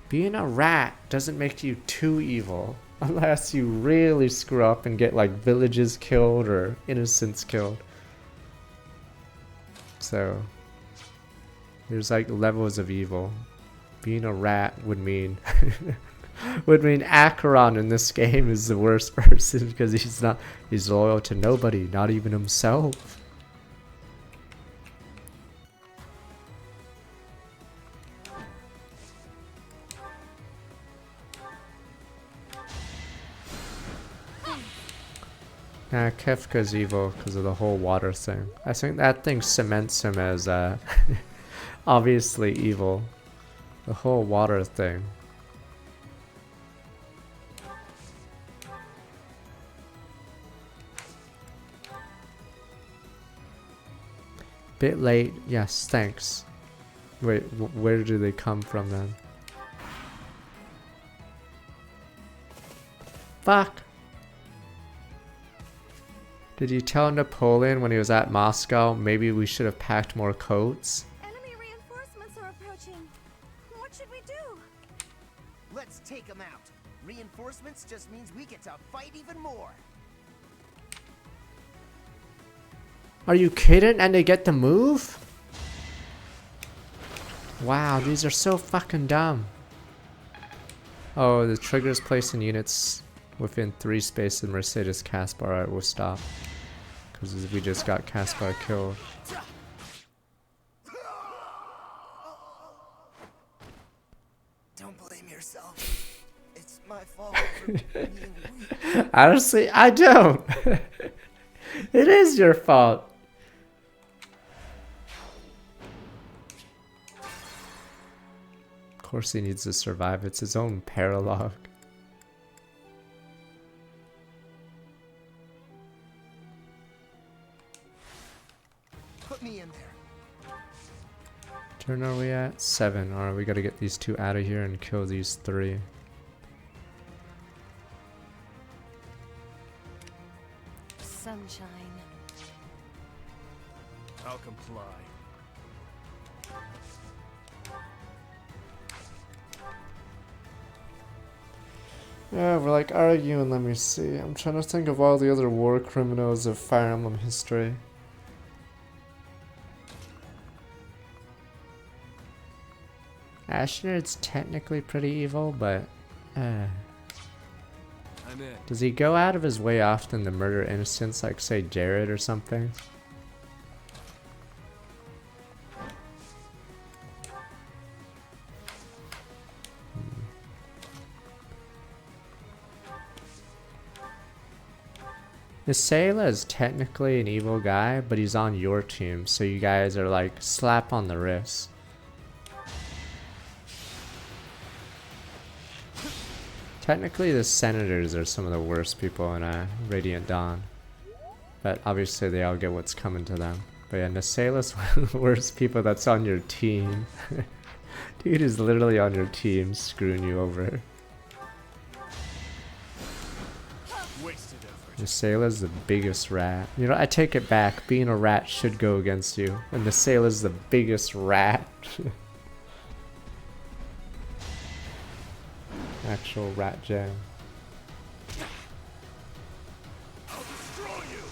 Being a rat doesn't make you too evil, unless you really screw up and get like villages killed or innocents killed. So there's like levels of evil. Being a rat would mean would mean Acheron in this game is the worst person because he's loyal to nobody, not even himself. Nah, Kefka's evil because of the whole water thing. I think that thing cements him as obviously evil. The whole water thing. Bit late. Yes, thanks. Wait, where do they come from then? Fuck. Did you tell Napoleon when he was at Moscow maybe we should have packed more coats? Enemy reinforcements are approaching. What should we do? Let's take them out. Reinforcements just means we get to fight even more. Are you kidding? And they get to move? Wow, these are so fucking dumb. Oh, the trigger is placed in units within 3 spaces in Mercedes Caspar. Alright, we'll stop. Because we just got Caspar killed. Don't blame yourself. It's my fault for being weak. Honestly, I don't. It is your fault. Of course he needs to survive. It's his own paralogue. Put me in there. Turn are we at? 7. Alright, we gotta get these 2 out of here and kill these 3. Sunshine. I'll comply. Yeah, we're like arguing, let me see. I'm trying to think of all the other war criminals of Fire Emblem history. Ashnard's technically pretty evil, but I'm in. does he go out of his way often to murder innocents, like say Jared or something? Nisela is technically an evil guy, but he's on your team, so you guys are like slap on the wrist. Technically, the senators are some of the worst people in Radiant Dawn. But obviously, they all get what's coming to them. But yeah, Nisela's one of the worst people that's on your team. Dude is literally on your team, screwing you over. Nisela's the biggest rat. You know, I take it back. Being a rat should go against you. And Nisela's the biggest rat. Actual rat jam. I'll destroy you.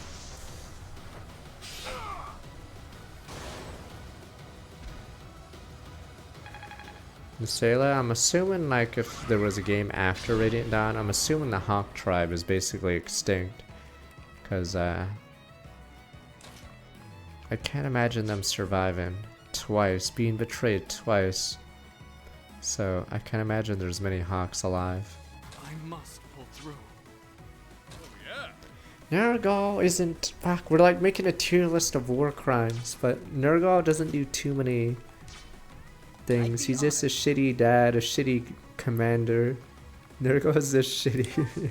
Nisela, I'm assuming like if there was a game after Radiant Dawn, I'm assuming the Hawk tribe is basically extinct. Because I can't imagine them surviving twice, being betrayed twice. So I can't imagine there's many Hawks alive. I must pull through. Oh yeah. Nergal isn't... Fuck, we're like making a tier list of war crimes, but Nergal doesn't do too many things. He's just a shitty dad, a shitty commander. Nergal is just shitty.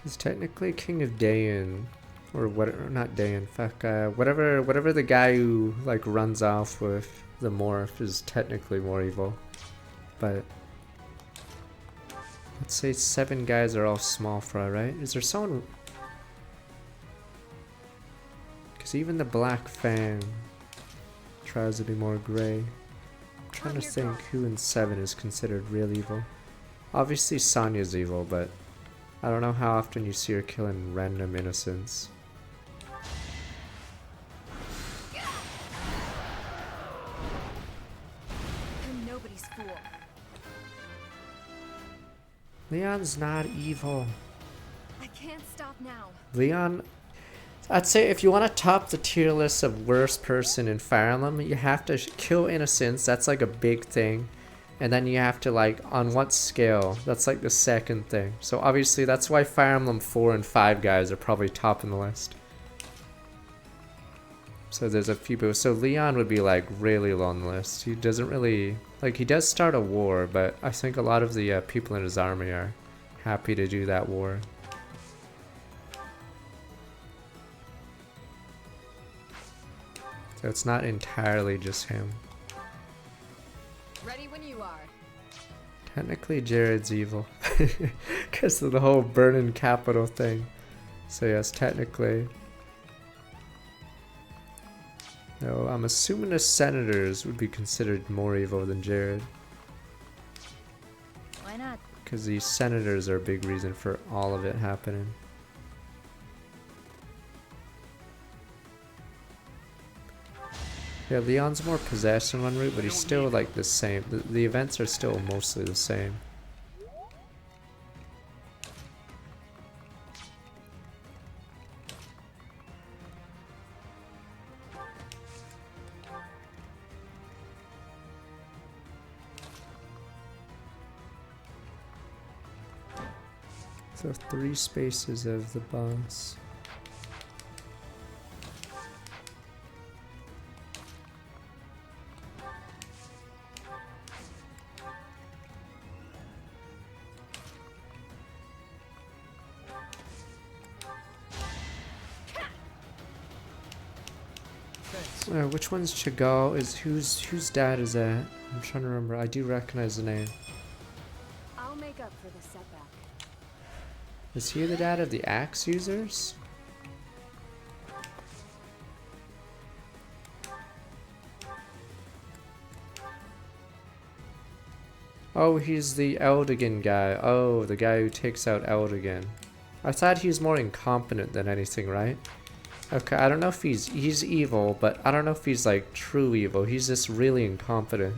He's technically King of Dayan, or what? Or not Dayan. Fuck. Whatever the guy who like runs off with the morph is technically more evil, but let's say 7 guys are all small fry, right? Is there someone? Because even the Black Fang tries to be more gray. I'm trying to think who in 7 is considered real evil. Obviously Sonya's evil, but I don't know how often you see her killing random innocents. I'm nobody's fool. Leon's not evil. I can't stop now. Leon, I'd say if you want to top the tier list of worst person in Fire Emblem, you have to kill innocents. That's like a big thing. And then you have to like, on what scale? That's like the second thing. So obviously that's why Fire Emblem 4 and 5 guys are probably top in the list. So there's a few people. So Leon would be like really low on the list. He doesn't really, like he does start a war, but I think a lot of the people in his army are happy to do that war. So it's not entirely just him. Ready when you are. Technically Jared's evil because of the whole burning capital thing. So yes, technically. No, I'm assuming the senators would be considered more evil than Jared. Why not? Because these senators are a big reason for all of it happening. Yeah, Leon's more possessed in one route, but he's still like the same. The events are still mostly the same. So 3 spaces of the boss. Which one's Chagall? Is whose dad is that? I'm trying to remember. I do recognize the name. I'll make up for the setback. Is he the dad of the axe users? Oh, he's the Eldigan guy. Oh, the guy who takes out Eldigan. I thought he was more incompetent than anything, right? Okay, I don't know if he's evil, but I don't know if he's like true evil. He's just really incompetent.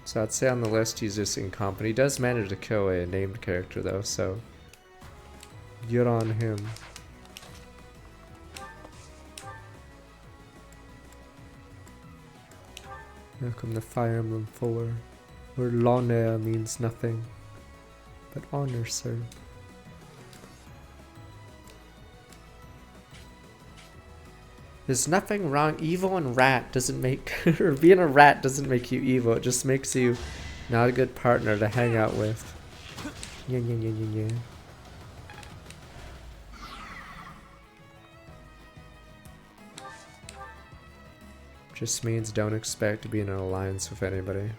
So I'd say on the list he's just incompetent. He does manage to kill a named character though, so good on him. Welcome to Fire Emblem 4, where Lone means nothing but honor served. There's nothing wrong. Evil and rat doesn't make, or being a rat doesn't make you evil. It just makes you not a good partner to hang out with. Yeah, yeah, yeah, yeah, yeah. Just means don't expect to be in an alliance with anybody.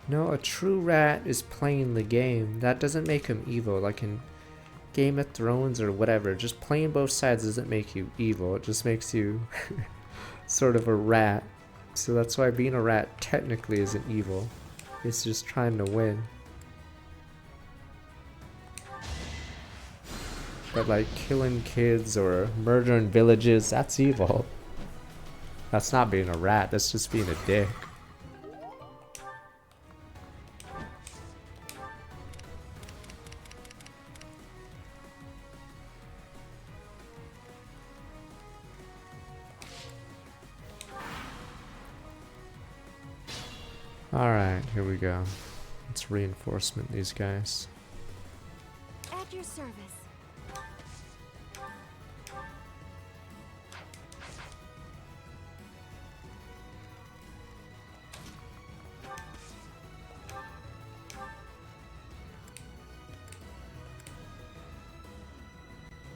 No, a true rat is playing the game. That doesn't make him evil. Like in Game of Thrones or whatever, just playing both sides doesn't make you evil. It just makes you sort of a rat. So that's why being a rat technically isn't evil. It's just trying to win. But like killing kids or murdering villages, that's evil. That's not being a rat, that's just being a dick. Alright, here we go. Let's reinforcement these guys. At your service.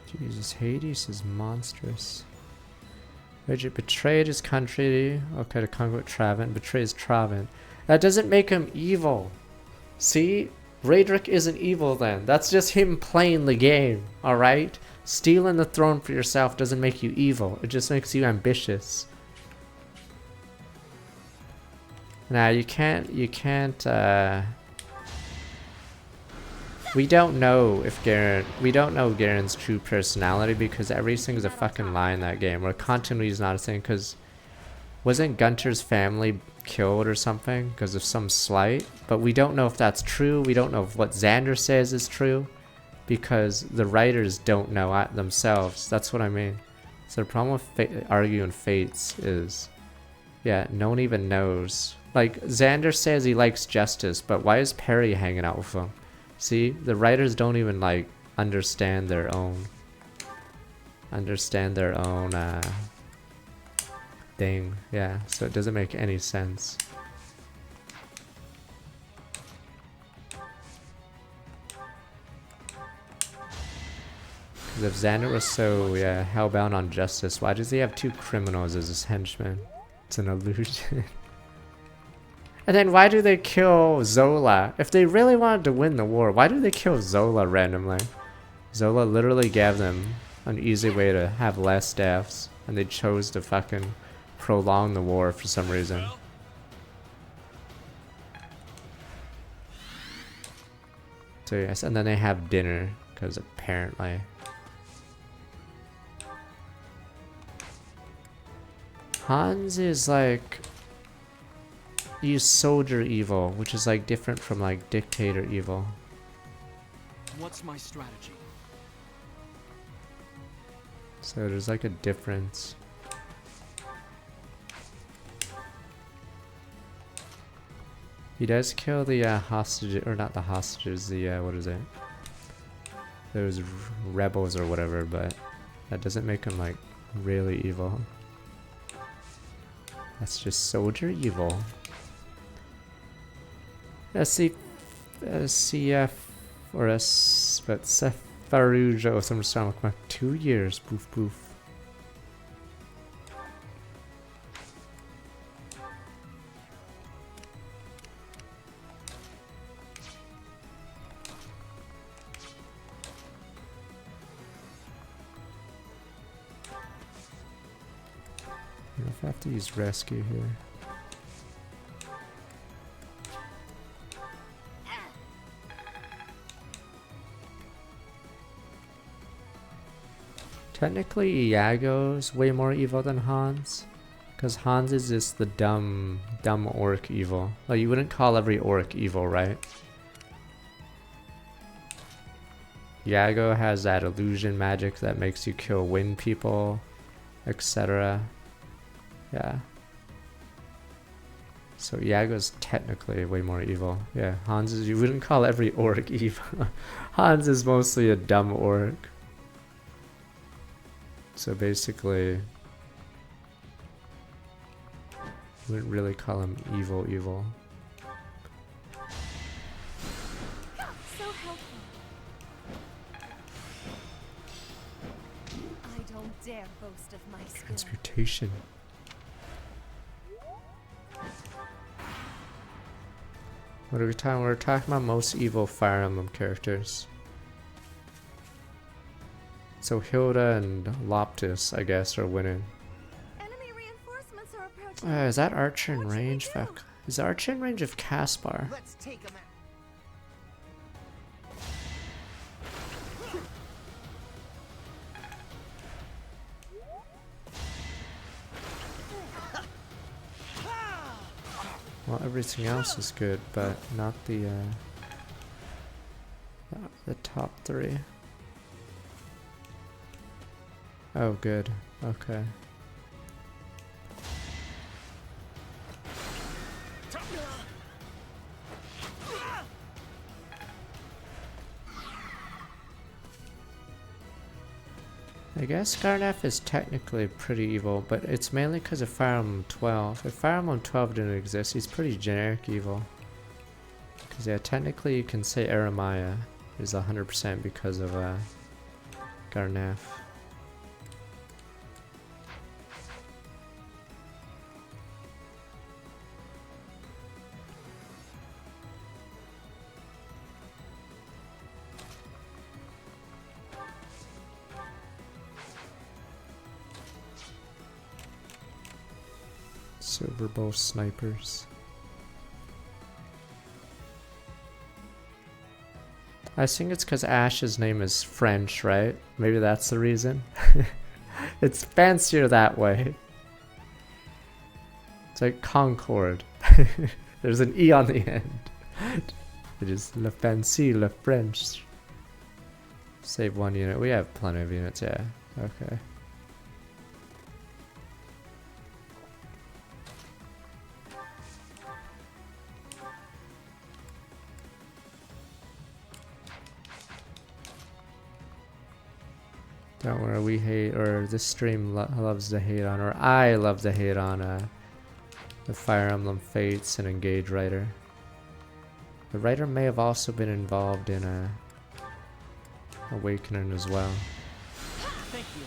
Jesus, Hades is monstrous. Regit betrayed his country. Okay, to conquer Travent. Betrays Travent. That doesn't make him evil. See? Raedric isn't evil then. That's just him playing the game. Alright? Stealing the throne for yourself doesn't make you evil. It just makes you ambitious. Nah, you can't, we don't know if we don't know Garen's true personality because everything's a fucking lie in that game. Where continuity is not a thing because wasn't Gunter's family killed or something because of some slight? But we don't know if that's true. We don't know if what Xander says is true because the writers don't know themselves. That's what I mean. So the problem with arguing fates is, yeah, no one even knows. Like Xander says he likes justice, but why is Perry hanging out with him? See, the writers don't even like understand their own thing. Yeah, so it doesn't make any sense. Because if Xander was so hellbound on justice, why does he have two criminals as his henchmen? It's an illusion. And then why do they kill Zola? If they really wanted to win the war, why do they kill Zola randomly? Zola literally gave them an easy way to have less deaths, and they chose to fucking prolong the war for some reason. So yes, and then they have dinner, because apparently. Hans is like... use soldier evil, which is like different from like dictator evil. What's my strategy? So there's like a difference. He does kill the hostages, or not the hostages, the what is it? Those rebels or whatever, but that doesn't make him like really evil. That's just soldier evil. SCF or S, but Sepharuja or some stomach. 2 years. Boof boof. I don't know if I have to use rescue here. Technically, Iago's way more evil than Hans, because Hans is just the dumb orc evil. Like, you wouldn't call every orc evil, right? Iago has that illusion magic that makes you kill wind people, etc. Yeah. So Iago's technically way more evil. Yeah, Hans is, you wouldn't call every orc evil. Hans is mostly a dumb orc. So basically, wouldn't really call him evil. So helpful. I don't dare boast of my skill. Transmutation. What are we talking? We're talking about most evil Fire Emblem characters. So Hilda and Loptis, I guess, are winning. Enemy reinforcements are approaching. Is that Archer in range? Fuck. Is Archer in range of Caspar? Let's take him out. Well, everything else is good, but not the top three. Oh, good. Okay. I guess Garnef is technically pretty evil, but it's mainly because of Fire Emblem 12. If Fire Emblem 12 didn't exist, he's pretty generic evil. Because yeah, technically you can say Eremiah is 100% because of Garnef. So we're both snipers. I think it's because Ash's name is French, right? Maybe that's the reason. It's fancier that way. It's like Concord. There's an E on the end. It is Le Fancy, Le French. Save one unit. We have plenty of units, yeah. Okay. Don't worry, we hate, or this stream loves to hate on, or I love to hate on the Fire Emblem Fates and Engage writer. The writer may have also been involved in Awakening as well. Thank you.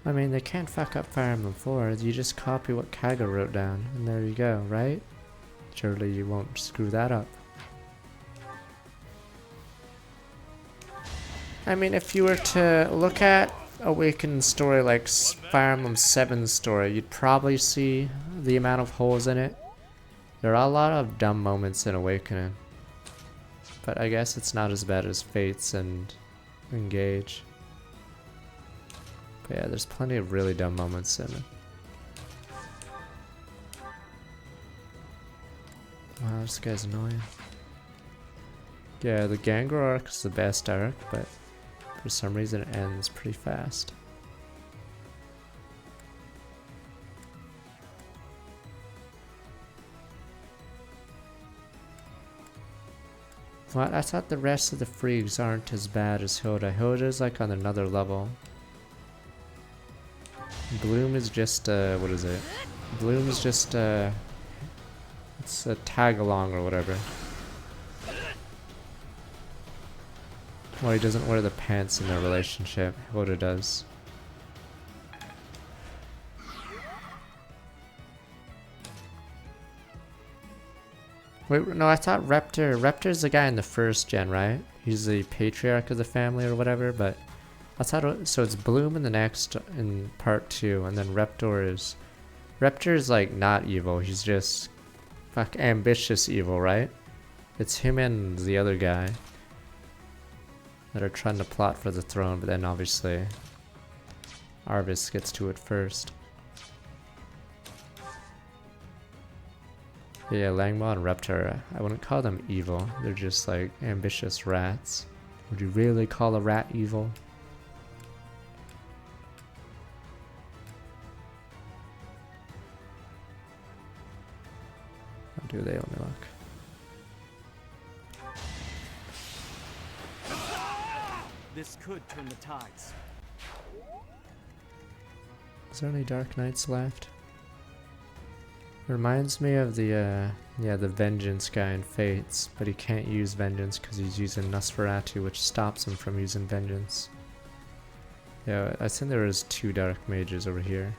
I mean, they can't fuck up Fire Emblem 4. You just copy what Kaga wrote down, and there you go, right? Surely you won't screw that up. I mean, if you were to look at Awakening's story like Fire Emblem 7's story, you'd probably see the amount of holes in it. There are a lot of dumb moments in Awakening. But I guess it's not as bad as Fates and Engage. But yeah, there's plenty of really dumb moments in it. Wow, this guy's annoying. Yeah, the Gangrel arc is the best arc, but for some reason it ends pretty fast. What? I thought the rest of the Freaks aren't as bad as Hilda. Hilda's like on another level. Bloom is just, what is it? Bloom is just, it's a tag along or whatever. Well, he doesn't wear the pants in their relationship. Hilda does. Wait, no, I thought Reptar's the guy in the first gen, right? He's the patriarch of the family or whatever, but I thought so. It's Bloom in the next, in part 2, and then Reptar is like not evil. He's just fuck ambitious evil, right? It's him and the other guy that are trying to plot for the throne, but then obviously Arvis gets to it first. Yeah, Langma and Reptar, I wouldn't call them evil. They're just like ambitious rats. Would you really call a rat evil? How do they only look? This could turn the tides. Is there any Dark Knights left? Reminds me of the yeah, the Vengeance guy in Fates, but he can't use Vengeance because he's using Nosferatu, which stops him from using Vengeance. Yeah, I think there is 2 Dark Mages over here.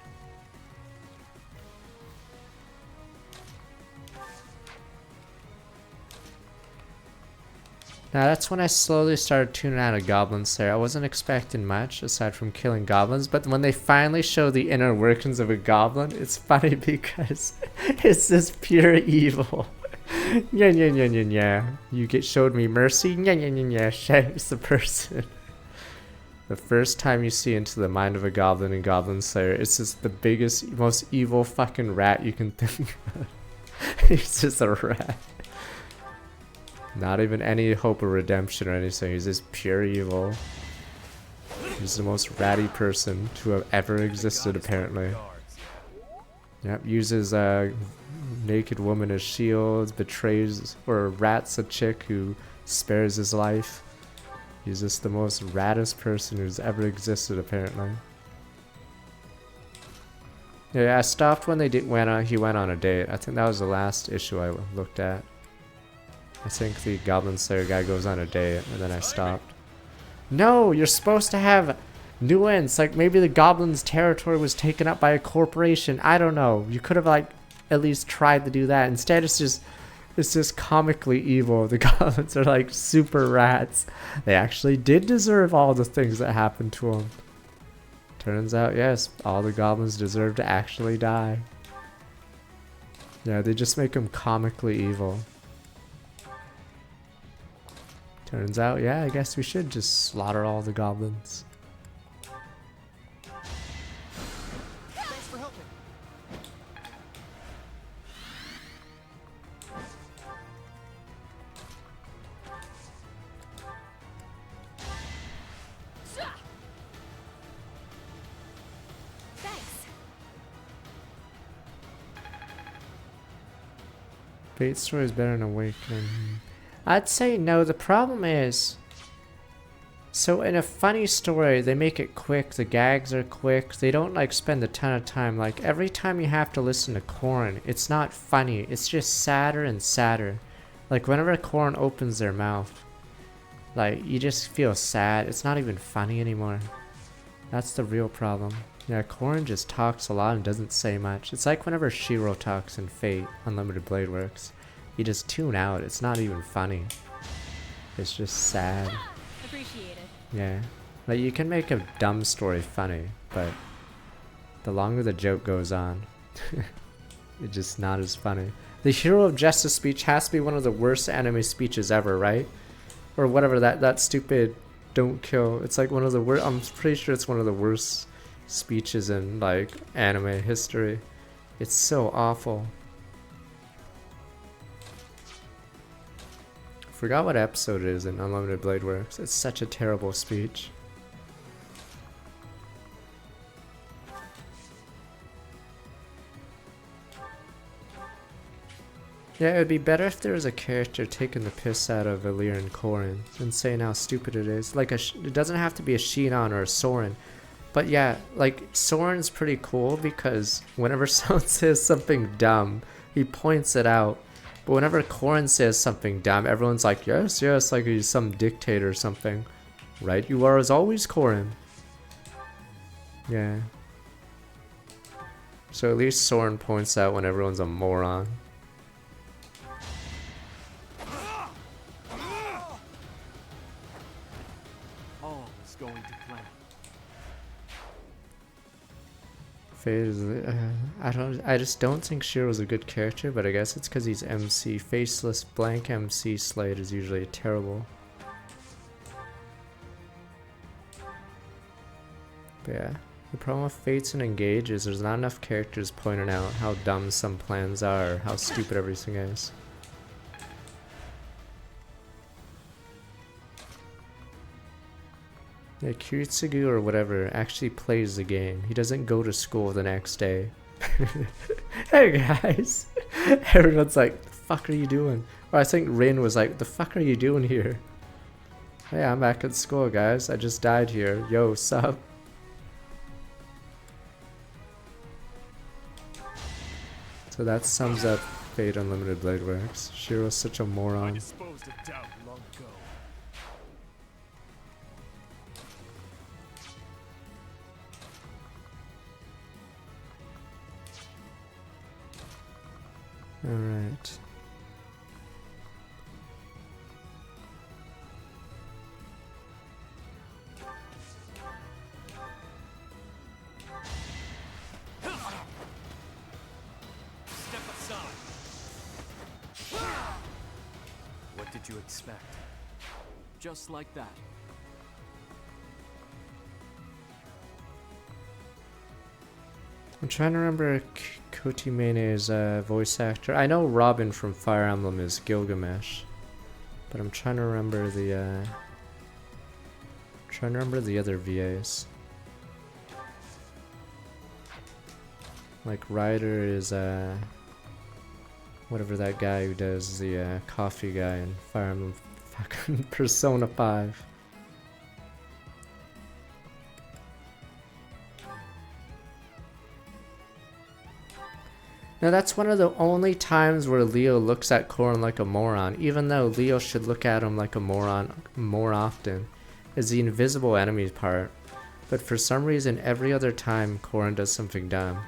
Now that's when I slowly started tuning out of goblins there. I wasn't expecting much aside from killing goblins, but when they finally show the inner workings of a goblin, it's funny because it's this pure evil. Yeah, yeah, yeah, yeah, yeah. You showed me mercy. Yeah, yeah, yeah, yeah. Shouts the person. The first time you see into the mind of a goblin in Goblin Slayer, it's just the biggest, most evil fucking rat you can think of. He's just a rat. Not even any hope of redemption or anything. He's just pure evil. He's the most ratty person to have ever existed, apparently. Yep, uses a naked woman as shields, betrays or rats a chick who spares his life. He's just the most raddest person who's ever existed, apparently. Yeah, I stopped when he went on a date. I think that was the last issue I looked at. I think the Goblin Slayer guy goes on a date, and then I stopped. No, you're supposed to have nuance. Like, maybe the Goblin's territory was taken up by a corporation. I don't know. You could have, like, at least tried to do that. Instead, it's just comically evil. The Goblins are, like, super rats. They actually did deserve all the things that happened to them. Turns out, yes, all the Goblins deserve to actually die. Yeah, they just make them comically evil. Turns out, yeah, I guess we should just slaughter all the goblins. Thanks for helping. Thanks. Fate story is better than Awakening. I'd say no. The problem is, so in a funny story, they make it quick. The gags are quick. They don't like spend a ton of time. Like every time you have to listen to Corrin, it's not funny. It's just sadder and sadder. Like whenever Corrin opens their mouth, like you just feel sad. It's not even funny anymore. That's the real problem. Yeah, Corrin just talks a lot and doesn't say much. It's like whenever Shiro talks in Fate, Unlimited Blade Works. You just tune out. It's not even funny. It's just sad. Appreciate it. Yeah. Like you can make a dumb story funny, but the longer the joke goes on, it's just not as funny. The Hero of Justice speech has to be one of the worst anime speeches ever, right? Or whatever, that stupid don't kill. It's like one of the worst. I'm pretty sure it's one of the worst speeches in like anime history. It's so awful. Forgot what episode it is in Unlimited Blade Works. It's such a terrible speech. Yeah, it would be better if there was a character taking the piss out of Valir and Corrin and saying how stupid it is. Like, it doesn't have to be a Shinon or a Soren. But yeah, like, Soren's pretty cool because whenever someone says something dumb, he points it out. But whenever Corrin says something dumb, everyone's like, yes, yes, like he's some dictator or something. Right you are as always, Corrin. Yeah. So at least Soren points out when everyone's a moron. All is going to plan. I just don't think Shiro's a good character, but I guess it's because he's MC. Faceless blank MC Slade is usually terrible. But yeah, the problem with Fates and Engage is there's not enough characters pointing out how dumb some plans are, or how stupid everything is. Yeah, Kiritsugu or whatever actually plays the game. He doesn't go to school the next day. Hey guys! Everyone's like, the fuck are you doing? Or I think Rin was like, the fuck are you doing here? Hey, I'm back at school, guys. I just died here. Yo, sup? So that sums up Fate Unlimited Blade Works. Shiro's such a I moron. disposed of doubt long ago. Alright. Step aside. What did you expect? Just like that. I'm trying to remember Kotimene's voice actor. I know Robin from Fire Emblem is Gilgamesh, but I'm trying to remember the other VAs. Like Ryder is whatever that guy who does the coffee guy in Fire Emblem fucking Persona 5. Now that's one of the only times where Leo looks at Corrin like a moron, even though Leo should look at him like a moron more often, is the invisible enemies part. But for some reason, every other time Corrin does something dumb,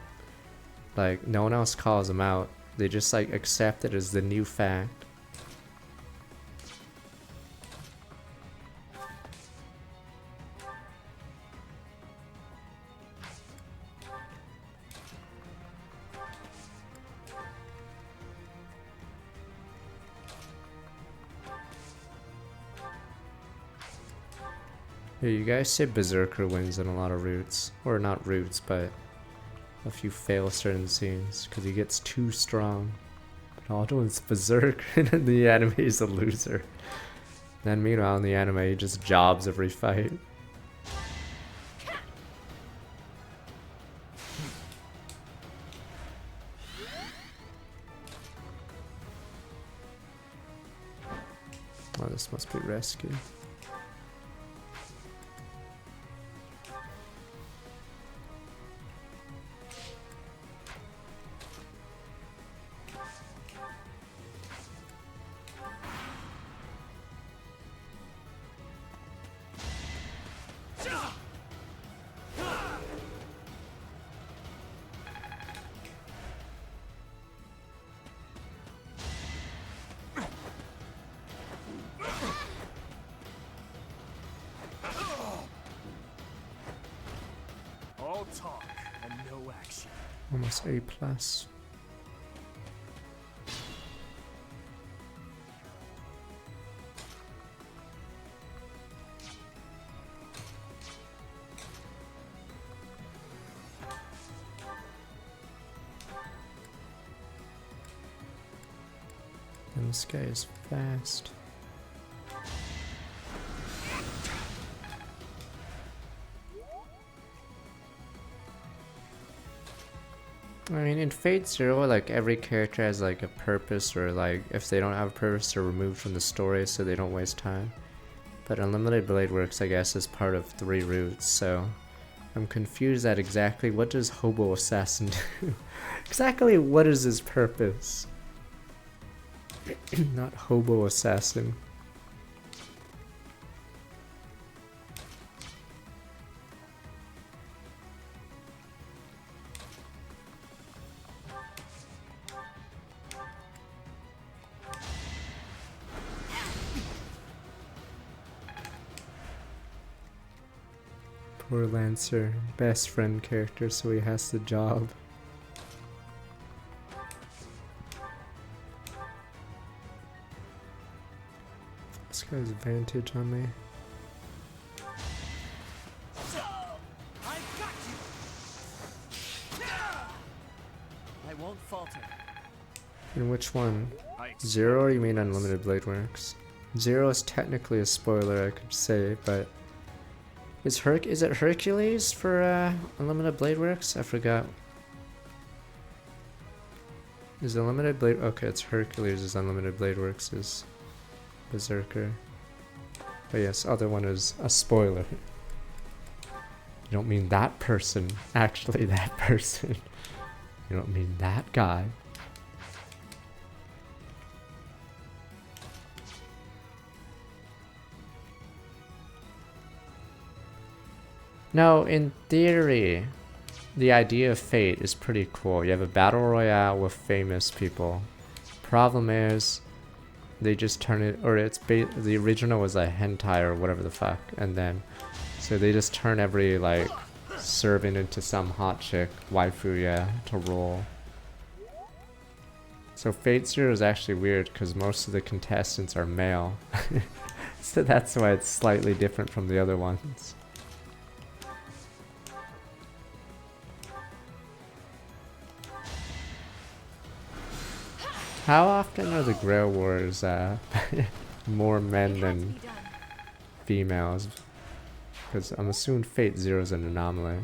like no one else calls him out. They just like accept it as the new fact. Yeah, you guys say Berserker wins in a lot of routes. Or not routes, but a few fail certain scenes, because he gets too strong. But Aldo is Berserker and the anime is a loser. Then meanwhile in the anime he just jobs every fight. Oh, this must be rescue. All talk and no action. Almost A plus. And this guy is fast. I mean, in Fate Zero, like, every character has, like, a purpose, or, like, if they don't have a purpose, they're removed from the story so they don't waste time. But Unlimited Blade Works, I guess, is part of 3 routes, so I'm confused at exactly what does Hobo Assassin do? Exactly what is his purpose? Not Hobo Assassin. Poor Lancer, best friend character, so he has the job. This guy's Vantage on me. I won't falter. In which one? 0 or you mean Unlimited Blade Works? 0 is technically a spoiler, I could say, but is it Hercules for Unlimited Blade Works? I forgot. Is Unlimited Blade? Okay, it's Hercules. Is Unlimited Blade Works is Berserker. But yes, other one is a spoiler. You don't mean that person. Actually, that person. You don't mean that guy. No, in theory, the idea of Fate is pretty cool. You have a battle royale with famous people. Problem is, they just turn it, or the original was a hentai or whatever the fuck, and then, so they just turn every, like, servant into some hot chick, waifu, yeah, to roll. So Fate Zero is actually weird because most of the contestants are male. So that's why it's slightly different from the other ones. How often are the Grail Wars more men than females? Because I'm assuming Fate Zero is an anomaly.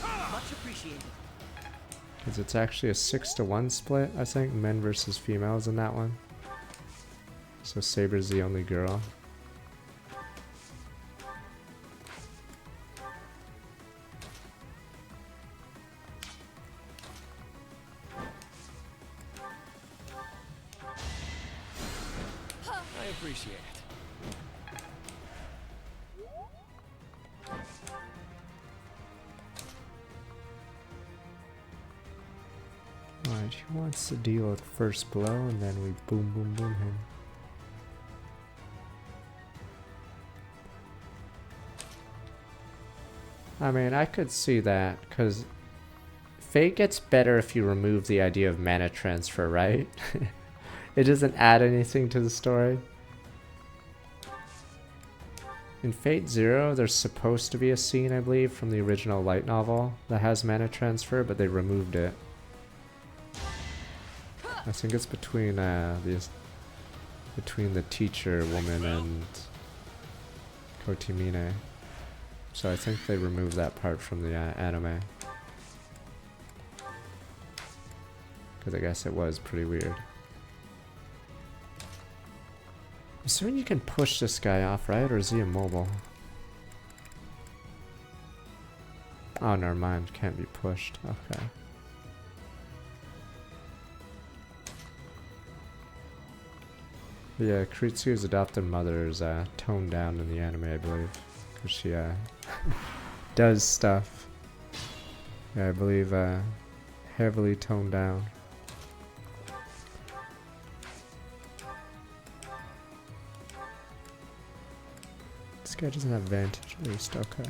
Much appreciated. Because it's actually a 6-to-1 split, I think, men versus females in that one. So Saber's the only girl. I appreciate it. Alright, he wants to deal with first blow and then we boom boom boom him. I mean, I could see that, because Fate gets better if you remove the idea of mana transfer, right? It doesn't add anything to the story. In Fate Zero, there's supposed to be a scene, I believe, from the original light novel that has mana transfer, but they removed it. I think it's between the teacher woman and Kotimine. So I think they removed that part from the anime. Because I guess it was pretty weird. I'm assuming you can push this guy off, right? Or is he immobile? Oh, never mind. Can't be pushed. Okay. Yeah, Kritsu's adopted mother is toned down in the anime, I believe. Because she does stuff. Yeah, I believe heavily toned down. This guy doesn't have vantage, at least. Okay.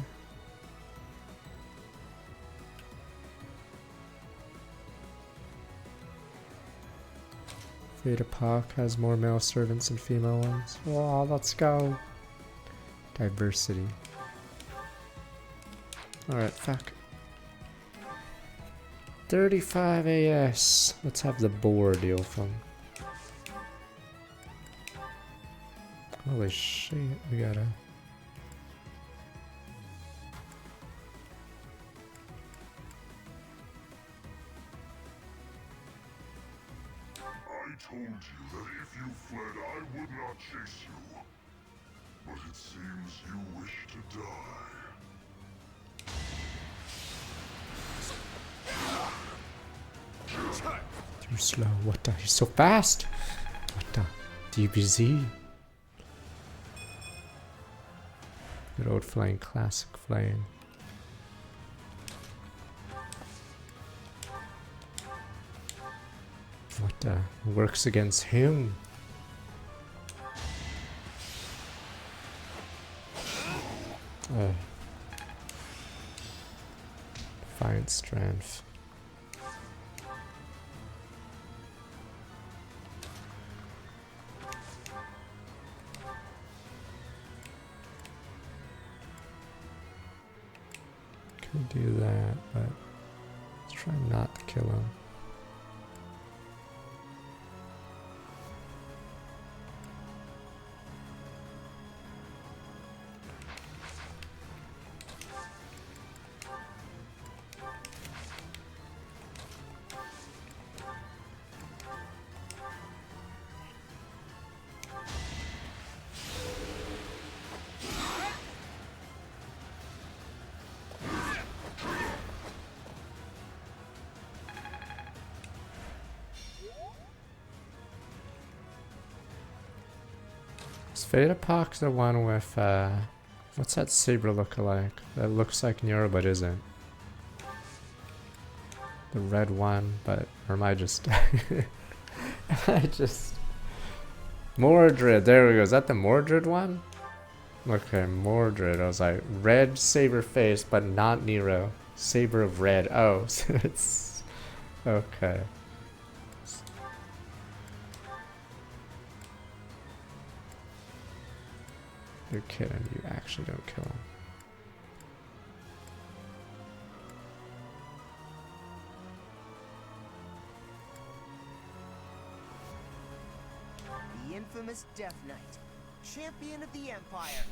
Veda Park has more male servants than female ones. Wow, let's go. Diversity. Alright, fuck. 35 AS. Let's have the boar deal from. Holy shit, we gotta. I told you that if you fled, I would not chase you. But it seems you wish to die. Too slow. What the? He's so fast. What the? DBZ. Good old flying, classic flying. What the? Works against him. Defiant strength. Could do that, but let's try not to kill him. Is Vadapak the one with, what's that saber look like? That looks like Nero but isn't. The red one, but, or am I just, Mordred, there we go. Is that the Mordred one? Okay, Mordred. I was like, red saber face, but not Nero. Saber of red. Oh, so it's, okay. You're kidding, you actually don't kill him. The infamous Death Knight, champion of the Empire.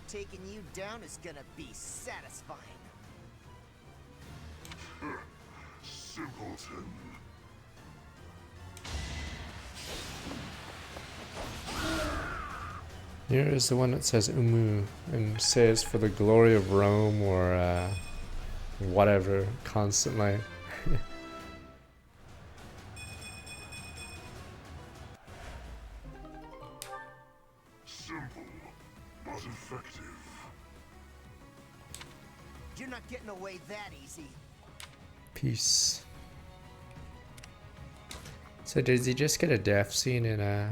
Taking you down is gonna be satisfying. Simpleton. Here is the one that says Umu and says for the glory of Rome or whatever constantly. Simple, but effective. You're not getting away that easy. Peace. So does he just get a death scene in a...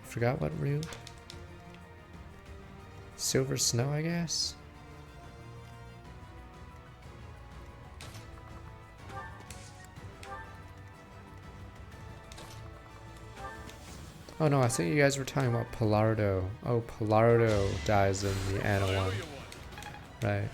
Forgot what route? Silver Snow, I guess? Oh no, I think you guys were talking about Pilardo. Oh, Pilardo dies in the Anna one. Right.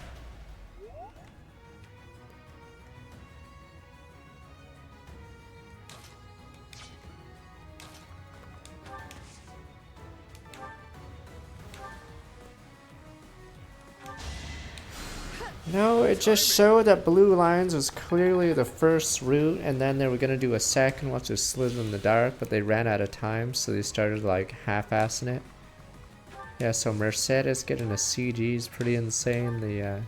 No, it just showed that Blue Lions was clearly the first route, and then they were gonna do a second, which was Slither in the Dark, but they ran out of time, so they started like half-assing it. Yeah, so Mercedes getting a CG is pretty insane. The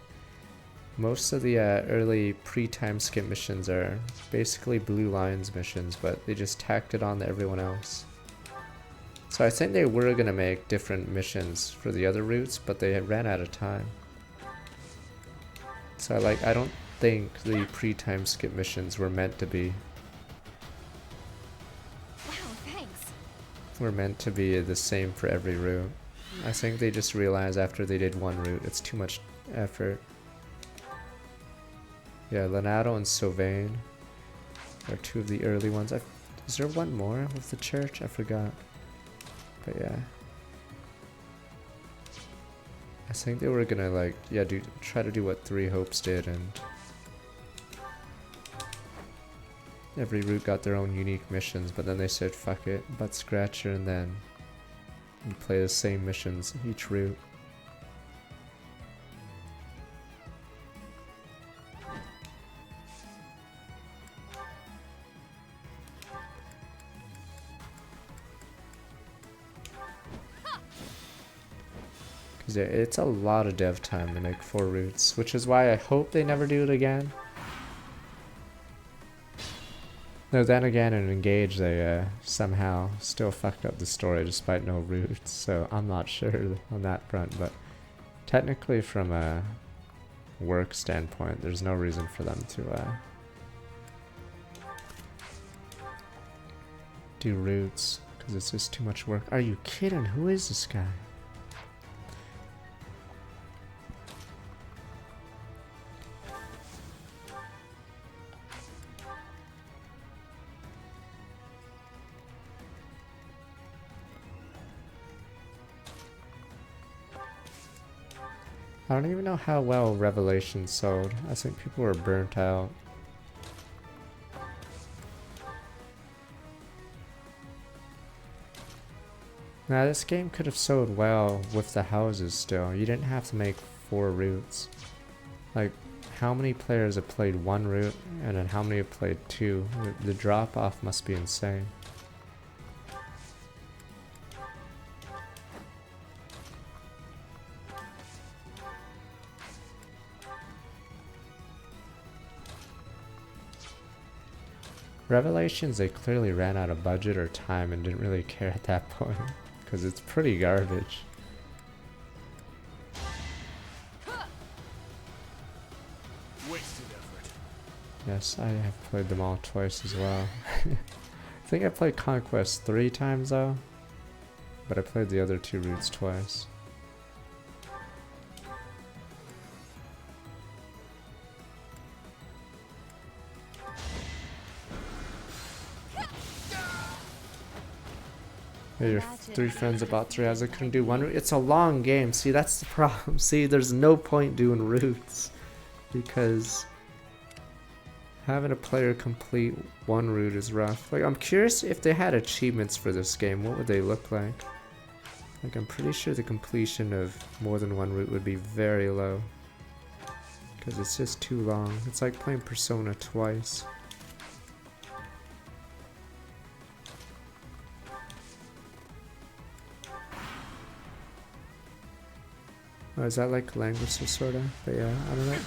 most of the early pre-time skip missions are basically Blue Lions missions, but they just tacked it on to everyone else. So I think they were gonna make different missions for the other routes, but they ran out of time. So I don't think the pre-time skip missions were meant to be. Wow, thanks. Were meant to be the same for every route. I think they just realized after they did one route, it's too much effort. Yeah, Leonardo and Sylvain are two of the early ones. Is there one more with the church? I forgot. But yeah. I think they were gonna like, yeah, try to do what Three Hopes did, and every route got their own unique missions, but then they said fuck it, butt scratcher, and then you play the same missions each route. Cause yeah, it's a lot of dev time to make 4 routes, which is why I hope they never do it again. No, then again in Engage they somehow still fucked up the story despite no routes, so I'm not sure on that front, but technically from a work standpoint there's no reason for them to do routes, because it's just too much work. Are you kidding? Who is this guy? I don't even know how well Revelation sold. I think people were burnt out. Now this game could have sold well with the houses still. You didn't have to make 4 routes. Like, how many players have played 1 route and then how many have played 2? The drop off must be insane. Revelations, they clearly ran out of budget or time and didn't really care at that point, because it's pretty garbage. Wasted effort. Yes, I have played them all twice as well. I think I played Conquest 3 times though, but I played the other 2 routes twice. Your 3 friends about 3 hours. I couldn't do 1 route. It's a long game. See, that's the problem. See, there's no point doing routes because having a player complete 1 route is rough. Like, I'm curious if they had achievements for this game. What would they look like? Like, I'm pretty sure the completion of more than 1 route would be very low because it's just too long. It's like playing Persona twice. Oh, is that like Languisher sorta? But yeah, I don't know.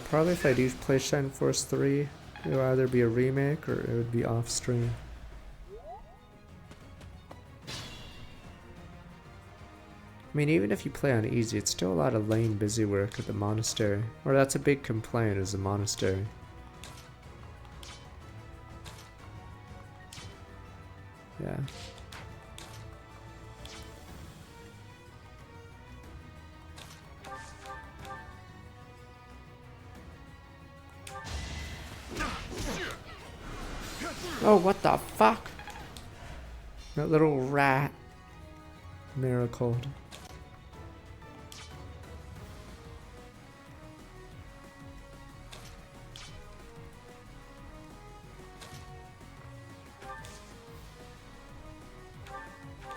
Probably if I do play Shining Force 3, it'll either be a remake or it would be off stream. I mean, even if you play on easy, it's still a lot of lame busy work at the monastery. Or that's a big complaint, is the monastery. Yeah. Oh, what the fuck? That little rat. Miracle.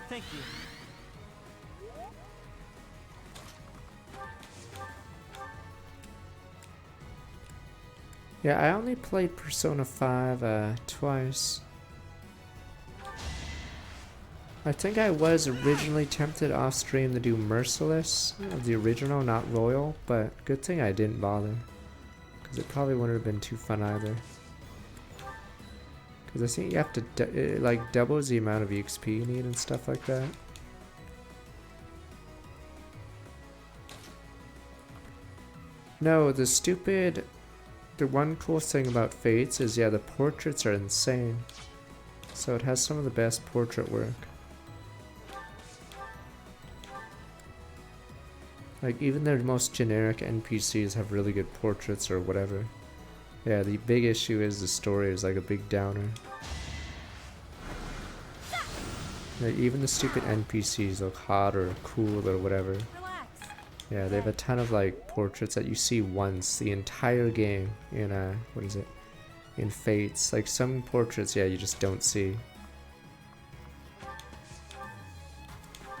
Thank you. Yeah, I only played Persona 5 twice. I think I was originally tempted off stream to do Merciless, the original, not Royal, but good thing I didn't bother. Because it probably wouldn't have been too fun either. Because I think you have to, it like doubles the amount of EXP you need and stuff like that. No, the one cool thing about Fates is, yeah, the portraits are insane. So it has some of the best portrait work. Like, even their most generic NPCs have really good portraits or whatever. Yeah, the big issue is the story is like a big downer. Like, even the stupid NPCs look hot or cool or whatever. Yeah, they have a ton of like portraits that you see once the entire game in what is it? In Fates. Like some portraits, yeah, you just don't see.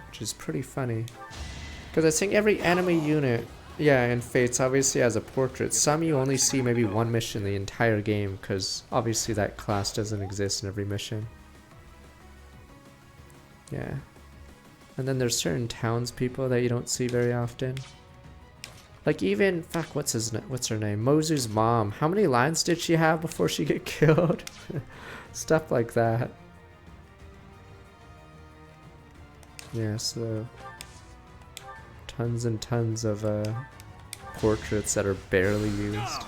Which is pretty funny. Because I think every enemy unit, yeah, in Fates obviously has a portrait. Some you only see maybe one mission the entire game because obviously that class doesn't exist in every mission. Yeah. And then there's certain townspeople that you don't see very often. Like even, fuck, what's her name? Mozu's mom. How many lines did she have before she get killed? Stuff like that. Yeah, so tons and tons of portraits that are barely used.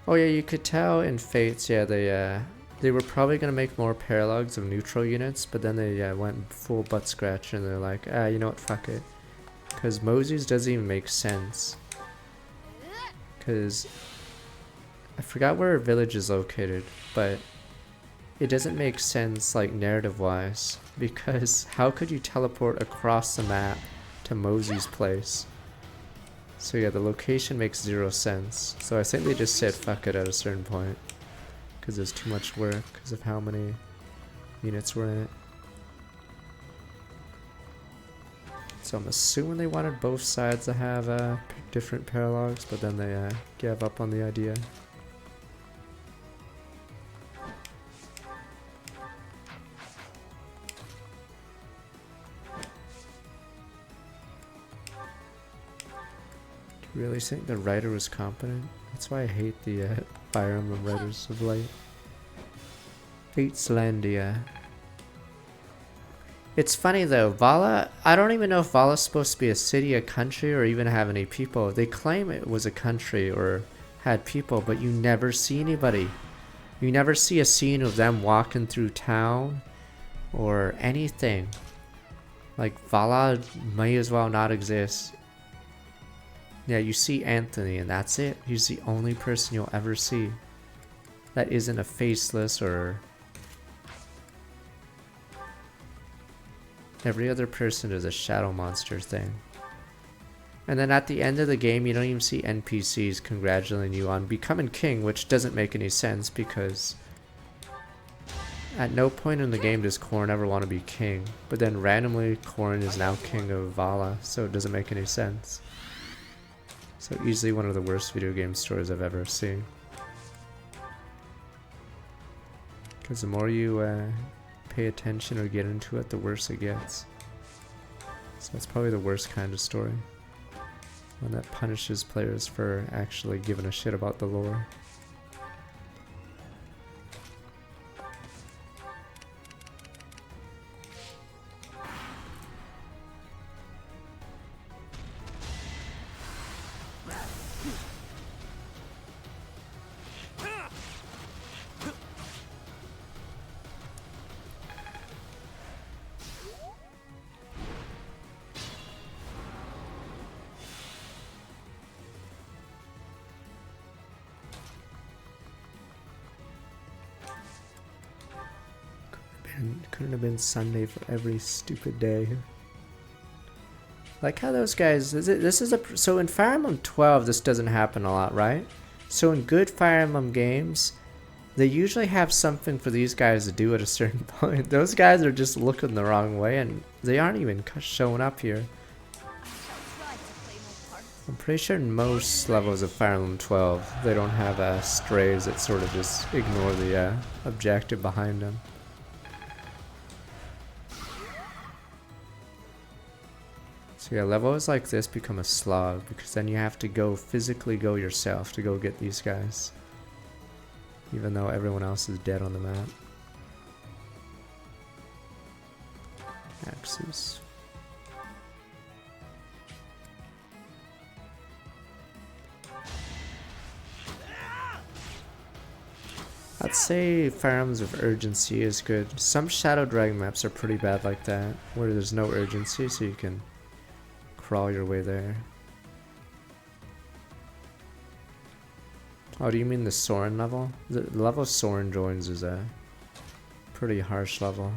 Oh yeah, you could tell in Fates, yeah, they were probably gonna make more paralogs of neutral units, but then they went full butt scratch and they're like, ah, you know what, fuck it. Because Moses doesn't even make sense. Because I forgot where her village is located, but it doesn't make sense, like, narrative-wise. Because how could you teleport across the map to Mosey's place? So yeah, the location makes 0 sense. So I think they just said fuck it at a certain point. Because there's too much work because of how many units were in it. So I'm assuming they wanted both sides to have different paralogs, but then they gave up on the idea. Really think the writer was competent? That's why I hate the Fire Emblem writers of late. Fatelandia. It's funny though, Vala, I don't even know if Vala's supposed to be a city, a country, or even have any people. They claim it was a country or had people, but you never see anybody. You never see a scene of them walking through town or anything. Like, Vala may as well not exist. Yeah, you see Anthony and that's it. He's the only person you'll ever see that isn't a faceless or... Every other person is a shadow monster thing. And then at the end of the game, you don't even see NPCs congratulating you on becoming king, which doesn't make any sense because at no point in the game does Corrin ever want to be king. But then randomly, Corrin is now king of Vala, so it doesn't make any sense. So easily one of the worst video game stories I've ever seen. Because the more you pay attention or get into it, the worse it gets. So that's probably the worst kind of story. One that punishes players for actually giving a shit about the lore. Couldn't have been Sunday for every stupid day. Like how those guys, so in Fire Emblem 12 this doesn't happen a lot, right? So in good Fire Emblem games, they usually have something for these guys to do at a certain point. Those guys are just looking the wrong way and they aren't even showing up here. I'm pretty sure in most levels of Fire Emblem 12 they don't have strays that sort of just ignore the objective behind them. So yeah, levels like this become a slog because then you have to go physically go yourself to go get these guys. Even though everyone else is dead on the map. Axes. I'd say Fire Emblems of Urgency is good. Some Shadow Dragon maps are pretty bad like that, where there's no urgency so you can crawl your way there. Oh, do you mean the Soren level? The level Soren joins is a pretty harsh level.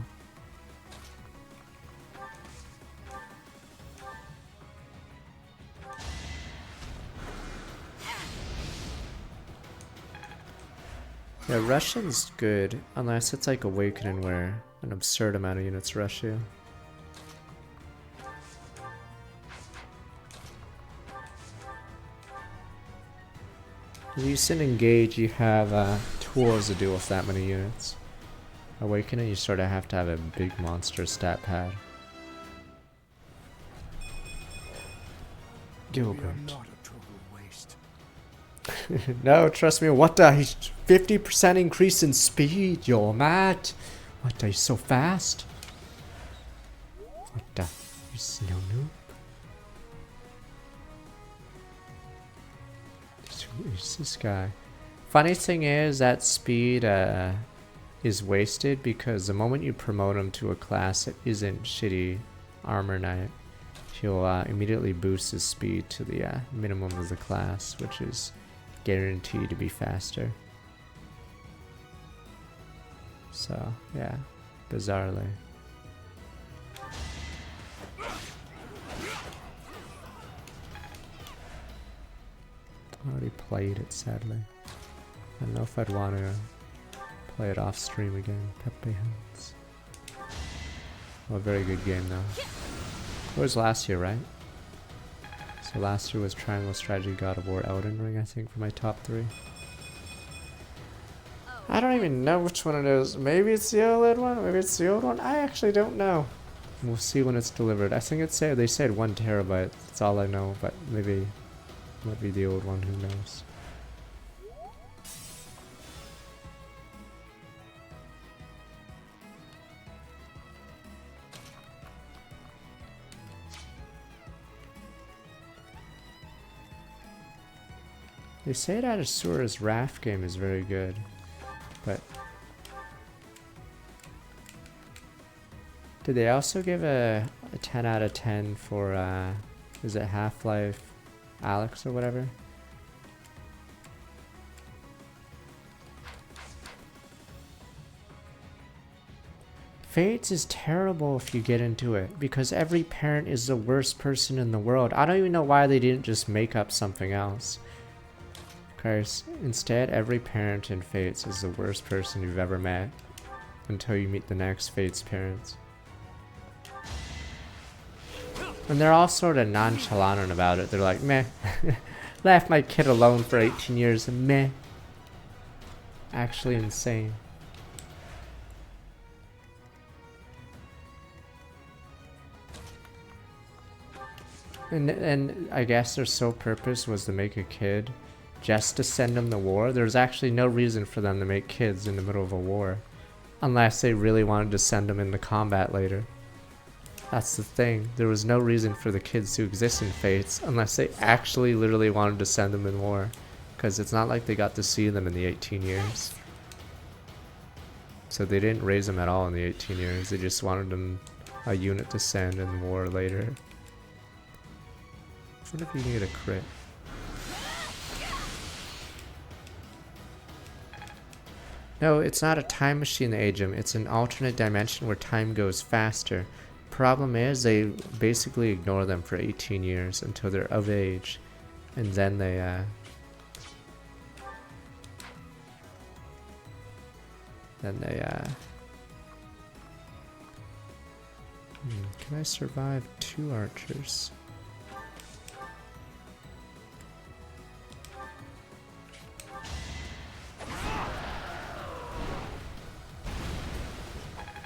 Yeah, Russian's good, unless it's like Awakening where an absurd amount of units rush you. If you sit engage, you have tools to deal with that many units. Awakening, you sort of have to have a big monster stat pad. Gilbert. No, trust me, what the? He's 50% increase in speed, you're mad. What the? He's so fast. What the? He's no noob. Who is this guy? Funny thing is that speed is wasted because the moment you promote him to a class that isn't shitty armor knight, he'll immediately boost his speed to the minimum of the class, which is guaranteed to be faster. So yeah, bizarrely. I already played it, sadly. I don't know if I'd want to play it off stream again. Pepe Hands. Oh, a very good game though. It was last year, right? So last year was Triangle Strategy, God of War, Elden Ring, I think, for my top 3. I don't even know which one it is. Maybe it's the OLED one, maybe it's the old one. I actually don't know. We'll see when it's delivered. I think they said 1 terabyte. That's all I know, but maybe Might be the old one, who knows. They say that Asura's Wrath game is very good, but did they also give a 10 out of 10 for, is it Half-Life Alyx or whatever? Fates is terrible if you get into it, because every parent is the worst person in the world. I don't even know why they didn't just make up something else. Because instead, every parent in Fates is the worst person you've ever met, until you meet the next Fates parents. And they're all sort of nonchalant about it. They're like, meh. Left my kid alone for 18 years, meh. Actually insane. And I guess their sole purpose was to make a kid just to send them to war. There's actually no reason for them to make kids in the middle of a war. Unless they really wanted to send them into combat later. That's the thing. There was no reason for the kids to exist in Fates unless they actually literally wanted to send them in war. Because it's not like they got to see them in the 18 years. So they didn't raise them at all in the 18 years. They just wanted them a unit to send in war later. What if you need a crit? No, it's not a time machine they age them. It's an alternate dimension where time goes faster. Problem is, they basically ignore them for 18 years until they're of age. And then they, can I survive 2 archers?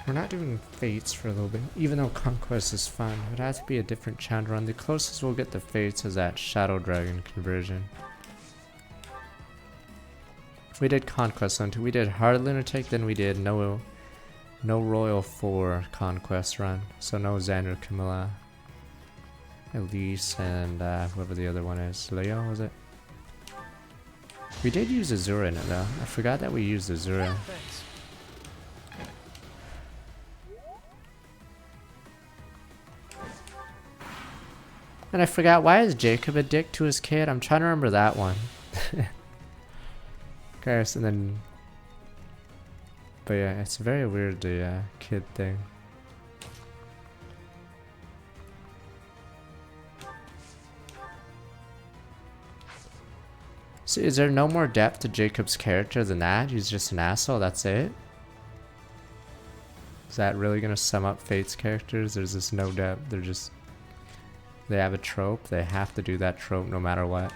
We're not doing Fates for a little bit, even though Conquest is fun. It has to be a different challenge run. The closest we'll get to Fates is that Shadow Dragon conversion. We did Conquest on 2. We did Hard Lunatic, then we did no Royal 4 Conquest run. So no Xander, Camilla, Elise, and whoever the other one is. Leo, was it? We did use Azura in it though. I forgot that we used Azura. And I forgot, why is Jacob a dick to his kid? I'm trying to remember that one. Guys, and then... But yeah, it's very weird, the kid thing. So is there no more depth to Jacob's character than that? He's just an asshole, that's it? Is that really gonna sum up Fate's characters? There's just no depth, they're just... They have a trope, they have to do that trope no matter what.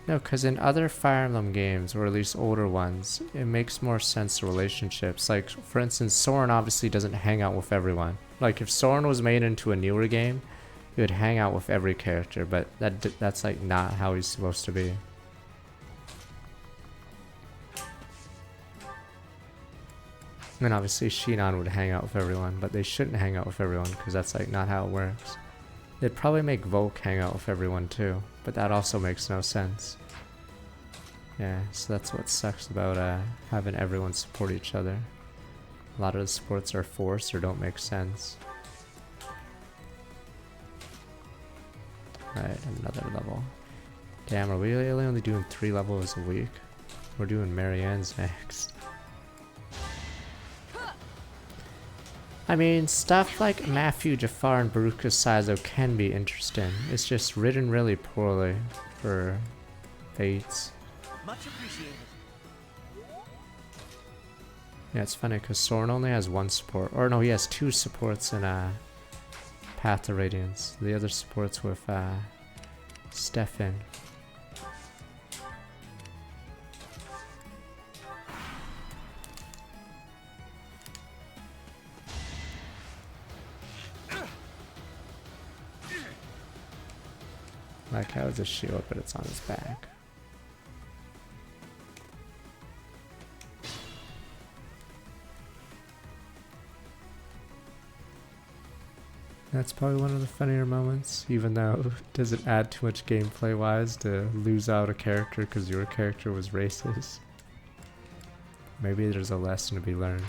No, because in other Fire Emblem games, or at least older ones, it makes more sense to relationships. Like, for instance, Soren obviously doesn't hang out with everyone. Like, if Soren was made into a newer game, he would hang out with every character, but that's like not how he's supposed to be. And obviously Shinon would hang out with everyone, but they shouldn't hang out with everyone because that's like not how it works. They'd probably make Volk hang out with everyone too, but that also makes no sense. Yeah, so that's what sucks about having everyone support each other. A lot of the supports are forced or don't make sense. Right, another level. Damn, are we really only doing 3 levels a week? We're doing Marianne's next. I mean, stuff like Matthew, Jafar, and Baruka Saizo can be interesting. It's just written really poorly for Fates. Much appreciated. Yeah, it's funny because Soren only has 1 support. Or no, he has 2 supports in Path to Radiance. The other supports with Stefan. Like how it's a shield, but it's on his back. That's probably one of the funnier moments, even though it doesn't add too much gameplay wise to lose out a character because your character was racist. Maybe there's a lesson to be learned.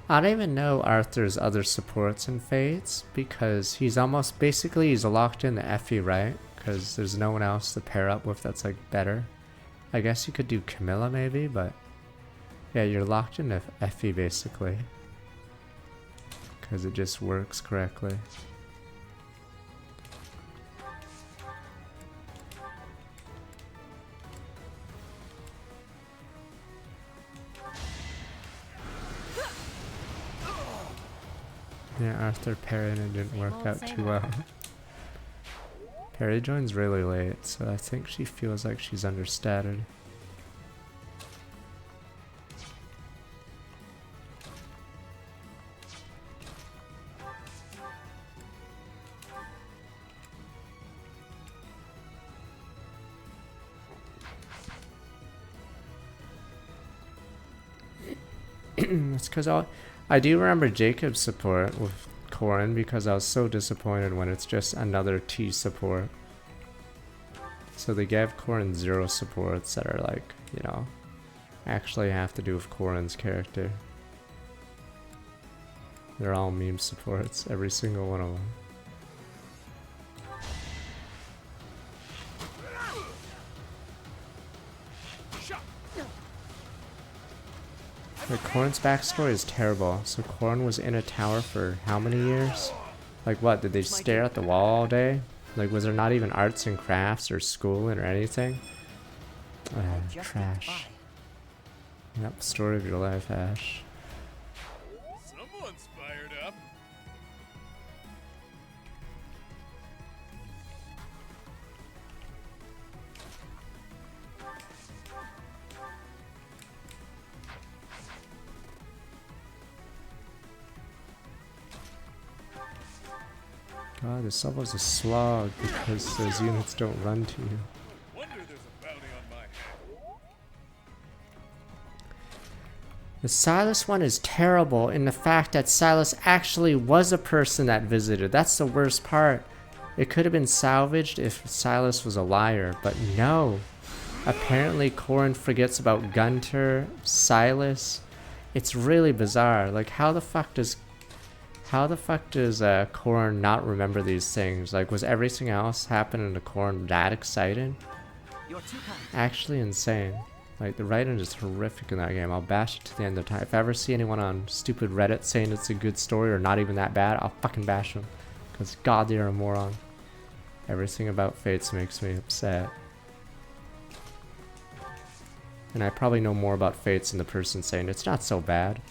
I don't even know Arthur's other supports and fates because he's almost basically he's locked in the Effie, right? Because there's no one else to pair up with that's like better. I guess you could do Camilla maybe, but yeah, you're locked into Effie basically because it just works correctly. Yeah, Arthur parried and it didn't work out too well. Perry joins really late, so I think she feels like she's understated. It's because I do remember Jacob's support with Corrin because I was so disappointed when it's just another T support. So they gave Corrin 0 supports that are like, you know, actually have to do with Corrin's character. They're all meme supports, every single one of them. Like, Corrin's backstory is terrible. So Corrin was in a tower for how many years? Like what, did they stare at the wall all day? Like was there not even arts and crafts or schooling or anything? Trash. Yep, story of your life, Ash. Someone's fired up. God, this level's a slog because those units don't run to you. Wonder there's a bounty on my head. The Silas one is terrible in the fact that Silas actually was a person that visited. That's the worst part. It could have been salvaged if Silas was a liar, but no. Apparently Corrin forgets about Gunter, Silas. It's really bizarre. Like how the fuck does Corrin not remember these things? Like, was everything else happening to Corrin that exciting? Actually insane. Like, the writing is horrific in that game. I'll bash it to the end of time. If I ever see anyone on stupid Reddit saying it's a good story or not even that bad, I'll fucking bash them. Because God, they're a moron. Everything about Fates makes me upset. And I probably know more about Fates than the person saying it's not so bad.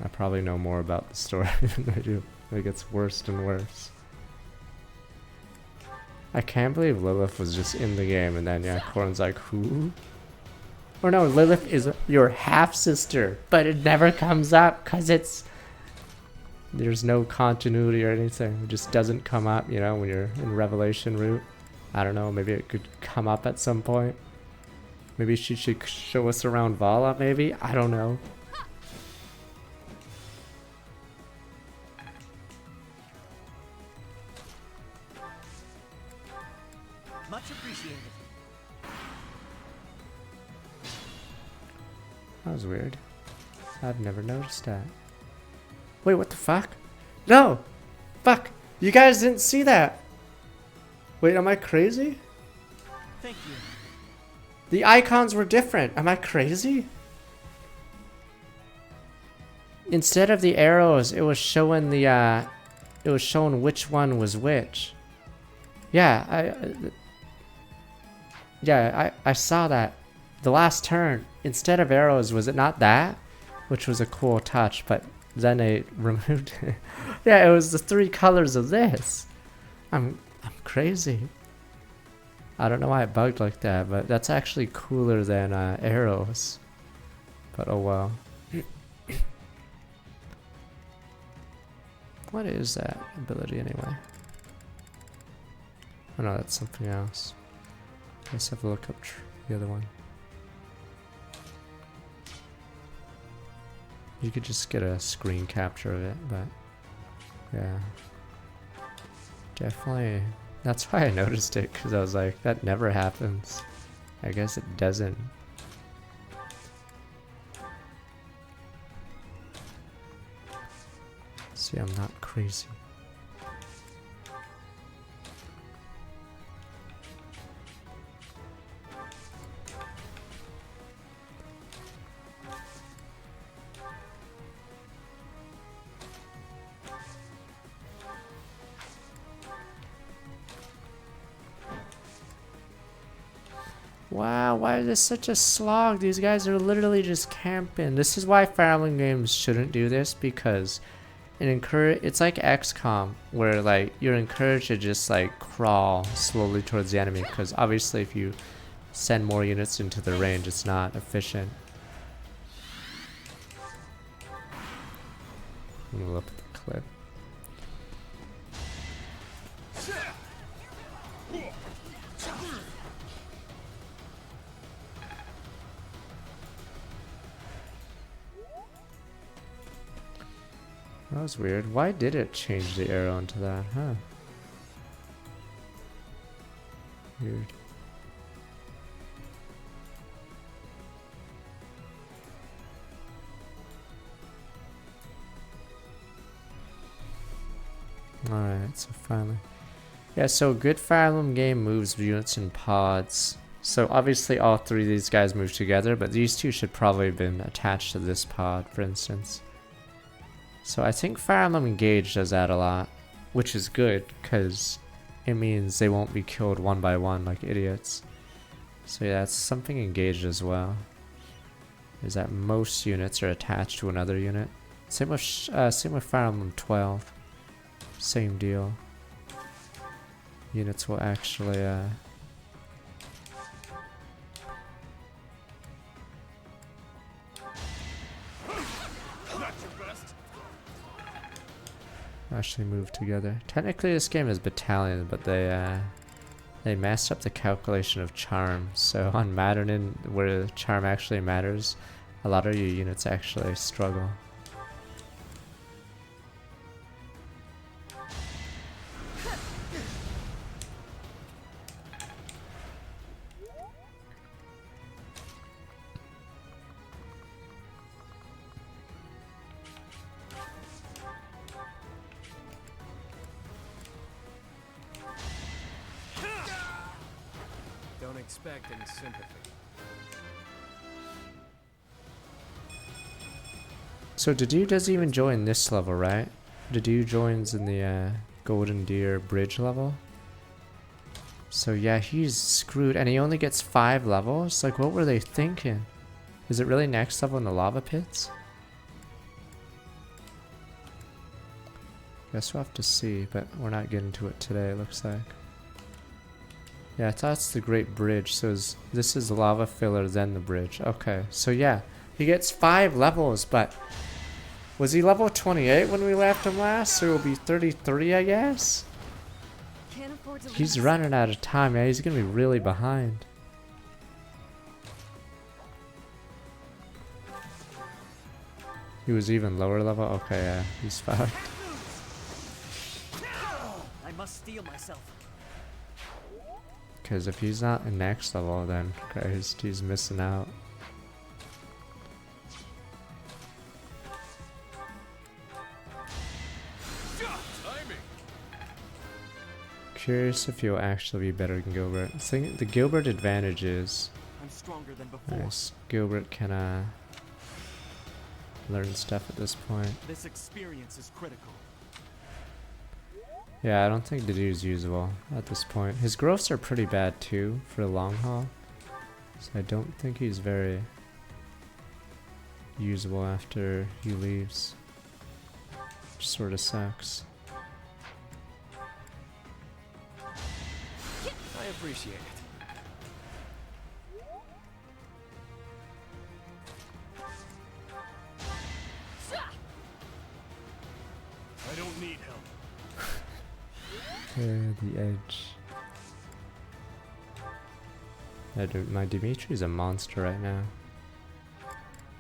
I probably know more about the story than I do. Like, it's worse and worse. I can't believe Lilith was just in the game and then, yeah, Corrin's like, who? Or no, Lilith is your half-sister, but it never comes up because it's... There's no continuity or anything. It just doesn't come up, you know, when you're in Revelation route. I don't know, maybe it could come up at some point. Maybe she should show us around Vala, maybe? I don't know. Much appreciated. That was weird. I've never noticed that. Wait, what the fuck? No! Fuck! You guys didn't see that! Wait, am I crazy? Thank you. The icons were different. Am I crazy? Instead of the arrows, it was showing the, it was showing which one was which. Yeah, I saw that. The last turn, instead of arrows, was it not that? Which was a cool touch, but then they removed it. Yeah, it was the 3 colors of this. I'm crazy. I don't know why it bugged like that, but that's actually cooler than arrows. But oh well. What is that ability anyway? Oh no, that's something else. Let's have a look up the other one. You could just get a screen capture of it, but yeah. Definitely. That's why I noticed it, because I was like, that never happens. I guess it doesn't. See, I'm not crazy. Wow, why is this such a slog? These guys are literally just camping. This is why Fire Emblem games shouldn't do this, because it's like XCOM, where like you're encouraged to just like crawl slowly towards the enemy, because obviously if you send more units into the range, it's not efficient. I'm gonna look at the clip. That was weird. Why did it change the arrow into that? Huh. Weird. Alright, so finally. Yeah, so a good Fire Emblem game moves units in pods. So obviously all three of these guys move together, but these two should probably have been attached to this pod, for instance. So I think Fire Emblem Engage does that a lot, which is good, because it means they won't be killed one by one like idiots. So yeah, that's something Engaged as well, is that most units are attached to another unit. Same with Fire Emblem 12. Same deal. Units will actually actually move together. Technically this game is battalion, but they messed up the calculation of charm. So on Maddening, where charm actually matters, a lot of your units actually struggle. Don't expect any sympathy. So Dedue doesn't even join this level, right? Dedue joins in the Golden Deer Bridge level. So yeah, he's screwed, and he only gets 5 levels? Like, what were they thinking? Is it really next level in the lava pits? Guess we'll have to see, but we're not getting to it today, it looks like. Yeah, I thought it's the Great Bridge, so this is the lava filler, then the bridge. Okay, so yeah, he gets 5 levels, but was he level 28 when we left him last? So he'll be 33, I guess? He's running out of time, yeah, he's gonna be really behind. He was even lower level? Okay, yeah, he's fucked. I must steel myself. Because if he's not in next level, then Christ, he's missing out. Curious if he'll actually be better than Gilbert. I think the Gilbert advantage is I'm stronger than before. nice. Gilbert can learn stuff at this point. This experience is critical. Yeah, I don't think Dedue's usable at this point. His growths are pretty bad too for the long haul, so I don't think he's very usable after he leaves, which sort of sucks. I appreciate it. I don't need The edge. Yeah, dude, my Dimitri's a monster right now.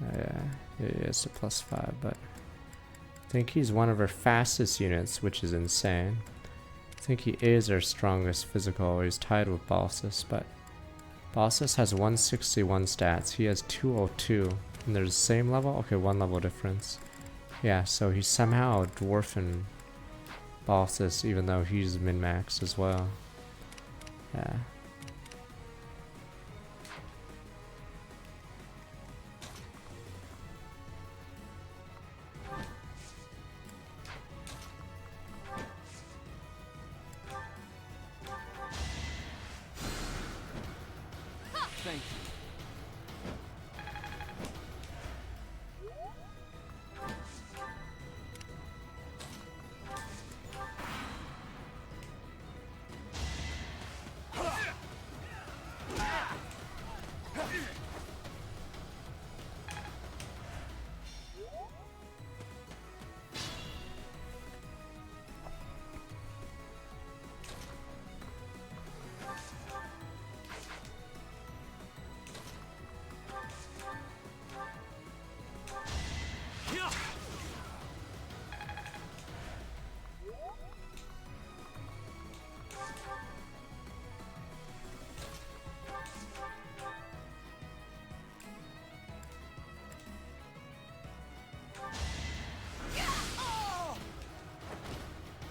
Yeah, it's a +5, but I think he's one of our fastest units, which is insane. I think he is our strongest physical. He's tied with Balsus, but Balsus has 161 stats. He has 202, and they're the same level? Okay, 1 level difference. Yeah, so he's somehow dwarfing Balsus, even though he's min-max as well. Yeah. Thank you.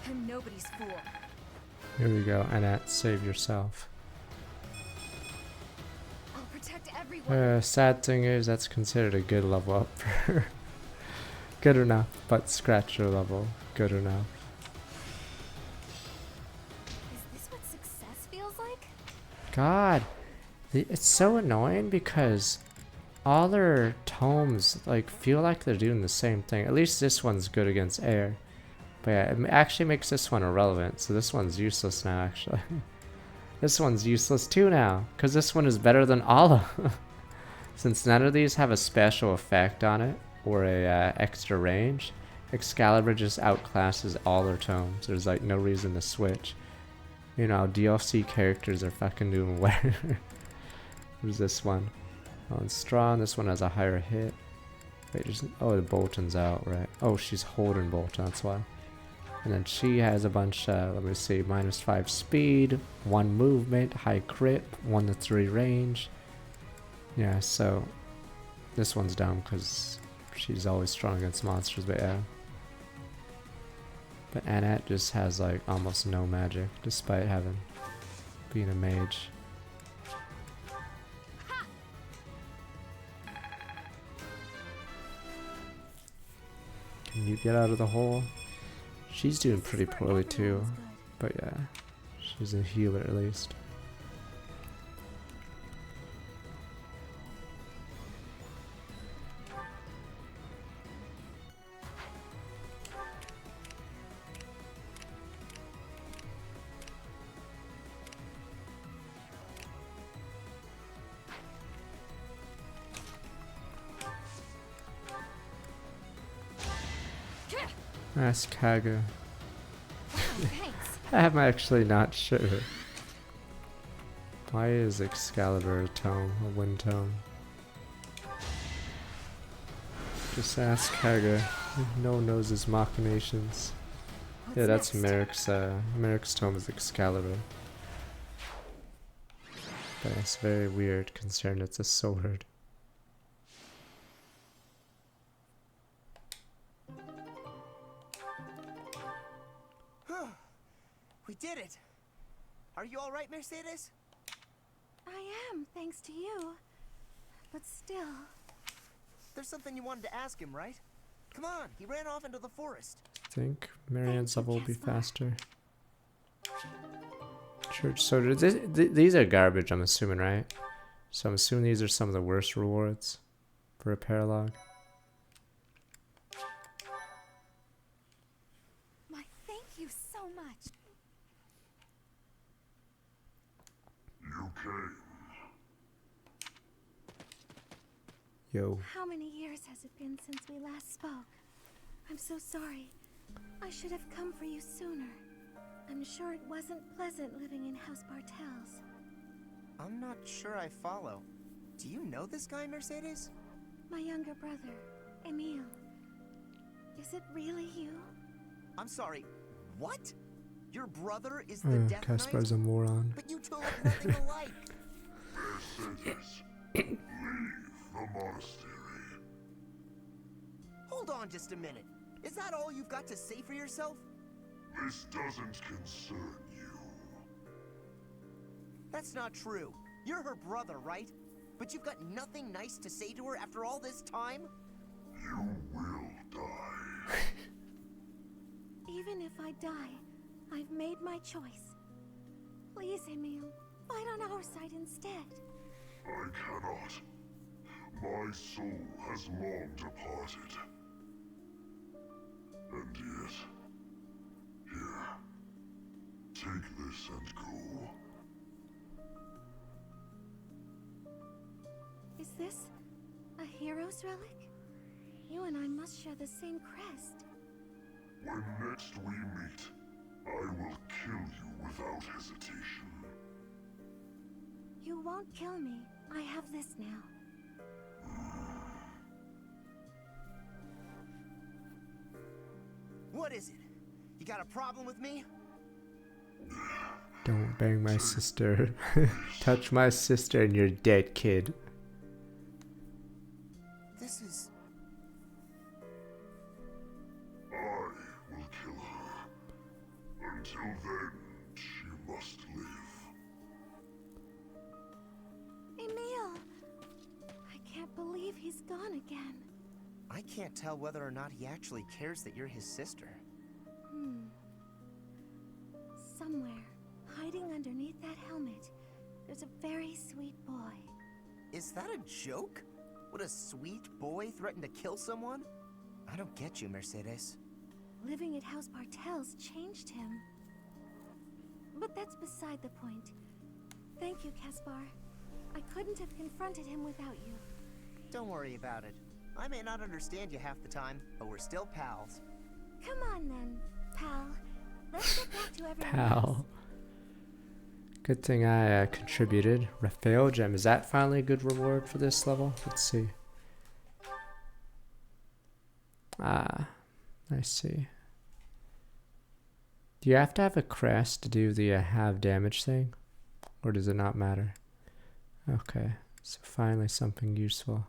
I'm nobody's fool. Here we go, Annette, save yourself. I'll protect everyone. Sad thing is, that's considered a good level up for her. Good enough, but scratcher level, good enough. Is this what success feels like? God, it's so annoying because all their tomes like feel like they're doing the same thing. At least this one's good against air. But yeah, it actually makes this one irrelevant, so this one's useless now, actually. This one's useless too now, because this one is better than all of them. Since none of these have a special effect on it, or a extra range, Excalibur just outclasses all their tomes. There's like no reason to switch. You know, DLC characters are fucking doing well. Who's this one? Oh, and Strong, this one has a higher hit. Wait, oh, the Bolton's out, right? Oh, she's holding Bolton, that's why. And then she has a bunch, let me see, -5 speed, 1 movement, high crit, 1 to 3 range. Yeah, so this one's down because she's always strong against monsters, but yeah. But Annette just has like almost no magic, despite being a mage. Can you get out of the hole? She's doing pretty poorly too, but yeah, she's a healer at least. Ask Kaga. I'm actually not sure. Why is Excalibur a tome, a wind tome? Just ask Kaga. No one knows his machinations. Yeah, that's Merrick's. Merrick's tome is Excalibur. But it's very weird considering it's a sword. We did it! Are you alright, Mercedes? I am, thanks to you. But still... There's something you wanted to ask him, right? Come on, he ran off into the forest. I think Marianne's level will be faster. Church soda. These are garbage, I'm assuming, right? So I'm assuming these are some of the worst rewards for a paralog. My thank you so much. You came. Yo. How many years has it been since we last spoke? I'm so sorry. I should have come for you sooner. I'm sure it wasn't pleasant living in House Bartels. I'm not sure I follow. Do you know this guy, Mercedes? My younger brother, Emil. Is it really you? I'm sorry, what? Your brother is the Death Caspar's Knight? a moron. But you two look nothing alike. Mercedes, leave the monastery. Hold on just a minute. Is that all you've got to say for yourself? This doesn't concern you. That's not true. You're her brother, right? But you've got nothing nice to say to her after all this time? You will die. Even if I die, I've made my choice. Please, Emil, fight on our side instead. I cannot. My soul has long departed. And yet, here, take this and go. Is this a hero's relic? You and I must share the same crest. When next we meet, I will kill you without hesitation. You won't kill me. I have this now. What is it? You got a problem with me? Don't bang my sister. Touch my sister and you're dead, kid. This is... I will kill her. Until then, she must live. Emil! I can't believe he's gone again. I can't tell whether or not he actually cares that you're his sister. Somewhere, hiding underneath that helmet, there's a very sweet boy. Is that a joke? Would a sweet boy threaten to kill someone? I don't get you, Mercedes. Living at House Bartels changed him. But that's beside the point. Thank you, Caspar. I couldn't have confronted him without you. Don't worry about it. I may not understand you half the time, but we're still pals. Come on then, pal. Let's get back to everyone Pal. else. Good thing I contributed. Raphael gem. Is that finally a good reward for this level? Let's see. Ah, I see. Do you have to have a crest to do the have damage thing? Or does it not matter? Okay, so finally something useful.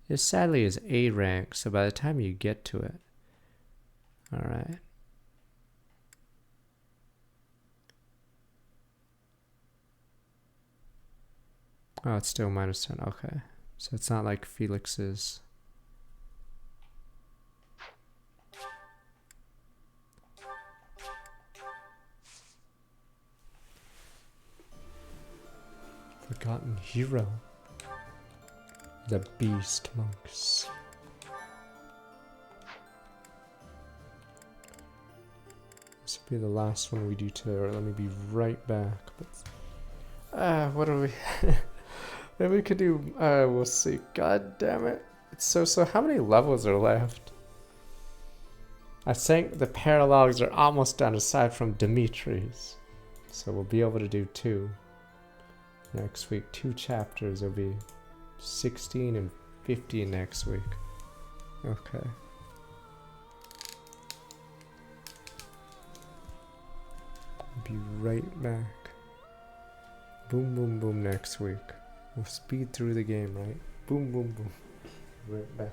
This sadly is A rank, so by the time you get to it. Alright. Oh, it's still -10. Okay. So it's not like Felix's. Forgotten hero. The Beast Monks. This will be the last one we do today, or let me be right back. But what are we? Maybe we could do. We'll see. God damn it! It's so. How many levels are left? I think the paralogs are almost done, aside from Dimitri's. So we'll be able to do 2 next week. 2 chapters. It'll be 16 and 15 next week. Okay. Be right back. Boom, boom, boom next week. We'll speed through the game, right? Boom, boom, boom. Right back.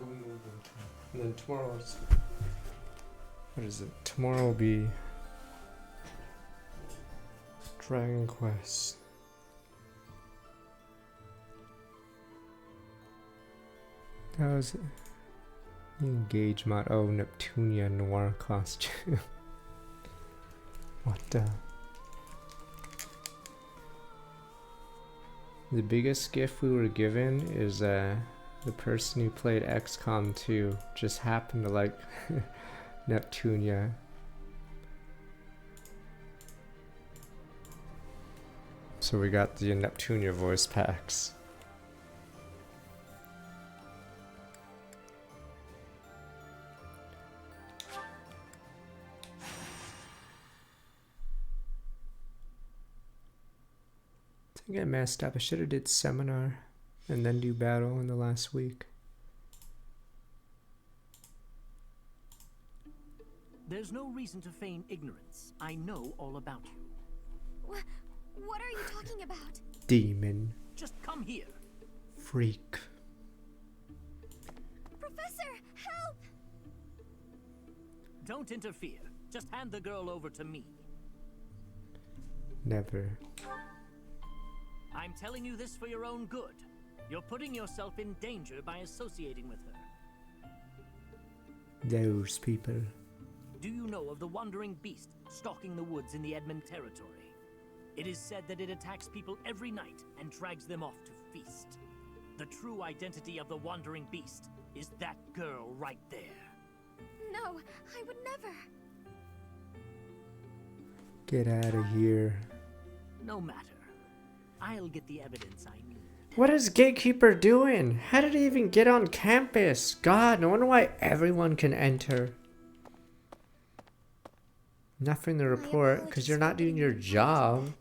And then tomorrow's... What is it? Tomorrow will be... Dragon Quest. That was it. Engage mod. Oh, Neptunia Noir costume. What the? The biggest gift we were given is the person who played XCOM 2 just happened to like Neptunia. So we got the Neptunia voice packs. I think I messed up. I should have did seminar and then do battle in the last week. There's no reason to feign ignorance. I know all about you. What are you talking about? Demon. Just come here. Freak. Professor, help! Don't interfere. Just hand the girl over to me. Never. I'm telling you this for your own good. You're putting yourself in danger by associating with her. Those people. Do you know of the wandering beast stalking the woods in the Edmund territory? It is said that it attacks people every night and drags them off to feast. The true identity of the wandering beast is that girl right there. No, I would never. Get out of here. No matter. I'll get the evidence I need. What is Gatekeeper doing? How did he even get on campus? God, no wonder why everyone can enter. Nothing to report, because you're not doing your job.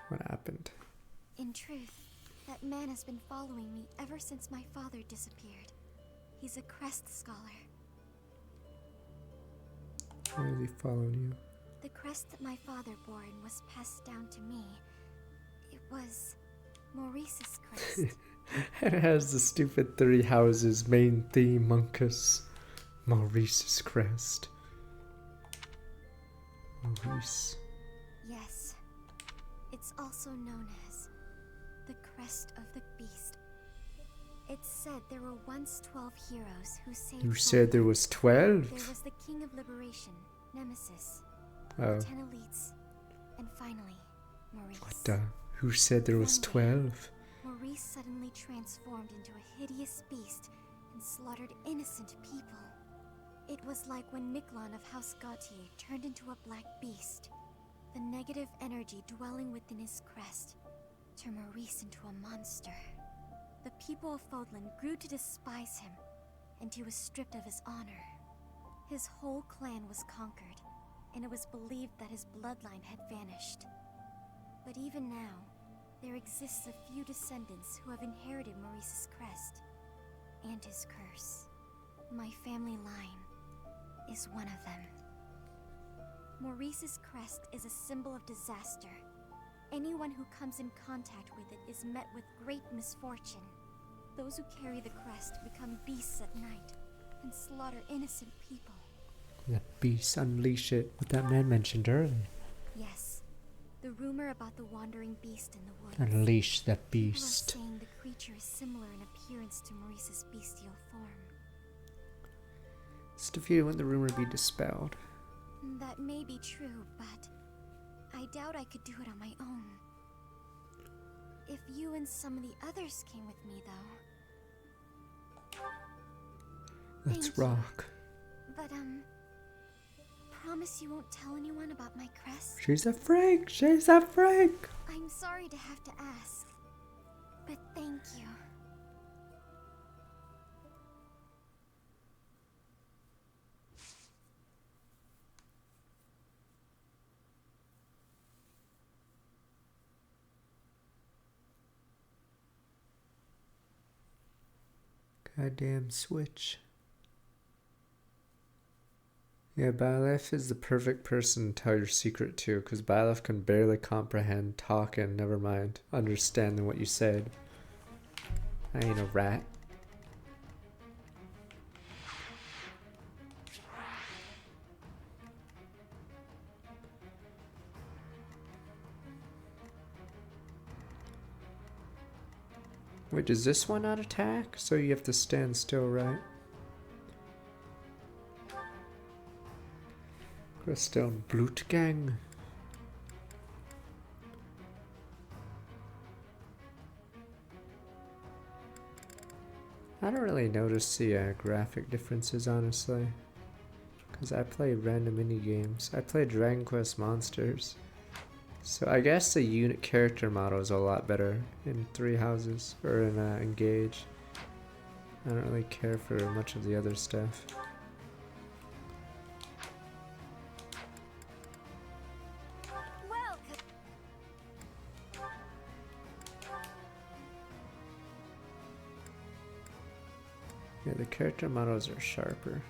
What happened? In truth, that man has been following me ever since my father disappeared. He's a crest scholar. Why is he following you? The crest that my father bore and was passed down to me. It was Maurice's crest. It has the stupid three houses main theme, Monkus. Maurice's crest. Maurice. Yes. It's also known as the crest of the beast. It's said there were once 12 heroes who saved. You said there was 12? There was the King of Liberation, Nemesis. Oh. 10 elites, and finally, Maurice. What the? Who said there was 12? Maurice suddenly transformed into a hideous beast and slaughtered innocent people. It was like when Miklon of House Gautier turned into a black beast. The negative energy dwelling within his crest turned Maurice into a monster. The people of Fodlan grew to despise him, and he was stripped of his honor. His whole clan was conquered, and it was believed that his bloodline had vanished. But even now, there exists a few descendants who have inherited Maurice's crest and his curse. My family line is one of them. Maurice's crest is a symbol of disaster. Anyone who comes in contact with it is met with great misfortune. Those who carry the crest become beasts at night and slaughter innocent people. The beast, unleash it. What that man mentioned earlier. Yes, the rumor about the wandering beast in the woods. Unleash that beast. People are saying the creature is similar in appearance to Maurice's bestial form. Just a few when the rumor be dispelled. That may be true, but I doubt I could do it on my own. If you and some of the others came with me, though. Let's rock. But, promise you won't tell anyone about my crest? She's a freak! She's a freak! I'm sorry to have to ask, but thank you. Goddamn Switch. Yeah, Byleth is the perfect person to tell your secret to, because Byleth can barely comprehend talking, never mind understanding what you said. I ain't a rat. Wait, does this one not attack? So you have to stand still, right? Crystal Blutgang. I don't really notice the graphic differences, honestly. Because I play random indie games. I play Dragon Quest Monsters. So I guess the unit character model is a lot better in Three Houses, or in Engage. I don't really care for much of the other stuff. Yeah, the character models are sharper.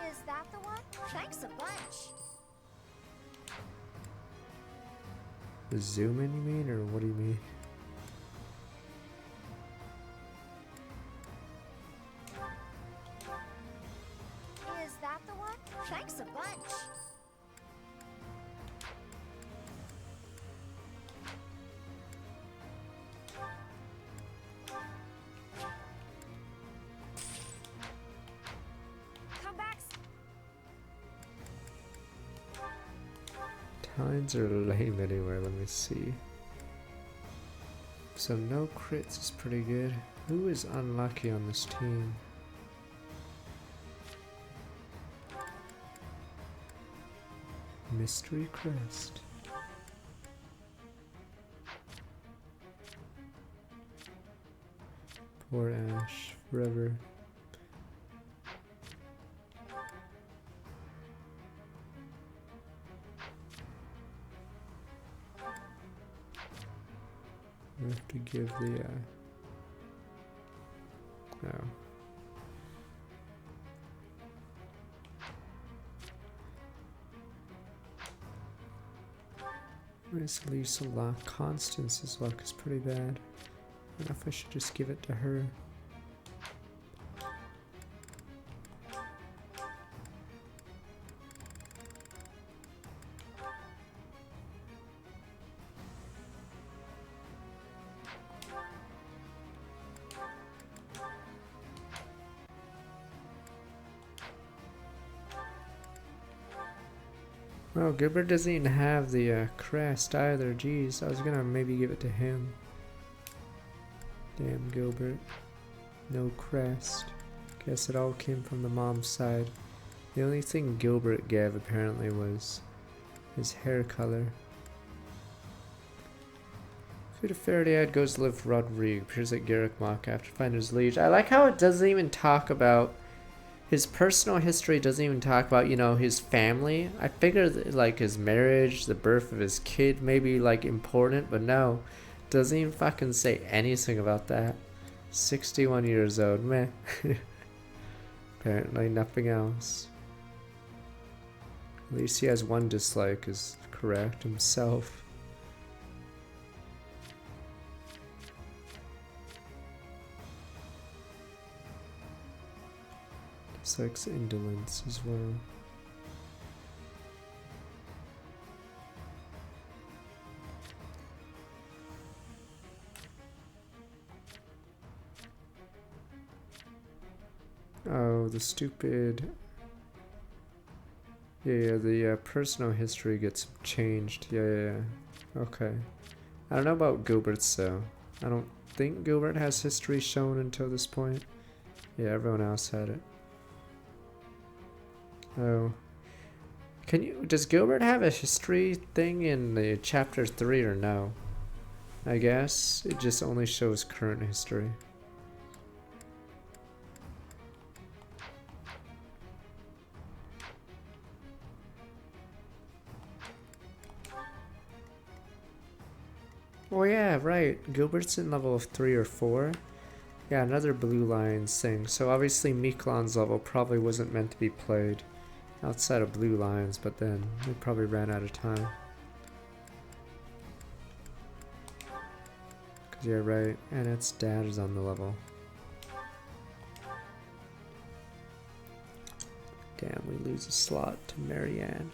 Is that the one? Thanks a bunch. The zoom in, you mean, or what do you mean? Is that the one? Thanks a bunch. Tines are lame anyway, let me see. So no crits is pretty good. Who is unlucky on this team? Mystery Crest. Poor Ash, forever. We have to give the no. Miss Lisa luck. Constance's luck is pretty bad. I don't know if I should just give it to her. Well, Gilbert doesn't even have the crest either. Jeez, I was gonna maybe give it to him. Damn Gilbert. No crest. Guess it all came from the mom's side. The only thing Gilbert gave apparently was his hair color. Food of Faraday goes to live with Rodrigue. Appears at Garrick Mach after finding his liege. I like how it doesn't even talk about his personal history, doesn't even talk about, you know, his family. I figured like his marriage, the birth of his kid may be like important, but no. Doesn't even fucking say anything about that. 61 years old, meh. Apparently nothing else. At least he has one dislike, is correct, himself. Dislikes indolence as well. Oh, the stupid... Yeah, the personal history gets changed. Yeah. Okay. I don't know about Gilbert's though. I don't think Gilbert has history shown until this point. Yeah, everyone else had it. Oh. Does Gilbert have a history thing in the chapter 3 or no? I guess it just only shows current history. Oh yeah, right. Gilbert's in level of 3 or 4. Yeah, another Blue Lions thing. So obviously Miklon's level probably wasn't meant to be played. outside of blue lines, but then we probably ran out of time. Cause you're right, and its dad is on the level. Damn, we lose a slot to Marianne.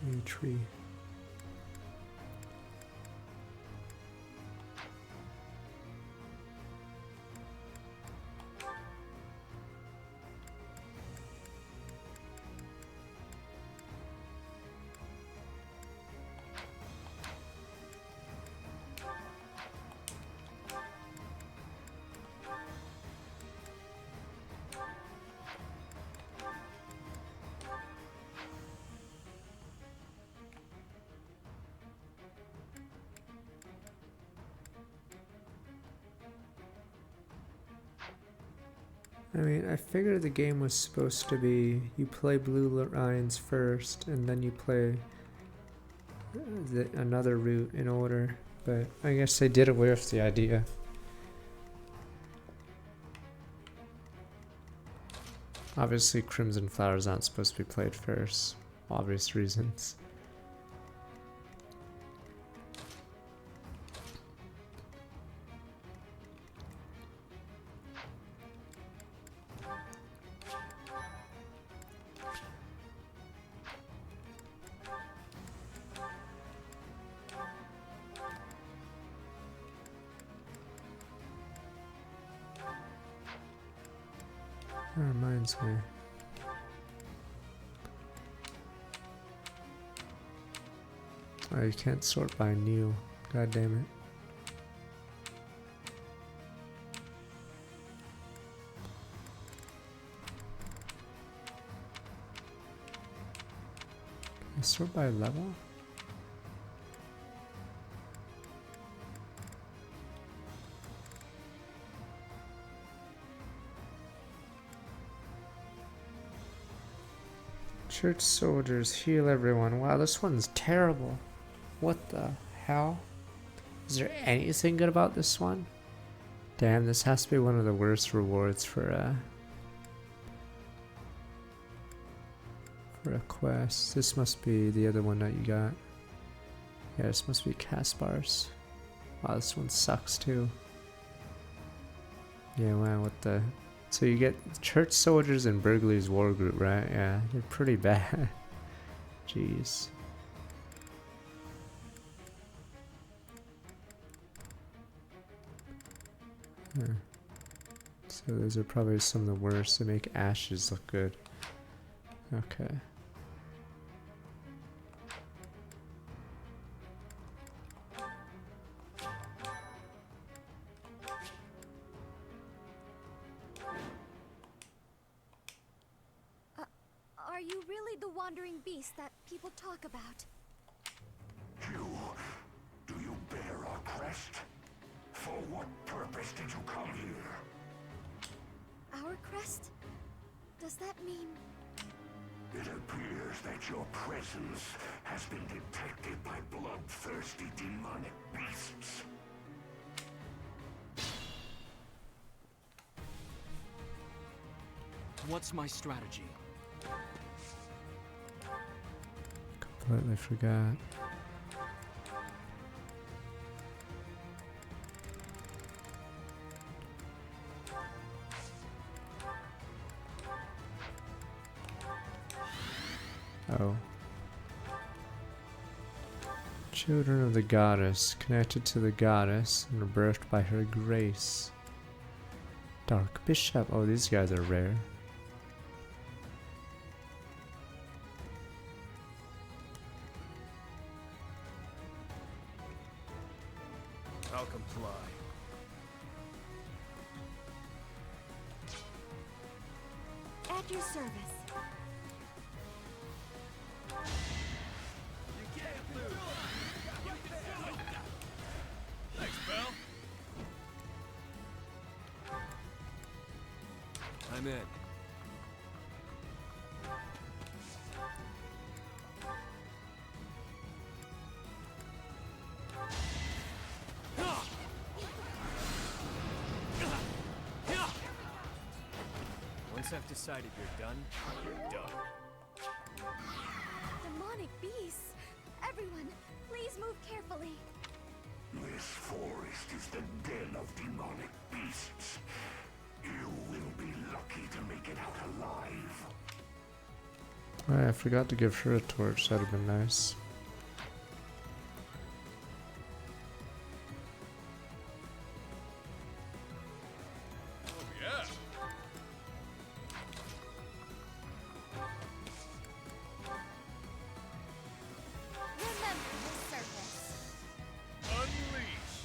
New tree. I mean, I figured the game was supposed to be you play blue lines first and then you play another route in order, but I guess they did away with the idea. Obviously, Crimson Flowers aren't supposed to be played first, obvious reasons. That reminds me. Oh, you can't sort by new. God damn it. Can I sort by level? Church soldiers, heal everyone. Wow, this one's terrible. What the hell? Is there anything good about this one? Damn, this has to be one of the worst rewards for a quest. This must be the other one that you got. Yeah, this must be Caspar's. Wow, this one sucks too. Yeah, wow, what the... So you get church soldiers and burglary's war group, right? Yeah, they're pretty bad. Jeez. Huh. So those are probably some of the worst. They make ashes look good. Okay. Are you really the wandering beast that people talk about? Do you bear our crest? For what purpose did you come here? Our crest? Does that mean... It appears that your presence has been detected by bloodthirsty demonic beasts. What's my strategy? Completely forgot. Oh. Children of the goddess, connected to the goddess and birthed by her grace. Dark Bishop. Oh, these guys are rare. I'll comply. At your service. You can't lose. in. Once I've decided you're done, you're done. Demonic beasts! Everyone, please move carefully. This forest is the den of demonic beasts. You will be lucky to make it out alive. I forgot to give her a torch, that'd have been nice. Remember your service. Unleash!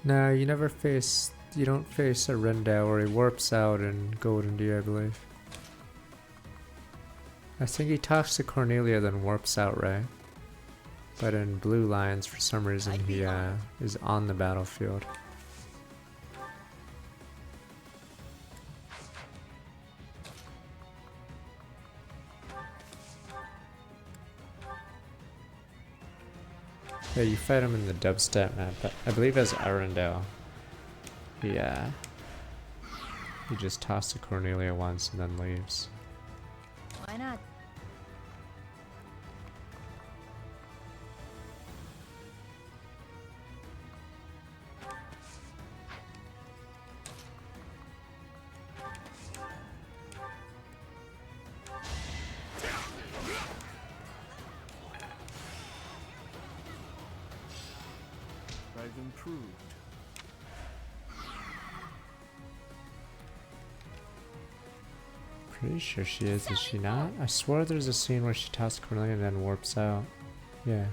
No, you don't face a Rendell where he warps out in Golden Deer, I believe. I think he talks to Cornelia then warps out, right? But in Blue Lions, for some reason, he is on the battlefield. Yeah, you fight him in the dubstep map, but I believe as Arundel, he just tossed to Cornelia once and then leaves. Why not? I've improved. Pretty sure she is she not? I swear there's a scene where she tossed Cornelia and then warps out. Yeah.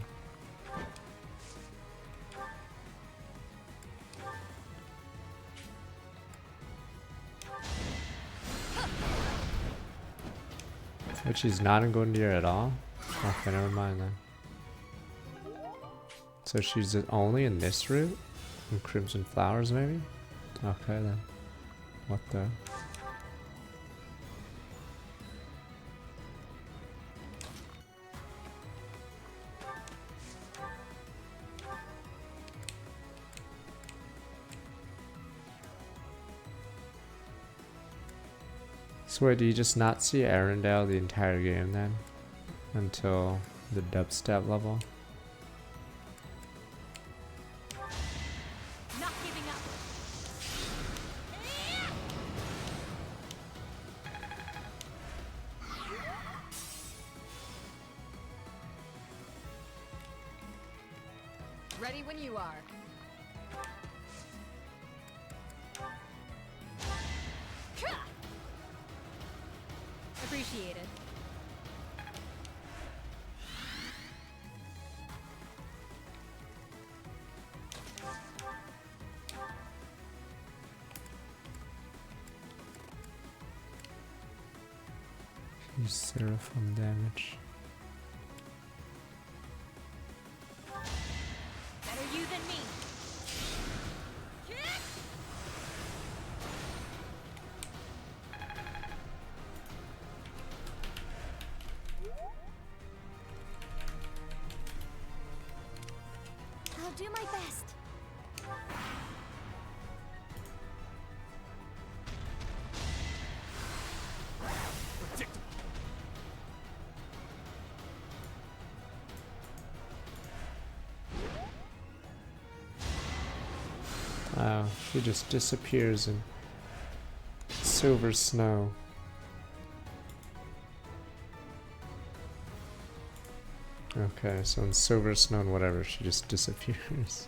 But she's not in Golden Deer at all? Okay, never mind then. So she's only in this route? In Crimson Flowers maybe? Okay then. What the? So wait, do you just not see Arundel the entire game then? Until the dubstep level? Not giving up. Ready when you are. Appreciated. Use Seraphim damage. Better you than me. I'll do my best. Wow, she just disappears in silver snow. Okay, so in silver snow and whatever, she just disappears.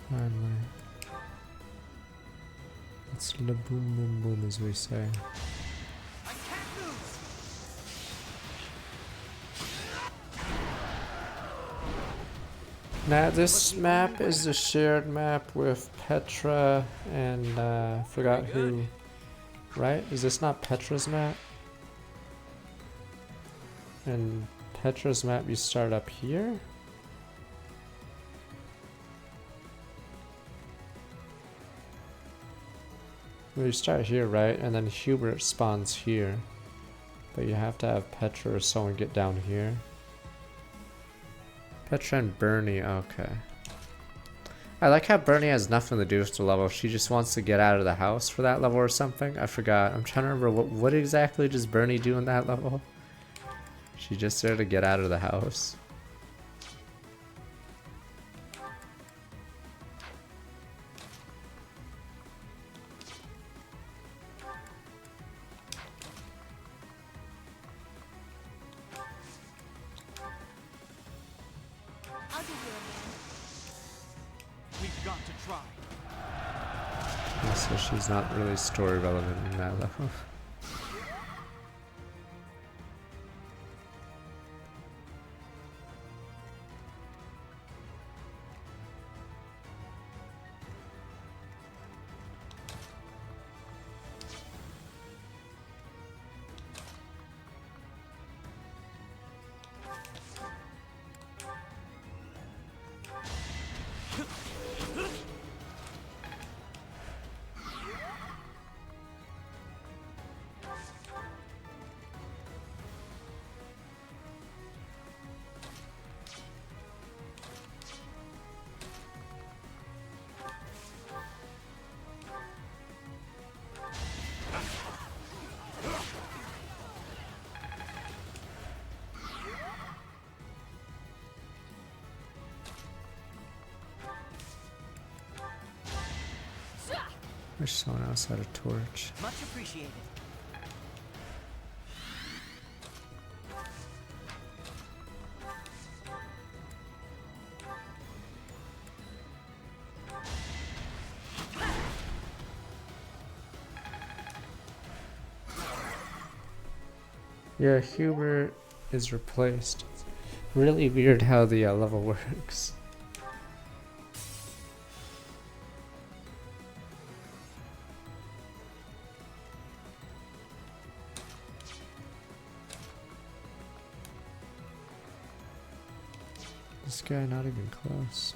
Finally. It's la boom boom boom, as we say. Now this map is the shared map with Petra and forgot who, right? Is this not Petra's map? And Petra's map you start up here? Well, you start here, right? And then Hubert spawns here. But you have to have Petra or someone get down here. Petra and Bernie, okay. I like how Bernie has nothing to do with the level. She just wants to get out of the house for that level or something. I forgot. I'm trying to remember what exactly does Bernie do in that level? She's just there to get out of the house. So she's not really story relevant in that level. Wish someone else had a torch. Much appreciated. Yeah, Hubert is replaced. Really weird how the level works. This guy not even close.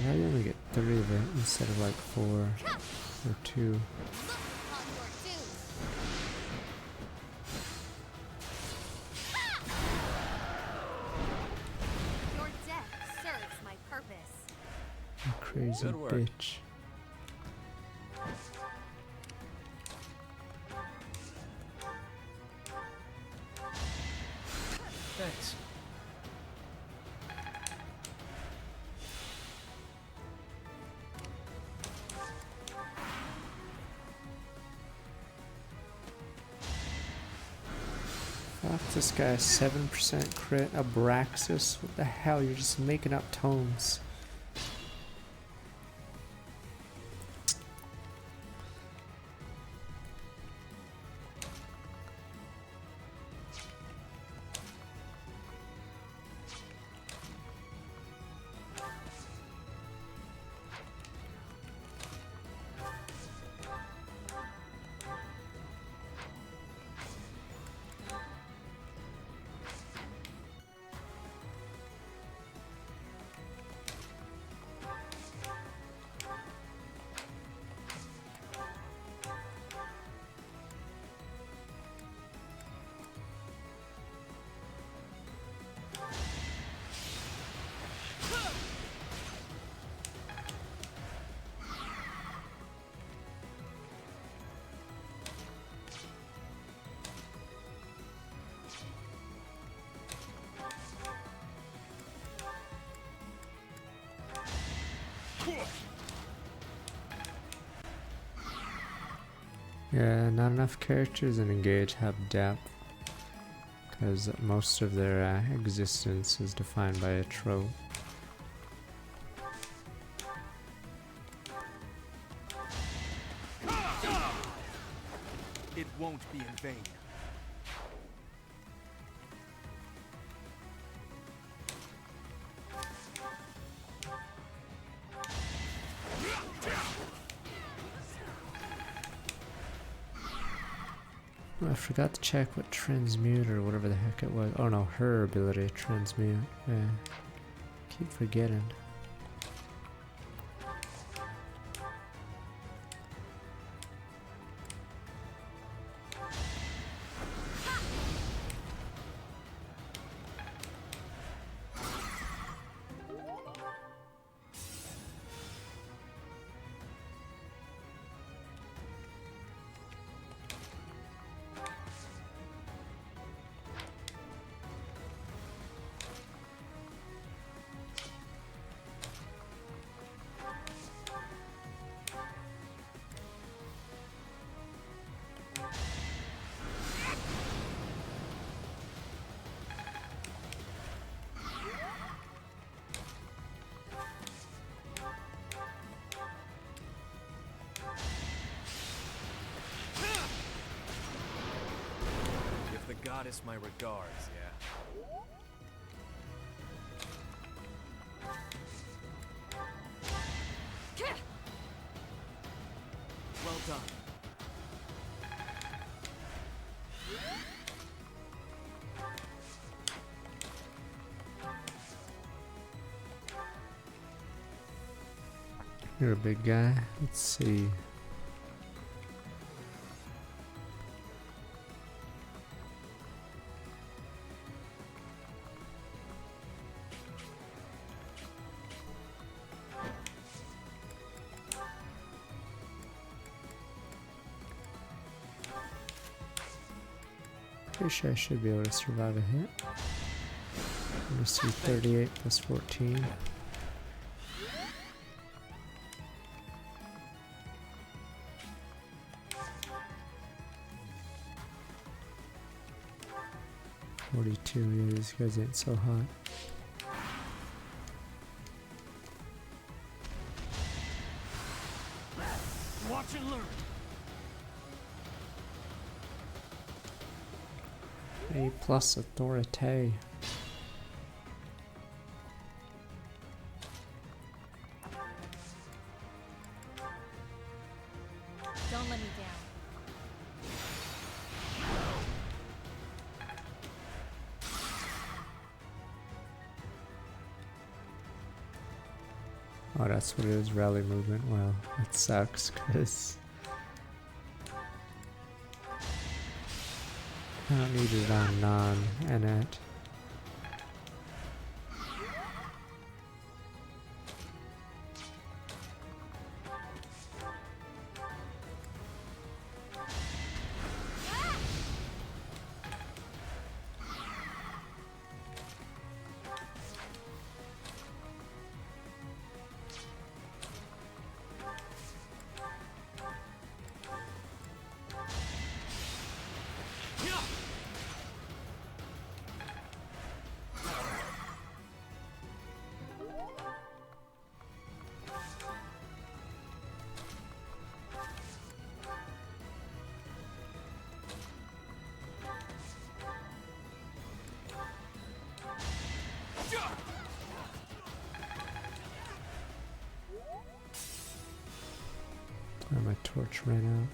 How do you only get 3 of it instead of like 4 or 2? Your death serves my purpose. You crazy bitch. Thanks. Fuck this guy, 7% crit, Abraxas. What the hell? You're just making up tones. Yeah, not enough characters in Engage have depth, because most of their existence is defined by a trope. It won't be in vain. Oh, I forgot to check what transmute or whatever the heck it was. Oh no, her ability, transmute. Yeah. Keep forgetting. Give the goddess my regards, yeah? Well done. You're a big guy. Let's see. Pretty sure I should be able to survive a hit. Let me see, 38 plus 14. Yeah, these guys ain't so hot. Watch and learn. A plus authority. Don't let me down. Oh, that's what it is, rally movement. Well, that sucks, because I don't need it on non-Annette. Oh, my torch ran out.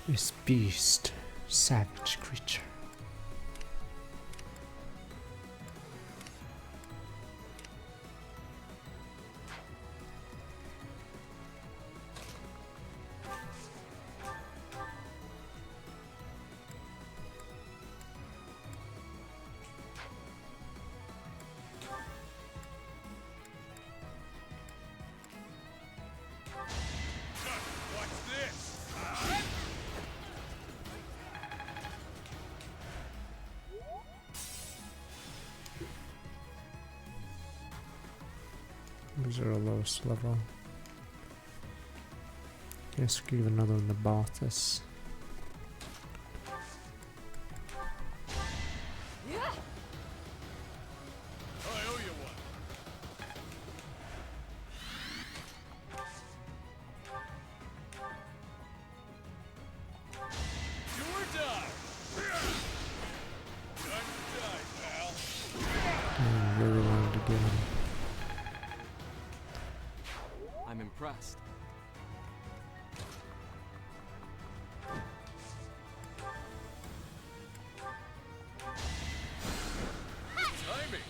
This beast, savage creature. These are the lowest level. Guess we'll give another one to Balthus. I really wanted to get him. I'm impressed. Timing.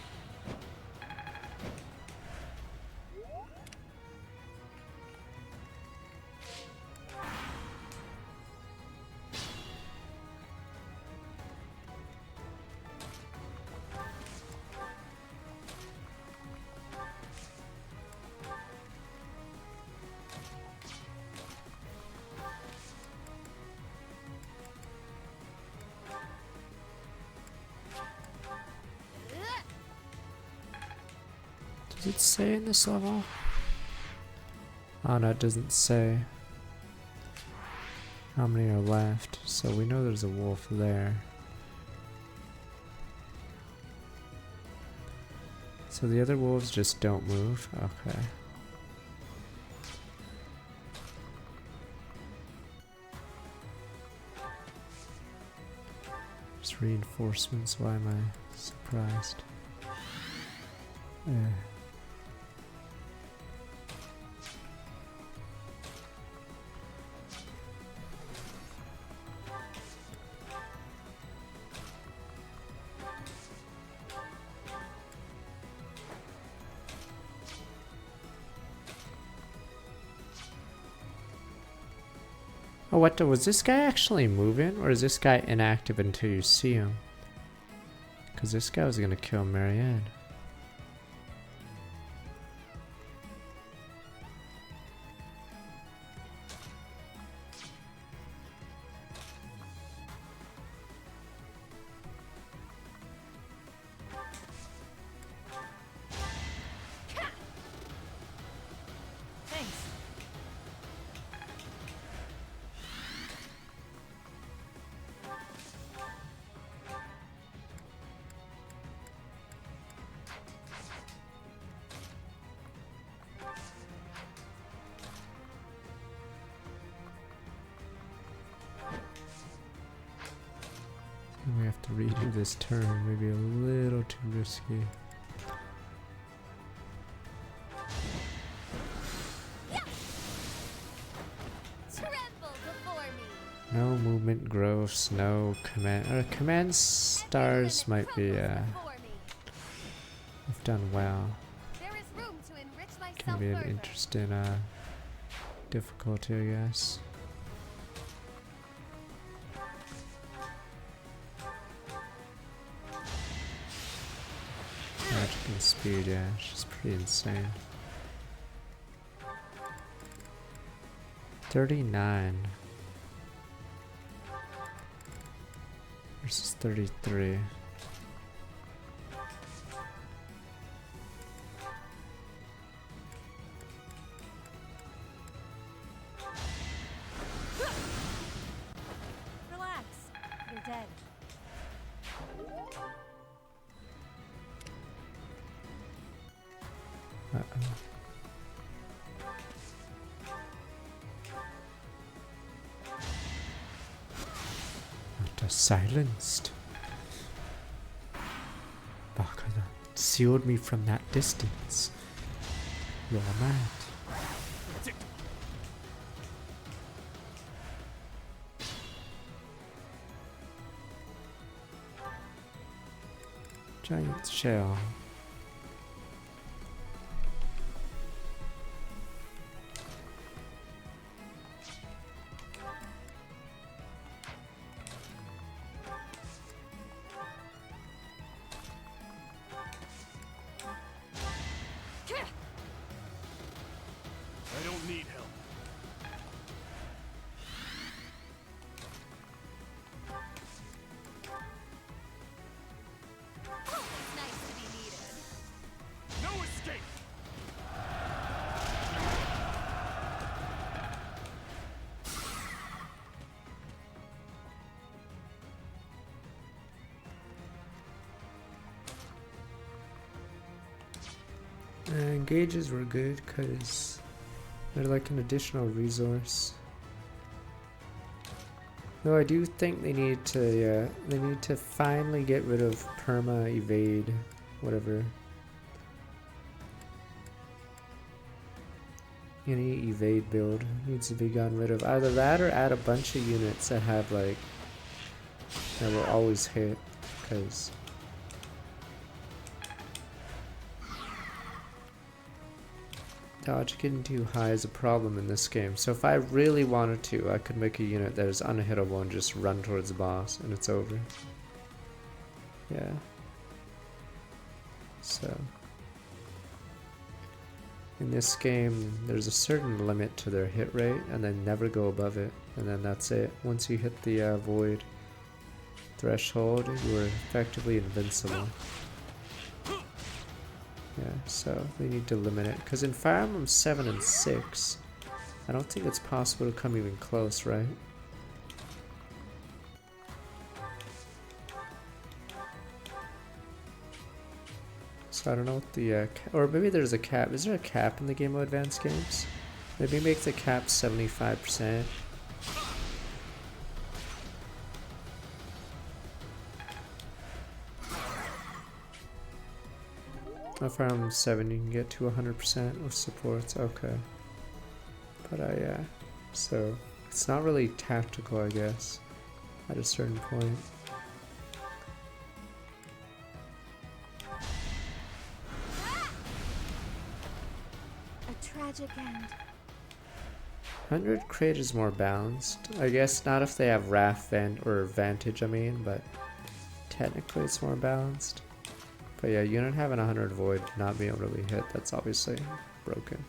Does it say in this level? Oh no, it doesn't say how many are left, so we know there's a wolf there. So the other wolves just don't move? Okay. Just reinforcements, why am I surprised? Oh, what was this guy actually moving? Or is this guy inactive until you see him? Because this guy was gonna kill Marianne. We have to redo this turn, maybe a little too risky. No movement growths, no command. Command stars might be. We've done well. Can be an interesting difficulty, I guess. Magic and speed, yeah, she's pretty insane. 39 versus 33. Relax. You're dead. Silenced. Bakada sealed me from that distance. You're mad. Giant shell. I don't need help. Always nice to be needed. Engages were good because they're like an additional resource. Though I do think they need to finally get rid of perma evade, whatever. Any evade build needs to be gotten rid of. Either that or add a bunch of units that have like that will always hit, because dodge getting too high is a problem in this game. So if I really wanted to, I could make a unit that is unhittable and just run towards the boss and it's over. Yeah. So in this game, there's a certain limit to their hit rate and they never go above it. And then that's it. Once you hit the void threshold, you are effectively invincible. Yeah, so they need to limit it. Because in Fire Emblem 7 and 6, I don't think it's possible to come even close, right? So I don't know what the... or maybe there's a cap. Is there a cap in the Game Boy Advance games? Maybe make the cap 75%. Fire Emblem 7 you can get to 100% with supports, okay. But yeah, so it's not really tactical, I guess, at a certain point. A tragic end. 100 crate is more balanced. I guess not if they have Wrath or Vantage, I mean, but technically it's more balanced. But yeah, unit having 100 void, not being able to really hit, that's obviously broken.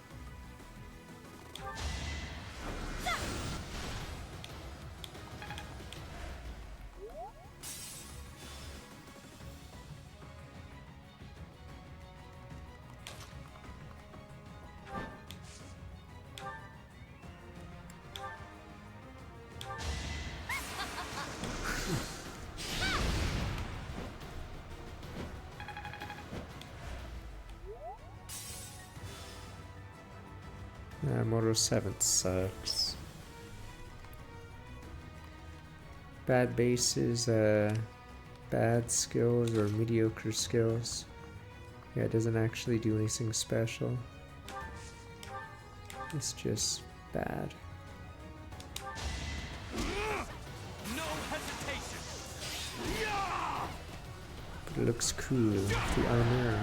Moto 7 sucks. Bad bases, bad skills or mediocre skills. Yeah, it doesn't actually do anything special. It's just bad. No hesitation. But it looks cool with the armor.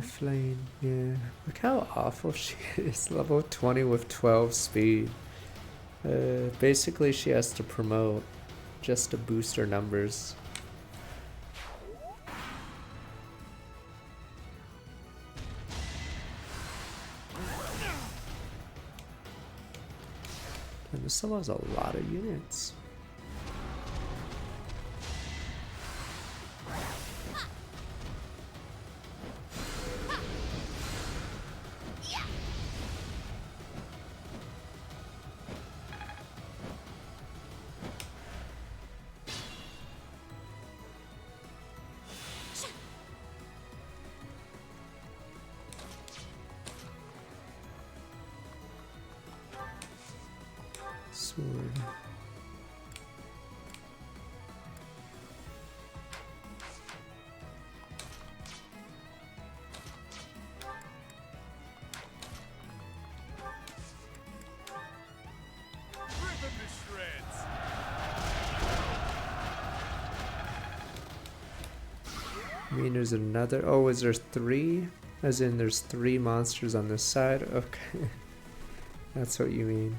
Flame, yeah. Look how awful she is. Level 20 with 12 speed. Basically she has to promote just to boost her numbers. And this level has a lot of units. Sword. Rip him to shreds. I mean, there's another. Oh, is there 3? As in, there's 3 monsters on this side? Okay. That's what you mean.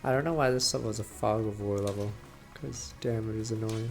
I don't know why this level is a Fog of War level, because damn, it is annoying.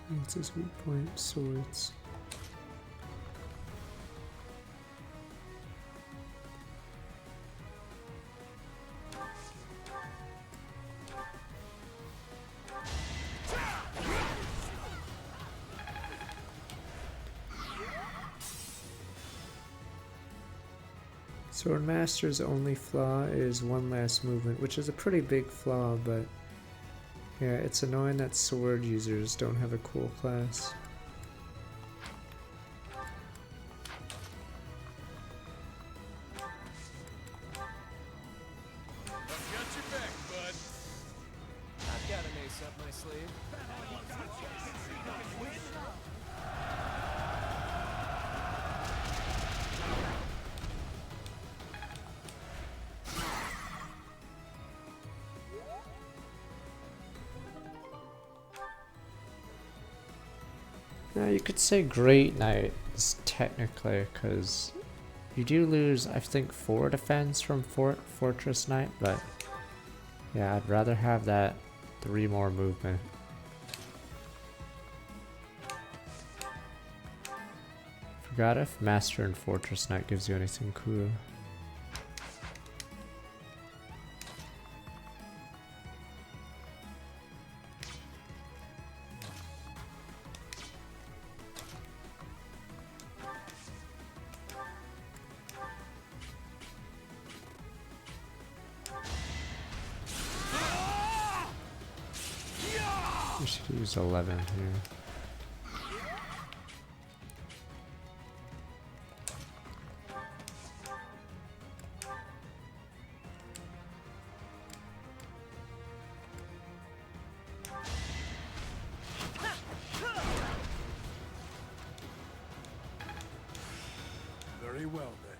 What's his weak point? Swords. Swordmaster's only flaw is one last movement, which is a pretty big flaw, but yeah, it's annoying that sword users don't have a cool class. I've got your back, bud. I've got an ace up my sleeve. Now you could say Great Knight is technically, because you do lose, I think, 4 defense from Fortress Knight, but yeah, I'd rather have that 3 more movement. Forgot if Master and Fortress Knight gives you anything cool. We should use 11 here. Very well then.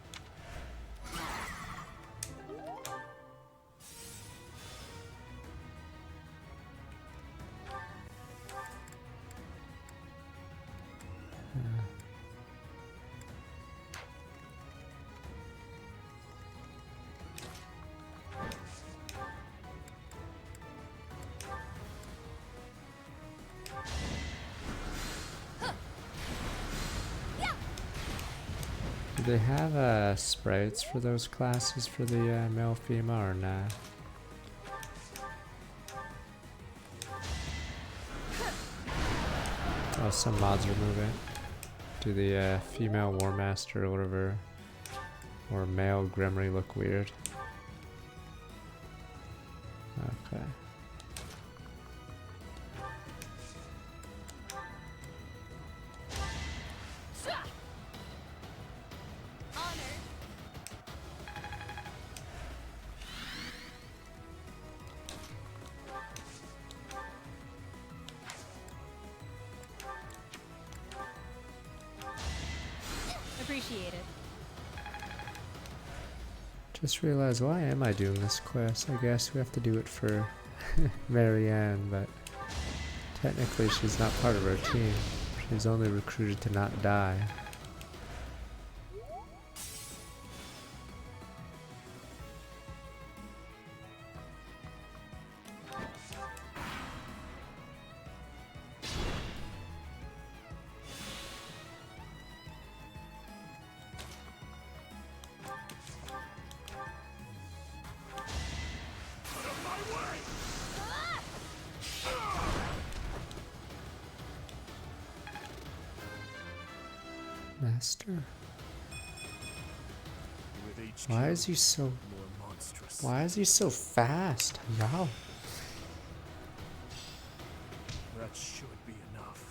Do they have sprites for those classes for the male female or not? Oh, some mods remove it. Do the female War Master or whatever, or male Grimry look weird? Okay. Appreciate it. Just realized, why am I doing this quest? I guess we have to do it for Marianne, but technically she's not part of our team. She's only recruited to not die. Master. Why is he so... Why is he so fast? Wow. That should be enough.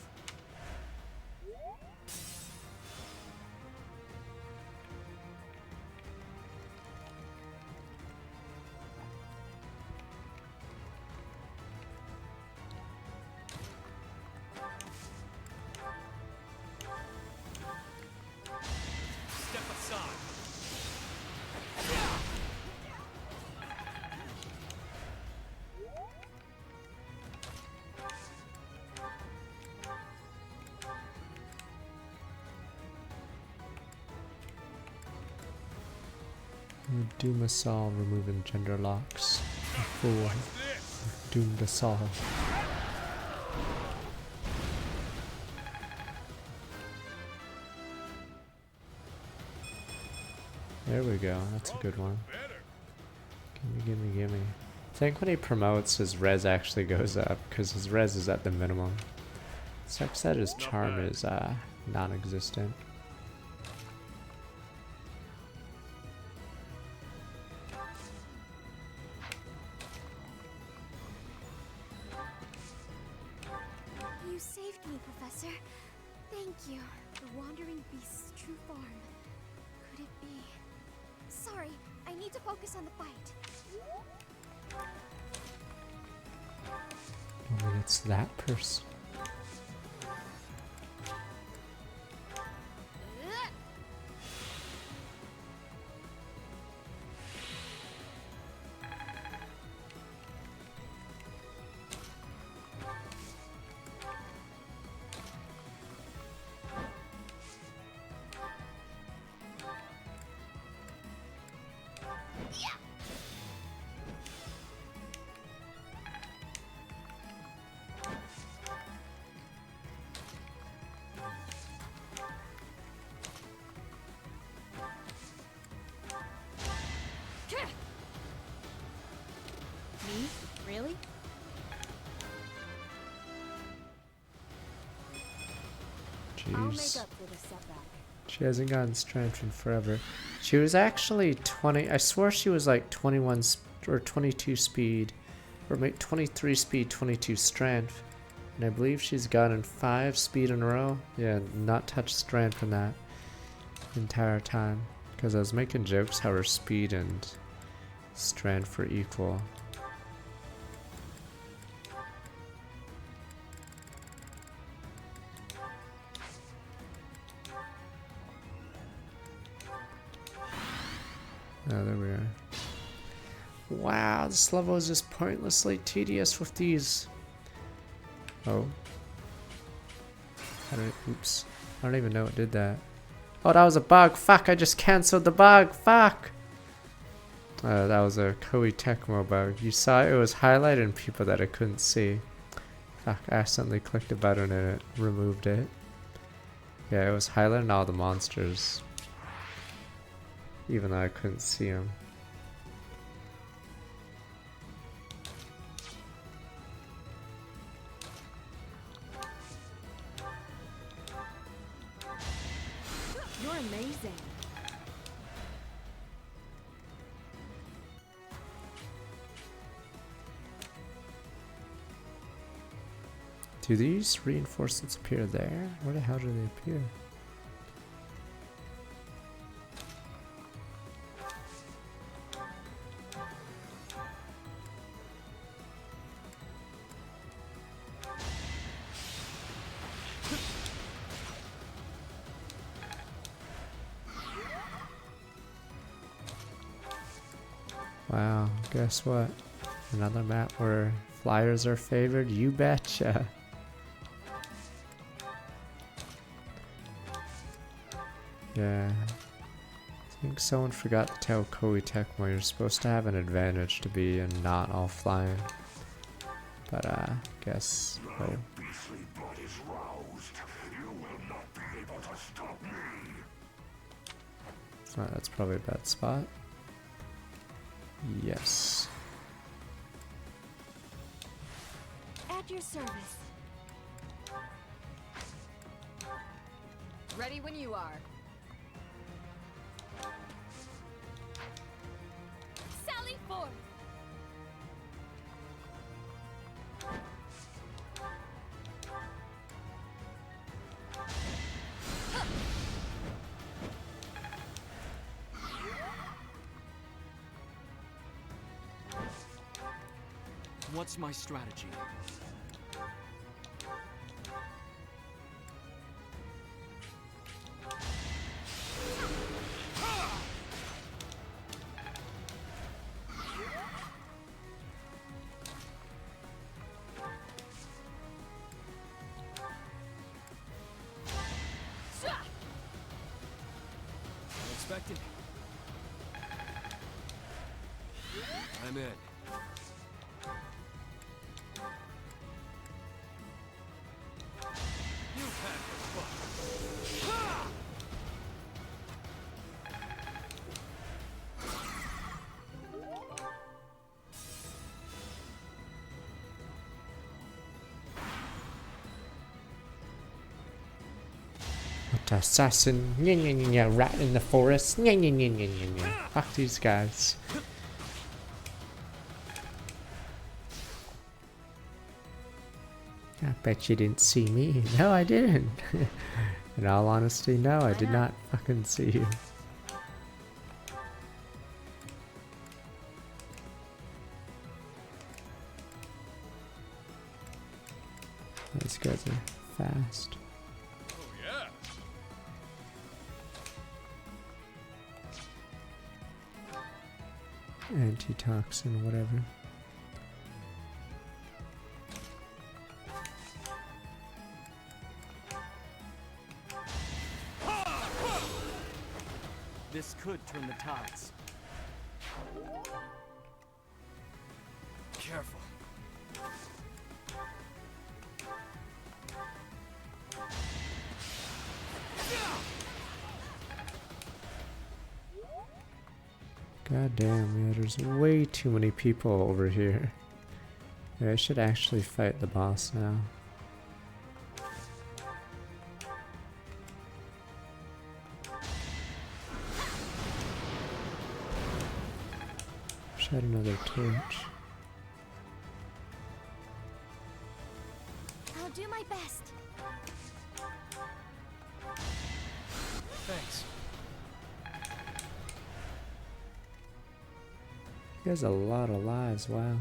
Step aside. Doom Assault, removing gender locks. Fool. Doomed Assault. There we go. That's a good one. Gimme. I think when he promotes, his res actually goes up because his res is at the minimum. Sucks that his charm is non-existent. You saved me, Professor. Thank you. The wandering beast's true form. Could it be? Sorry, I need to focus on the fight. Only it's that person. Me? Really? I'll make Jeez. up for the setback. She hasn't gotten strength in forever. She was actually 20. I swore she was like 21 or 22 speed, or maybe 23 speed, 22 strength. And I believe she's gotten 5 speed in a row. Yeah, not touched strength in that entire time. Because I was making jokes how her speed and strength were equal. Oh, there we are. Wow, this level is just pointlessly tedious with these. Oh. Oops. I don't even know what did that. Oh, that was a bug. Fuck, I just cancelled the bug. Fuck. That was a Koei Tecmo bug. You saw it was highlighted in people that I couldn't see. Fuck, I accidentally clicked a button and it removed it. Yeah, it was highlighting all the monsters. Even though I couldn't see them. You're amazing. Do these reinforcements appear there? Where the hell do they appear? Wow, guess what? Another map where flyers are favored? You betcha. Yeah. I think someone forgot to tell Koei Tecmo you're supposed to have an advantage to be and not all flying. But guess oh. Beastly blood is roused. You will not be able to stop me. Alright, that's probably a bad spot. Yes. At your service. Ready when you are. Sally forth! What's my strategy? Unexpected. I'm in. assassin. Nya, nya, nya, nya. Rat in the forest. Nya, nya, nya, nya, nya, nya. Fuck these guys. I bet you didn't see me. No, I didn't. In all honesty, no, I did not fucking see you. These guys are fast. Oh, yeah. Antitoxin, whatever. This could turn the tides. Careful. God damn, yeah, there's way too many people over here. Yeah, I should actually fight the boss now. Shed another torch. I'll do my best. Thanks. He has a lot of lives, wow.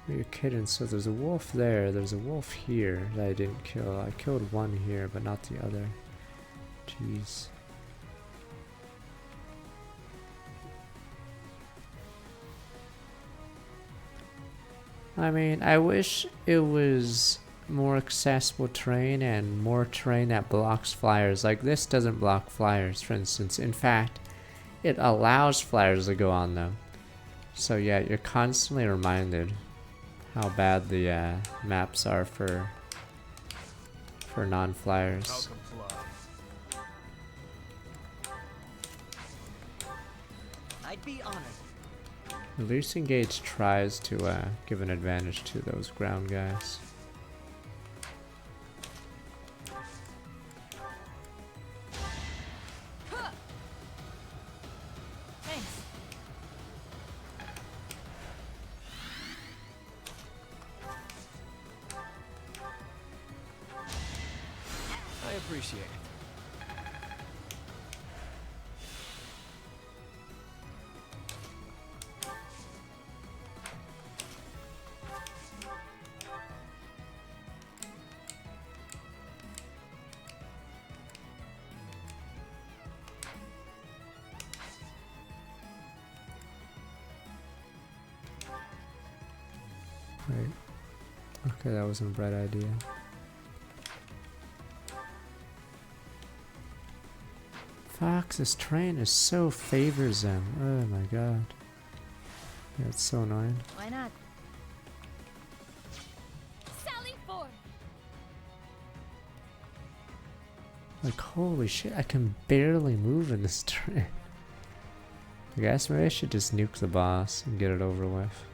You're kidding, so there's a wolf there, there's a wolf here that I didn't kill. I killed one here, but not the other. Jeez. I mean, I wish it was more accessible terrain and more terrain that blocks flyers. Like this doesn't block flyers, for instance. In fact, it allows flyers to go on them. So yeah, you're constantly reminded how bad the maps are for non-flyers. I'd be honored. At least Engage tries to give an advantage to those ground guys. I appreciate it. Right. Okay, that wasn't a bright idea. Fox, this train is so favors them. Oh my god. That's so annoying. Why not? Sally forth. Like, holy shit, I can barely move in this train. I guess maybe I should just nuke the boss and get it over with.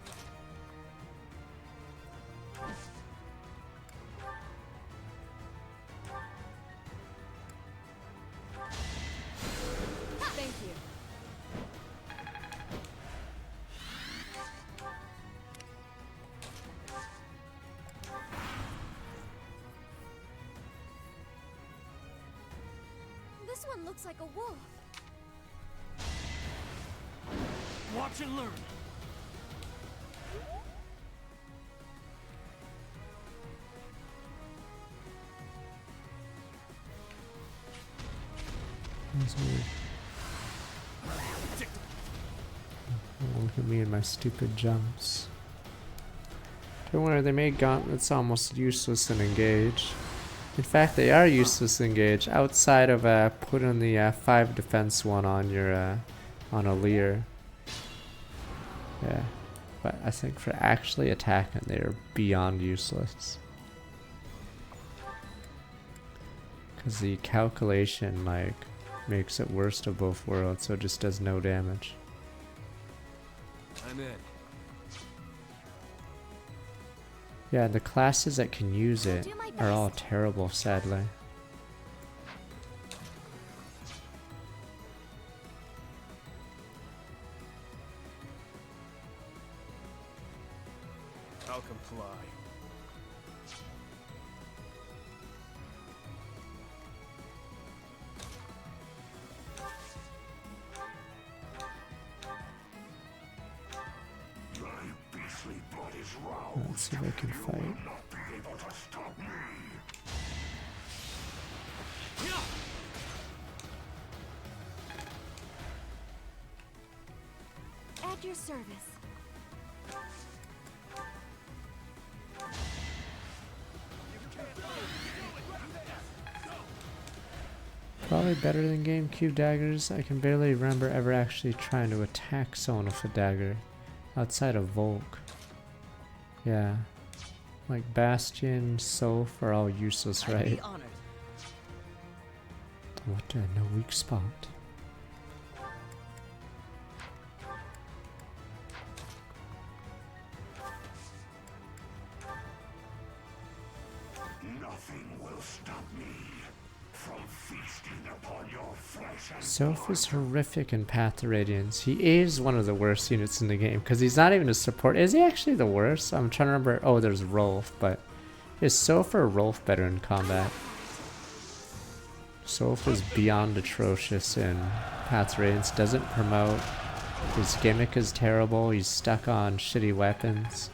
Thank you. This one looks like a wolf. Watch and learn. That's weird. Oh, look at me and my stupid jumps. Don't worry, they made gauntlets almost useless in Engage. In fact, they are useless in Engage outside of putting the 5 defense one on your on a Lear. Yeah, but I think for actually attacking, they are beyond useless. Because the calculation like makes it worst of both worlds, so it just does no damage. I'm in. Yeah, the classes that can use it are all terrible, sadly. I'll comply. Let's see if I can fight. At your service. Probably better than GameCube daggers. I can barely remember ever actually trying to attack someone with a dagger outside of Volk. Yeah. Like Bastion, Soph are all useless, right? What? No weak spot. Nothing will stop me from feasting upon your flesh and Soph is horrific in Path to Radiance. He is one of the worst units in the game because he's not even a support. Is he actually the worst? I'm trying to remember. Oh, there's Rolf, but is Soph or Rolf better in combat? Soph is beyond atrocious in Path to Radiance. Doesn't promote. His gimmick is terrible. He's stuck on shitty weapons.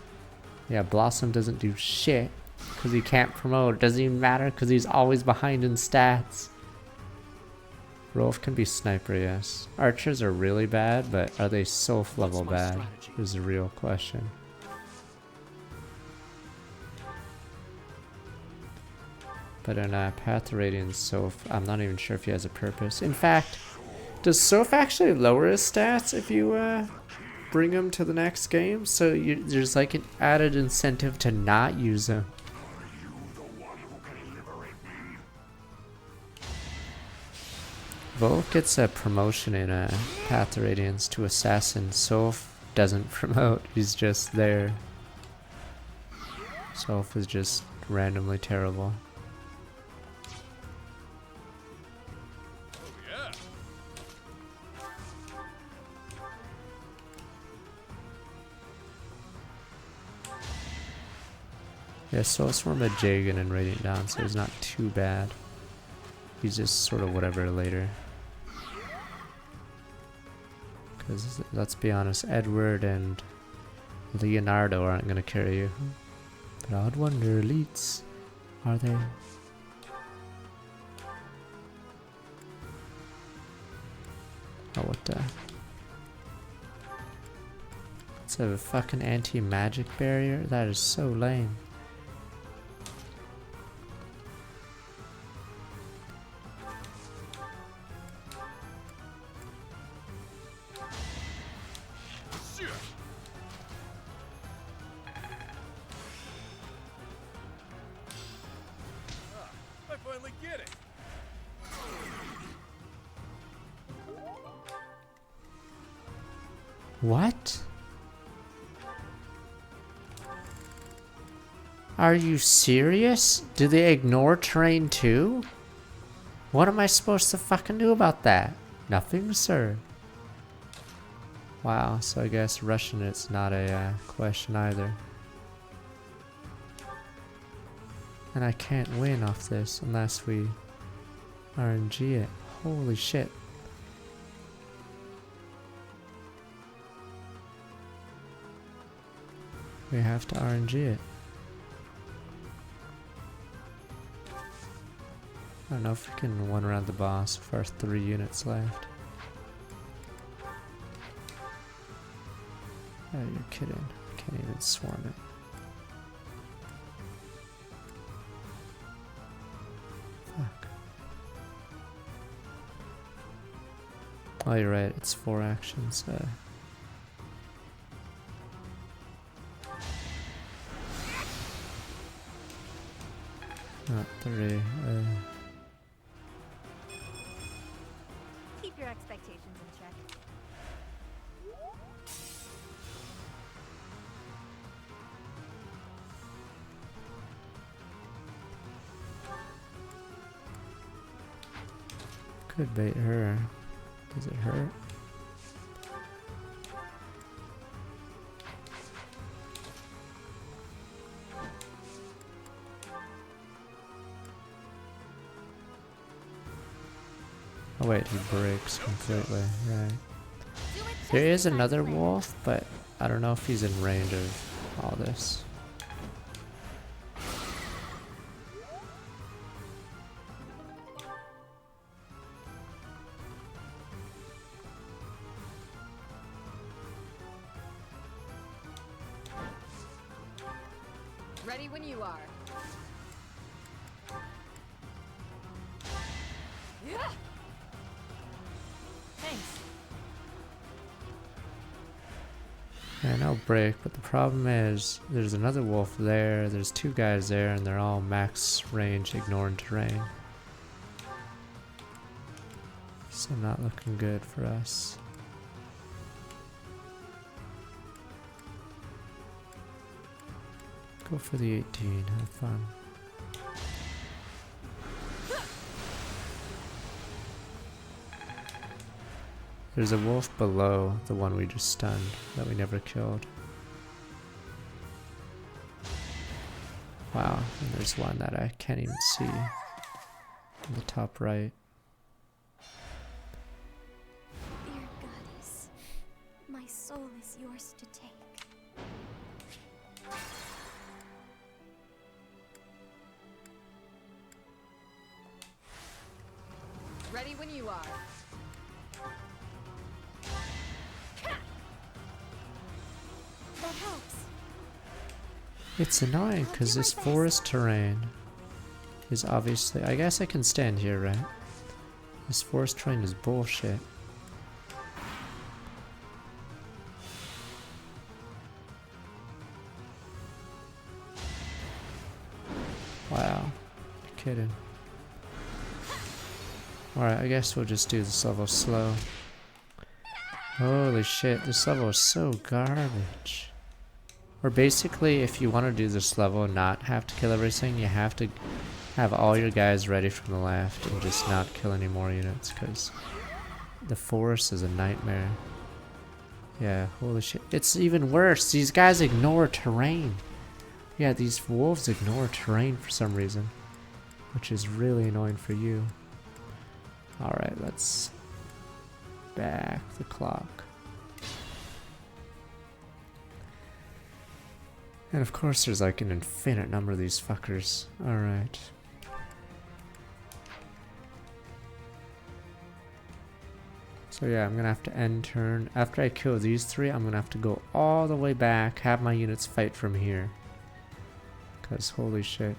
Yeah, Blossom doesn't do shit because he can't promote. It doesn't even matter because he's always behind in stats. Rolf can be sniper, yes. Archers are really bad, but are they Soph level bad? Is the real question. But in Path to Radiance, Soph, I'm not even sure if he has a purpose. In fact, does Soph actually lower his stats if you bring him to the next game? So there's like an added incentive to not use him. Volk gets a promotion in Path to Radiance to Assassin. Soph doesn't promote, he's just there. Soph is just randomly terrible. Yeah, Soul's from a Jagan and Radiant Dawn, so he's not too bad. He's just sort of whatever later. Because let's be honest, Edward and Leonardo aren't going to carry you. But I would wonder, elites, are they? Oh, what the? Let's have a fucking anti-magic barrier? That is so lame. What? Are you serious? Do they ignore terrain too? What am I supposed to fucking do about that? Nothing, sir. Wow, so I guess rushing it's not a question either. And I can't win off this unless we RNG it. Holy shit. We have to RNG it. I don't know if we can one around the boss with our 3 units left. Oh, you're kidding. Can't even swarm it. Fuck. Oh, you're right. It's 4 actions. Not 3. Keep your expectations in check. Could bait her. Does it hurt? Oh wait, he breaks completely, right. There is another wolf, but I don't know if he's in range of all this. Ready when you are. Yeah. Thanks. Yeah, no break, but the problem is there's another wolf there, there's two guys there, and they're all max range ignoring terrain. So not looking good for us. Go for the 18, have fun. There's a wolf below the one we just stunned that we never killed. Wow, and there's one that I can't even see in the top right. Dear goddess, my soul is yours to take. Ready when you are. That helps. It's annoying because this forest terrain is obviously... I guess I can stand here, right? This forest terrain is bullshit. Wow. You're kidding. Alright, I guess we'll just do this level slow. Holy shit, this level is so garbage. Or basically, if you want to do this level and not have to kill everything, you have to have all your guys ready from the left and just not kill any more units, because the forest is a nightmare. Yeah, holy shit. It's even worse. These guys ignore terrain. Yeah, these wolves ignore terrain for some reason, which is really annoying for you. Alright, let's back the clock. And of course there's like an infinite number of these fuckers. Alright. So yeah, I'm gonna have to end turn. After I kill these three, I'm gonna have to go all the way back, have my units fight from here. Cause holy shit.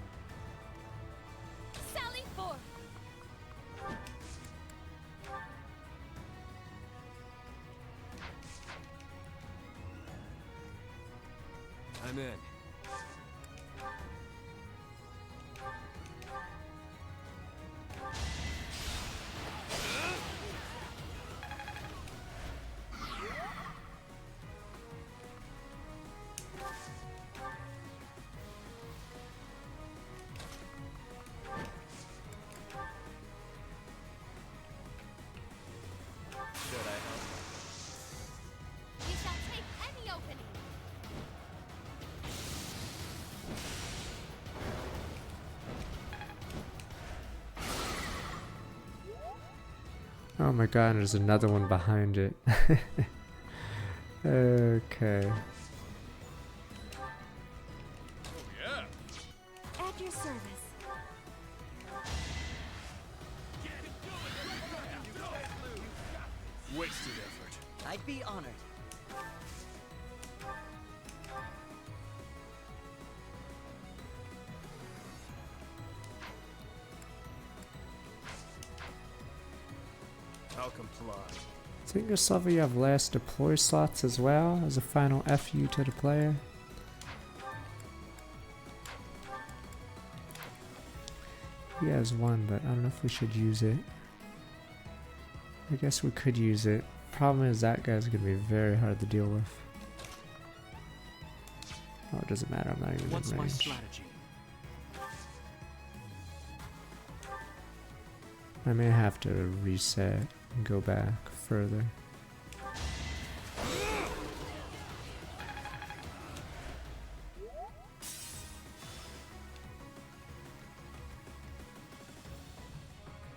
Sally forth. I'm in. Should I help? We shall take any opening. Oh my god, there's another one behind it. Okay. At your service. Wasted effort. I'd be honored. I'll comply. I think this level you have last deploy slots as well as a final FU to the player. He has one, but I don't know if we should use it. I guess we could use it. Problem is that guy's gonna be very hard to deal with. Oh, it doesn't matter, I'm not even What's in my range. strategy? I may have to reset and go back further.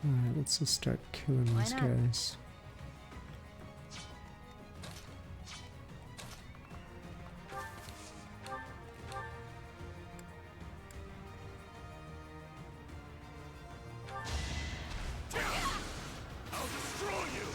Alright, let's just start killing Why these not? guys. I'll destroy you!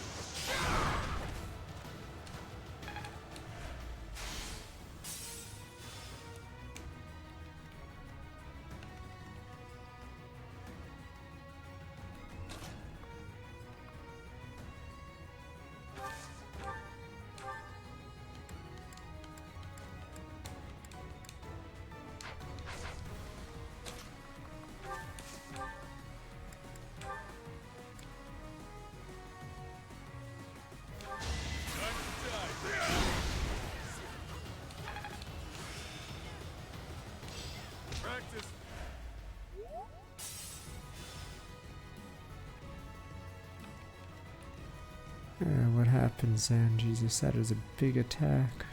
Practice. What happens then? Jesus, that is a big attack.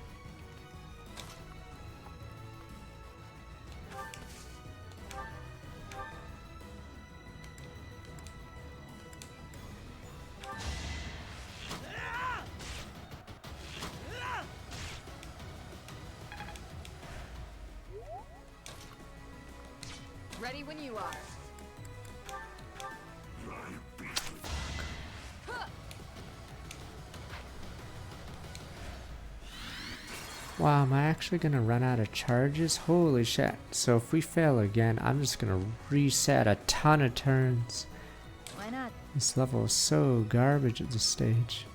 Ready when you are. Wow, am I actually gonna run out of charges? Holy shit. So if we fail again, I'm just gonna reset a ton of turns. Why not? This level is so garbage at this stage.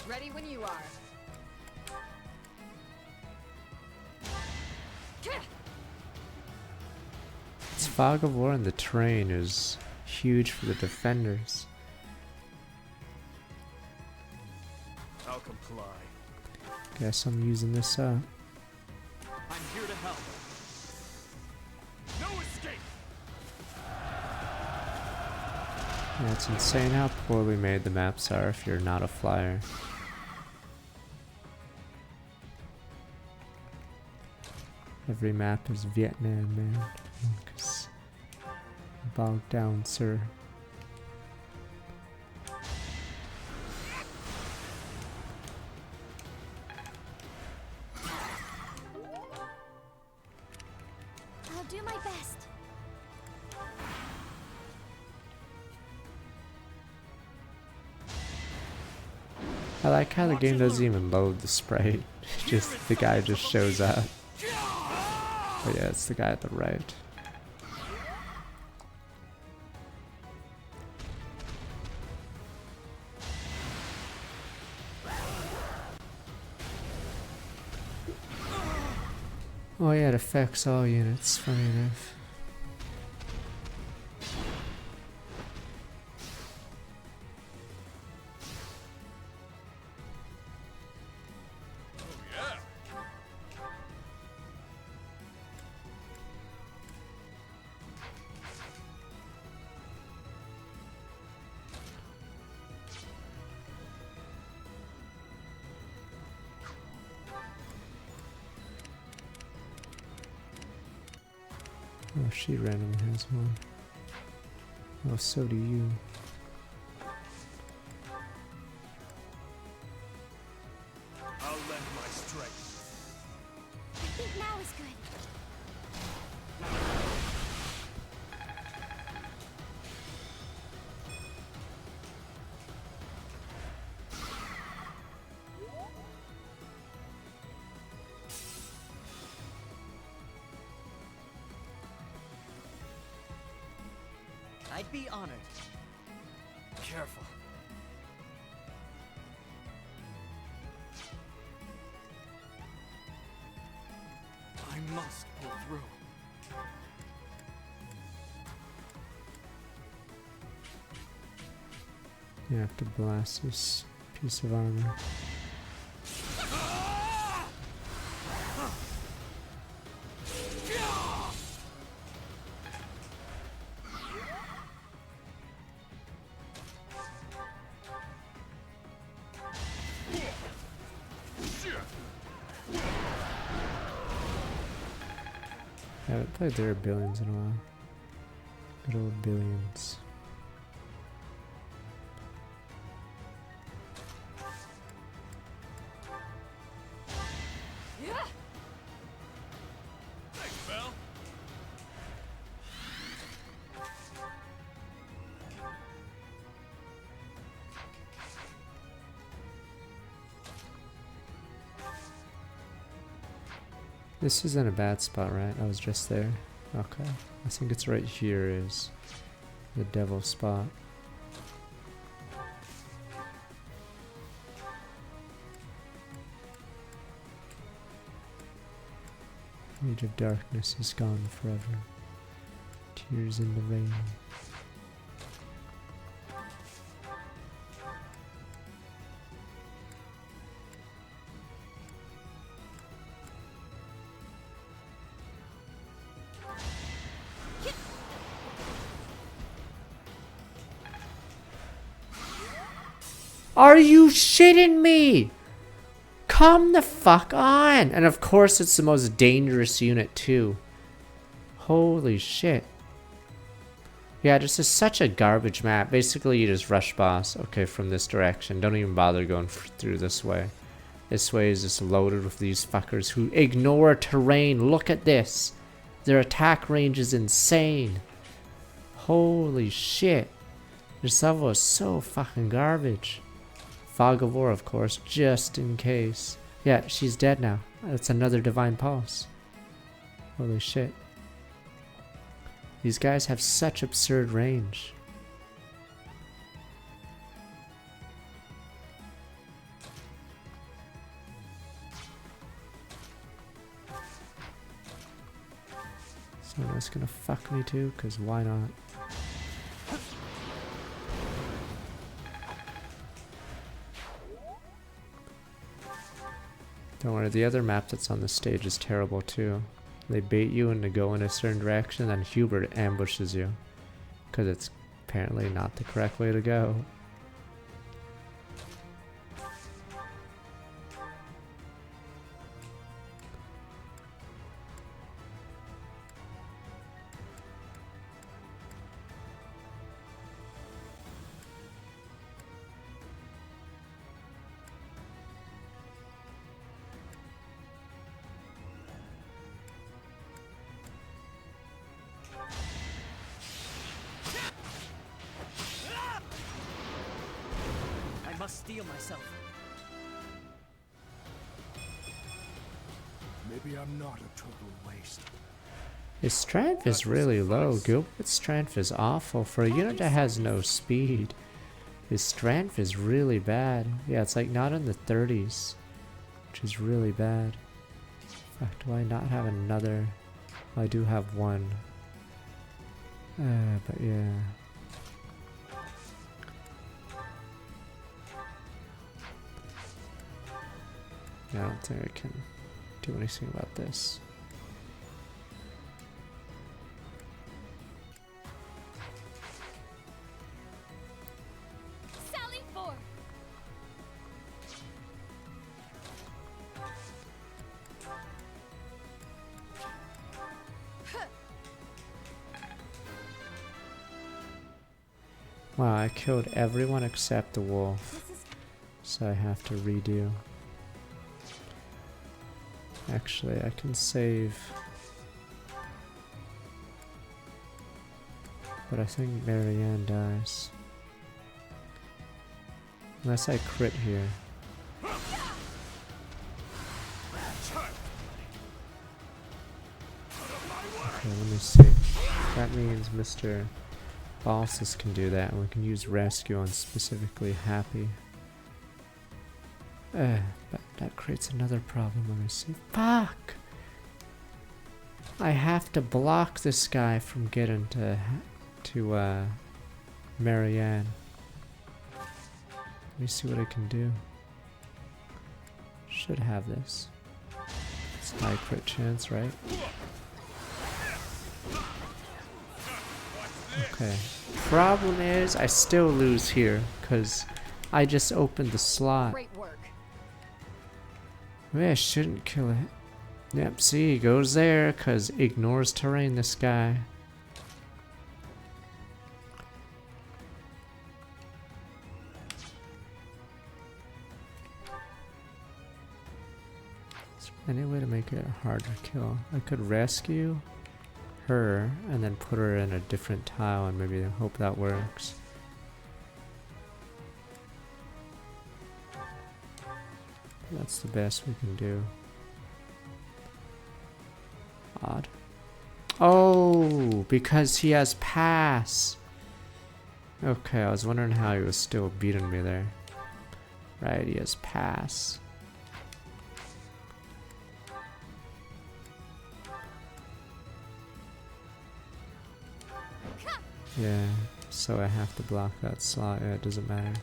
Ready when you are. This fog of war in the terrain is huge for the defenders. I'll comply. Guess I'm using this up. I'm here to help. No escape! Yeah, it's insane how poorly made the maps are if you're not a flyer. Every map is Vietnam, man. 'Cause bogged down, sir. I'll do my best. I like how the game doesn't even load the sprite. Just the guy just shows up. Oh yeah, it's the guy at the right. Oh yeah, it affects all units, funny enough. Oh, she randomly has one. Oh, so do you. I'll lend my strength. I think now is good. I'd be honored. Careful. I must pull through. You have to blast this piece of armor. I haven't played There Are Billions in a while. Good old billions. Thanks, Belle. This isn't a bad spot, right? I was just there. Okay. I think it's right here is the devil spot. Age of darkness is gone forever. Tears in the rain. Are you shitting me? Come the fuck on. And of course it's the most dangerous unit too. Holy shit. Yeah, this is such a garbage map. Basically you just rush boss. Okay, from this direction. Don't even bother going through this way. This way is just loaded with these fuckers who ignore terrain. Look at this. Their attack range is insane. Holy shit. This level is so fucking garbage. Fog of War, of course, just in case. Yeah, she's dead now. That's another Divine Pulse. Holy shit. These guys have such absurd range. Someone's gonna fuck me too, because why not? Don't worry, the other map that's on the stage is terrible too. They bait you into go in a certain direction, then Hubert ambushes you. Because it's apparently not the correct way to go. Steel myself. Maybe I'm not a total waste. His strength is really low. Gilbert's strength is awful. For a unit that has no speed, his strength is really bad. Yeah, it's like not in the 30s, which is really bad. Fuck, do I not have another? I do have one. But yeah. I don't think I can do anything about this. Sally for. Wow, I killed everyone except the wolf. So I have to redo. Actually, I can save. But I think Marianne dies. Unless I crit here. Okay, let me see. That means Mr. Bosses can do that, and we can use rescue on specifically Happy. But that creates another problem. Let me see. Fuck! I have to block this guy from getting to Marianne. Let me see what I can do. Should have this. It's a high crit chance, right? Okay. Problem is, I still lose here because I just opened the slot. Great work. Maybe I shouldn't kill it. Yep, see, he goes there because ignores terrain, this guy. Any way to make it a harder kill? I could rescue her and then put her in a different tile and maybe hope that works. That's the best we can do. Odd. Oh, because he has pass. Okay, I was wondering how he was still beating me there. Right, he has pass. Yeah, so I have to block that slot. Yeah, it doesn't matter.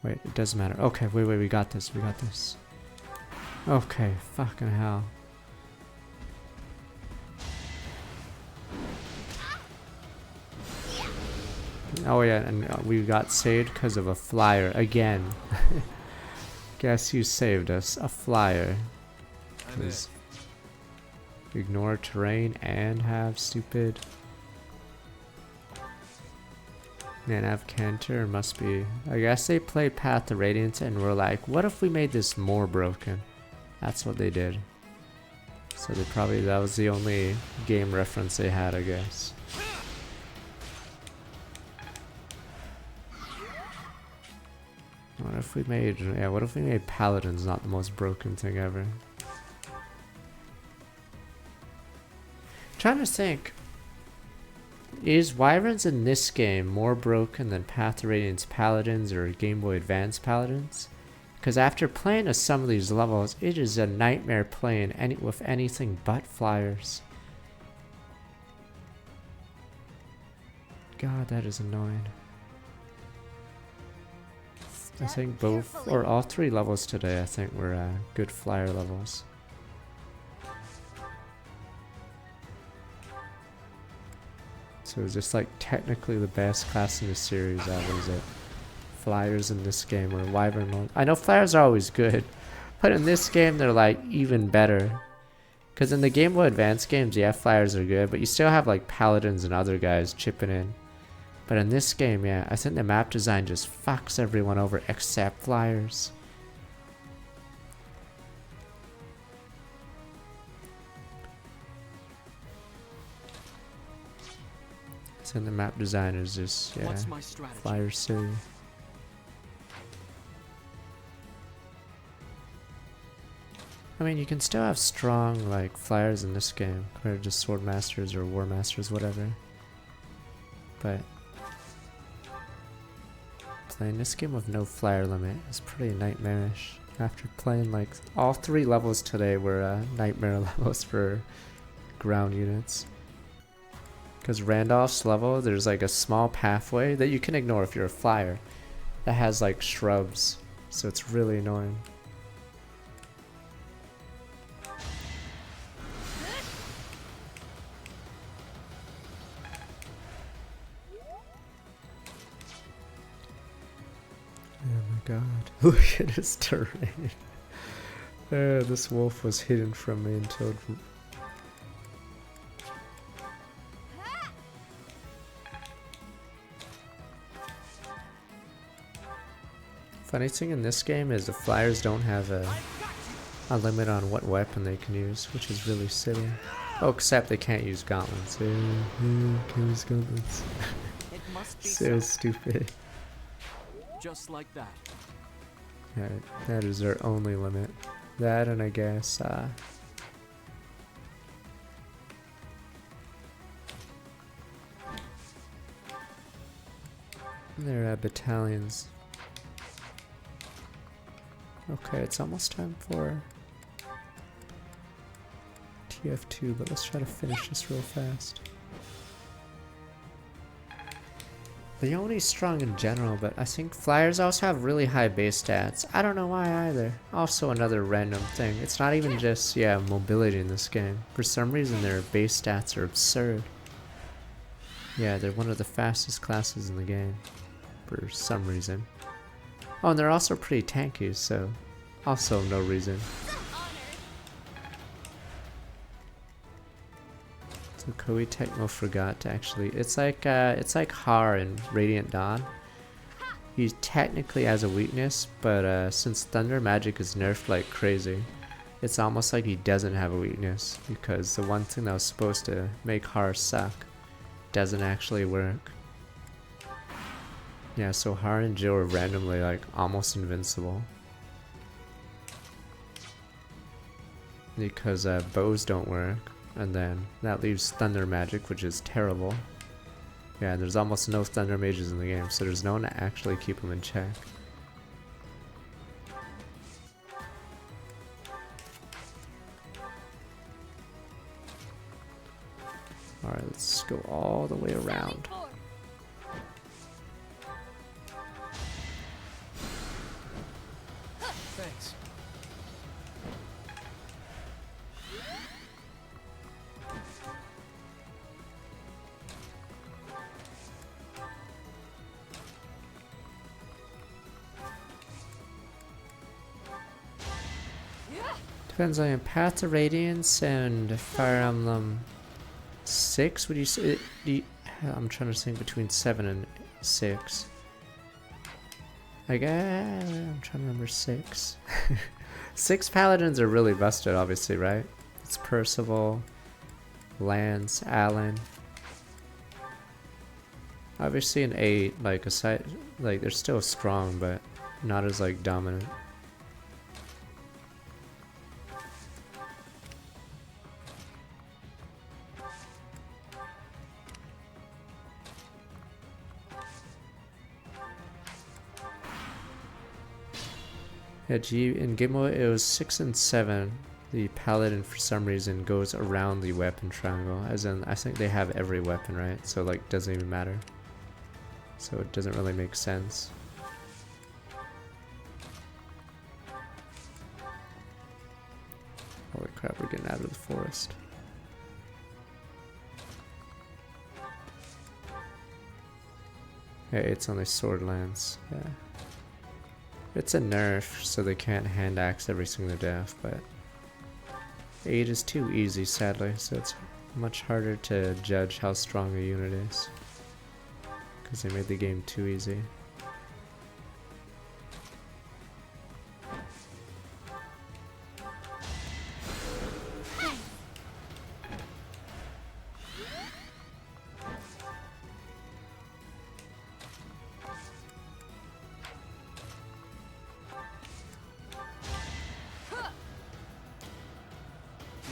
Wait, it does matter. Okay, wait, we got this, we got this. Okay, fucking hell. Oh yeah, and we got saved because of a flyer again. Guess you saved us, a flyer. Ignore terrain and have stupid. Man, have Cantor must be. I guess they played Path of Radiance and were like, what if we made this more broken? That's what they did. So they probably, that was the only game reference they had, I guess. What if we made, yeah, what if we made Paladins not the most broken thing ever? Trying to think, is Wyverns in this game more broken than Path of Radiance Paladins or Game Boy Advance Paladins? Because after playing some of these levels, it is a nightmare playing with anything but flyers. God, that is annoying. I think both, or all three levels today, I think were good flyer levels. So it's just like technically the best class in the series. What is it? Flyers in this game, or Wyvern. I know flyers are always good, but in this game they're like even better. Because in the Game Boy Advance games, yeah, flyers are good, but you still have like paladins and other guys chipping in. But in this game, yeah, I think the map design just fucks everyone over except flyers. And the map design is just, yeah, Flyer City. I mean, you can still have strong, like, flyers in this game compared to just Sword Masters or War Masters, whatever. But playing this game with no flyer limit is pretty nightmarish. After playing, like, all three levels today were nightmare levels for ground units. Because Randolph's level, there's like a small pathway that you can ignore if you're a flyer that has like shrubs, so it's really annoying. Oh my god, look at his terrain. This wolf was hidden from me until funny thing in this game is the flyers don't have a limit on what weapon they can use, which is really silly. Oh, except they can't use gauntlets. Can't use gauntlets. So stupid. Just like that. Yeah, that is their only limit. That, and I guess their battalions. Okay, it's almost time for TF2, but let's try to finish this real fast. Leonie's strong in general, but I think flyers also have really high base stats. I don't know why either. Also another random thing. It's not even just, yeah, mobility in this game. For some reason their base stats are absurd. Yeah, they're one of the fastest classes in the game. For some reason. Oh, and they're also pretty tanky, so also no reason. So Koei Tecmo forgot to actually. It's like Har in Radiant Dawn. he technically has a weakness, but since thunder magic is nerfed like crazy, it's almost like he doesn't have a weakness, because the one thing that was supposed to make Har suck doesn't actually work. Yeah, so Har and Jill are randomly like almost invincible. Because bows don't work, and then that leaves thunder magic, which is terrible. Yeah, there's almost no thunder mages in the game, so there's no one to actually keep them in check. Alright, let's go all the way around. Thanks. Depends on your Path to Radiance and Fire Emblem 6. Would you say? I'm trying to think between 7 and 6. Like, I'm trying to remember 6. 6 paladins are really busted, obviously, right? It's Percival, Lance, Alan. Obviously, an 8, like aside, like they're still strong, but not as like dominant. Yeah, in Game Boy it was 6 and 7. The paladin for some reason goes around the weapon triangle, as in I think they have every weapon, right? So like doesn't even matter. So it doesn't really make sense. Holy crap, we're getting out of the forest. Yeah, it's only sword lance, yeah. It's a nerf, so they can't hand axe every single death, but 8 is too easy, sadly, so it's much harder to judge how strong a unit is. Because they made the game too easy.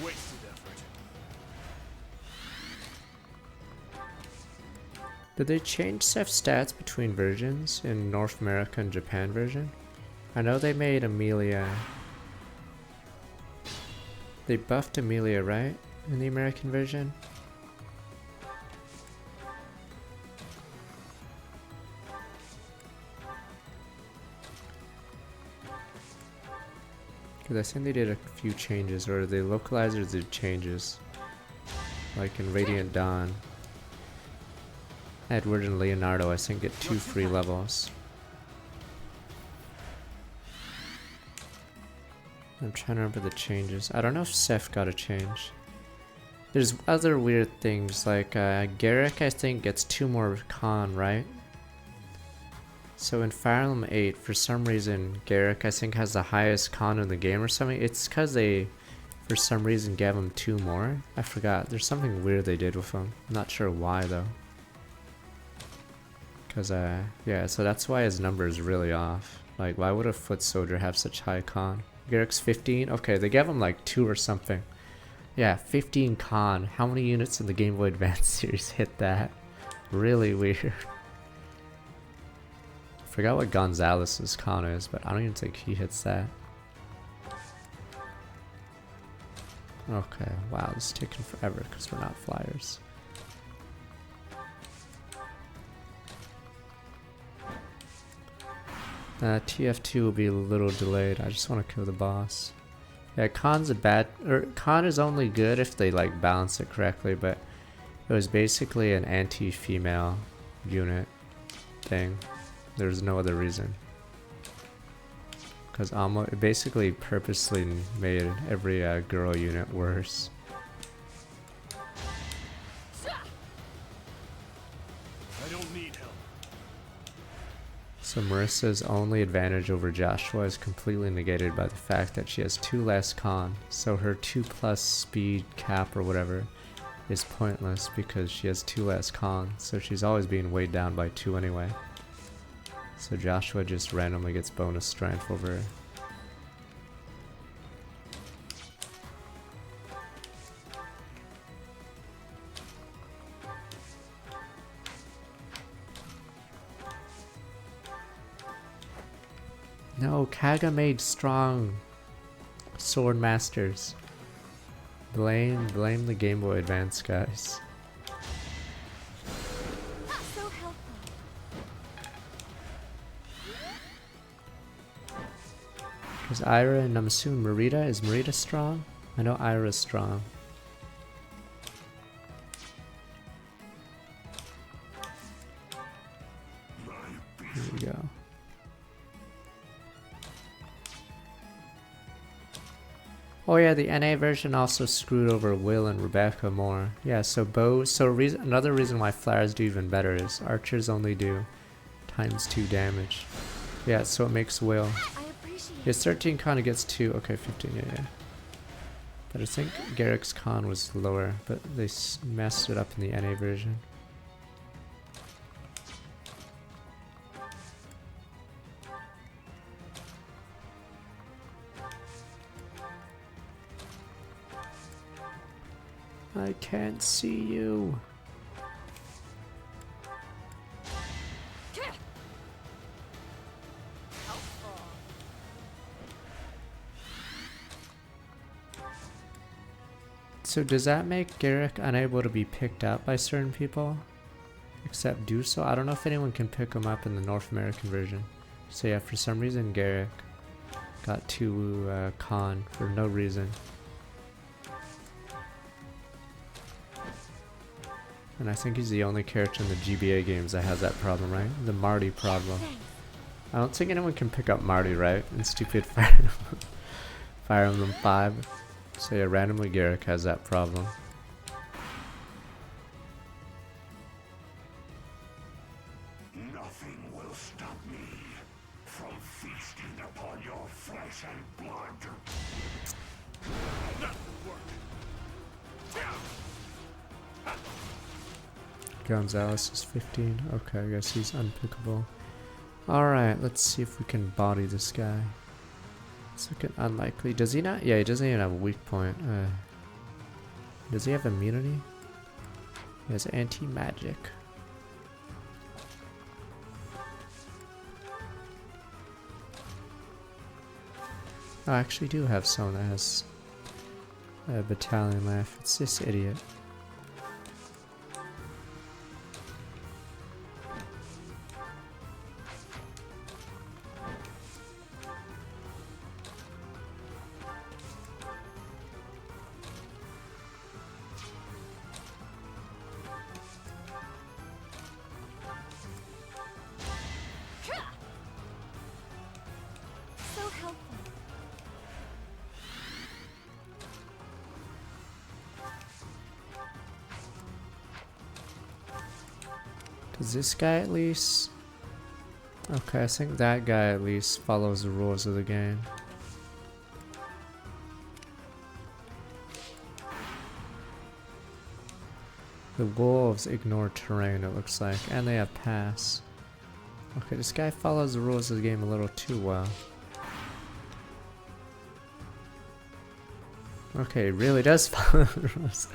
Wasted effort. Did they change Seth's stats between versions in North America and Japan version? I know they made Amelia. They buffed Amelia, right? In the American version? Because I think they did a few changes, or the localizers did changes. Like in Radiant Dawn. Edward and Leonardo, I think, get 2 free levels. I'm trying to remember the changes. I don't know if Seth got a change. There's other weird things, like Garrick, I think, gets 2 more con, right? So in Fire Emblem 8, for some reason, Garrick, I think, has the highest con in the game or something. It's because they, for some reason, gave him 2 more. I forgot. There's something weird they did with him. I'm not sure why, though. Because, yeah, so that's why his number is really off. Like, why would a foot soldier have such high con? Garrick's 15? Okay, they gave him like 2 or something. Yeah, 15 con. How many units in the Game Boy Advance series hit that? Really weird. Forgot what Gonzalez's con is, but I don't even think he hits that. Okay, wow, this is taking forever because we're not flyers. TF2 will be a little delayed. I just want to kill the boss. Yeah, Con's a bad, or Con is only good if they like balance it correctly, but it was basically an anti-female unit thing. There's no other reason. Because it basically purposely made every girl unit worse. I don't need help. So Marissa's only advantage over Joshua is completely negated by the fact that she has 2 less con. So her 2+ speed cap or whatever is pointless because she has 2 less con. So she's always being weighed down by 2 anyway. So Joshua just randomly gets bonus strength over her. No, Kaga made strong sword masters. Blame the Game Boy Advance guys. So helpful. Because Ira and I'm assuming Marita, is Marita strong? I know Ira's strong. Here we go. Oh yeah, the NA version also screwed over Will and Rebecca more. Yeah, so another reason why Flowers do even better is archers only do ×2 damage. Yeah, so it makes Will. His 13 con gets 2, okay, 15, yeah. But I think Garrick's con was lower, but they messed it up in the NA version. I can't see you. So does that make Garrick unable to be picked up by certain people? Except do so? I don't know if anyone can pick him up in the North American version. So yeah, for some reason Garrick got 2 con for no reason. And I think he's the only character in the GBA games that has that problem, right? The Marty problem. I don't think anyone can pick up Marty, right? In stupid Fire Emblem 5. So yeah, randomly Garrick has that problem. Nothing will stop me from feasting upon your flesh and blood. That will work. Gonzalez is 15. Okay, I guess he's unpickable. Alright, let's see if we can body this guy. It's looking unlikely. Does he not? Yeah, he doesn't even have a weak point. Does he have immunity? He has anti-magic. Oh, I actually do have someone that has a battalion life. It's this idiot. So helpful. Does this guy at least? Okay, I think that guy at least follows the rules of the game. The wolves ignore terrain, it looks like, and they have pass. Okay, this guy follows the rules of the game a little too well. Okay, he really does follow the rules.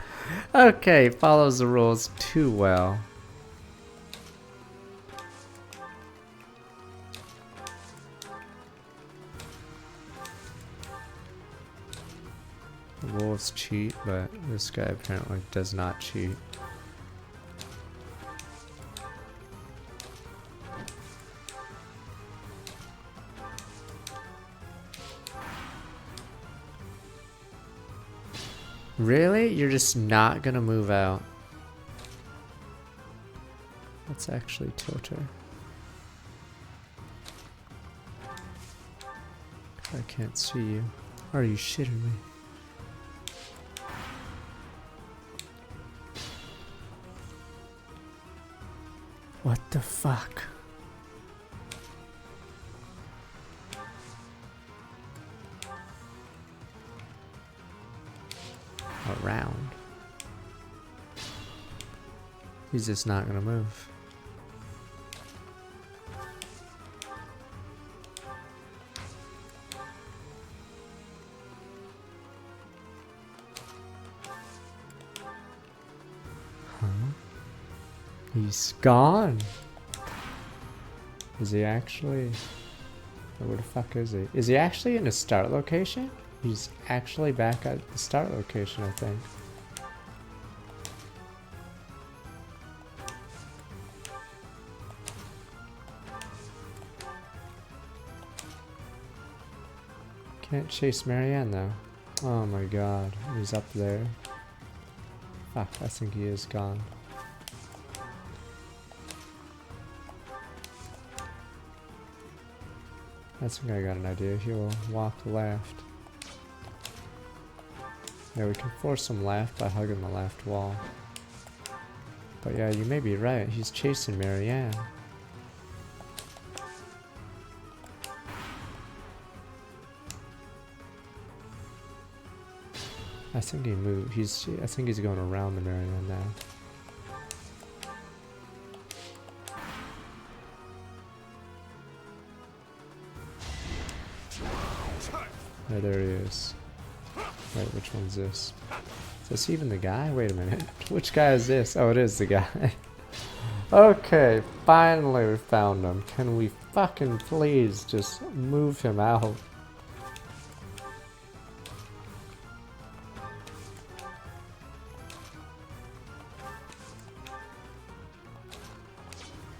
Okay, follows the rules too well. The wolves cheat, but this guy apparently does not cheat. Really? You're just not gonna move out? Let's actually tilt her. I can't see you. Are you shitting me? What the fuck? around. He's just not gonna move. Huh? He's gone. Is he actually? Where the fuck is he? Is he actually in the start location? He's actually back at the start location, I think. Can't chase Marianne though. Oh my god, he's up there. Fuck, I think he is gone. I think I got an idea. He'll walk left. Yeah, we can force him left by hugging the left wall. But yeah, you may be right. He's chasing Marianne. I think he moved. I think he's going around the Marianne now. Yeah, there he is. Wait, which one's this? Is this even the guy? Wait a minute. Which guy is this? Oh, it is the guy. Okay, finally we found him. Can we fucking please just move him out?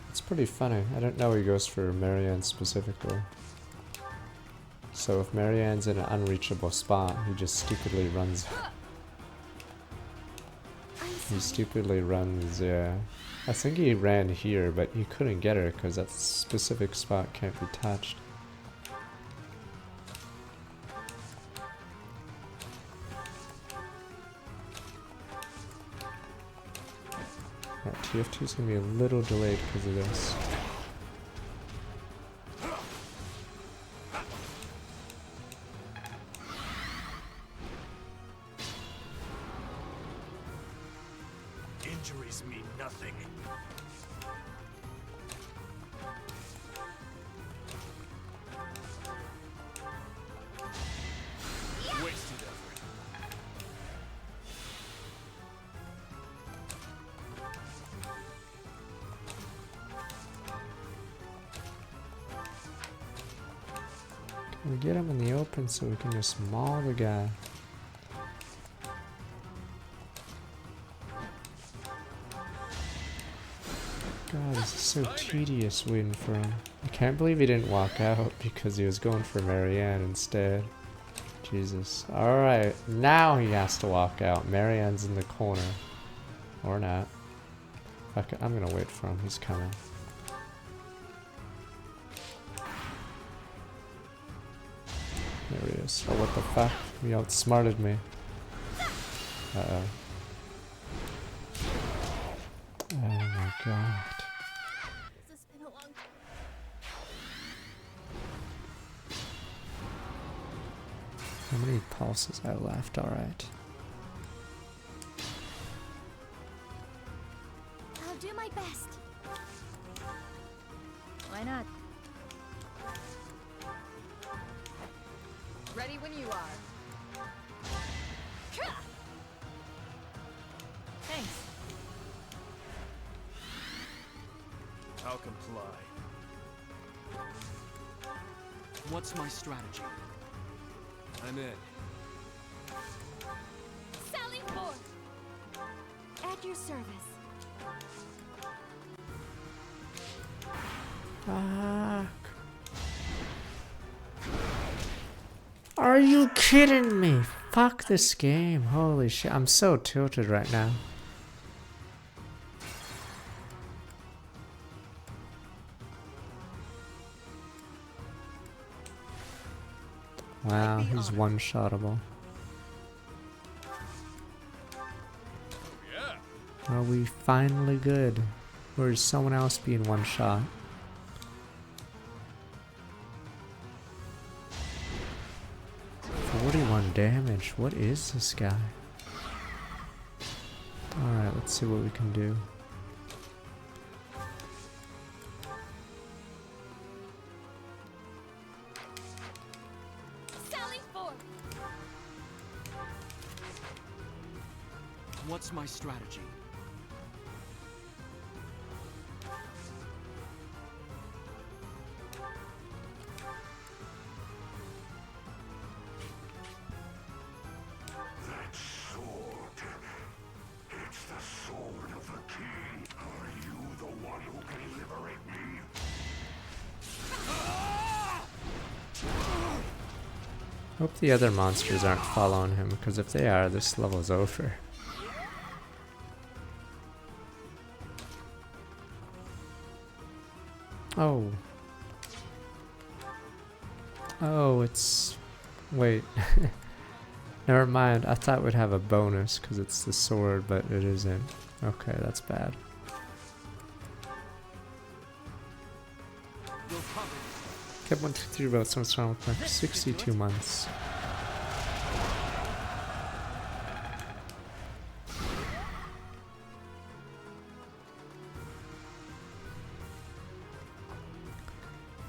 It's pretty funny. I don't know he goes for Marianne specifically. So if Marianne's in an unreachable spot, he just stupidly runs. He stupidly runs, yeah. I think he ran here, but he couldn't get her because that specific spot can't be touched. Alright, TF2's gonna be a little delayed because of this. Injuries mean nothing. Wasted effort. Can we get him in the open so we can just maul the guy? God, this is so tedious waiting for him. I can't believe he didn't walk out because he was going for Marianne instead. Jesus. Alright, now he has to walk out. Marianne's in the corner. Or not. Fuck it, I'm gonna wait for him. He's coming. There he is. Oh, what the fuck? He outsmarted me. Uh-oh. Oh my god. How many pulses I have left? Alright. I'll do my best. Why not? Ready when you are. Thanks. I'll comply. What's my strategy? I'm in. Sally forth. At your service. Fuck. Are you kidding me? Fuck this game. Holy shit. I'm so tilted right now. Wow, he's one-shottable. Are we finally good? Or is someone else being one-shot? 41 damage. What is this guy? Let's see what we can do. Sally forth! What's my strategy? That sword. It's the sword of the king. Are you the one who can liberate me? Hope the other monsters aren't following him, because if they are, this level's over. Oh. Oh, it's... Wait. Never mind. I thought we'd have a bonus because it's the sword, but it isn't. Okay, that's bad. Kept 1, 2, 3 votes on Song for 62 months.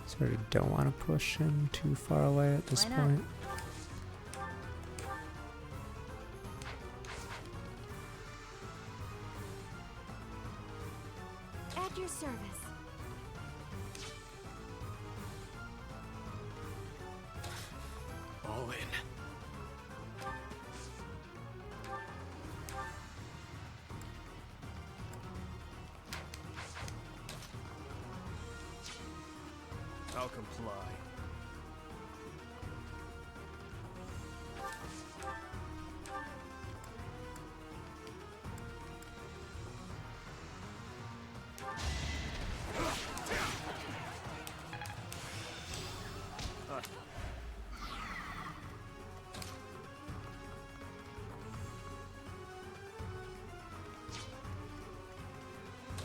So we don't want to push him too far away at this point. At your service. All in. I'll comply.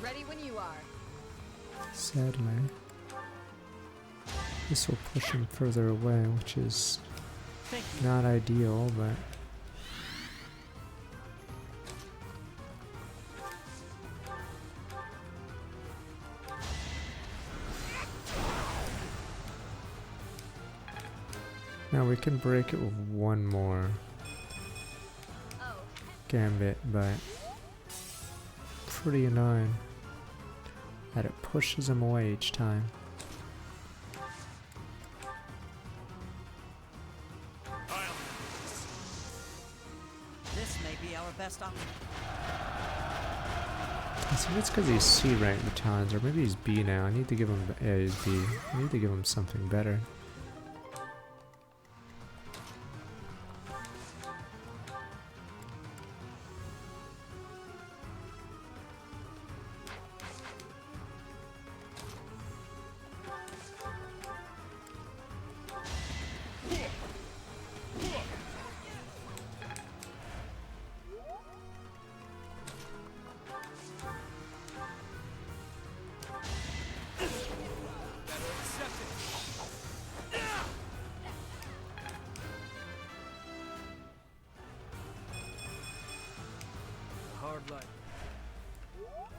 Ready when you are. Sadly, this will push him further away, which is not ideal, but... Now we can break it with one more gambit, but pretty annoying that it pushes him away each time. This may be our best option. I think it's because he's C rank batons, or maybe he's B now. I need to give him, yeah, he's B. I need to give him something better.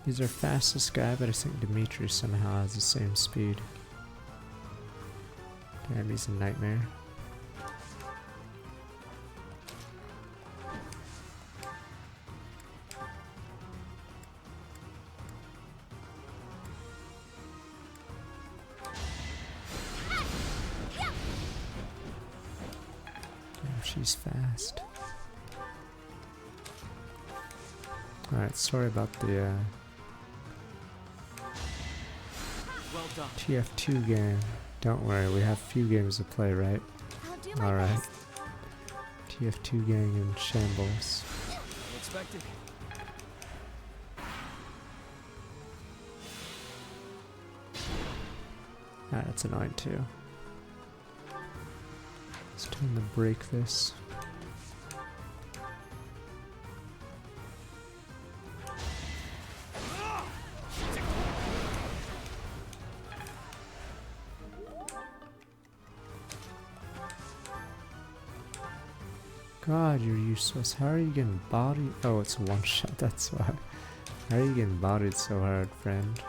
He's our fastest guy, but I think Dimitri somehow has the same speed. Damn, he's a nightmare. Damn, she's fast. Alright, sorry about the Well done. TF2 game. Don't worry, we have few games to play, right? Alright. TF2 gang in shambles. Expected. Ah, that's annoying too. It's time to break this. God, you're useless. How are you getting body? Oh, it's one shot, that's why. How are you getting bodied so hard, friend?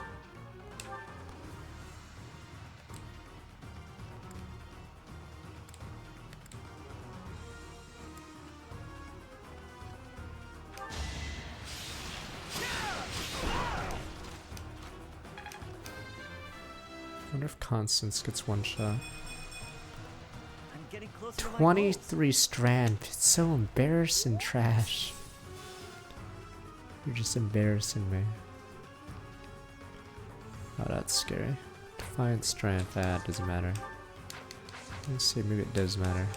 I wonder if Constance gets one shot. 23 strand. It's so embarrassing, trash. You're just embarrassing me. Oh, that's scary. Defiant strand. That doesn't matter. Let's see, maybe it does matter.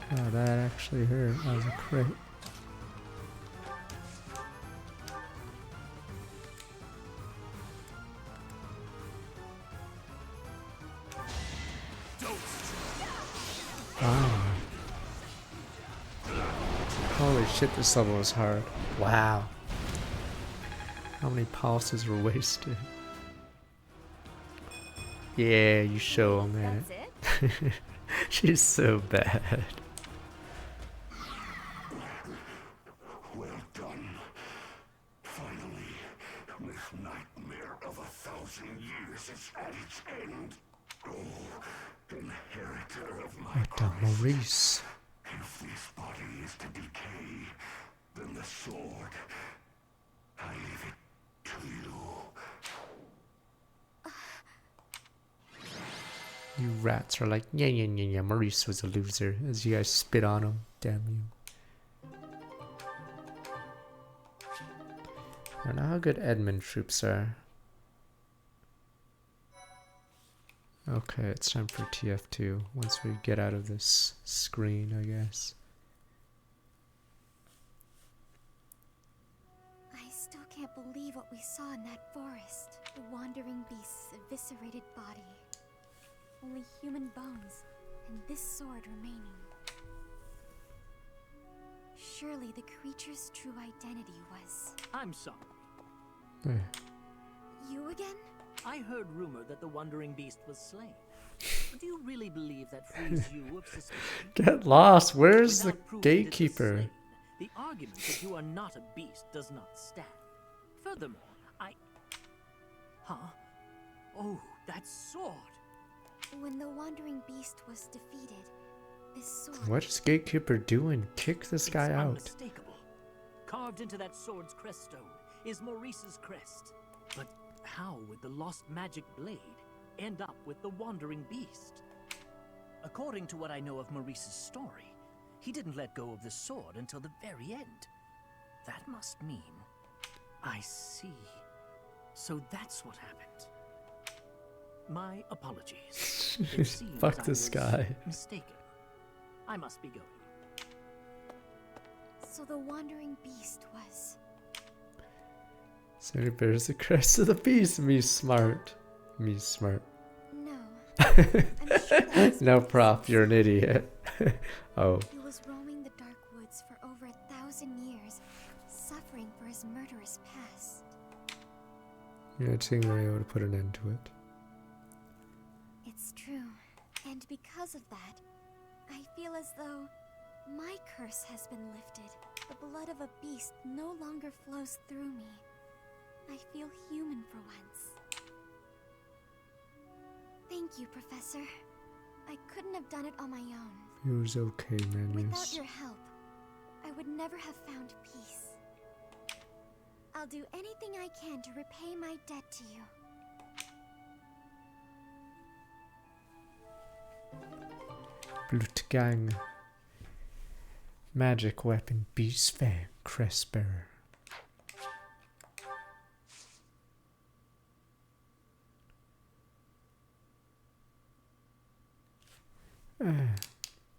Oh, that actually hurt. That was a crit. Wow. Holy shit, this level was hard. Wow. How many pulses were wasted? Yeah, you show them, man. She's so bad. Well done. Finally, this nightmare of 1,000 years is at its end. Oh, inheritor of my curse. Maurice. If this body is to decay, then the sword, I leave it to you. You rats are like, yeah, Maurice was a loser, as you guys spit on him. Damn you. I don't know how good Edmund troops are. Okay, it's time for TF2, once we get out of this screen, I guess. I still can't believe what we saw in that forest. The wandering beast's eviscerated body. Only human bones, and this sword remaining. Surely the creature's true identity was... I'm sorry. You again? I heard rumor that the Wandering Beast was slain. Do you really believe that frees you of suspicion? Get lost! Where's the Without proof that it was gatekeeper? slain, the argument that you are not a beast does not stand. Furthermore, Huh? Oh, that sword! When the Wandering Beast was defeated, this sword... What is gatekeeper doing? Kick this guy out. Unmistakable. Carved into that sword's crest stone is Maurice's crest. But how would the lost magic blade end up with the Wandering Beast? According to what I know of Maurice's story, he didn't let go of the sword until the very end. That must mean... I see. So that's what happened. My apologies. It seems Fuck I this was guy. mistaken. I must be going. So the Wandering Beast was... So he bears the crest of the beast. Me smart. Me smart. No. I'm sure that was No prop, you're an idiot. Oh. He was roaming the dark woods for over 1,000 years, suffering for his murderous past. Yeah, I think we're able to put an end to it. It's true. And because of that, I feel as though my curse has been lifted. The blood of a beast no longer flows through me. I feel human for once. Thank you, Professor. I couldn't have done it on my own. It was okay, man. Without Yes. your help, I would never have found peace. I'll do anything I can to repay my debt to you. Blutgang. Magic weapon, beast fang, crest bearer.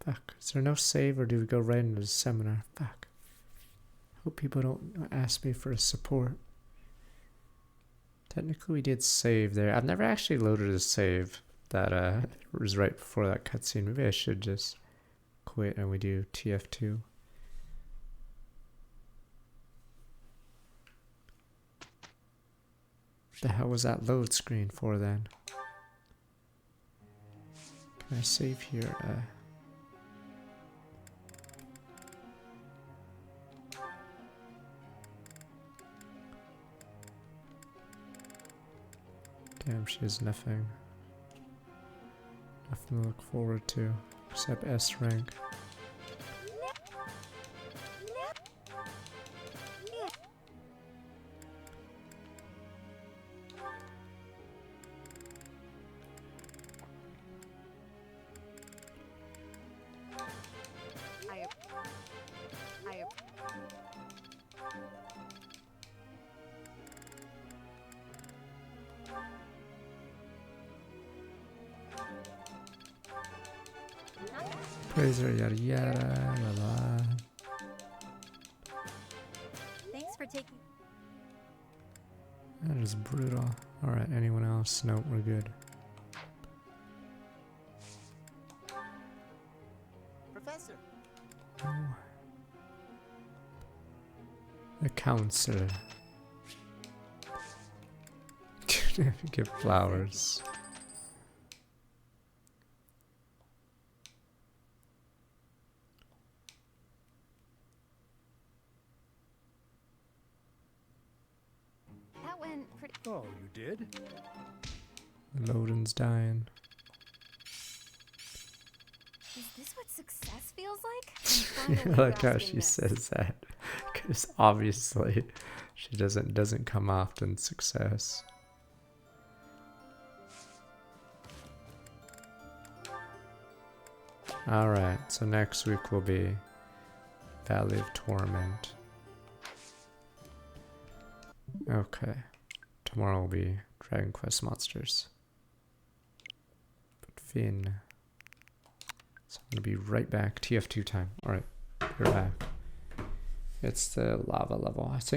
Fuck. Is there no save or do we go right into the seminar? Fuck. Hope people don't ask me for a support. Technically we did save there. I've never actually loaded a save that was right before that cutscene. Maybe I should just quit and we do TF2. The hell was that load screen for then? Can I save here? Damn, she has nothing. Nothing to look forward to except S rank. Praiser, yada yada, la la. Thanks for taking. That is brutal. Alright, anyone else? No, we're good. Professor. Oh. The counselor. Give flowers. That went pretty. Oh, you did? Loden's dying. Is this what success feels like? I like how she says that, because obviously she doesn't come often. Success. All right, so next week will be Valley of Torment. Okay, tomorrow will be Dragon Quest Monsters. But Finn. So I'm gonna be right back. TF2 time. Alright, we're back. It's the lava level. I think